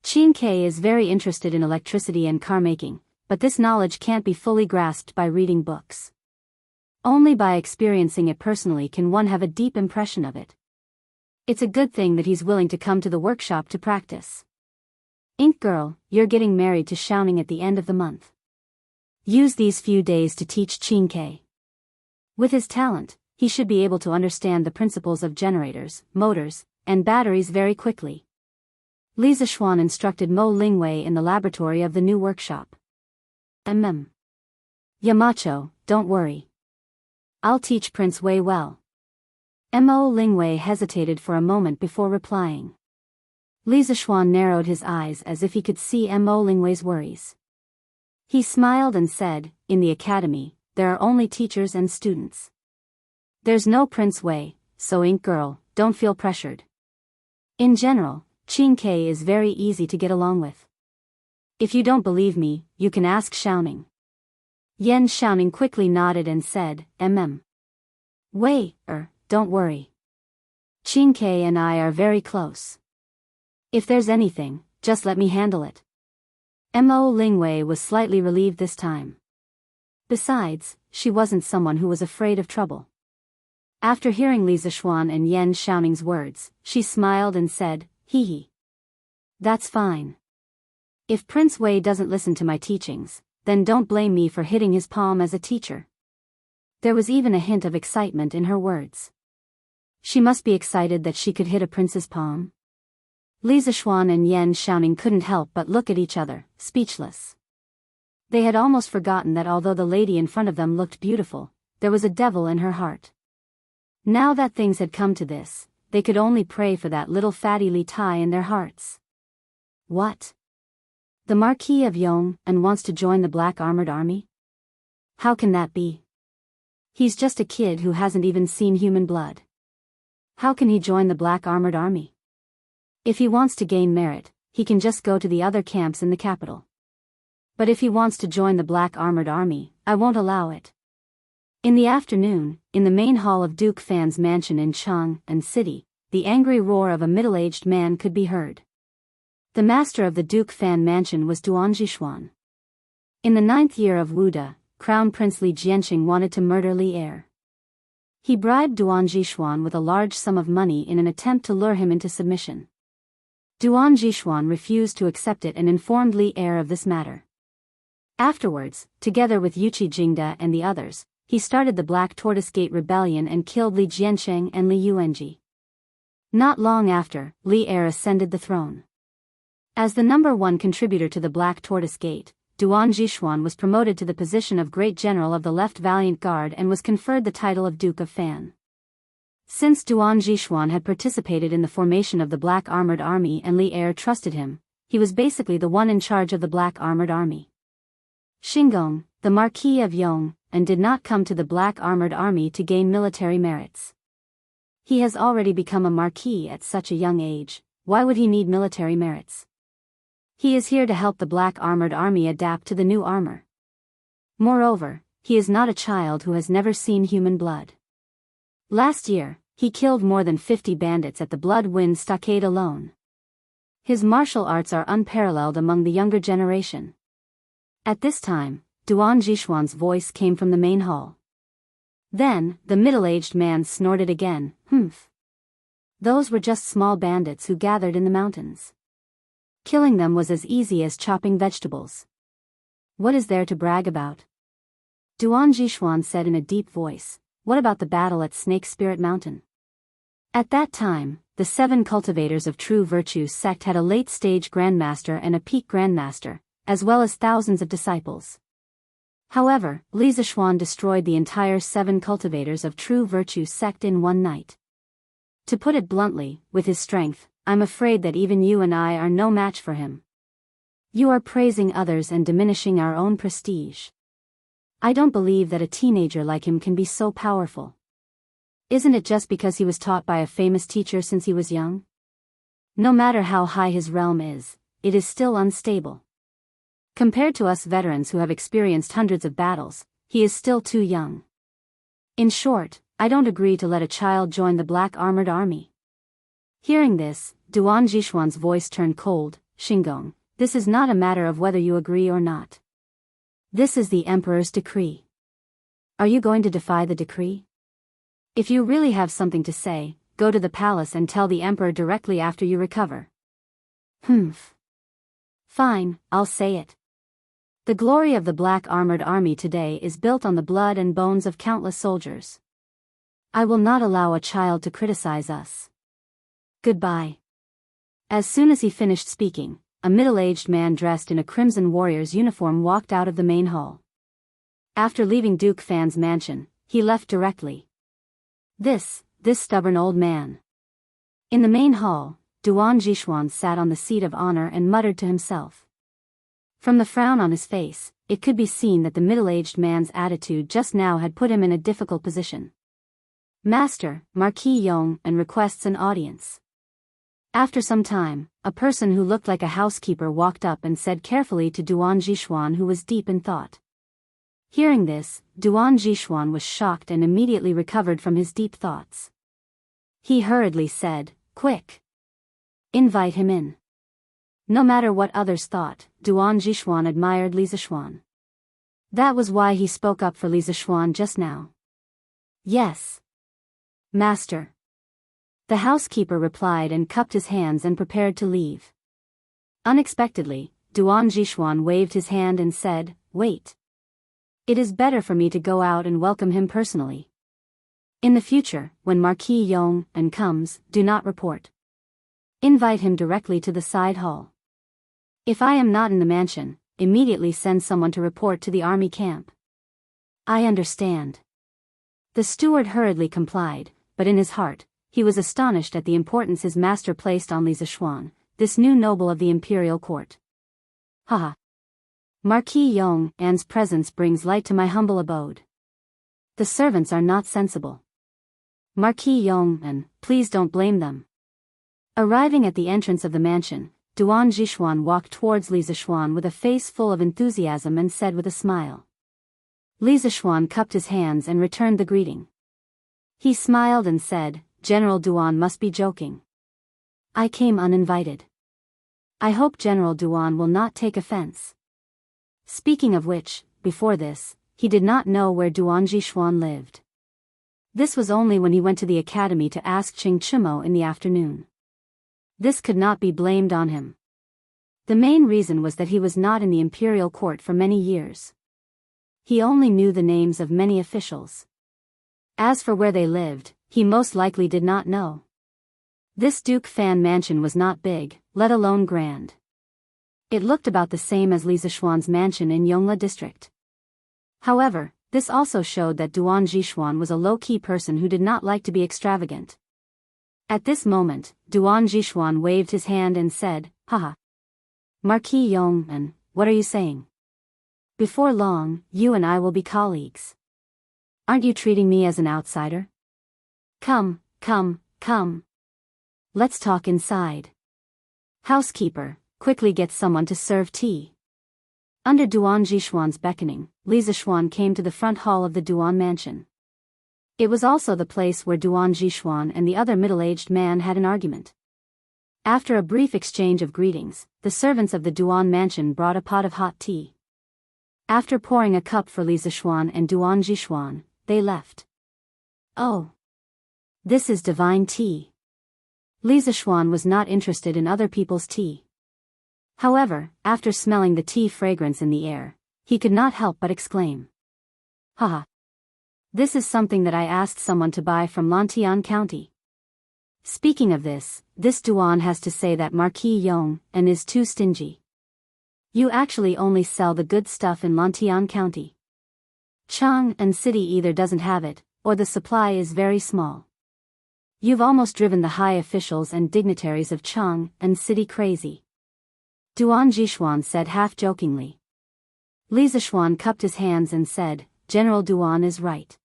S1: Qin Ke is very interested in electricity and car making, but this knowledge can't be fully grasped by reading books. Only by experiencing it personally can one have a deep impression of it. It's a good thing that he's willing to come to the workshop to practice. Ink Girl, you're getting married to Xiaoning at the end of the month. Use these few days to teach Qin Ke. With his talent, he should be able to understand the principles of generators, motors, and batteries very quickly. Li Zishuan instructed Mo Lingwei in the laboratory of the new workshop. Yamacho, don't worry. I'll teach Prince Wei well. Mo Lingwei hesitated for a moment before replying. Li Zishuan narrowed his eyes as if he could see Mo Lingwei's worries. He smiled and said, in the academy, there are only teachers and students. There's no Prince Wei, so Ink Girl, don't feel pressured. In general, Qin Ke is very easy to get along with. If you don't believe me, you can ask Xiaoning. Yan Xiaoning quickly nodded and said, Wei, don't worry. Qin Ke and I are very close. If there's anything, just let me handle it. Mo Lingwei was slightly relieved this time. Besides, she wasn't someone who was afraid of trouble. After hearing Li Zishuan and Yan Xiaoning's words, she smiled and said, hee hee. That's fine. If Prince Wei doesn't listen to my teachings, then don't blame me for hitting his palm as a teacher. There was even a hint of excitement in her words. She must be excited that she could hit a prince's palm. Li Zishuan and Yan Xiaoning couldn't help but look at each other, speechless. They had almost forgotten that although the lady in front of them looked beautiful, there was a devil in her heart. Now that things had come to this, they could only pray for that little fatty Li Tai in their hearts. What? The Marquis of Yong and wants to join the Black Armored Army? How can that be? He's just a kid who hasn't even seen human blood. How can he join the Black Armored Army? If he wants to gain merit, he can just go to the other camps in the capital. But if he wants to join the Black Armored Army, I won't allow it. In the afternoon, in the main hall of Duke Fan's mansion in Chang'an City, the angry roar of a middle-aged man could be heard. The master of the Duke Fan mansion was Duan Jishuan. In the 9th year of Wuda, Crown Prince Li Jianqing wanted to murder Li Er. He bribed Duan Jishuan with a large sum of money in an attempt to lure him into submission. Duan Jishuan refused to accept it and informed Li Er of this matter. Afterwards, together with Yuqi Jingda and the others, he started the Black Tortoise Gate Rebellion and killed Li Jianqing and Li Yuanji. Not long after, Li Er ascended the throne. As the number 1 contributor to the Black Tortoise Gate, Duan Jishuan was promoted to the position of Great General of the Left Valiant Guard and was conferred the title of Duke of Fan. Since Duan Jishuan had participated in the formation of the Black Armored Army and Li Er trusted him, he was basically the one in charge of the Black Armored Army. Xingong, the Marquis of Yong, and did not come to the Black Armored Army to gain military merits. He has already become a marquis at such a young age, why would he need military merits? He is here to help the Black Armored Army adapt to the new armor. Moreover, he is not a child who has never seen human blood. Last year, he killed more than 50 bandits at the Blood Wind Stockade alone. His martial arts are unparalleled among the younger generation. At this time, Duan Jishuan's voice came from the main hall. Then, the middle-aged man snorted again, "Humph. Those were just small bandits who gathered in the mountains. Killing them was as easy as chopping vegetables. What is there to brag about?" Duan Jishuan said in a deep voice, "What about the battle at Snake Spirit Mountain?" At that time, the 7 cultivators of true virtue sect had a late-stage grandmaster and a peak grandmaster, as well as thousands of disciples. However, Li Zishuan destroyed the entire 7 cultivators of true virtue sect in one night. To put it bluntly, with his strength, I'm afraid that even you and I are no match for him. You are praising others and diminishing our own prestige. I don't believe that a teenager like him can be so powerful. Isn't it just because he was taught by a famous teacher since he was young? No matter how high his realm is, it is still unstable. Compared to us veterans who have experienced hundreds of battles, he is still too young. In short, I don't agree to let a child join the Black Armored Army." Hearing this, Duan Jishuan's voice turned cold. "Xingong, this is not a matter of whether you agree or not. This is the Emperor's decree. Are you going to defy the decree? If you really have something to say, go to the palace and tell the Emperor directly after you recover." "Humph. Fine, I'll say it. The glory of the Black Armored Army today is built on the blood and bones of countless soldiers. I will not allow a child to criticize us. Goodbye." As soon as he finished speaking, a middle-aged man dressed in a crimson warrior's uniform walked out of the main hall. After leaving Duke Fan's mansion, he left directly. This stubborn old man. In the main hall, Duan Jishuan sat on the seat of honor and muttered to himself. From the frown on his face, it could be seen that the middle-aged man's attitude just now had put him in a difficult position. "Master, Marquis Yong, and requests an audience." After some time, a person who looked like a housekeeper walked up and said carefully to Duan Jishuan, who was deep in thought. Hearing this, Duan Jishuan was shocked and immediately recovered from his deep thoughts. He hurriedly said, "Quick! Invite him in." No matter what others thought, Duan Jishuan admired Li Zishuan. That was why he spoke up for Li Zishuan just now. "Yes, Master." The housekeeper replied and cupped his hands and prepared to leave. Unexpectedly, Duan Jishuan waved his hand and said, "Wait. It is better for me to go out and welcome him personally. In the future, when Marquis Yong comes, do not report. Invite him directly to the side hall. If I am not in the mansion, immediately send someone to report to the army camp." "I understand." The steward hurriedly complied, but in his heart, he was astonished at the importance his master placed on Li Zishuan, this new noble of the imperial court. "Haha. Marquis Yong's presence brings light to my humble abode. The servants are not sensible. Marquis Yong, please don't blame them." Arriving at the entrance of the mansion, Duan Jishuan walked towards Li Zishuan with a face full of enthusiasm and said with a smile. Li Zishuan cupped his hands and returned the greeting. He smiled and said, "General Duan must be joking. I came uninvited. I hope General Duan will not take offense." Speaking of which, before this, he did not know where Duan Jishuan lived. This was only when he went to the academy to ask Ching Chumo in the afternoon. This could not be blamed on him. The main reason was that he was not in the imperial court for many years. He only knew the names of many officials. As for where they lived, he most likely did not know. This Duke Fan mansion was not big, let alone grand. It looked about the same as Li Zishuan's mansion in Yongla district. However, This also showed that Duan Jishuan was a low-key person who did not like to be extravagant. At this moment, Duan Jishuan waved his hand and said, "Haha. Marquis Yongman, what are you saying? Before long, you and I will be colleagues. Aren't you treating me as an outsider? Come, come, come. Let's talk inside. Housekeeper, quickly get someone to serve tea." Under Duan Jishuan's beckoning, Li Zishuan came to the front hall of the Duan mansion. It was also the place where Duan Jishuan and the other middle-aged man had an argument. After a brief exchange of greetings, the servants of the Duan mansion brought a pot of hot tea. After pouring a cup for Li Zishuan and Duan Jishuan, they left. "Oh. This is divine tea." Li Zishuan was not interested in other people's tea. However, after smelling the tea fragrance in the air, he could not help but exclaim, "Haha. This is something that I asked someone to buy from Lantian County." Speaking of this Duan has to say that Marquis Yong and is too stingy. You actually only sell the good stuff in Lantian County. Chang and City either doesn't have it, or the supply is very small. You've almost driven the high officials and dignitaries of Chang and City crazy. Duan Jishuan said half-jokingly. Li Zishuan cupped his hands and said, "General Duan is right.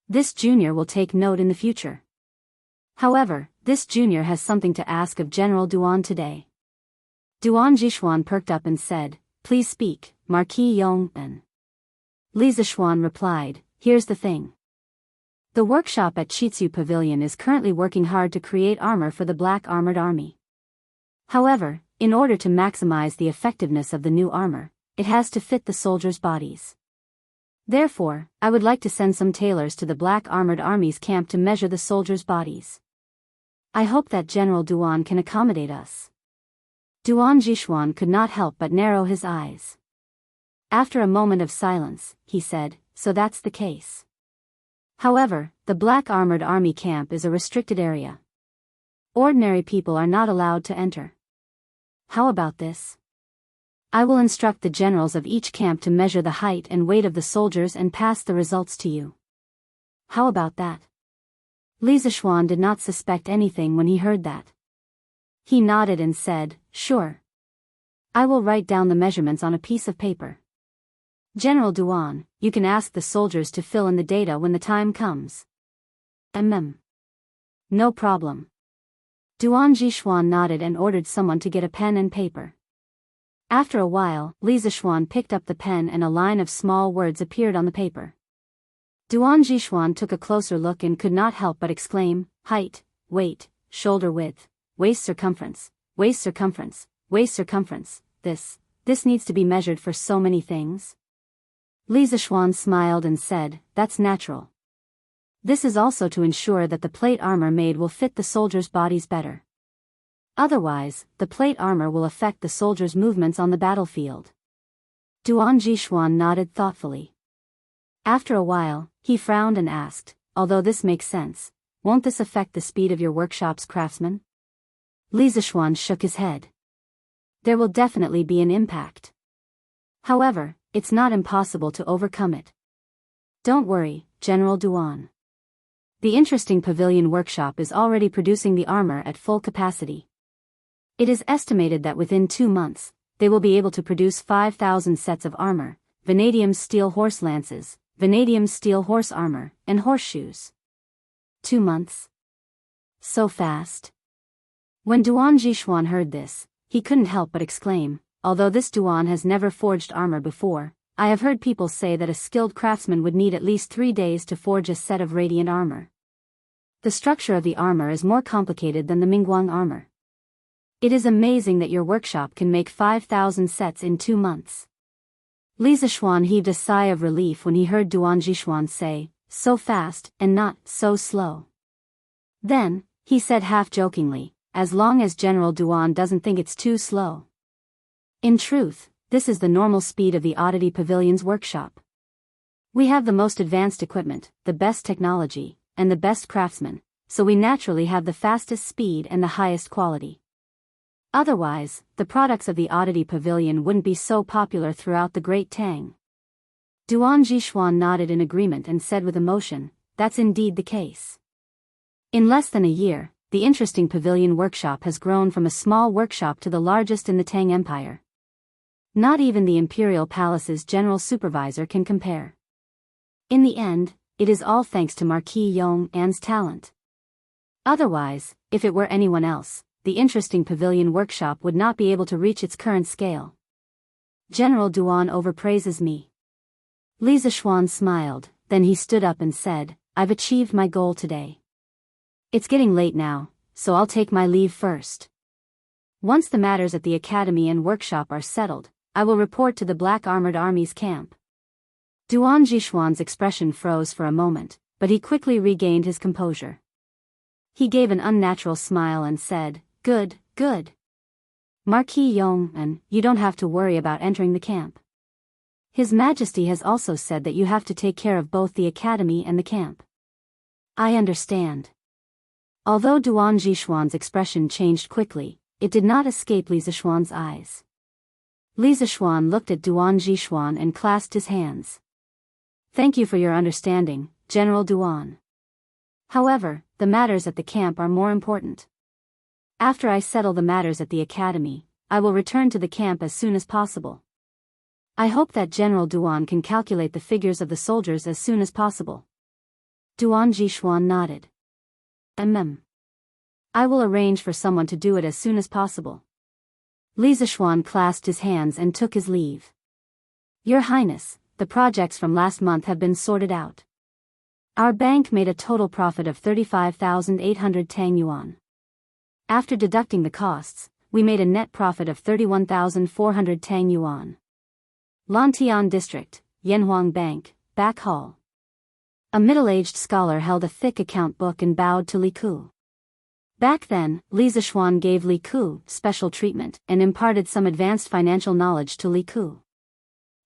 S1: This junior will take note in the future. However, this junior has something to ask of General Duan today." Duan Jishuan perked up and said, "Please speak, Marquis Yong'an." Li Zishuan replied, "Here's the thing. The workshop at Chitsu Pavilion is currently working hard to create armor for the Black Armored Army. However, in order to maximize the effectiveness of the new armor, it has to fit the soldiers' bodies. Therefore, I would like to send some tailors to the Black Armored Army's camp to measure the soldiers' bodies. I hope that General Duan can accommodate us." Duan Jishuan could not help but narrow his eyes. After a moment of silence, he said, "So that's the case. However, the Black Armored Army camp is a restricted area. Ordinary people are not allowed to enter. How about this? I will instruct the generals of each camp to measure the height and weight of the soldiers and pass the results to you. How about that?" Li Zishuan did not suspect anything when he heard that. He nodded and said, "Sure. I will write down the measurements on a piece of paper. General Duan, you can ask the soldiers to fill in the data when the time comes." No problem." Duan Jishuan nodded and ordered someone to get a pen and paper. After a while, Li Zishuan picked up the pen and a line of small words appeared on the paper. Duan Jishuan took a closer look and could not help but exclaim, "Height, weight, shoulder width, waist circumference, waist circumference, waist circumference, this needs to be measured for so many things." Li Zishuan smiled and said, "That's natural. This is also to ensure that the plate armor made will fit the soldiers' bodies better. Otherwise, the plate armor will affect the soldiers' movements on the battlefield." Duan Jishuan nodded thoughtfully. After a while, he frowned and asked, "Although this makes sense, won't this affect the speed of your workshop's craftsmen?" Li Zishuan shook his head. "There will definitely be an impact. However, it's not impossible to overcome it. Don't worry, General Duan. The interesting pavilion workshop is already producing the armor at full capacity. It is estimated that within 2 months, they will be able to produce 5,000 sets of armor, vanadium steel horse lances, vanadium steel horse armor, and horseshoes. 2 months? So fast? When Duan Jishuan heard this, he couldn't help but exclaim, "Although this Duan has never forged armor before, I have heard people say that a skilled craftsman would need at least 3 days to forge a set of radiant armor. The structure of the armor is more complicated than the Mingguang armor. It is amazing that your workshop can make 5,000 sets in 2 months." Li Zishuan heaved a sigh of relief when he heard Duan Jishuan say, "So fast, and not so slow." Then, he said half-jokingly, "As long as General Duan doesn't think it's too slow. In truth, this is the normal speed of the Oddity Pavilion's workshop. We have the most advanced equipment, the best technology, and the best craftsmen, so we naturally have the fastest speed and the highest quality. Otherwise, the products of the Oddity Pavilion wouldn't be so popular throughout the Great Tang." Duan Jishuan nodded in agreement and said with emotion, "That's indeed the case." In less than a year, the interesting pavilion workshop has grown from a small workshop to the largest in the Tang Empire. Not even the imperial palace's general supervisor can compare. In the end, it is all thanks to Marquis Yong An's talent. Otherwise, if it were anyone else, the interesting pavilion workshop would not be able to reach its current scale. General Duan overpraises me. Li Zishuan smiled, then he stood up and said, "I've achieved my goal today. It's getting late now, so I'll take my leave first. Once the matters at the academy and workshop are settled, I will report to the Black Armored Army's camp." Duan Jishuan's expression froze for a moment, but he quickly regained his composure. He gave an unnatural smile and said, "Good, good. Marquis Yong, you don't have to worry about entering the camp. His Majesty has also said that you have to take care of both the academy and the camp." "I understand." Although Duan Jishuan's expression changed quickly, it did not escape Li Zishuan's eyes. Li Zishuan looked at Duan Jishuan and clasped his hands. "Thank you for your understanding, General Duan. However, the matters at the camp are more important. After I settle the matters at the academy, I will return to the camp as soon as possible. I hope that General Duan can calculate the figures of the soldiers as soon as possible." Duan Jishuan nodded. I will arrange for someone to do it as soon as possible." Li Zishuan clasped his hands and took his leave. "Your Highness, the projects from last month have been sorted out. Our bank made a total profit of 35,800 Tang yuan. After deducting the costs, we made a net profit of 31,400 Tang yuan. Lantian District, Yanhuang Bank, Back Hall." A middle-aged scholar held a thick account book and bowed to Li Ku. Back then, Li Zishuan gave Li Ku special treatment and imparted some advanced financial knowledge to Li Ku.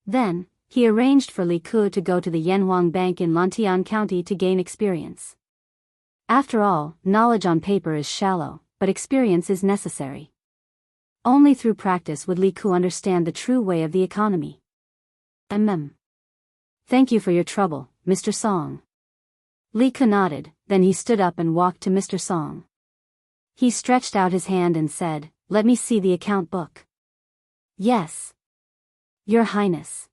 S1: Then, he arranged for Li Ku to go to the Yanhuang Bank in Lantian County to gain experience. After all, knowledge on paper is shallow, but experience is necessary. Only through practice would Li Ku understand the true way of the economy. Thank you for your trouble, Mr. Song." Li Ku nodded, then he stood up and walked to Mr. Song. He stretched out his hand and said, "Let me see the account book." "Yes. Your Highness."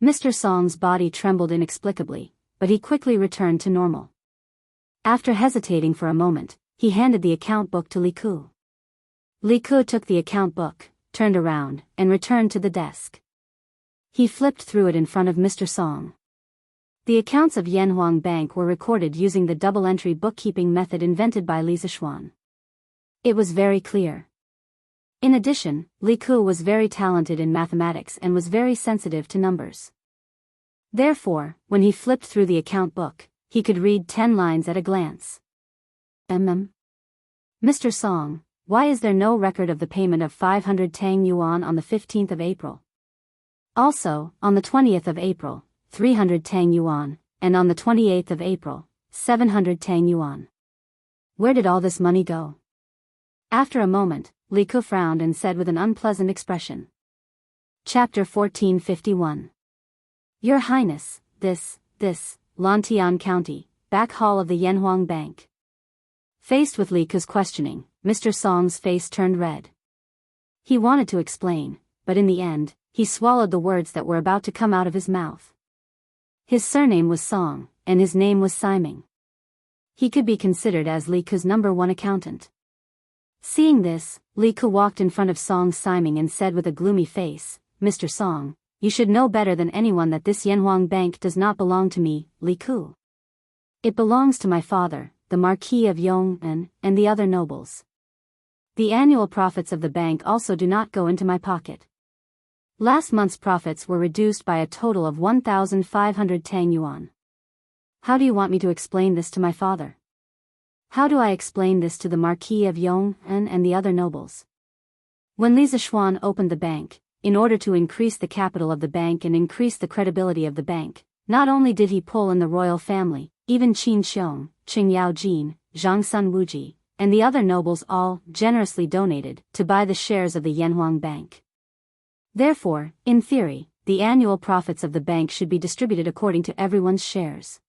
S1: Mr. Song's body trembled inexplicably, but he quickly returned to normal. After hesitating for a moment, he handed the account book to Li Ku. Li Ku took the account book, turned around, and returned to the desk. He flipped through it in front of Mr. Song. The accounts of Yanhuang Bank were recorded using the double-entry bookkeeping method invented by Li Zishuan. It was very clear. In addition, Li Ku was very talented in mathematics and was very sensitive to numbers. Therefore, when he flipped through the account book, he could read 10 lines at a glance. Mr. Song, why is there no record of the payment of 500 Tang yuan on the 15th of April? Also, on the 20th of April, 300 Tang yuan, and on the 28th of April, 700 Tang yuan. Where did all this money go?" After a moment, Li Ku frowned and said with an unpleasant expression. Chapter 1451. Your Highness, this, Lantian County, Back Hall of the Yanhuang Bank. Faced with Li Ku's questioning, Mr. Song's face turned red. He wanted to explain, but in the end, he swallowed the words that were about to come out of his mouth. His surname was Song, and his name was Siming. He could be considered as Li Ku's #1 accountant. Seeing this, Li Ku walked in front of Song Siming and said with a gloomy face, "Mr. Song, you should know better than anyone that this Yanhuang Bank does not belong to me, Li Ku. It belongs to my father, the Marquis of Yong'an, and the other nobles. The annual profits of the bank also do not go into my pocket. Last month's profits were reduced by a total of 1,500 Tang yuan. How do you want me to explain this to my father? How do I explain this to the Marquis of Yong'an and the other nobles?" When Li Zishuan opened the bank, in order to increase the capital of the bank and increase the credibility of the bank, not only did he pull in the royal family, even Qin Xiong, Qing Yaojin, Zhang Sun Wuji, and the other nobles all generously donated to buy the shares of the Yanhuang Bank. Therefore, in theory, the annual profits of the bank should be distributed according to everyone's shares.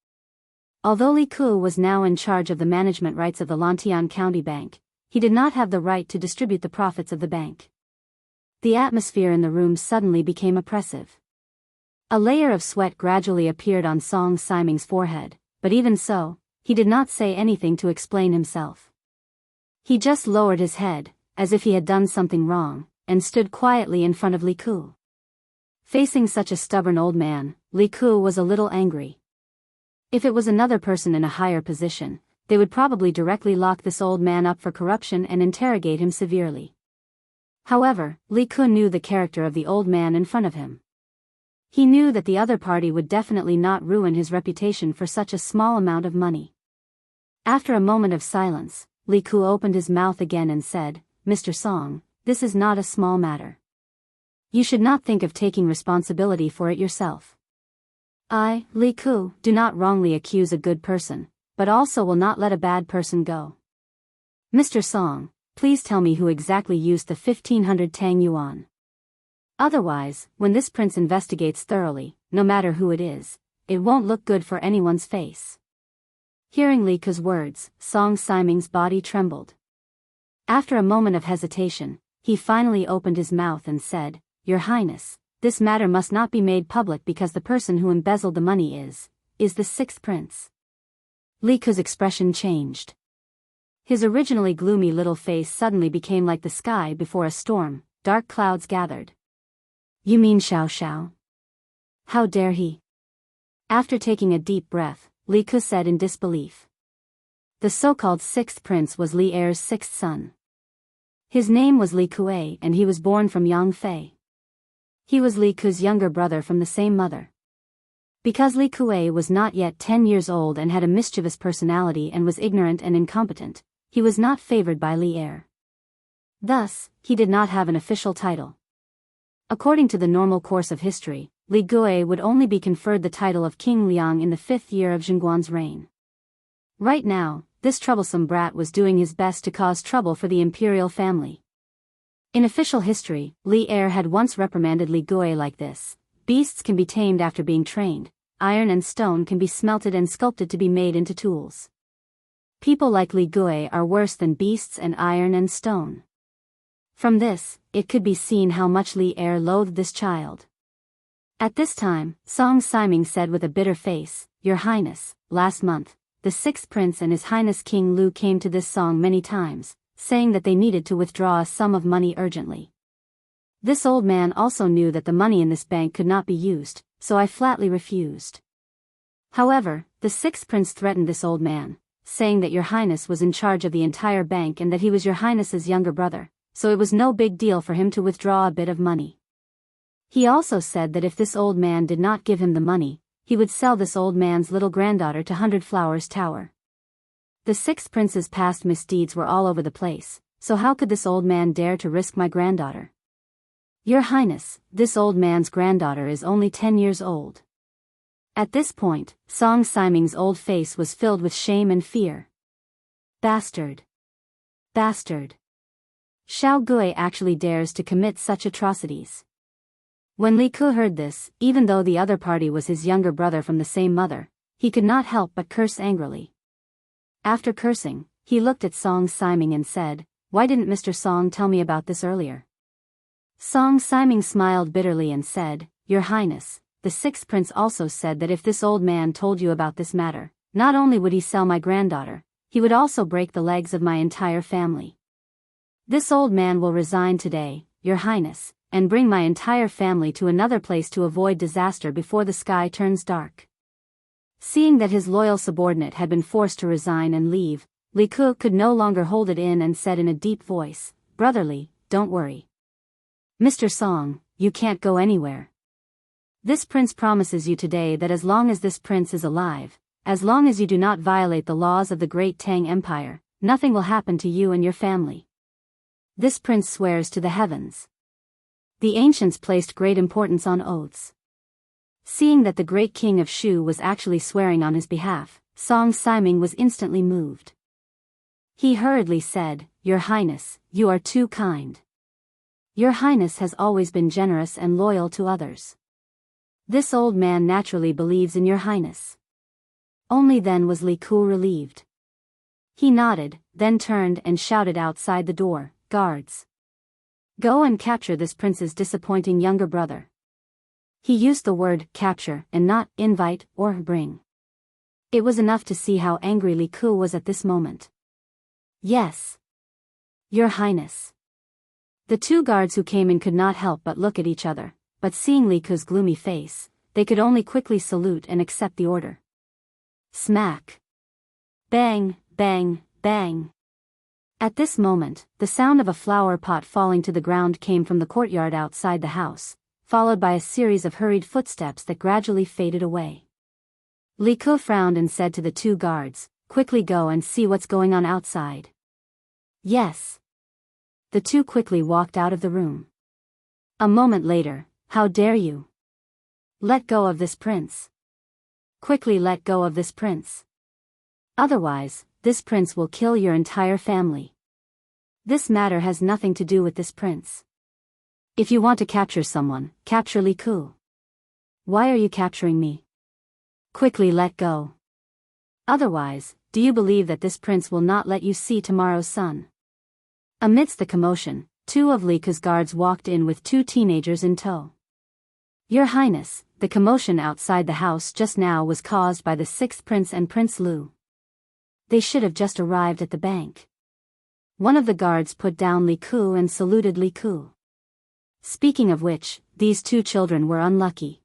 S1: Although Li Ku was now in charge of the management rights of the Lantian County Bank, he did not have the right to distribute the profits of the bank. The atmosphere in the room suddenly became oppressive. A layer of sweat gradually appeared on Song Siming's forehead, but even so, he did not say anything to explain himself. He just lowered his head, as if he had done something wrong, and stood quietly in front of Li Ku. Facing such a stubborn old man, Li Ku was a little angry. If it was another person in a higher position, they would probably directly lock this old man up for corruption and interrogate him severely. However, Li Ku knew the character of the old man in front of him. He knew that the other party would definitely not ruin his reputation for such a small amount of money. After a moment of silence, Li Ku opened his mouth again and said, "Mr. Song, this is not a small matter. You should not think of taking responsibility for it yourself. I, Li Ku, do not wrongly accuse a good person, but also will not let a bad person go. Mr. Song, please tell me who exactly used the 1,500 Tang Yuan. Otherwise, when this prince investigates thoroughly, no matter who it is, it won't look good for anyone's face." Hearing Li Ku's words, Song Siming's body trembled. After a moment of hesitation, he finally opened his mouth and said, "Your Highness, this matter must not be made public because the person who embezzled the money is the sixth prince." Li Ku's expression changed. His originally gloomy little face suddenly became like the sky before a storm. Dark clouds gathered. "You mean Xiao Xiao? How dare he?" After taking a deep breath, Li Ku said in disbelief. The so-called sixth prince was Li Er's sixth son. His name was Li Kuei and he was born from Yang Fei. He was Li Ku's younger brother from the same mother. Because Li Kuei was not yet 10 years old and had a mischievous personality and was ignorant and incompetent, he was not favored by Li Er. Thus, he did not have an official title. According to the normal course of history, Li Kuei would only be conferred the title of King Liang in the 5th year of Zhengguan's reign. Right now, this troublesome brat was doing his best to cause trouble for the imperial family. In official history, Li Er had once reprimanded Li Kuei like this: "Beasts can be tamed after being trained, iron and stone can be smelted and sculpted to be made into tools. People like Li Kuei are worse than beasts and iron and stone." From this, it could be seen how much Li Er loathed this child. At this time, Song Siming said with a bitter face, "Your Highness, last month, the sixth prince and His Highness King Lu came to this Song many times, saying that they needed to withdraw a sum of money urgently. This old man also knew that the money in this bank could not be used, so I flatly refused. However, the sixth prince threatened this old man, saying that Your Highness was in charge of the entire bank and that he was Your Highness's younger brother, so it was no big deal for him to withdraw a bit of money. He also said that if this old man did not give him the money, he would sell this old man's little granddaughter to 100 Flowers Tower. The sixth prince's past misdeeds were all over the place, so how could this old man dare to risk my granddaughter? Your Highness, this old man's granddaughter is only 10 years old." At this point, Song Siming's old face was filled with shame and fear. Bastard! Bastard! Xiao Gui actually dares to commit such atrocities. When Li Ku heard this, even though the other party was his younger brother from the same mother, he could not help but curse angrily. After cursing, he looked at Song Siming and said, "Why didn't Mr. Song tell me about this earlier?" Song Siming smiled bitterly and said, "Your Highness, the sixth prince also said that if this old man told you about this matter, not only would he sell my granddaughter, he would also break the legs of my entire family. This old man will resign today, Your Highness, and bring my entire family to another place to avoid disaster before the sky turns dark." Seeing that his loyal subordinate had been forced to resign and leave, Li Ku could no longer hold it in and said in a deep voice, "Brotherly, don't worry. Mr. Song, you can't go anywhere. This prince promises you today that as long as this prince is alive, as long as you do not violate the laws of the great Tang Empire, nothing will happen to you and your family. This prince swears to the heavens." The ancients placed great importance on oaths. Seeing that the great king of Shu was actually swearing on his behalf, Song Siming was instantly moved. He hurriedly said, "Your Highness, you are too kind. Your Highness has always been generous and loyal to others. This old man naturally believes in your highness. Only then was Li Ku relieved. He nodded, then turned and shouted outside the door, "Guards! Go and capture this prince's disappointing younger brother." He used the word capture and not invite or bring. It was enough to see how angry Li Ku was at this moment. "Yes, Your Highness." The two guards who came in could not help but look at each other, but seeing Li Ku's gloomy face, they could only quickly salute and accept the order. Smack! Bang, bang, bang! At this moment, the sound of a flower pot falling to the ground came from the courtyard outside the house, followed by a series of hurried footsteps that gradually faded away. Li Ku frowned and said to the two guards, "Quickly go and see what's going on outside." "Yes." The two quickly walked out of the room. A moment later, "How dare you? Let go of this prince. Quickly let go of this prince. Otherwise, this prince will kill your entire family. This matter has nothing to do with this prince. If you want to capture someone, capture Li Ku. Why are you capturing me? Quickly let go. Otherwise, do you believe that this prince will not let you see tomorrow's sun?" Amidst the commotion, two of Li Ku's guards walked in with two teenagers in tow. "Your Highness, the commotion outside the house just now was caused by the sixth prince and Prince Lu. They should have just arrived at the bank." One of the guards put down Li Ku and saluted Li Ku. Speaking of which, these two children were unlucky.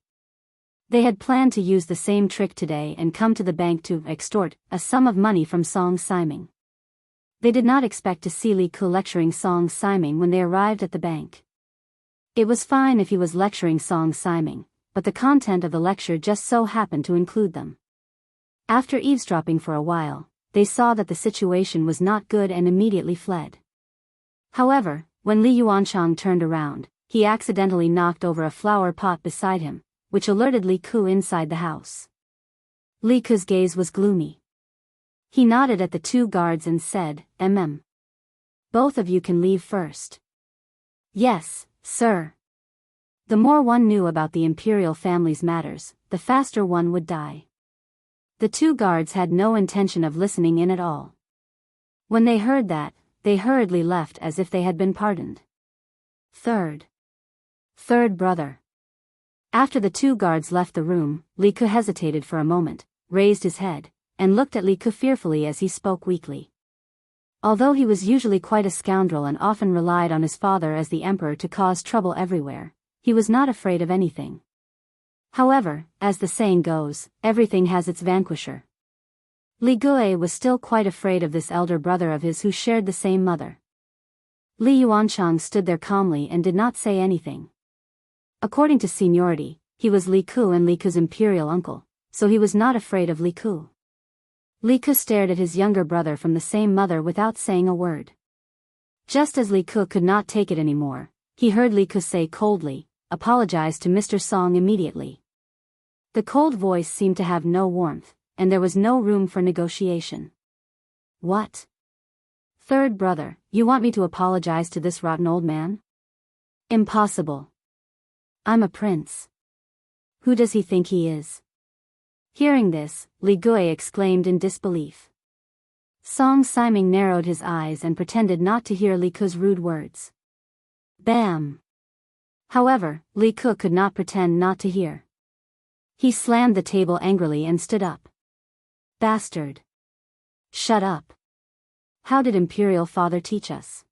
S1: They had planned to use the same trick today and come to the bank to extort a sum of money from Song Siming. They did not expect to see Li Ku lecturing Song Siming when they arrived at the bank. It was fine if he was lecturing Song Siming, but the content of the lecture just so happened to include them. After eavesdropping for a while, they saw that the situation was not good and immediately fled. However, when Li Yuanchang turned around, he accidentally knocked over a flower pot beside him, which alerted Li Ku inside the house. Li Ku's gaze was gloomy. He nodded at the two guards and said, Both of you can leave first." "Yes, sir." The more one knew about the imperial family's matters, the faster one would die. The two guards had no intention of listening in at all. When they heard that, they hurriedly left as if they had been pardoned. Third brother. After the two guards left the room, Li Ku hesitated for a moment, raised his head, and looked at Li Ku fearfully as he spoke weakly. Although he was usually quite a scoundrel and often relied on his father as the emperor to cause trouble everywhere, he was not afraid of anything. However, as the saying goes, everything has its vanquisher. Li Gue was still quite afraid of this elder brother of his who shared the same mother. Li Yuanchang stood there calmly and did not say anything. According to seniority, he was Li Ku and Li Ku's imperial uncle, so he was not afraid of Li Ku. Li Ku stared at his younger brother from the same mother without saying a word. Just as Li Ku could not take it anymore, he heard Li Ku say coldly, "Apologize to Mr. Song immediately." The cold voice seemed to have no warmth, and there was no room for negotiation. "What? Third brother, you want me to apologize to this rotten old man? Impossible. I'm a prince. Who does he think he is?" Hearing this, Li Gue exclaimed in disbelief. Song Siming narrowed his eyes and pretended not to hear Li Ku's rude words. Bam! However, Li Ku could not pretend not to hear. He slammed the table angrily and stood up. "Bastard! Shut up! How did Imperial Father teach us?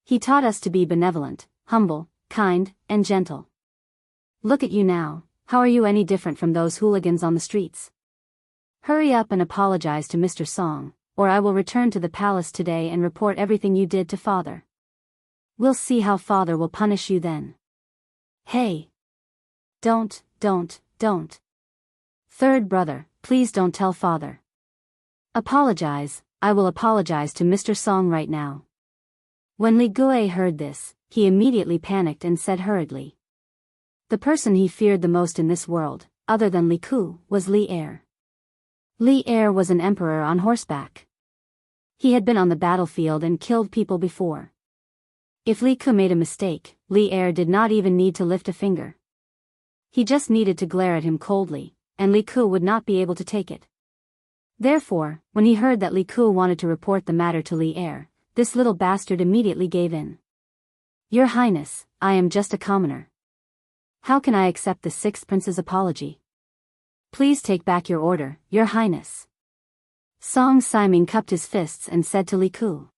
S1: He taught us to be benevolent, humble, kind, and gentle. Look at you now. How are you any different from those hooligans on the streets? Hurry up and apologize to Mr. Song, or I will return to the palace today and report everything you did to Father. We'll see how Father will punish you then." "Hey! Don't. Third brother, please don't tell Father." "Apologize, I will apologize to Mr. Song right now." When Li Gue heard this, he immediately panicked and said hurriedly. The person he feared the most in this world, other than Li Ku, was Li Er. Li Er was an emperor on horseback. He had been on the battlefield and killed people before. If Li Ku made a mistake, Li Er did not even need to lift a finger. He just needed to glare at him coldly, and Li Ku would not be able to take it. Therefore, when he heard that Li Ku wanted to report the matter to Li Er, this little bastard immediately gave in. Your Highness, I am just a commoner. How can I accept the sixth prince's apology? Please take back your order, Your Highness. Song Siming cupped his fists and said to Li Ku.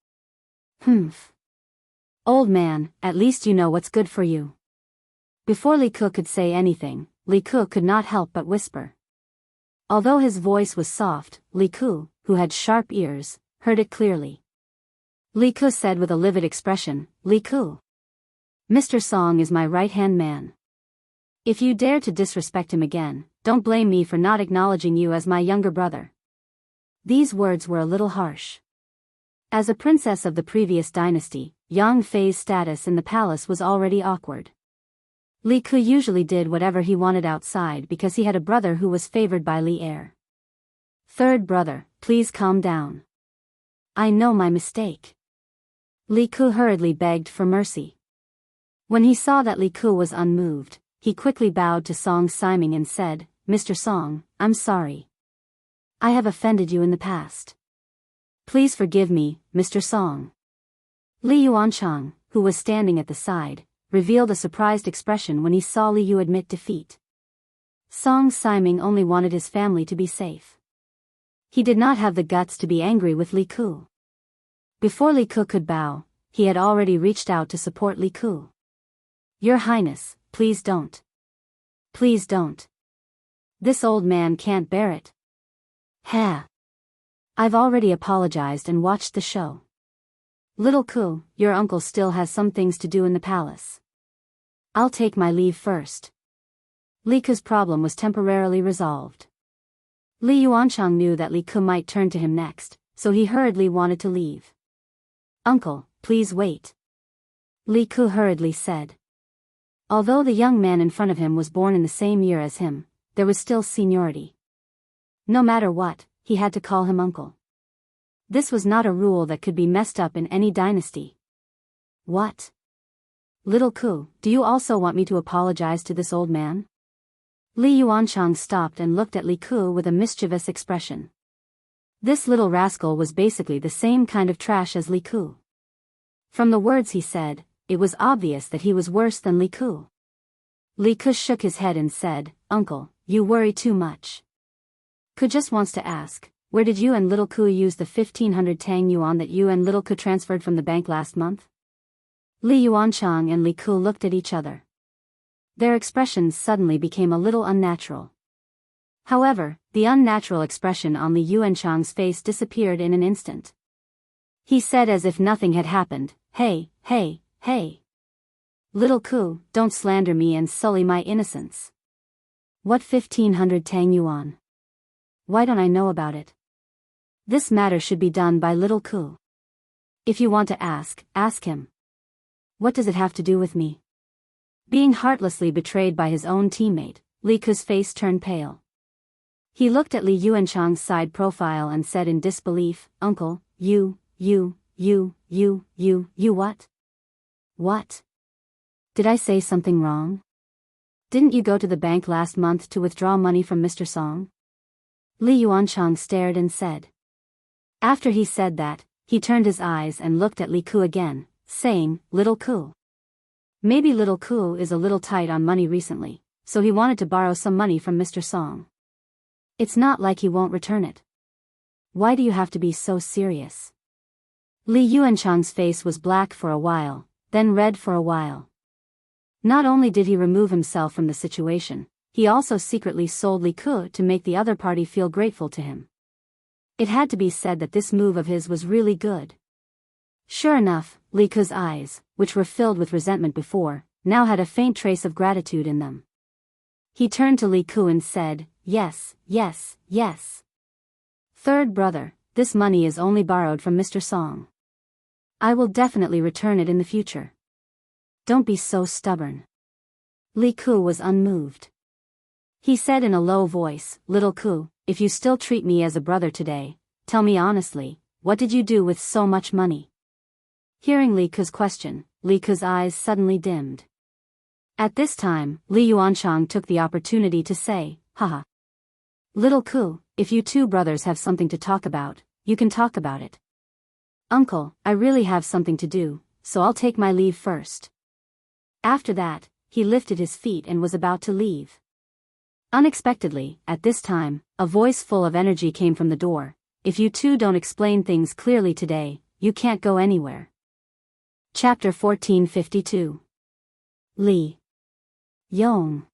S1: Humph. Old man, at least you know what's good for you. Before Li Ku could say anything, Li Ku could not help but whisper. Although his voice was soft, Li Ku, who had sharp ears, heard it clearly. Li Ku said with a livid expression, Li Ku. Mr. Song is my right-hand man. If you dare to disrespect him again, don't blame me for not acknowledging you as my younger brother. These words were a little harsh. As a princess of the previous dynasty, Yang Fei's status in the palace was already awkward. Li Ku usually did whatever he wanted outside because he had a brother who was favored by Li Er. Third brother, please calm down. I know my mistake. Li Ku hurriedly begged for mercy. When he saw that Li Ku was unmoved, he quickly bowed to Song Siming and said, Mr. Song, I'm sorry. I have offended you in the past. Please forgive me, Mr. Song. Li Yuanchang, who was standing at the side, revealed a surprised expression when he saw Li Yu admit defeat. Song Siming only wanted his family to be safe. He did not have the guts to be angry with Li Ku. Before Li Ku could bow, he had already reached out to support Li Ku. Your Highness, please don't. Please don't. This old man can't bear it. Ha! I've already apologized and watched the show. Little Ku, your uncle still has some things to do in the palace. I'll take my leave first. Li Ku's problem was temporarily resolved. Li Yuanchang knew that Li Ku might turn to him next, so he hurriedly wanted to leave. Uncle, please wait. Li Ku hurriedly said. Although the young man in front of him was born in the same year as him, there was still seniority. No matter what, he had to call him uncle. This was not a rule that could be messed up in any dynasty. What? Little Ku, do you also want me to apologize to this old man? Li Yuanchang stopped and looked at Li Ku with a mischievous expression. This little rascal was basically the same kind of trash as Li Ku. From the words he said, it was obvious that he was worse than Li Ku. Li Ku shook his head and said, Uncle, you worry too much. Ku just wants to ask, where did you and Little Ku use the 1,500 Tang Yuan that you and Little Ku transferred from the bank last month? Li Yuanchang and Li Ku looked at each other. Their expressions suddenly became a little unnatural. However, the unnatural expression on Li Yuanchang's face disappeared in an instant. He said as if nothing had happened, Hey, hey, hey. Little Ku, don't slander me and sully my innocence. What 1,500 Tang Yuan? Why don't I know about it? This matter should be done by Little Ku. If you want to ask him. What does it have to do with me? Being heartlessly betrayed by his own teammate, Li Ku's face turned pale. He looked at Li Yuanchang's side profile and said in disbelief, Uncle, you what? What? Did I say something wrong? Didn't you go to the bank last month to withdraw money from Mr. Song? Li Yuanchang stared and said. After he said that, he turned his eyes and looked at Li Ku again, saying, Little Ku. Maybe Little Ku is a little tight on money recently, so he wanted to borrow some money from Mr. Song. It's not like he won't return it. Why do you have to be so serious? Li Yuanchang's face was black for a while, then red for a while. Not only did he remove himself from the situation, he also secretly sold Li Ku to make the other party feel grateful to him. It had to be said that this move of his was really good. Sure enough, Li Ku's eyes, which were filled with resentment before, now had a faint trace of gratitude in them. He turned to Li Ku and said, Yes. Third brother, this money is only borrowed from Mr. Song. I will definitely return it in the future. Don't be so stubborn. Li Ku was unmoved. He said in a low voice, Little Ku, if you still treat me as a brother today, tell me honestly, what did you do with so much money? Hearing Li Ku's question, Li Ku's eyes suddenly dimmed. At this time, Li Yuanchang took the opportunity to say, haha. Little Ku, if you two brothers have something to talk about, you can talk about it. Uncle, I really have something to do, so I'll take my leave first. After that, he lifted his feet and was about to leave. Unexpectedly, at this time, a voice full of energy came from the door. If you two don't explain things clearly today, you can't go anywhere. Chapter 1452. Li Yong.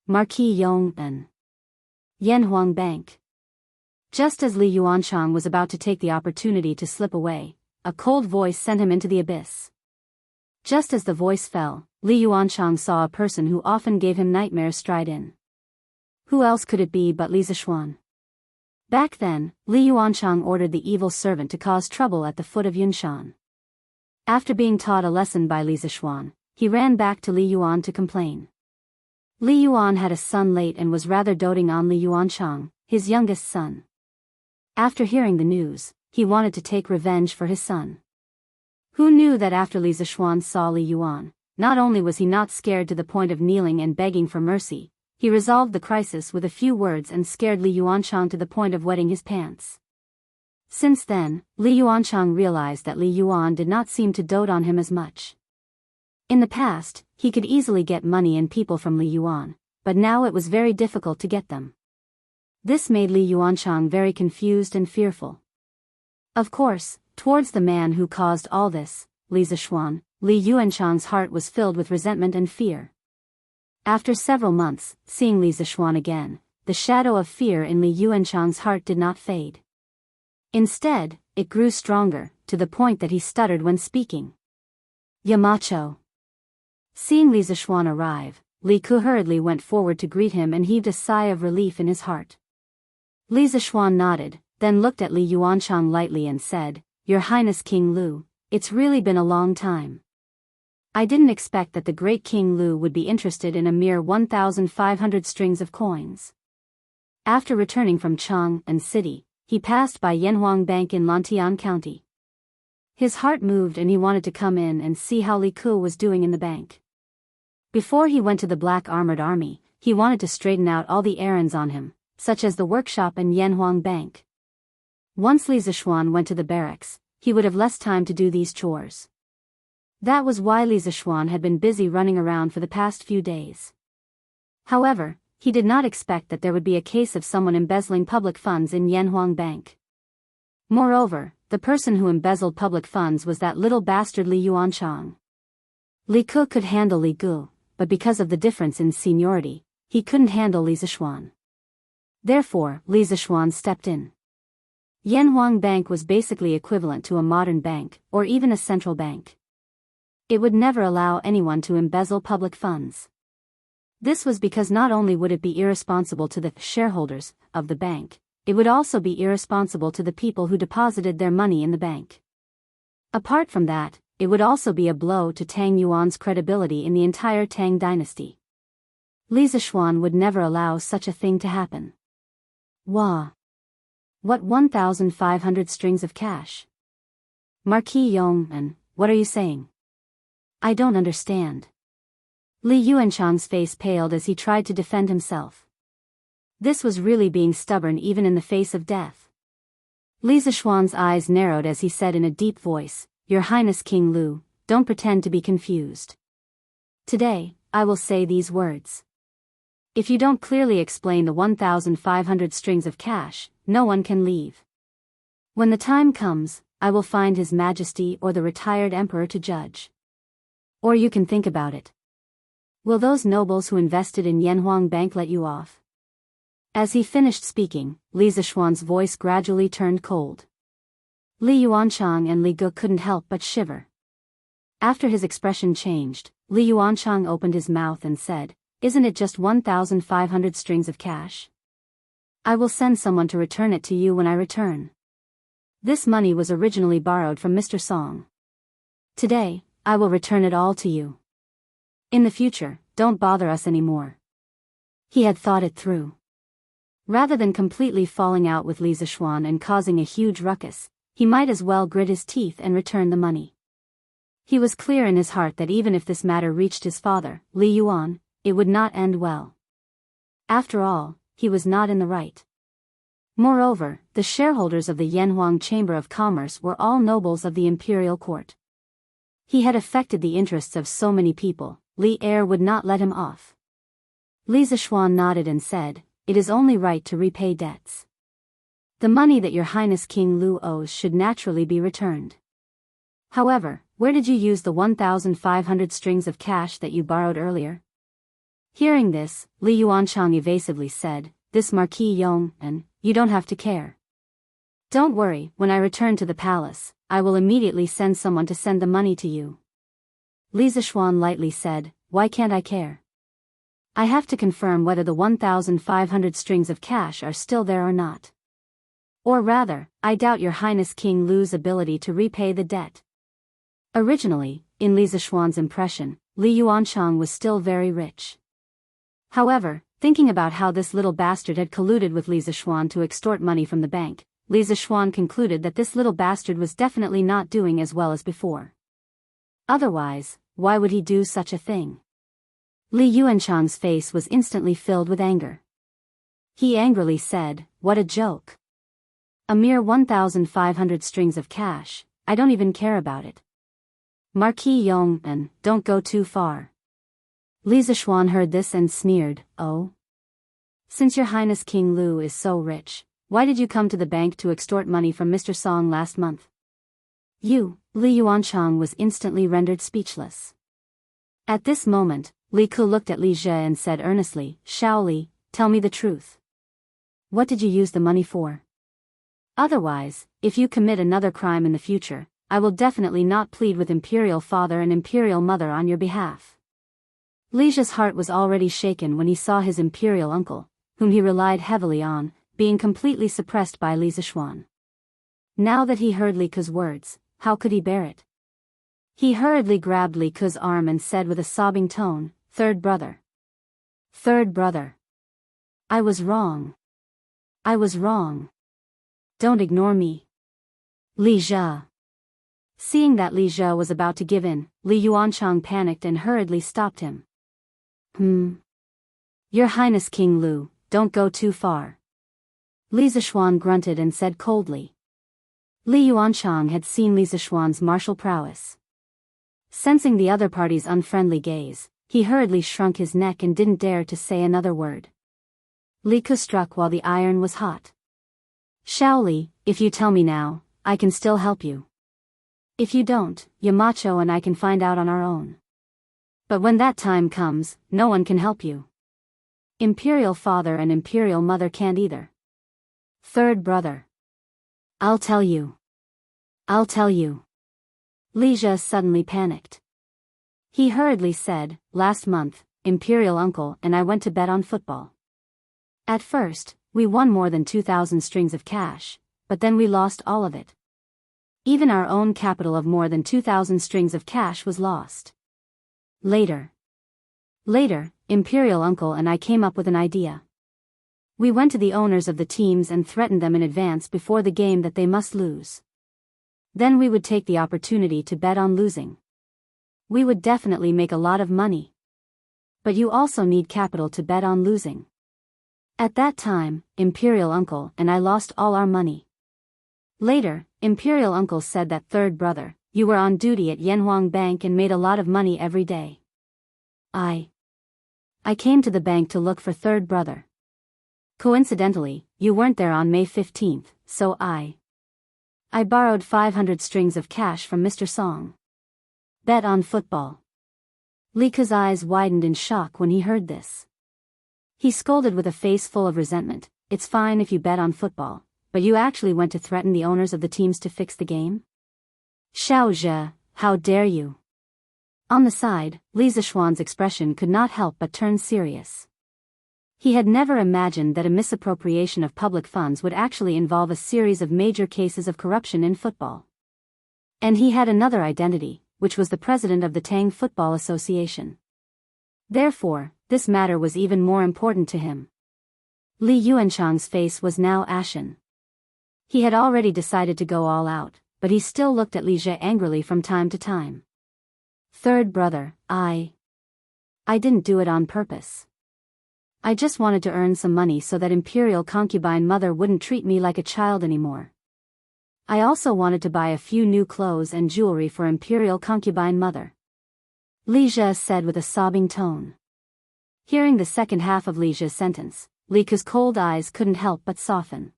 S1: Marquis Yong and Yanhuang Bank. Just as Li Yuanchang was about to take the opportunity to slip away, a cold voice sent him into the abyss. Just as the voice fell, Li Yuanchang saw a person who often gave him nightmares stride in. Who else could it be but Li Zishuan? Back then, Li Yuanchang ordered the evil servant to cause trouble at the foot of Yunshan. After being taught a lesson by Li Zishuan, he ran back to Li Yuan to complain. Li Yuan had a son late and was rather doting on Li Yuanchang, his youngest son. After hearing the news, he wanted to take revenge for his son. Who knew that after Li Zishuan saw Li Yuan, not only was he not scared to the point of kneeling and begging for mercy, he resolved the crisis with a few words and scared Li Yuanchang to the point of wetting his pants. Since then, Li Yuanchang realized that Li Yuan did not seem to dote on him as much. In the past, he could easily get money and people from Li Yuan, but now it was very difficult to get them. This made Li Yuanchang very confused and fearful. Of course, towards the man who caused all this, Li Zishuan, Li Yuanchang's heart was filled with resentment and fear. After several months, seeing Li Zishuan again, the shadow of fear in Li Yuanchang's heart did not fade. Instead, it grew stronger, to the point that he stuttered when speaking. Yamacho. Seeing Li Zishuan arrive, Li Ku hurriedly went forward to greet him and heaved a sigh of relief in his heart. Li Zishuan nodded, then looked at Li Yuanchang lightly and said, Your Highness King Lu, it's really been a long time. I didn't expect that the great King Lu would be interested in a mere 1,500 strings of coins. After returning from Chang'an City, he passed by Yanhuang Bank in Lantian County. His heart moved and he wanted to come in and see how Li Ku was doing in the bank. Before he went to the Black Armored Army, he wanted to straighten out all the errands on him, such as the workshop and Yanhuang Bank. Once Li Zishuan went to the barracks, he would have less time to do these chores. That was why Li Zishuan had been busy running around for the past few days. However, he did not expect that there would be a case of someone embezzling public funds in Yanhuang Bank. Moreover, the person who embezzled public funds was that little bastard Li Yuanchang. Li Ku could handle Li Gu, but because of the difference in seniority, he couldn't handle Li Zishuan. Therefore, Li Zishuan stepped in. Yanhuang Bank was basically equivalent to a modern bank, or even a central bank. It would never allow anyone to embezzle public funds. This was because not only would it be irresponsible to the shareholders of the bank, it would also be irresponsible to the people who deposited their money in the bank. Apart from that, it would also be a blow to Tang Yuan's credibility in the entire Tang dynasty. Li Zishuan would never allow such a thing to happen. Wah! What 1,500 strings of cash? Marquis Yong, and what are you saying? I don't understand. Li Yuanchang's face paled as he tried to defend himself. This was really being stubborn even in the face of death. Li Zishuan's eyes narrowed as he said in a deep voice, Your Highness King Lu, don't pretend to be confused. Today, I will say these words. If you don't clearly explain the 1,500 strings of cash, no one can leave. When the time comes, I will find His Majesty or the retired emperor to judge. Or you can think about it. Will those nobles who invested in Yanhuang Bank let you off? As he finished speaking, Li Zishuan's voice gradually turned cold. Li Yuanchang and Li Gu couldn't help but shiver. After his expression changed, Li Yuanchang opened his mouth and said, Isn't it just 1,500 strings of cash? I will send someone to return it to you when I return. This money was originally borrowed from Mr. Song. Today, I will return it all to you. In the future, don't bother us anymore. He had thought it through. Rather than completely falling out with Li Zishuan and causing a huge ruckus, he might as well grit his teeth and return the money. He was clear in his heart that even if this matter reached his father, Li Yuan, it would not end well. After all, he was not in the right. Moreover, the shareholders of the Yanhuang Chamber of Commerce were all nobles of the imperial court. He had affected the interests of so many people, Li Er would not let him off. Li Zishuan nodded and said, "It is only right to repay debts. The money that Your Highness King Lu owes should naturally be returned. However, where did you use the 1,500 strings of cash that you borrowed earlier?" Hearing this, Li Yuanchang evasively said, "This Marquis Yong, and you don't have to care. Don't worry, when I return to the palace, I will immediately send someone to send the money to you." Li Zishuan lightly said, "Why can't I care? I have to confirm whether the 1,500 strings of cash are still there or not. Or rather, I doubt Your Highness King Lu's ability to repay the debt." Originally, in Li Zishuan's impression, Li Yuanchang was still very rich. However, thinking about how this little bastard had colluded with Li Zishuan to extort money from the bank, Li Zishuan concluded that this little bastard was definitely not doing as well as before. Otherwise, why would he do such a thing? Li Yuanchang's face was instantly filled with anger. He angrily said, "What a joke. A mere 1,500 strings of cash, I don't even care about it. Marquis Yong, and don't go too far." Li Zishuan heard this and sneered, "Oh? Since Your Highness King Lu is so rich, why did you come to the bank to extort money from Mr. Song last month?" Li Yuanchang was instantly rendered speechless. At this moment, Li Ku looked at Li Zhe and said earnestly, "Shao Li, tell me the truth. What did you use the money for? Otherwise, if you commit another crime in the future, I will definitely not plead with Imperial Father and Imperial Mother on your behalf." Li Zhe's heart was already shaken when he saw his Imperial uncle, whom he relied heavily on, being completely suppressed by Li Zishuan. Now that he heard Li Ku's words, how could he bear it? He hurriedly grabbed Li Ku's arm and said with a sobbing tone, "Third brother. Third brother. I was wrong. I was wrong. Don't ignore me." Li Zhe. Seeing that Li Zhe was about to give in, Li Yuanchang panicked and hurriedly stopped him. Your Highness King Lu, don't go too far." Li Zishuan grunted and said coldly. Li Yuanchang had seen Li Zishuan's martial prowess. Sensing the other party's unfriendly gaze, he hurriedly shrunk his neck and didn't dare to say another word. Li Ku struck while the iron was hot. "Shao Li, if you tell me now, I can still help you. If you don't, Yamacho and I can find out on our own. But when that time comes, no one can help you. Imperial Father and Imperial Mother can't either. Third brother. I'll tell you. I'll tell you." Li Zhe suddenly panicked. He hurriedly said, "Last month, Imperial Uncle and I went to bet on football. At first, we won more than 2,000 strings of cash, but then we lost all of it. Even our own capital of more than 2,000 strings of cash was lost. Later, Imperial Uncle and I came up with an idea. We went to the owners of the teams and threatened them in advance before the game that they must lose. Then we would take the opportunity to bet on losing. We would definitely make a lot of money. But you also need capital to bet on losing. At that time, Imperial Uncle and I lost all our money. Later, Imperial Uncle said that third brother, you were on duty at Yanhuang Bank and made a lot of money every day. I came to the bank to look for third brother. Coincidentally, you weren't there on May 15th, so I borrowed 500 strings of cash from Mr. Song. Bet on football." Li Ku's eyes widened in shock when he heard this. He scolded with a face full of resentment, "It's fine if you bet on football, but you actually went to threaten the owners of the teams to fix the game? Shao Zhe, how dare you?" On the side, Li Zishuan's expression could not help but turn serious. He had never imagined that a misappropriation of public funds would actually involve a series of major cases of corruption in football. And he had another identity, which was the president of the Tang Football Association. Therefore, this matter was even more important to him. Li Yuanchang's face was now ashen. He had already decided to go all out, but he still looked at Li Zhe angrily from time to time. Third brother, I didn't do it on purpose. I just wanted to earn some money so that imperial concubine mother wouldn't treat me like a child anymore. I also wanted to buy a few new clothes and jewelry for imperial concubine mother. Li Jie said with a sobbing tone. Hearing the second half of Li Jie's sentence, Li Ke's cold eyes couldn't help but soften.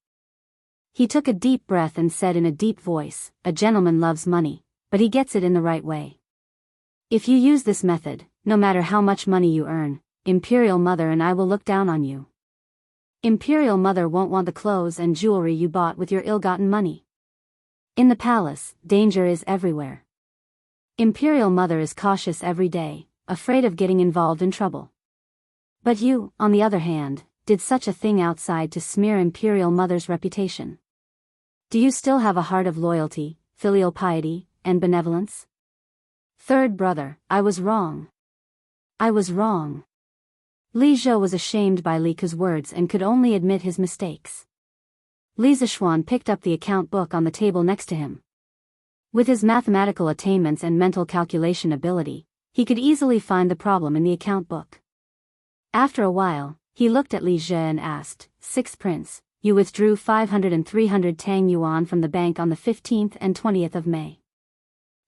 S1: He took a deep breath and said in a deep voice, "A gentleman loves money, but he gets it in the right way. If you use this method, no matter how much money you earn, Imperial Mother and I will look down on you. Imperial Mother won't want the clothes and jewelry you bought with your ill-gotten money. In the palace, danger is everywhere. Imperial Mother is cautious every day, afraid of getting involved in trouble. But you, on the other hand, did such a thing outside to smear Imperial Mother's reputation. Do you still have a heart of loyalty, filial piety, and benevolence?" Third brother, I was wrong. I was wrong. Li Jie was ashamed by Li Ke's words and could only admit his mistakes. Li Zixuan picked up the account book on the table next to him. With his mathematical attainments and mental calculation ability, he could easily find the problem in the account book. After a while, he looked at Li Jie and asked, "Sixth Prince, you withdrew 500 and 300 Tang Yuan from the bank on the 15th and 20th of May.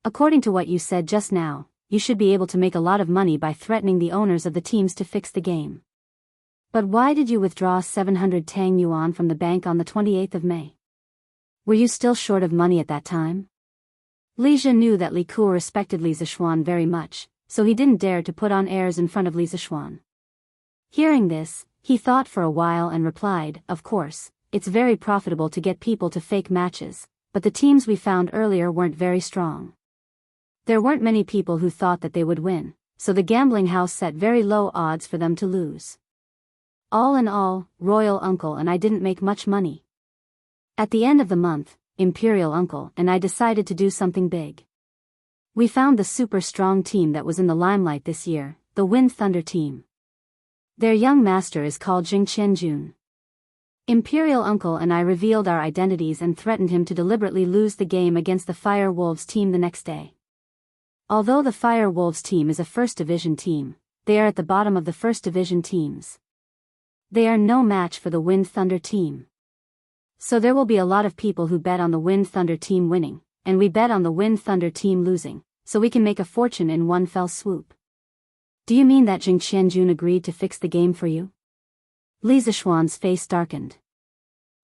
S1: According to what you said just now, you should be able to make a lot of money by threatening the owners of the teams to fix the game. But why did you withdraw 700 Tang Yuan from the bank on the 28th of May? Were you still short of money at that time?" Li Jie knew that Li Ke respected Li Zixuan very much, so he didn't dare to put on airs in front of Li Zixuan. Hearing this, he thought for a while and replied, "Of course, it's very profitable to get people to fake matches, but the teams we found earlier weren't very strong. There weren't many people who thought that they would win, so the gambling house set very low odds for them to lose. All in all, Royal Uncle and I didn't make much money. At the end of the month, Imperial Uncle and I decided to do something big. We found the super strong team that was in the limelight this year, the Wind Thunder team. Their young master is called Jing Qianjun. Imperial Uncle and I revealed our identities and threatened him to deliberately lose the game against the Fire Wolves team the next day. Although the Fire Wolves team is a First Division team, they are at the bottom of the First Division teams. They are no match for the Wind Thunder team. So there will be a lot of people who bet on the Wind Thunder team winning, and we bet on the Wind Thunder team losing, so we can make a fortune in one fell swoop. Do you mean that Jing Qianjun agreed to fix the game for you?" Li Zixuan's face darkened.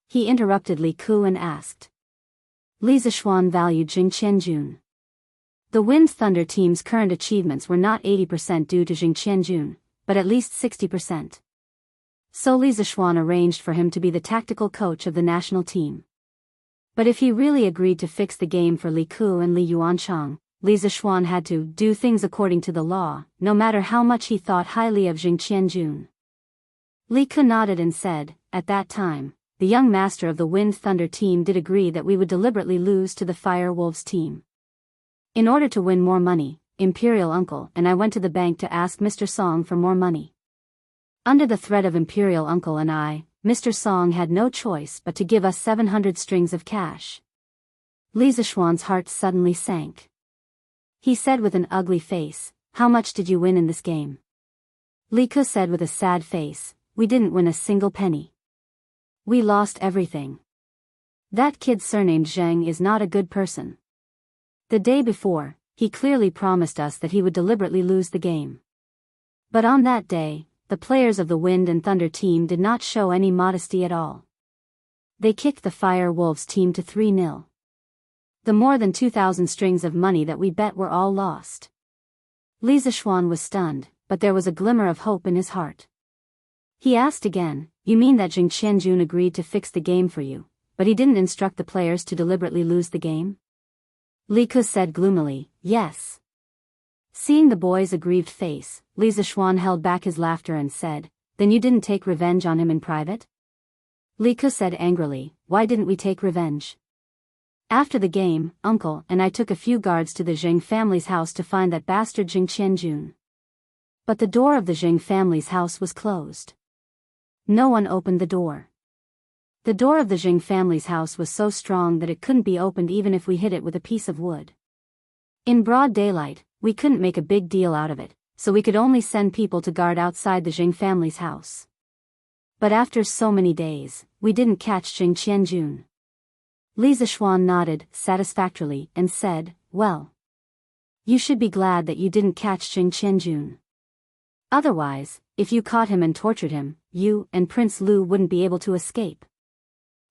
S1: He interrupted Li Ke and asked. Li Zixuan valued Jing Qianjun. The Wind Thunder team's current achievements were not 80% due to Jing Qianjun, but at least 60%. So Li Zixuan arranged for him to be the tactical coach of the national team. But if he really agreed to fix the game for Li Ke and Li Yuanchang, Li Zixuan had to do things according to the law, no matter how much he thought highly of Jing Qianjun. Li Ke nodded and said, "At that time, the young master of the Wind Thunder team did agree that we would deliberately lose to the Fire Wolves team. In order to win more money, Imperial Uncle and I went to the bank to ask Mr. Song for more money. Under the threat of Imperial Uncle and I, Mr. Song had no choice but to give us 700 strings of cash." Li Zixuan's heart suddenly sank. He said with an ugly face, "How much did you win in this game?" Li Ke said with a sad face, "We didn't win a single penny. We lost everything. That kid surnamed Zheng is not a good person. The day before, he clearly promised us that he would deliberately lose the game. But on that day, the players of the Wind and Thunder team did not show any modesty at all. They kicked the Fire Wolves team to 3-0. The more than 2,000 strings of money that we bet were all lost." Li Zixuan was stunned, but there was a glimmer of hope in his heart. He asked again, "You mean that Jing Qianjun agreed to fix the game for you, but he didn't instruct the players to deliberately lose the game?" Li Ke said gloomily, "Yes." Seeing the boy's aggrieved face, Li Zixuan held back his laughter and said, "Then you didn't take revenge on him in private?" Li Ke said angrily, "Why didn't we take revenge? After the game, Uncle and I took a few guards to the Zheng family's house to find that bastard Jing Qianjun. But the door of the Zheng family's house was closed. No one opened the door. The door of the Zheng family's house was so strong that it couldn't be opened even if we hit it with a piece of wood. In broad daylight, we couldn't make a big deal out of it, so we could only send people to guard outside the Jing family's house. But after so many days, we didn't catch Jing Qianjun. Li Zishuan nodded satisfactorily and said, well, you should be glad that you didn't catch Jing Qianjun. Otherwise, if you caught him and tortured him, you and Prince Lu wouldn't be able to escape.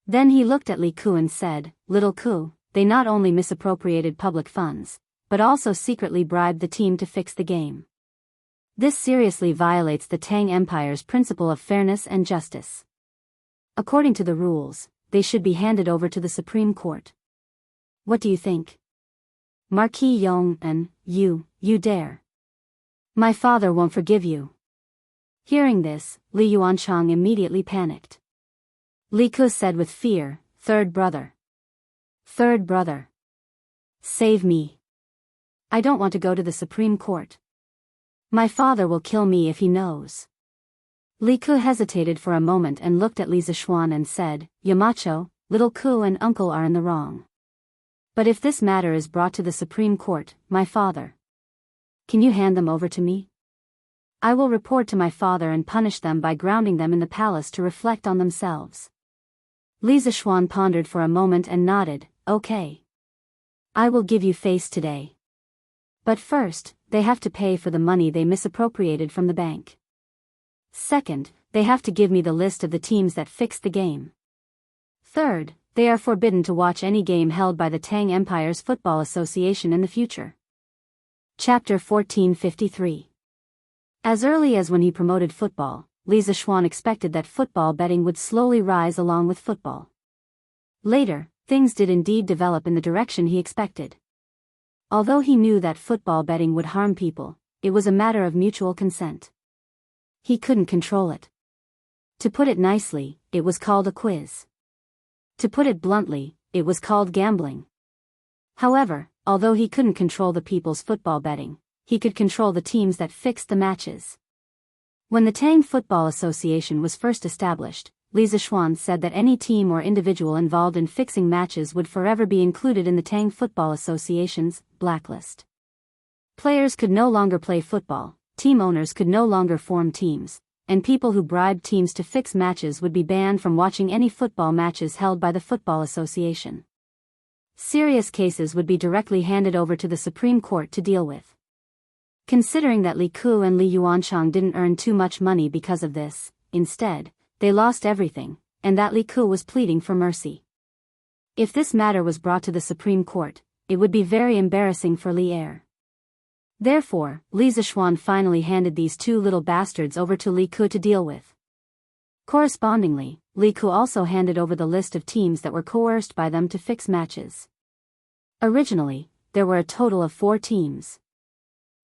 S1: Then he looked at Li Ku and said, little Ku, they not only misappropriated public funds, but also secretly bribed the team to fix the game. This seriously violates the Tang Empire's principle of fairness and justice. According to the rules, they should be handed over to the Supreme Court. What do you think? Marquis Yong and, you dare. My father won't forgive you. Hearing this, Li Yuanchang immediately panicked. Li Ku said with fear, third brother. Third brother. Save me. I don't want to go to the Supreme Court. My father will kill me if he knows. Li Ku hesitated for a moment and looked at Li Zishuan and said, Yamacho, little Ku and uncle are in the wrong. But if this matter is brought to the Supreme Court, my father. Can you hand them over to me? I will report to my father and punish them by grounding them in the palace to reflect on themselves. Li Zishuan pondered for a moment and nodded, okay. I will give you face today. But first, they have to pay for the money they misappropriated from the bank. Second, they have to give me the list of the teams that fixed the game. Third, they are forbidden to watch any game held by the Tang Empire's Football Association in the future. Chapter 1453. As early as when he promoted football, Li Zishuan expected that football betting would slowly rise along with football. Later, things did indeed develop in the direction he expected. Although he knew that football betting would harm people, it was a matter of mutual consent. He couldn't control it. To put it nicely, it was called a quiz. To put it bluntly, it was called gambling. However, although he couldn't control the people's football betting, he could control the teams that fixed the matches. When the Tang Football Association was first established, Li Zishuan said that any team or individual involved in fixing matches would forever be included in the Tang Football Association's blacklist. Players could no longer play football, team owners could no longer form teams, and people who bribed teams to fix matches would be banned from watching any football matches held by the Football Association. Serious cases would be directly handed over to the Supreme Court to deal with. Considering that Li Ku and Li Yuanchang didn't earn too much money because of this, instead, they lost everything, and that Li Ku was pleading for mercy. If this matter was brought to the Supreme Court, it would be very embarrassing for Li Er. Therefore, Li Zishuan finally handed these two little bastards over to Li Ku to deal with. Correspondingly, Li Ku also handed over the list of teams that were coerced by them to fix matches. Originally, there were a total of 4 teams.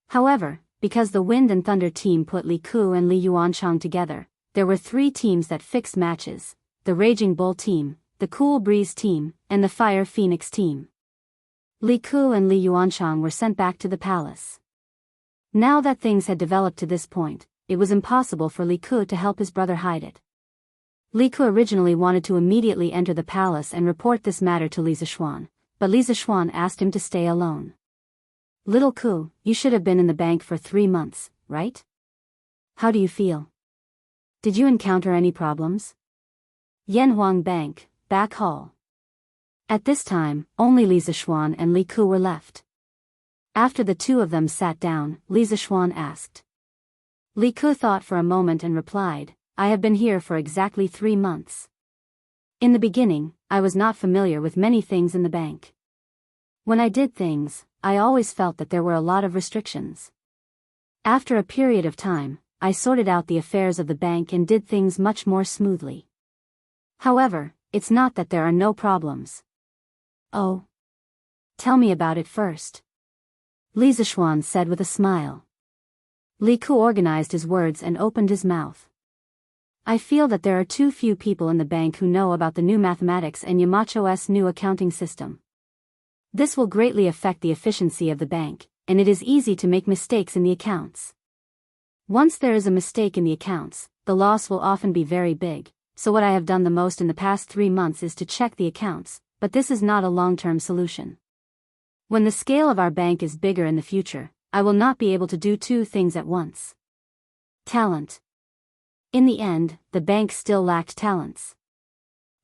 S1: However, because the Wind and Thunder team put Li Ku and Li Yuanchang together, there were 3 teams that fixed matches: the Raging Bull team, the Cool Breeze team, and the Fire Phoenix team. Li Ku and Li Yuanchang were sent back to the palace. Now that things had developed to this point, it was impossible for Li Ku to help his brother hide it. Li Ku originally wanted to immediately enter the palace and report this matter to Li Zishuan, but Li Zishuan asked him to stay alone. Little Ku, you should have been in the bank for 3 months, right? How do you feel? Did you encounter any problems? Yanhuang Bank, back hall. At this time, only Li Zishuan and Li Ku were left. After the two of them sat down, Li Zishuan asked. Li Ku thought for a moment and replied, I have been here for exactly 3 months. In the beginning, I was not familiar with many things in the bank. When I did things, I always felt that there were a lot of restrictions. After a period of time, I sorted out the affairs of the bank and did things much more smoothly. However, it's not that there are no problems. Oh. Tell me about it first. Li Zishuan said with a smile. Li Ku organized his words and opened his mouth. I feel that there are too few people in the bank who know about the new mathematics and Yamacho's new accounting system. This will greatly affect the efficiency of the bank, and it is easy to make mistakes in the accounts. Once there is a mistake in the accounts, the loss will often be very big, so what I have done the most in the past 3 months is to check the accounts, but this is not a long-term solution. When the scale of our bank is bigger in the future, I will not be able to do two things at once. Talent. In the end, the bank still lacked talents.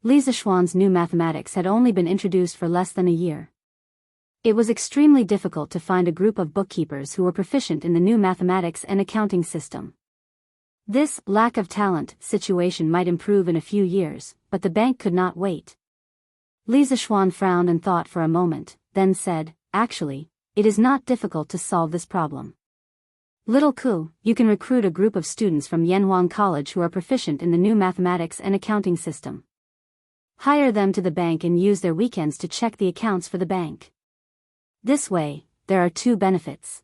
S1: Li Zishuan's new mathematics had only been introduced for less than a year. It was extremely difficult to find a group of bookkeepers who were proficient in the new mathematics and accounting system. This lack of talent situation might improve in a few years, but the bank could not wait. Li Zishuan frowned and thought for a moment, then said, "Actually, it is not difficult to solve this problem. Little Ku, you can recruit a group of students from Yanhuang College who are proficient in the new mathematics and accounting system. Hire them to the bank and use their weekends to check the accounts for the bank. This way, there are two benefits.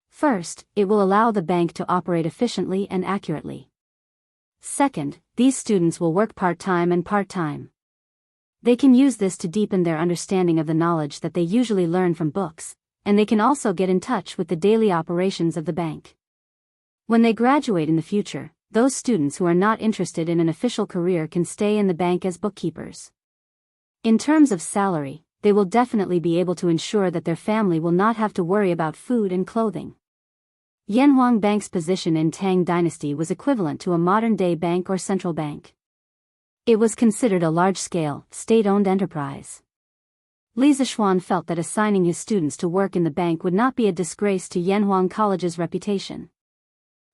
S1: First, it will allow the bank to operate efficiently and accurately. Second, these students will work part-time and part-time. They can use this to deepen their understanding of the knowledge that they usually learn from books, and they can also get in touch with the daily operations of the bank. When they graduate in the future, those students who are not interested in an official career can stay in the bank as bookkeepers. In terms of salary, they will definitely be able to ensure that their family will not have to worry about food and clothing. Yanhuang Bank's position in Tang Dynasty was equivalent to a modern-day bank or central bank. It was considered a large-scale, state-owned enterprise. Li Zishuan felt that assigning his students to work in the bank would not be a disgrace to Yanhuang College's reputation.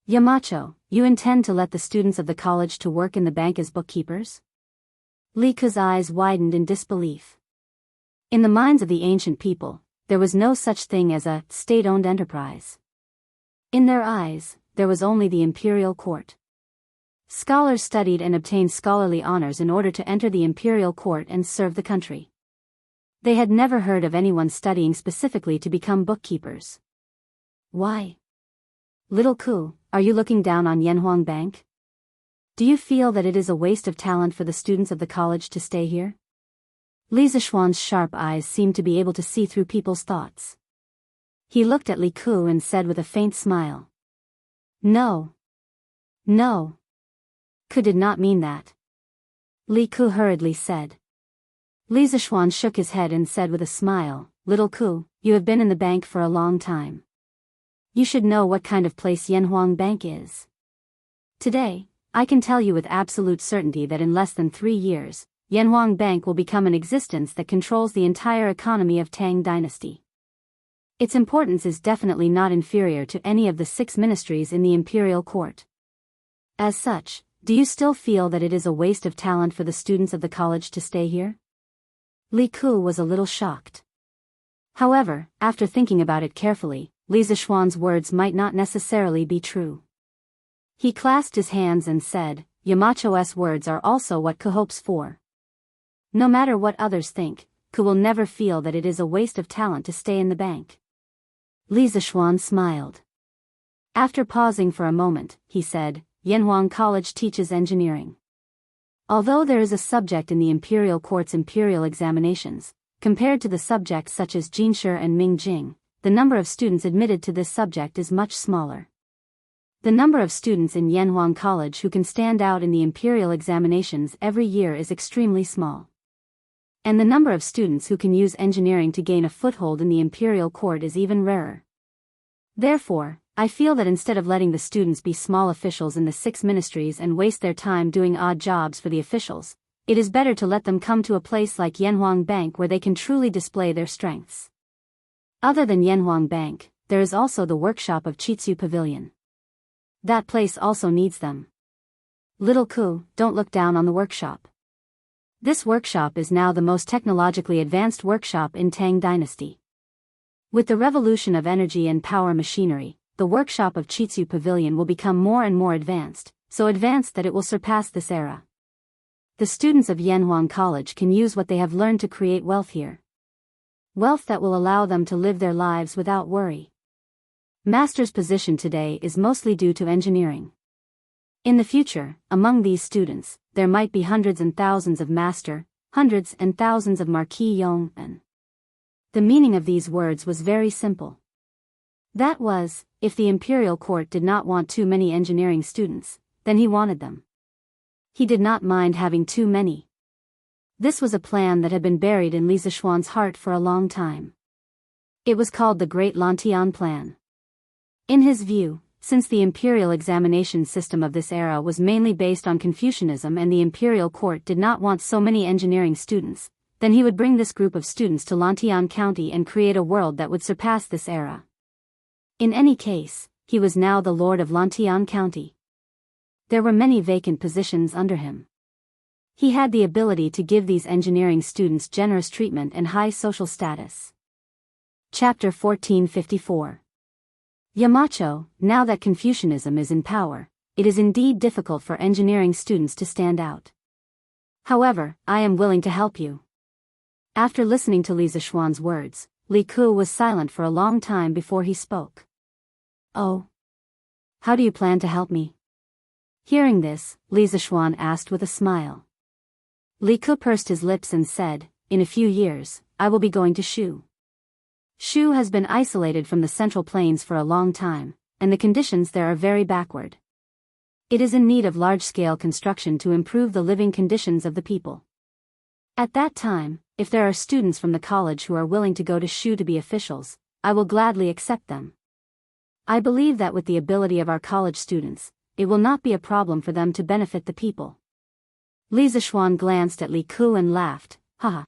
S1: "Yamacho, you intend to let the students of the college to work in the bank as bookkeepers?" Li Ku's eyes widened in disbelief. In the minds of the ancient people, there was no such thing as a state-owned enterprise. In their eyes, there was only the imperial court. Scholars studied and obtained scholarly honors in order to enter the imperial court and serve the country. They had never heard of anyone studying specifically to become bookkeepers. Why? Little Ku, are you looking down on Yanhuang Bank? Do you feel that it is a waste of talent for the students of the college to stay here? Li Zishuan's sharp eyes seemed to be able to see through people's thoughts. He looked at Li Ku and said with a faint smile, "No. No. Ku did not mean that." Li Ku hurriedly said. Li Zishuan shook his head and said with a smile, "Little Ku, you have been in the bank for a long time. You should know what kind of place Yanhuang Bank is. Today, I can tell you with absolute certainty that in less than 3 years, Yanhuang Bank will become an existence that controls the entire economy of Tang Dynasty. Its importance is definitely not inferior to any of the 6 ministries in the imperial court. As such, do you still feel that it is a waste of talent for the students of the college to stay here?" Li Ku was a little shocked. However, after thinking about it carefully, Li Zishuan's words might not necessarily be true. He clasped his hands and said, "Yamacho's words are also what Ku hopes for. No matter what others think, Ku will never feel that it is a waste of talent to stay in the bank." Li Zishuan smiled. After pausing for a moment, he said, "Yanhuang College teaches engineering. Although there is a subject in the imperial court's imperial examinations, compared to the subjects such as Jinshi and Mingjing, the number of students admitted to this subject is much smaller. The number of students in Yanhuang College who can stand out in the imperial examinations every year is extremely small. And the number of students who can use engineering to gain a foothold in the imperial court is even rarer. Therefore, I feel that instead of letting the students be small officials in the 6 ministries and waste their time doing odd jobs for the officials, it is better to let them come to a place like Yanhuang Bank where they can truly display their strengths. Other than Yanhuang Bank, there is also the workshop of Chitsu Pavilion. That place also needs them. Little Ku, don't look down on the workshop. This workshop is now the most technologically advanced workshop in Tang Dynasty. With the revolution of energy and power machinery, the workshop of Chitsu Pavilion will become more and more advanced, so advanced that it will surpass this era. The students of Yanhuang College can use what they have learned to create wealth here. Wealth that will allow them to live their lives without worry. Master's position today is mostly due to engineering. In the future, among these students, there might be hundreds and thousands of master, hundreds and thousands of Marquis Yong and. The meaning of these words was very simple. That was, if the imperial court did not want too many engineering students, then he wanted them. He did not mind having too many. This was a plan that had been buried in Li Zishuan's heart for a long time. It was called the Great Lantian Plan. In his view, since the imperial examination system of this era was mainly based on Confucianism and the imperial court did not want so many engineering students, then he would bring this group of students to Lantian County and create a world that would surpass this era. In any case, he was now the lord of Lantian County. There were many vacant positions under him. He had the ability to give these engineering students generous treatment and high social status. Chapter 1454. Yamacho, now that Confucianism is in power, it is indeed difficult for engineering students to stand out. However, I am willing to help you. After listening to Li Zixuan's words, Li Ku was silent for a long time before he spoke. Oh. How do you plan to help me? Hearing this, Li Zixuan asked with a smile. Li Ku pursed his lips and said, in a few years, I will be going to Shu. Shu has been isolated from the Central Plains for a long time, and the conditions there are very backward. It is in need of large-scale construction to improve the living conditions of the people. At that time, if there are students from the college who are willing to go to Shu to be officials, I will gladly accept them. I believe that with the ability of our college students, it will not be a problem for them to benefit the people. Li Zixuan glanced at Li Ku and laughed, haha.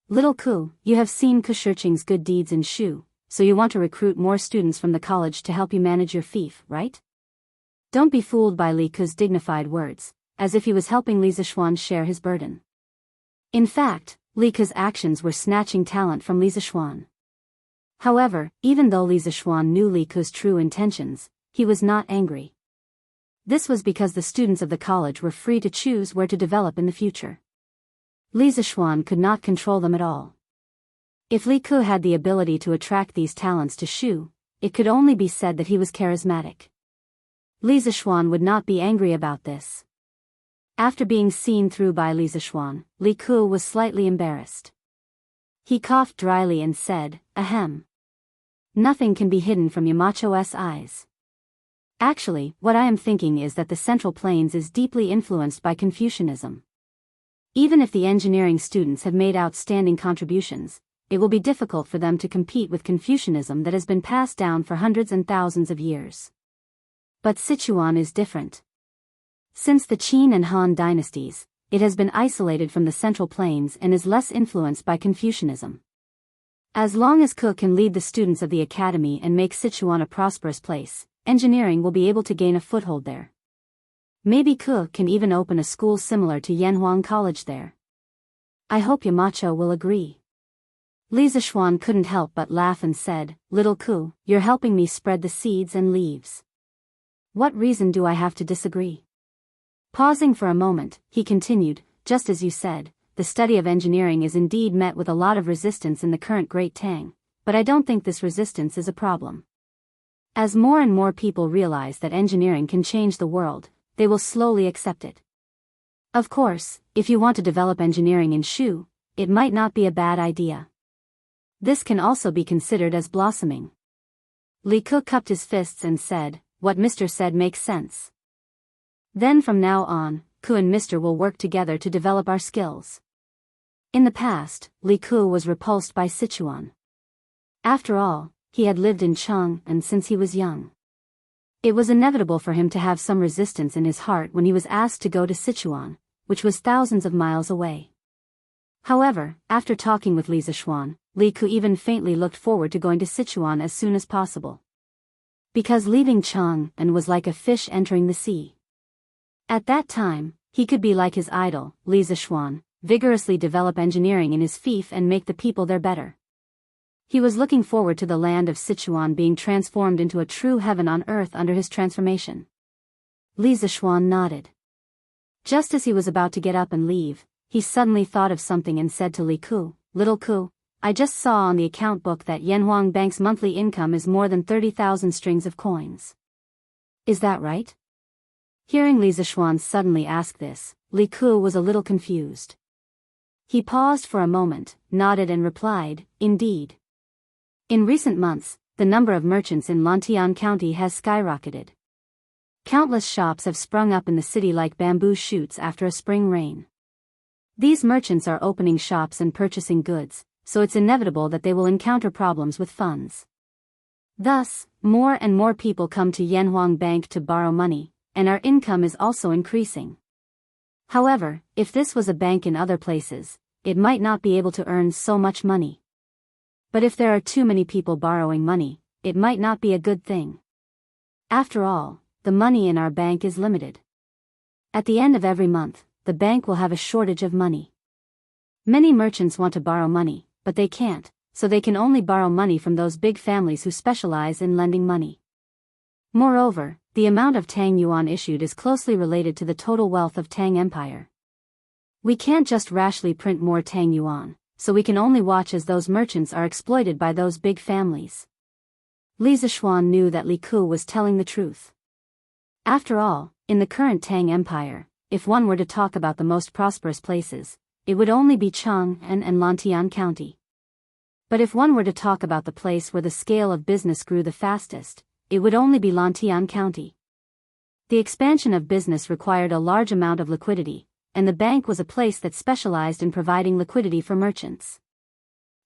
S1: Little Ku, you have seen Ku Shiqing's good deeds in Shu, so you want to recruit more students from the college to help you manage your fief, right? Don't be fooled by Li Ku's dignified words, as if he was helping Li Zixuan share his burden. In fact, Li Ku's actions were snatching talent from Li Zixuan. However, even though Li Zixuan knew Li Ku's true intentions, he was not angry. This was because the students of the college were free to choose where to develop in the future. Li Zixuan could not control them at all. If Li Ku had the ability to attract these talents to Shu, it could only be said that he was charismatic. Li Zixuan would not be angry about this. After being seen through by Li Zixuan, Li Ku was slightly embarrassed. He coughed dryly and said, ahem. Nothing can be hidden from Yamacho's eyes. Actually, what I am thinking is that the Central Plains is deeply influenced by Confucianism. Even if the engineering students have made outstanding contributions, it will be difficult for them to compete with Confucianism that has been passed down for hundreds and thousands of years. But Sichuan is different. Since the Qin and Han dynasties, it has been isolated from the Central Plains and is less influenced by Confucianism. As long as Ku can lead the students of the academy and make Sichuan a prosperous place, engineering will be able to gain a foothold there. Maybe Ku can even open a school similar to Yanhuang College there. I hope Yamacho will agree. Li Zixuan couldn't help but laugh and said, Little Ku, you're helping me spread the seeds and leaves. What reason do I have to disagree? Pausing for a moment, he continued, just as you said, the study of engineering is indeed met with a lot of resistance in the current Great Tang, but I don't think this resistance is a problem. As more and more people realize that engineering can change the world, they will slowly accept it. Of course, if you want to develop engineering in Shu, it might not be a bad idea. This can also be considered as blossoming. Li Ku cupped his fists and said, what Mr. said makes sense. Then from now on, Ku and Mr. will work together to develop our skills. In the past, Li Ku was repulsed by Sichuan. After all, he had lived in Cheng and since he was young. It was inevitable for him to have some resistance in his heart when he was asked to go to Sichuan, which was thousands of miles away. However, after talking with Li Zixuan, Li Ku even faintly looked forward to going to Sichuan as soon as possible. Because leaving Chang'an was like a fish entering the sea. At that time, he could be like his idol, Li Zixuan, vigorously develop engineering in his fief and make the people there better. He was looking forward to the land of Sichuan being transformed into a true heaven on earth under his transformation. Li Zixuan nodded. Just as he was about to get up and leave, he suddenly thought of something and said to Li Ku, Little Ku, I just saw on the account book that Yanhuang Bank's monthly income is more than 30,000 strings of coins. Is that right? Hearing Li Zixuan suddenly ask this, Li Ku was a little confused. He paused for a moment, nodded and replied, Indeed. In recent months, the number of merchants in Lantian County has skyrocketed. Countless shops have sprung up in the city like bamboo shoots after a spring rain. These merchants are opening shops and purchasing goods, so it's inevitable that they will encounter problems with funds. Thus, more and more people come to Yanhuang Bank to borrow money, and our income is also increasing. However, if this was a bank in other places, it might not be able to earn so much money. But if there are too many people borrowing money, it might not be a good thing. After all, the money in our bank is limited. At the end of every month, the bank will have a shortage of money. Many merchants want to borrow money, but they can't, so they can only borrow money from those big families who specialize in lending money. Moreover, the amount of Tang Yuan issued is closely related to the total wealth of Tang Empire. We can't just rashly print more Tang Yuan, so we can only watch as those merchants are exploited by those big families. Li Zishuan knew that Li Ku was telling the truth. After all, in the current Tang Empire, if one were to talk about the most prosperous places, it would only be Chang'an and Lantian County. But if one were to talk about the place where the scale of business grew the fastest, it would only be Lantian County. The expansion of business required a large amount of liquidity, and the bank was a place that specialized in providing liquidity for merchants.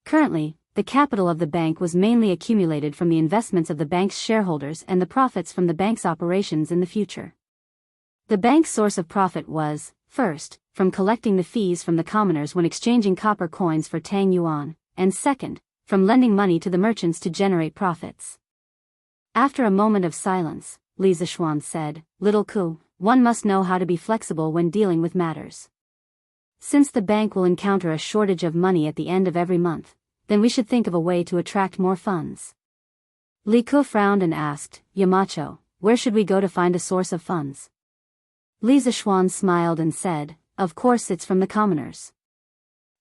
S1: Currently, the capital of the bank was mainly accumulated from the investments of the bank's shareholders and the profits from the bank's operations in the future. The bank's source of profit was, first, from collecting the fees from the commoners when exchanging copper coins for Tang Yuan, and second, from lending money to the merchants to generate profits. After a moment of silence, Li Zishuan said, "Little Ku, one must know how to be flexible when dealing with matters. Since the bank will encounter a shortage of money at the end of every month, then we should think of a way to attract more funds." Li Ku frowned and asked, "Yamacho, where should we go to find a source of funds?" Li Zishuan smiled and said, "Of course it's from the commoners.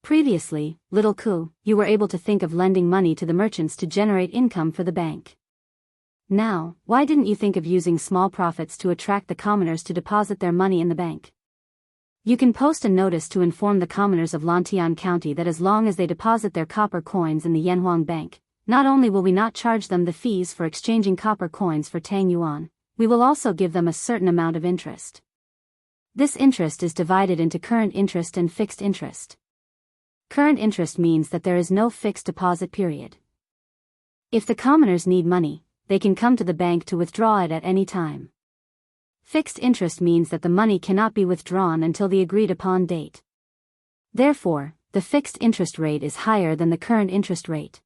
S1: Previously, Little Ku, you were able to think of lending money to the merchants to generate income for the bank. Now, why didn't you think of using small profits to attract the commoners to deposit their money in the bank? You can post a notice to inform the commoners of Lantian County that as long as they deposit their copper coins in the Yanhuang Bank, not only will we not charge them the fees for exchanging copper coins for Tang Yuan, we will also give them a certain amount of interest. This interest is divided into current interest and fixed interest. Current interest means that there is no fixed deposit period. If the commoners need money, they can come to the bank to withdraw it at any time. Fixed interest means that the money cannot be withdrawn until the agreed upon date. Therefore, the fixed interest rate is higher than the current interest rate.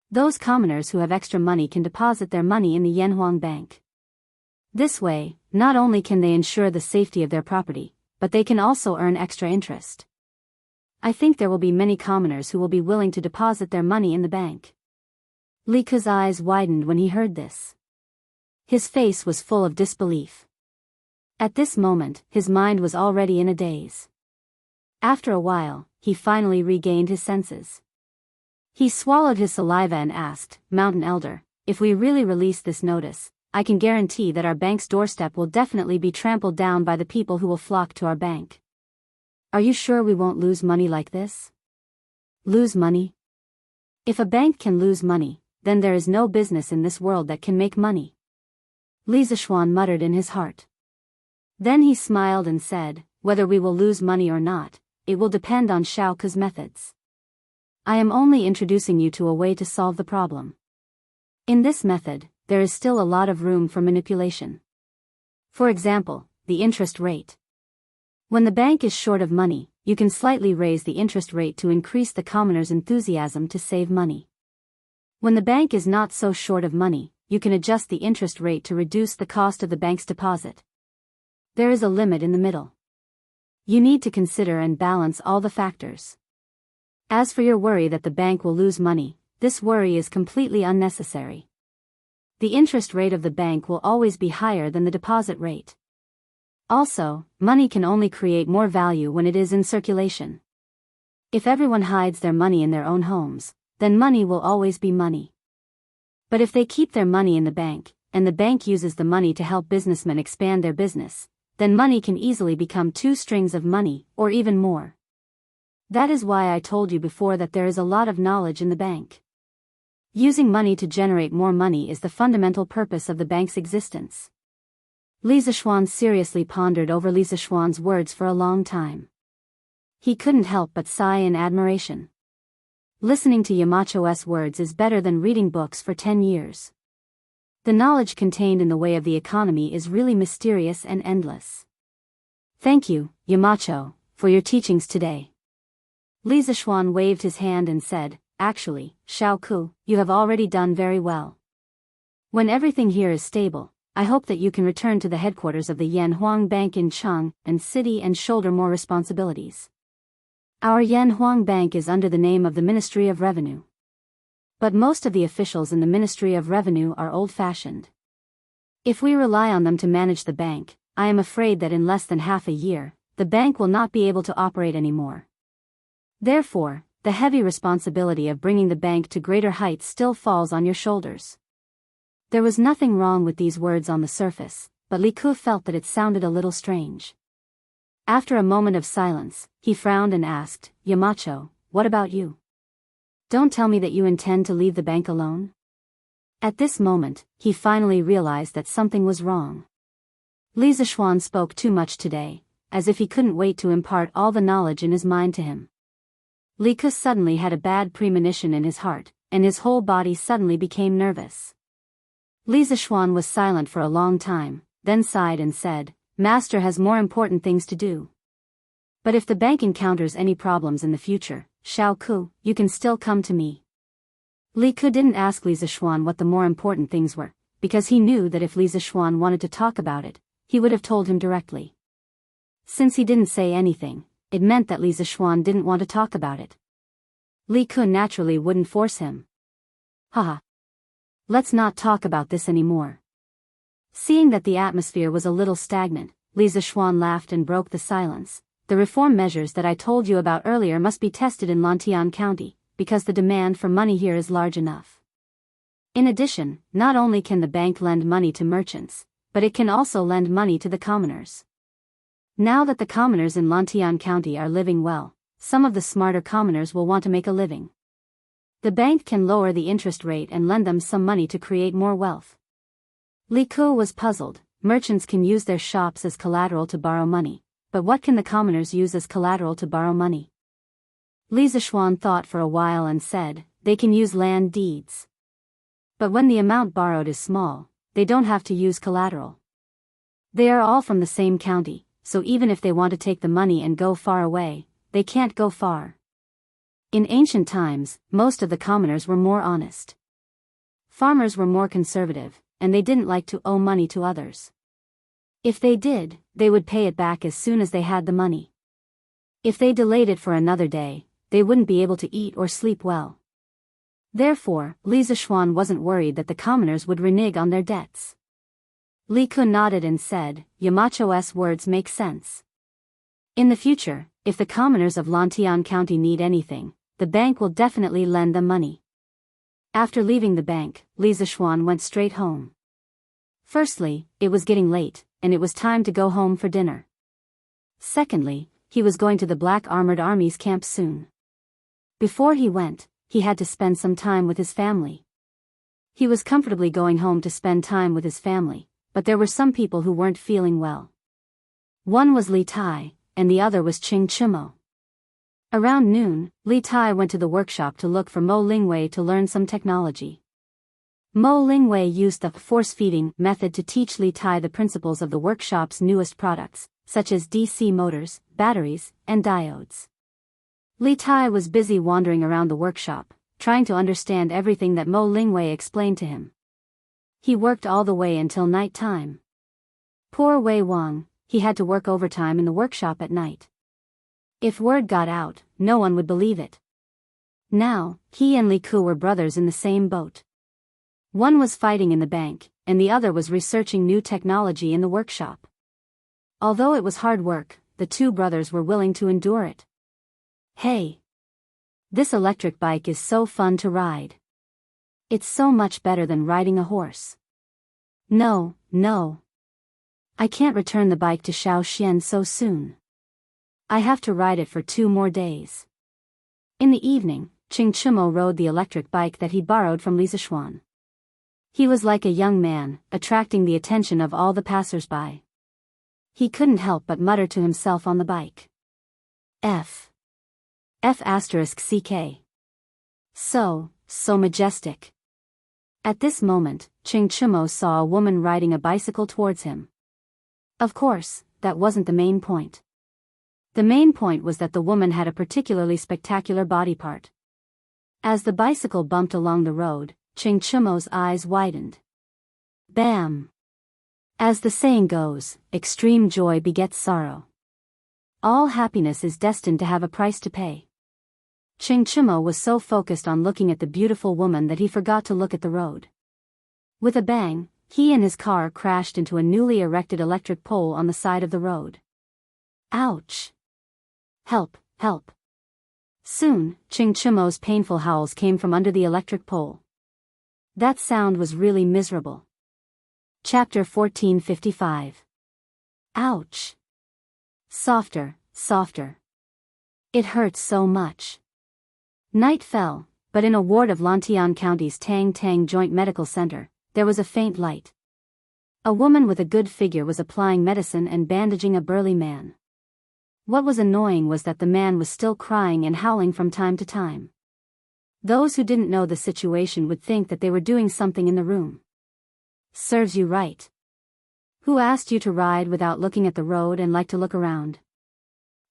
S1: Those commoners who have extra money can deposit their money in the Yanhuang Bank. This way, not only can they ensure the safety of their property, but they can also earn extra interest. I think there will be many commoners who will be willing to deposit their money in the bank." Li Ku's eyes widened when he heard this. His face was full of disbelief. At this moment, his mind was already in a daze. After a while, he finally regained his senses. He swallowed his saliva and asked, "Mountain Elder, if we really release this notice, I can guarantee that our bank's doorstep will definitely be trampled down by the people who will flock to our bank. Are you sure we won't lose money like this?" Lose money? If a bank can lose money, then there is no business in this world that can make money. Li Zishuan muttered in his heart. Then he smiled and said, "Whether we will lose money or not, it will depend on Xiao Ke's methods. I am only introducing you to a way to solve the problem. In this method, there is still a lot of room for manipulation. For example, the interest rate. When the bank is short of money, you can slightly raise the interest rate to increase the commoners' enthusiasm to save money. When the bank is not so short of money, you can adjust the interest rate to reduce the cost of the bank's deposit. There is a limit in the middle. You need to consider and balance all the factors. As for your worry that the bank will lose money, this worry is completely unnecessary. The interest rate of the bank will always be higher than the deposit rate. Also, money can only create more value when it is in circulation. If everyone hides their money in their own homes, then money will always be money. But if they keep their money in the bank, and the bank uses the money to help businessmen expand their business, then money can easily become 2 strings of money, or even more. That is why I told you before that there is a lot of knowledge in the bank. Using money to generate more money is the fundamental purpose of the bank's existence." Li Zishuan seriously pondered over Li Zishuan's words for a long time. He couldn't help but sigh in admiration. Listening to Yamacho's words is better than reading books for 10 years. The knowledge contained in the way of the economy is really mysterious and endless. Thank you, Yamacho, for your teachings today. Li Zishuan waved his hand and said, actually, Xiao Ku, you have already done very well. When everything here is stable, I hope that you can return to the headquarters of the Yanhuang Bank in Cheng and City and shoulder more responsibilities. Our Yanhuang Bank is under the name of the Ministry of Revenue. But most of the officials in the Ministry of Revenue are old-fashioned. If we rely on them to manage the bank, I am afraid that in less than half a year, the bank will not be able to operate anymore. Therefore, the heavy responsibility of bringing the bank to greater heights still falls on your shoulders. There was nothing wrong with these words on the surface, but Li Ke felt that it sounded a little strange. After a moment of silence, he frowned and asked, Yamacho, what about you? Don't tell me that you intend to leave the bank alone? At this moment, he finally realized that something was wrong. Li Zishuan spoke too much today, as if he couldn't wait to impart all the knowledge in his mind to him. Li Ke suddenly had a bad premonition in his heart, and his whole body suddenly became nervous. Li Zishuan was silent for a long time, then sighed and said, Master has more important things to do. But if the bank encounters any problems in the future, Xiao Ku, you can still come to me. Li Ke didn't ask Li Zishuan what the more important things were, because he knew that if Li Zishuan wanted to talk about it, he would have told him directly. Since he didn't say anything, it meant that Li Zishuan didn't want to talk about it. Li Ke naturally wouldn't force him. Haha. Let's not talk about this anymore. Seeing that the atmosphere was a little stagnant, Li Zishuan laughed and broke the silence. The reform measures that I told you about earlier must be tested in Lantian County, because the demand for money here is large enough. In addition, not only can the bank lend money to merchants, but it can also lend money to the commoners. Now that the commoners in Lantian County are living well, some of the smarter commoners will want to make a living. The bank can lower the interest rate and lend them some money to create more wealth. Li Ke was puzzled. Merchants can use their shops as collateral to borrow money, but what can the commoners use as collateral to borrow money? Li Zishuan thought for a while and said, they can use land deeds. But when the amount borrowed is small, they don't have to use collateral. They are all from the same county, so even if they want to take the money and go far away, they can't go far. In ancient times, most of the commoners were more honest. Farmers were more conservative, and they didn't like to owe money to others. If they did, they would pay it back as soon as they had the money. If they delayed it for another day, they wouldn't be able to eat or sleep well. Therefore, Li Zishuan wasn't worried that the commoners would renege on their debts. Li Ke nodded and said, Yamacho's words make sense. In the future, if the commoners of Lantian County need anything, the bank will definitely lend them money. After leaving the bank, Li Zishuan went straight home. Firstly, it was getting late, and it was time to go home for dinner. Secondly, he was going to the Black Armored Army's camp soon. Before he went, he had to spend some time with his family. He was comfortably going home to spend time with his family, but there were some people who weren't feeling well. One was Li Tai, and the other was Ching Chimo. Around noon, Li Tai went to the workshop to look for Mo Lingwei to learn some technology. Mo Lingwei used the force-feeding method to teach Li Tai the principles of the workshop's newest products, such as DC motors, batteries, and diodes. Li Tai was busy wandering around the workshop, trying to understand everything that Mo Lingwei explained to him. He worked all the way until night time. Poor Wei Wang, he had to work overtime in the workshop at night. If word got out, no one would believe it. Now, he and Li Ke were brothers in the same boat. One was fighting in the bank, and the other was researching new technology in the workshop. Although it was hard work, the two brothers were willing to endure it. Hey! This electric bike is so fun to ride. It's so much better than riding a horse. No. I can't return the bike to Shaoxian so soon. I have to ride it for 2 more days. In the evening, Ching Chimo rode the electric bike that he borrowed from Li Zishuan. He was like a young man, attracting the attention of all the passers-by. He couldn't help but mutter to himself on the bike. F *CK. So majestic. At this moment, Ching Chumo saw a woman riding a bicycle towards him. Of course, that wasn't the main point. The main point was that the woman had a particularly spectacular body part. As the bicycle bumped along the road, Ching Chumo's eyes widened. Bam! As the saying goes, extreme joy begets sorrow. All happiness is destined to have a price to pay. Ching Chumo was so focused on looking at the beautiful woman that he forgot to look at the road. With a bang, he and his car crashed into a newly erected electric pole on the side of the road. Ouch! Help, help! Soon, Ching Chumo's painful howls came from under the electric pole. That sound was really miserable. Chapter 1455. Ouch! Softer, softer. It hurts so much. Night fell, but in a ward of Lantian County's Tang Tang Joint Medical Center, there was a faint light. A woman with a good figure was applying medicine and bandaging a burly man. What was annoying was that the man was still crying and howling from time to time. Those who didn't know the situation would think that they were doing something in the room. Serves you right. Who asked you to ride without looking at the road and like to look around?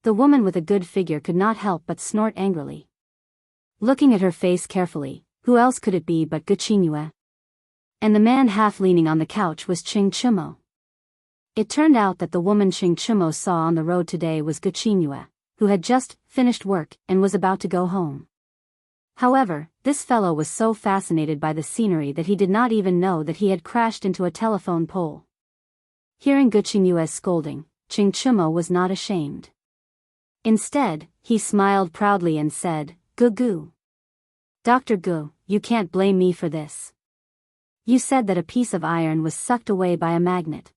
S1: The woman with a good figure could not help but snort angrily. Looking at her face carefully, who else could it be but Guqinyue? And the man half leaning on the couch was Ching Chumo. It turned out that the woman Ching Chumo saw on the road today was Guqinyue, who had just finished work and was about to go home. However, this fellow was so fascinated by the scenery that he did not even know that he had crashed into a telephone pole. Hearing Guqinyue's scolding, Ching Chumo was not ashamed. Instead, he smiled proudly and said, "Gu. Dr. Gu, you can't blame me for this. You said that a piece of iron was sucked away by a magnet.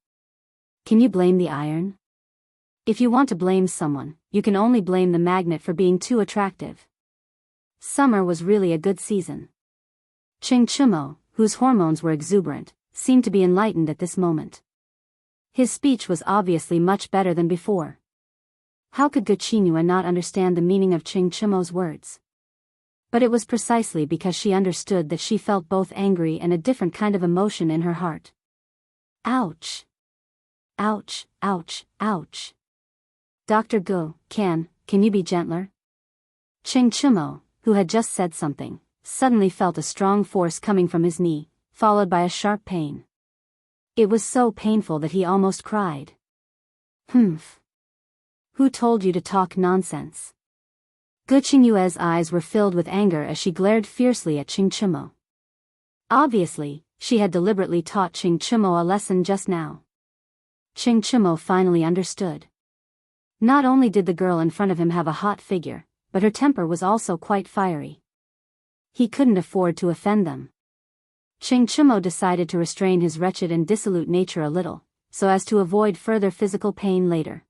S1: Can you blame the iron? If you want to blame someone, you can only blame the magnet for being too attractive." Summer was really a good season. Ching Chumo, whose hormones were exuberant, seemed to be enlightened at this moment. His speech was obviously much better than before. How could Guqinyue not understand the meaning of Ching Chumo's words? But it was precisely because she understood that she felt both angry and a different kind of emotion in her heart. Ouch! Ouch, ouch, ouch. Dr. Gu, can you be gentler? Ching Chumo, who had just said something, suddenly felt a strong force coming from his knee, followed by a sharp pain. It was so painful that he almost cried. Humph. Who told you to talk nonsense? Guqinyue's eyes were filled with anger as she glared fiercely at Ching Chumo. Obviously, she had deliberately taught Ching Chumo a lesson just now. Ching Chumo finally understood. Not only did the girl in front of him have a hot figure, but her temper was also quite fiery. He couldn't afford to offend them. Ching Chumo decided to restrain his wretched and dissolute nature a little, so as to avoid further physical pain later.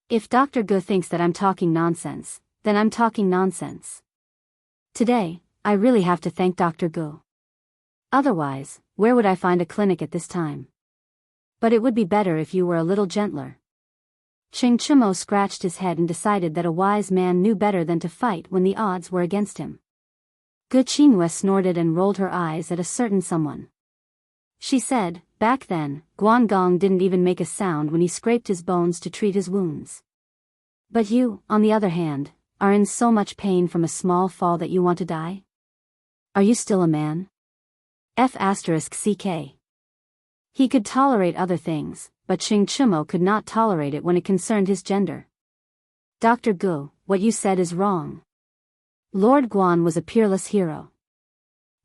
S1: If Dr. Gu thinks that I'm talking nonsense, then I'm talking nonsense. Today, I really have to thank Dr. Gu. Otherwise, where would I find a clinic at this time? But it would be better if you were a little gentler. Ching Chumo scratched his head and decided that a wise man knew better than to fight when the odds were against him. Guqinyue snorted and rolled her eyes at a certain someone. She said, back then, Guangong didn't even make a sound when he scraped his bones to treat his wounds. But you, on the other hand, are in so much pain from a small fall that you want to die? Are you still a man? F***ck. He could tolerate other things, but Ching Chumo could not tolerate it when it concerned his gender. Dr. Gu, what you said is wrong. Lord Guan was a peerless hero.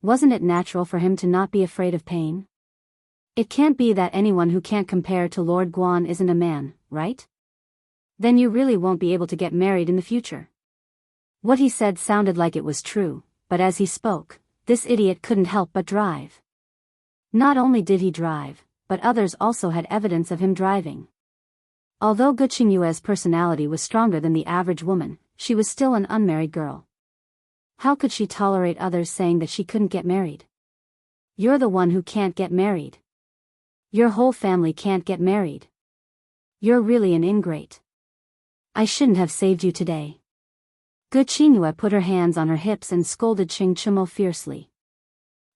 S1: Wasn't it natural for him to not be afraid of pain? It can't be that anyone who can't compare to Lord Guan isn't a man, right? Then you really won't be able to get married in the future. What he said sounded like it was true, but as he spoke, this idiot couldn't help but drive. Not only did he drive, but others also had evidence of him driving. Although Guqinyue's personality was stronger than the average woman, she was still an unmarried girl. How could she tolerate others saying that she couldn't get married? You're the one who can't get married. Your whole family can't get married. You're really an ingrate. I shouldn't have saved you today. Guqinyue put her hands on her hips and scolded Ching Chumo fiercely.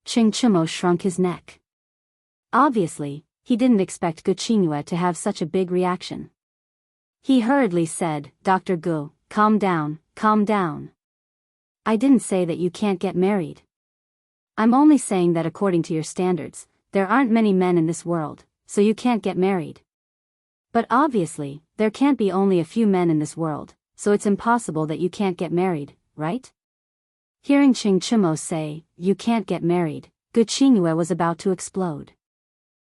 S1: Chingchumo shrunk his neck. Obviously, he didn't expect Gu Qingyue to have such a big reaction. He hurriedly said, "Dr. Gu, calm down, calm down. I didn't say that you can't get married. I'm only saying that according to your standards, there aren't many men in this world, so you can't get married. But obviously, there can't be only a few men in this world, so it's impossible that you can't get married, right?" Hearing Chingchumo say, "You can't get married," Gu Qingyue was about to explode.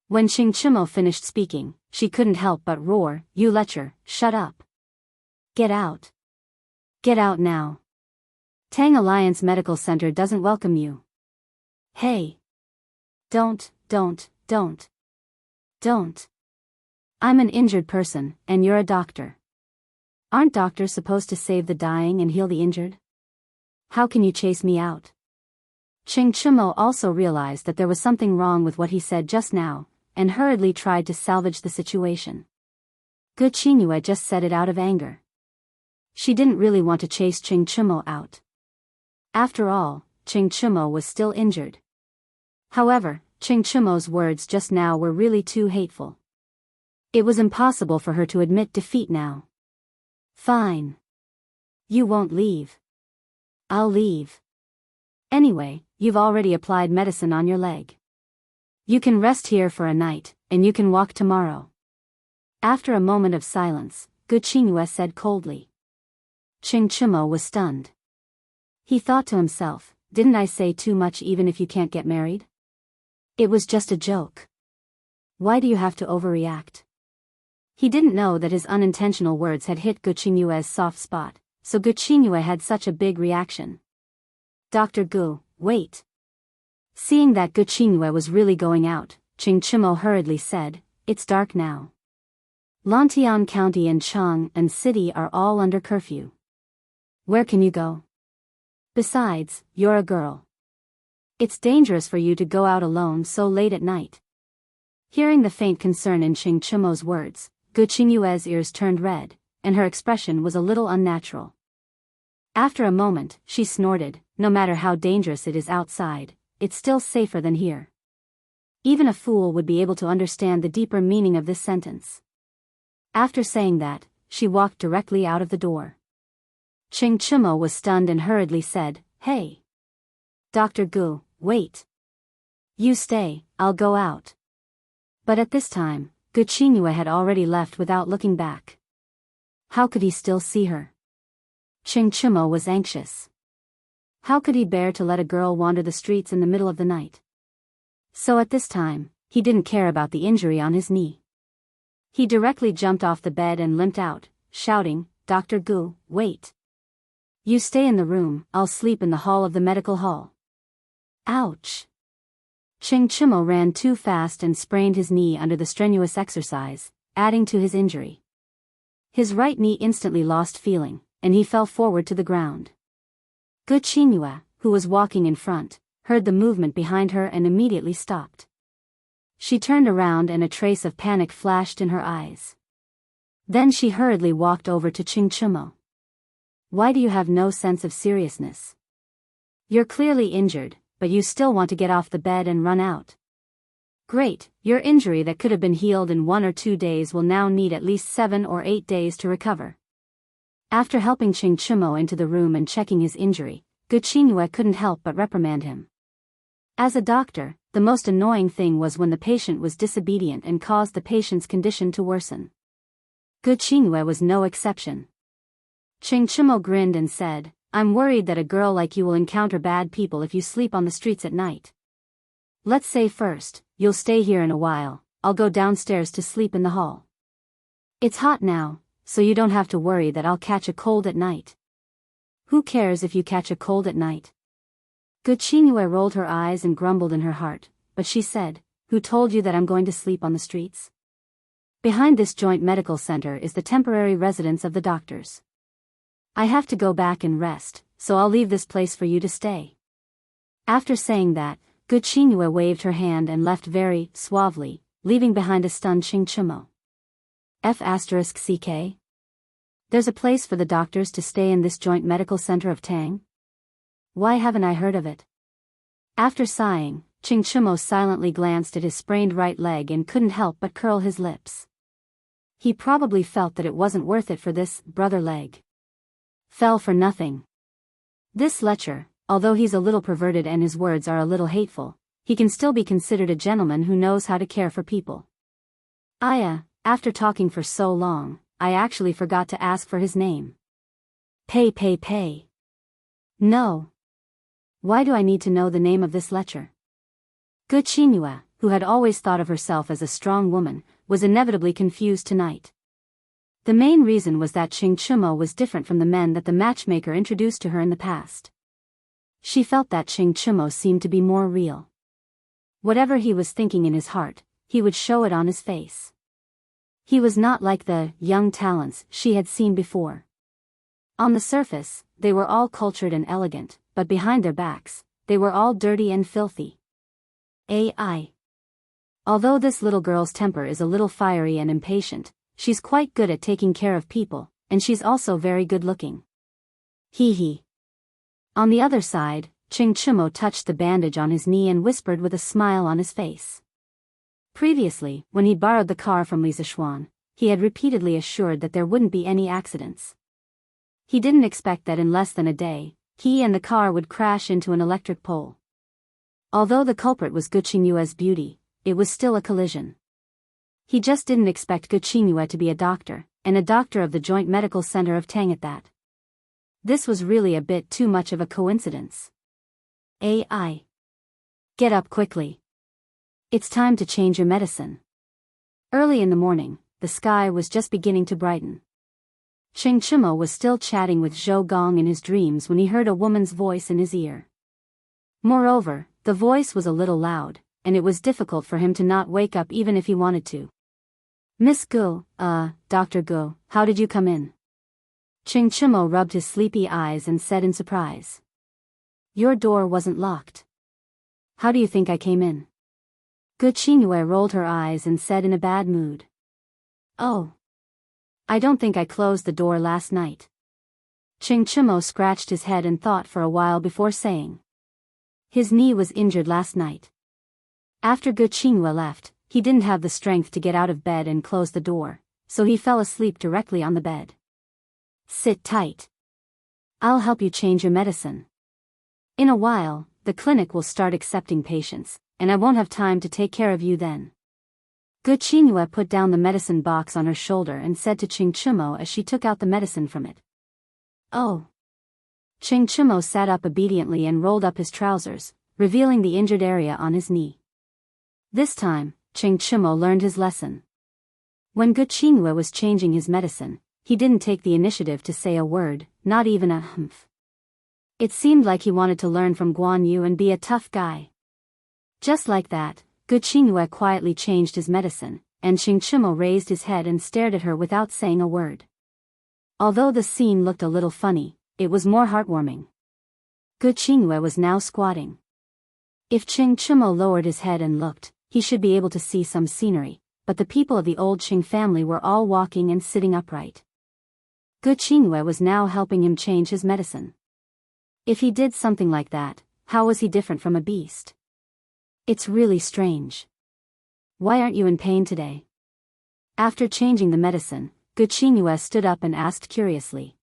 S1: When Chingchumo finished speaking, she couldn't help but roar, "You lecher, shut up. Get out. Get out now. Tang Alliance Medical Center doesn't welcome you. Hey. Don't. I'm an injured person, and you're a doctor. Aren't doctors supposed to save the dying and heal the injured? How can you chase me out?" Chingchumo also realized that there was something wrong with what he said just now, and hurriedly tried to salvage the situation. Gu Qingyue just said it out of anger. She didn't really want to chase Chingchumo out. After all, Chingchumo was still injured. However, Chingchumo's words just now were really too hateful. It was impossible for her to admit defeat now. "Fine. You won't leave. I'll leave. Anyway, you've already applied medicine on your leg. You can rest here for a night, and you can walk tomorrow." After a moment of silence, Gu Qingyue said coldly. Chingchumo was stunned. He thought to himself, "Didn't I say too much even if you can't get married? It was just a joke. Why do you have to overreact?" He didn't know that his unintentional words had hit Gu Qingyue's soft spot, so Gu Qingyue had such a big reaction. "Dr. Gu, wait." Seeing that Gu Qingyue was really going out, Chingchumo hurriedly said, "It's dark now. Lantian County and Chang'an City are all under curfew. Where can you go? Besides, you're a girl. It's dangerous for you to go out alone so late at night." Hearing the faint concern in Chingchumo's words, Gu Qingyue's ears turned red, and her expression was a little unnatural. After a moment, she snorted, "No matter how dangerous it is outside, it's still safer than here." Even a fool would be able to understand the deeper meaning of this sentence. After saying that, she walked directly out of the door. Chingchumo was stunned and hurriedly said, "Hey. Dr. Gu, wait. You stay, I'll go out." But at this time, Gu Qingyue had already left without looking back. How could he still see her? Chingchumo was anxious. How could he bear to let a girl wander the streets in the middle of the night? So at this time, he didn't care about the injury on his knee. He directly jumped off the bed and limped out, shouting, "Dr. Gu, wait. You stay in the room, I'll sleep in the hall of the medical hall." Ouch! Chingchumo ran too fast and sprained his knee under the strenuous exercise, adding to his injury. His right knee instantly lost feeling, and he fell forward to the ground. Gu Qingyue, who was walking in front, heard the movement behind her and immediately stopped. She turned around and a trace of panic flashed in her eyes. Then she hurriedly walked over to Chingchumo. "Why do you have no sense of seriousness? You're clearly injured, but you still want to get off the bed and run out. Great, your injury that could have been healed in 1 or 2 days will now need at least 7 or 8 days to recover." After helping Chingchumo into the room and checking his injury, Gu Qingyue couldn't help but reprimand him. As a doctor, the most annoying thing was when the patient was disobedient and caused the patient's condition to worsen. Gu Qingyue was no exception. Chingchumo grinned and said, "I'm worried that a girl like you will encounter bad people if you sleep on the streets at night. Let's say first, you'll stay here in a while, I'll go downstairs to sleep in the hall. It's hot now, so you don't have to worry that I'll catch a cold at night. Who cares if you catch a cold at night?" Gu Qingyue rolled her eyes and grumbled in her heart, but she said, "Who told you that I'm going to sleep on the streets? Behind this joint medical center is the temporary residence of the doctors. I have to go back and rest, so I'll leave this place for you to stay." After saying that, Gu Qingyue waved her hand and left very suavely, leaving behind a stunned Chingchumo. F***CK? There's a place for the doctors to stay in this joint medical center of Tang? Why haven't I heard of it? After sighing, Ching Chumo silently glanced at his sprained right leg and couldn't help but curl his lips. He probably felt that it wasn't worth it for this brother leg. Fell for nothing. This lecher, although he's a little perverted and his words are a little hateful, he can still be considered a gentleman who knows how to care for people. After talking for so long, I actually forgot to ask for his name. Pay. No. Why do I need to know the name of this lecher? Good Chinua, who had always thought of herself as a strong woman, was inevitably confused tonight. The main reason was that Ching Chumo was different from the men that the matchmaker introduced to her in the past. She felt that Ching Chumo seemed to be more real. Whatever he was thinking in his heart, he would show it on his face. He was not like the young talents she had seen before. On the surface, they were all cultured and elegant, but behind their backs, they were all dirty and filthy. Although this little girl's temper is a little fiery and impatient, she's quite good at taking care of people, and she's also very good looking. Hee. On the other side, Ching Chumo touched the bandage on his knee and whispered with a smile on his face. Previously, when he borrowed the car from Lisa Xuan, he had repeatedly assured that there wouldn't be any accidents. He didn't expect that in less than a day, he and the car would crash into an electric pole. Although the culprit was Gu Qingyue's beauty, it was still a collision. He just didn't expect Gu Qingyue to be a doctor, and a doctor of the Joint Medical Center of Tang at that. This was really a bit too much of a coincidence. Get up quickly. It's time to change your medicine. Early in the morning, the sky was just beginning to brighten. Ching Chumo was still chatting with Zhou Gong in his dreams when he heard a woman's voice in his ear. Moreover, the voice was a little loud, and it was difficult for him to not wake up even if he wanted to. Miss Gu, Dr. Gu, how did you come in? Ching Chumo rubbed his sleepy eyes and said in surprise. Your door wasn't locked. How do you think I came in? Gu Qingyue rolled her eyes and said in a bad mood. Oh. I don't think I closed the door last night. Ching Chumo scratched his head and thought for a while before saying. His knee was injured last night. After Gu Qingyue left, he didn't have the strength to get out of bed and close the door, so he fell asleep directly on the bed. Sit tight. I'll help you change your medicine. In a while, the clinic will start accepting patients, and I won't have time to take care of you then. Gu Qingyue put down the medicine box on her shoulder and said to Ching Chumo as she took out the medicine from it. Oh. Ching Chumo sat up obediently and rolled up his trousers, revealing the injured area on his knee. This time, Ching Chumo learned his lesson. When Gu Qingyue was changing his medicine, he didn't take the initiative to say a word, not even a humph. It seemed like he wanted to learn from Guan Yu and be a tough guy. Just like that, Gu Qingyue quietly changed his medicine, and Ching Chumo raised his head and stared at her without saying a word. Although the scene looked a little funny, it was more heartwarming. Gu Qingyue was now squatting. If Ching Chumo lowered his head and looked, he should be able to see some scenery, but the people of the old Qing family were all walking and sitting upright. Gu Qingyue was now helping him change his medicine. If he did something like that, how was he different from a beast? It's really strange. Why aren't you in pain today? After changing the medicine, Gu Qingyue stood up and asked curiously.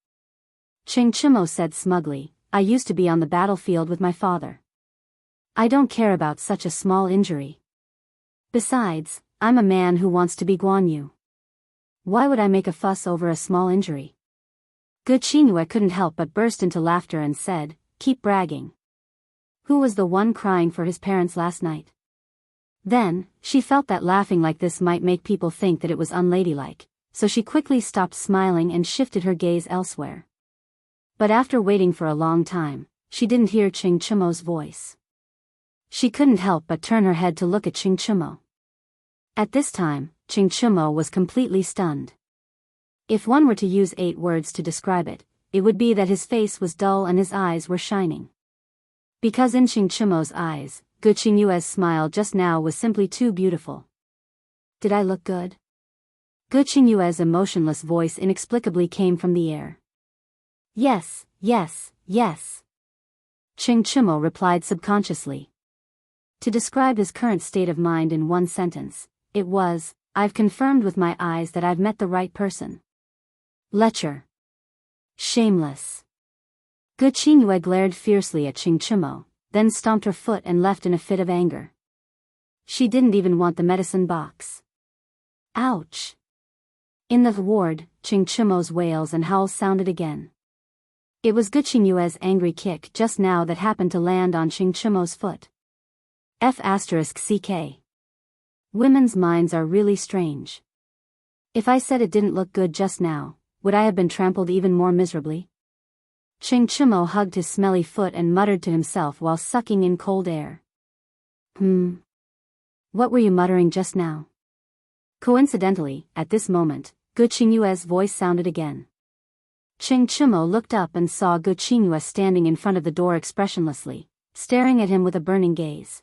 S1: Ching Chumo said smugly, I used to be on the battlefield with my father. I don't care about such a small injury. Besides, I'm a man who wants to be Guan Yu. Why would I make a fuss over a small injury? Gu Qingyue couldn't help but burst into laughter and said, keep bragging. Who was the one crying for his parents last night? Then, she felt that laughing like this might make people think that it was unladylike, so she quickly stopped smiling and shifted her gaze elsewhere. But after waiting for a long time, she didn't hear Ching Chumo's voice. She couldn't help but turn her head to look at Ching Chumo. At this time, Ching Chumo was completely stunned. If one were to use 8 words to describe it, it would be that his face was dull and his eyes were shining. Because in Ching Chumo's eyes, Gu Qingyue's smile just now was simply too beautiful. Did I look good? Gu Qingyue's emotionless voice inexplicably came from the air. Yes. Ching Chumo replied subconsciously. To describe his current state of mind in one sentence, it was, "I've confirmed with my eyes that I've met the right person." Lecher. Shameless. Gu Qingyue glared fiercely at Qing Chimo, then stomped her foot and left in a fit of anger. She didn't even want the medicine box. Ouch. In the ward, Qing Chimo's wails and howls sounded again. It was Gu Qingyue's angry kick just now that happened to land on Qing Chimo's foot. F***CK. Women's minds are really strange. If I said it didn't look good just now, would I have been trampled even more miserably? Qing Chimo hugged his smelly foot and muttered to himself while sucking in cold air. What were you muttering just now? Coincidentally, at this moment, Gu Qingyue's voice sounded again. Qing Chimo looked up and saw Gu Qingyue standing in front of the door expressionlessly, staring at him with a burning gaze.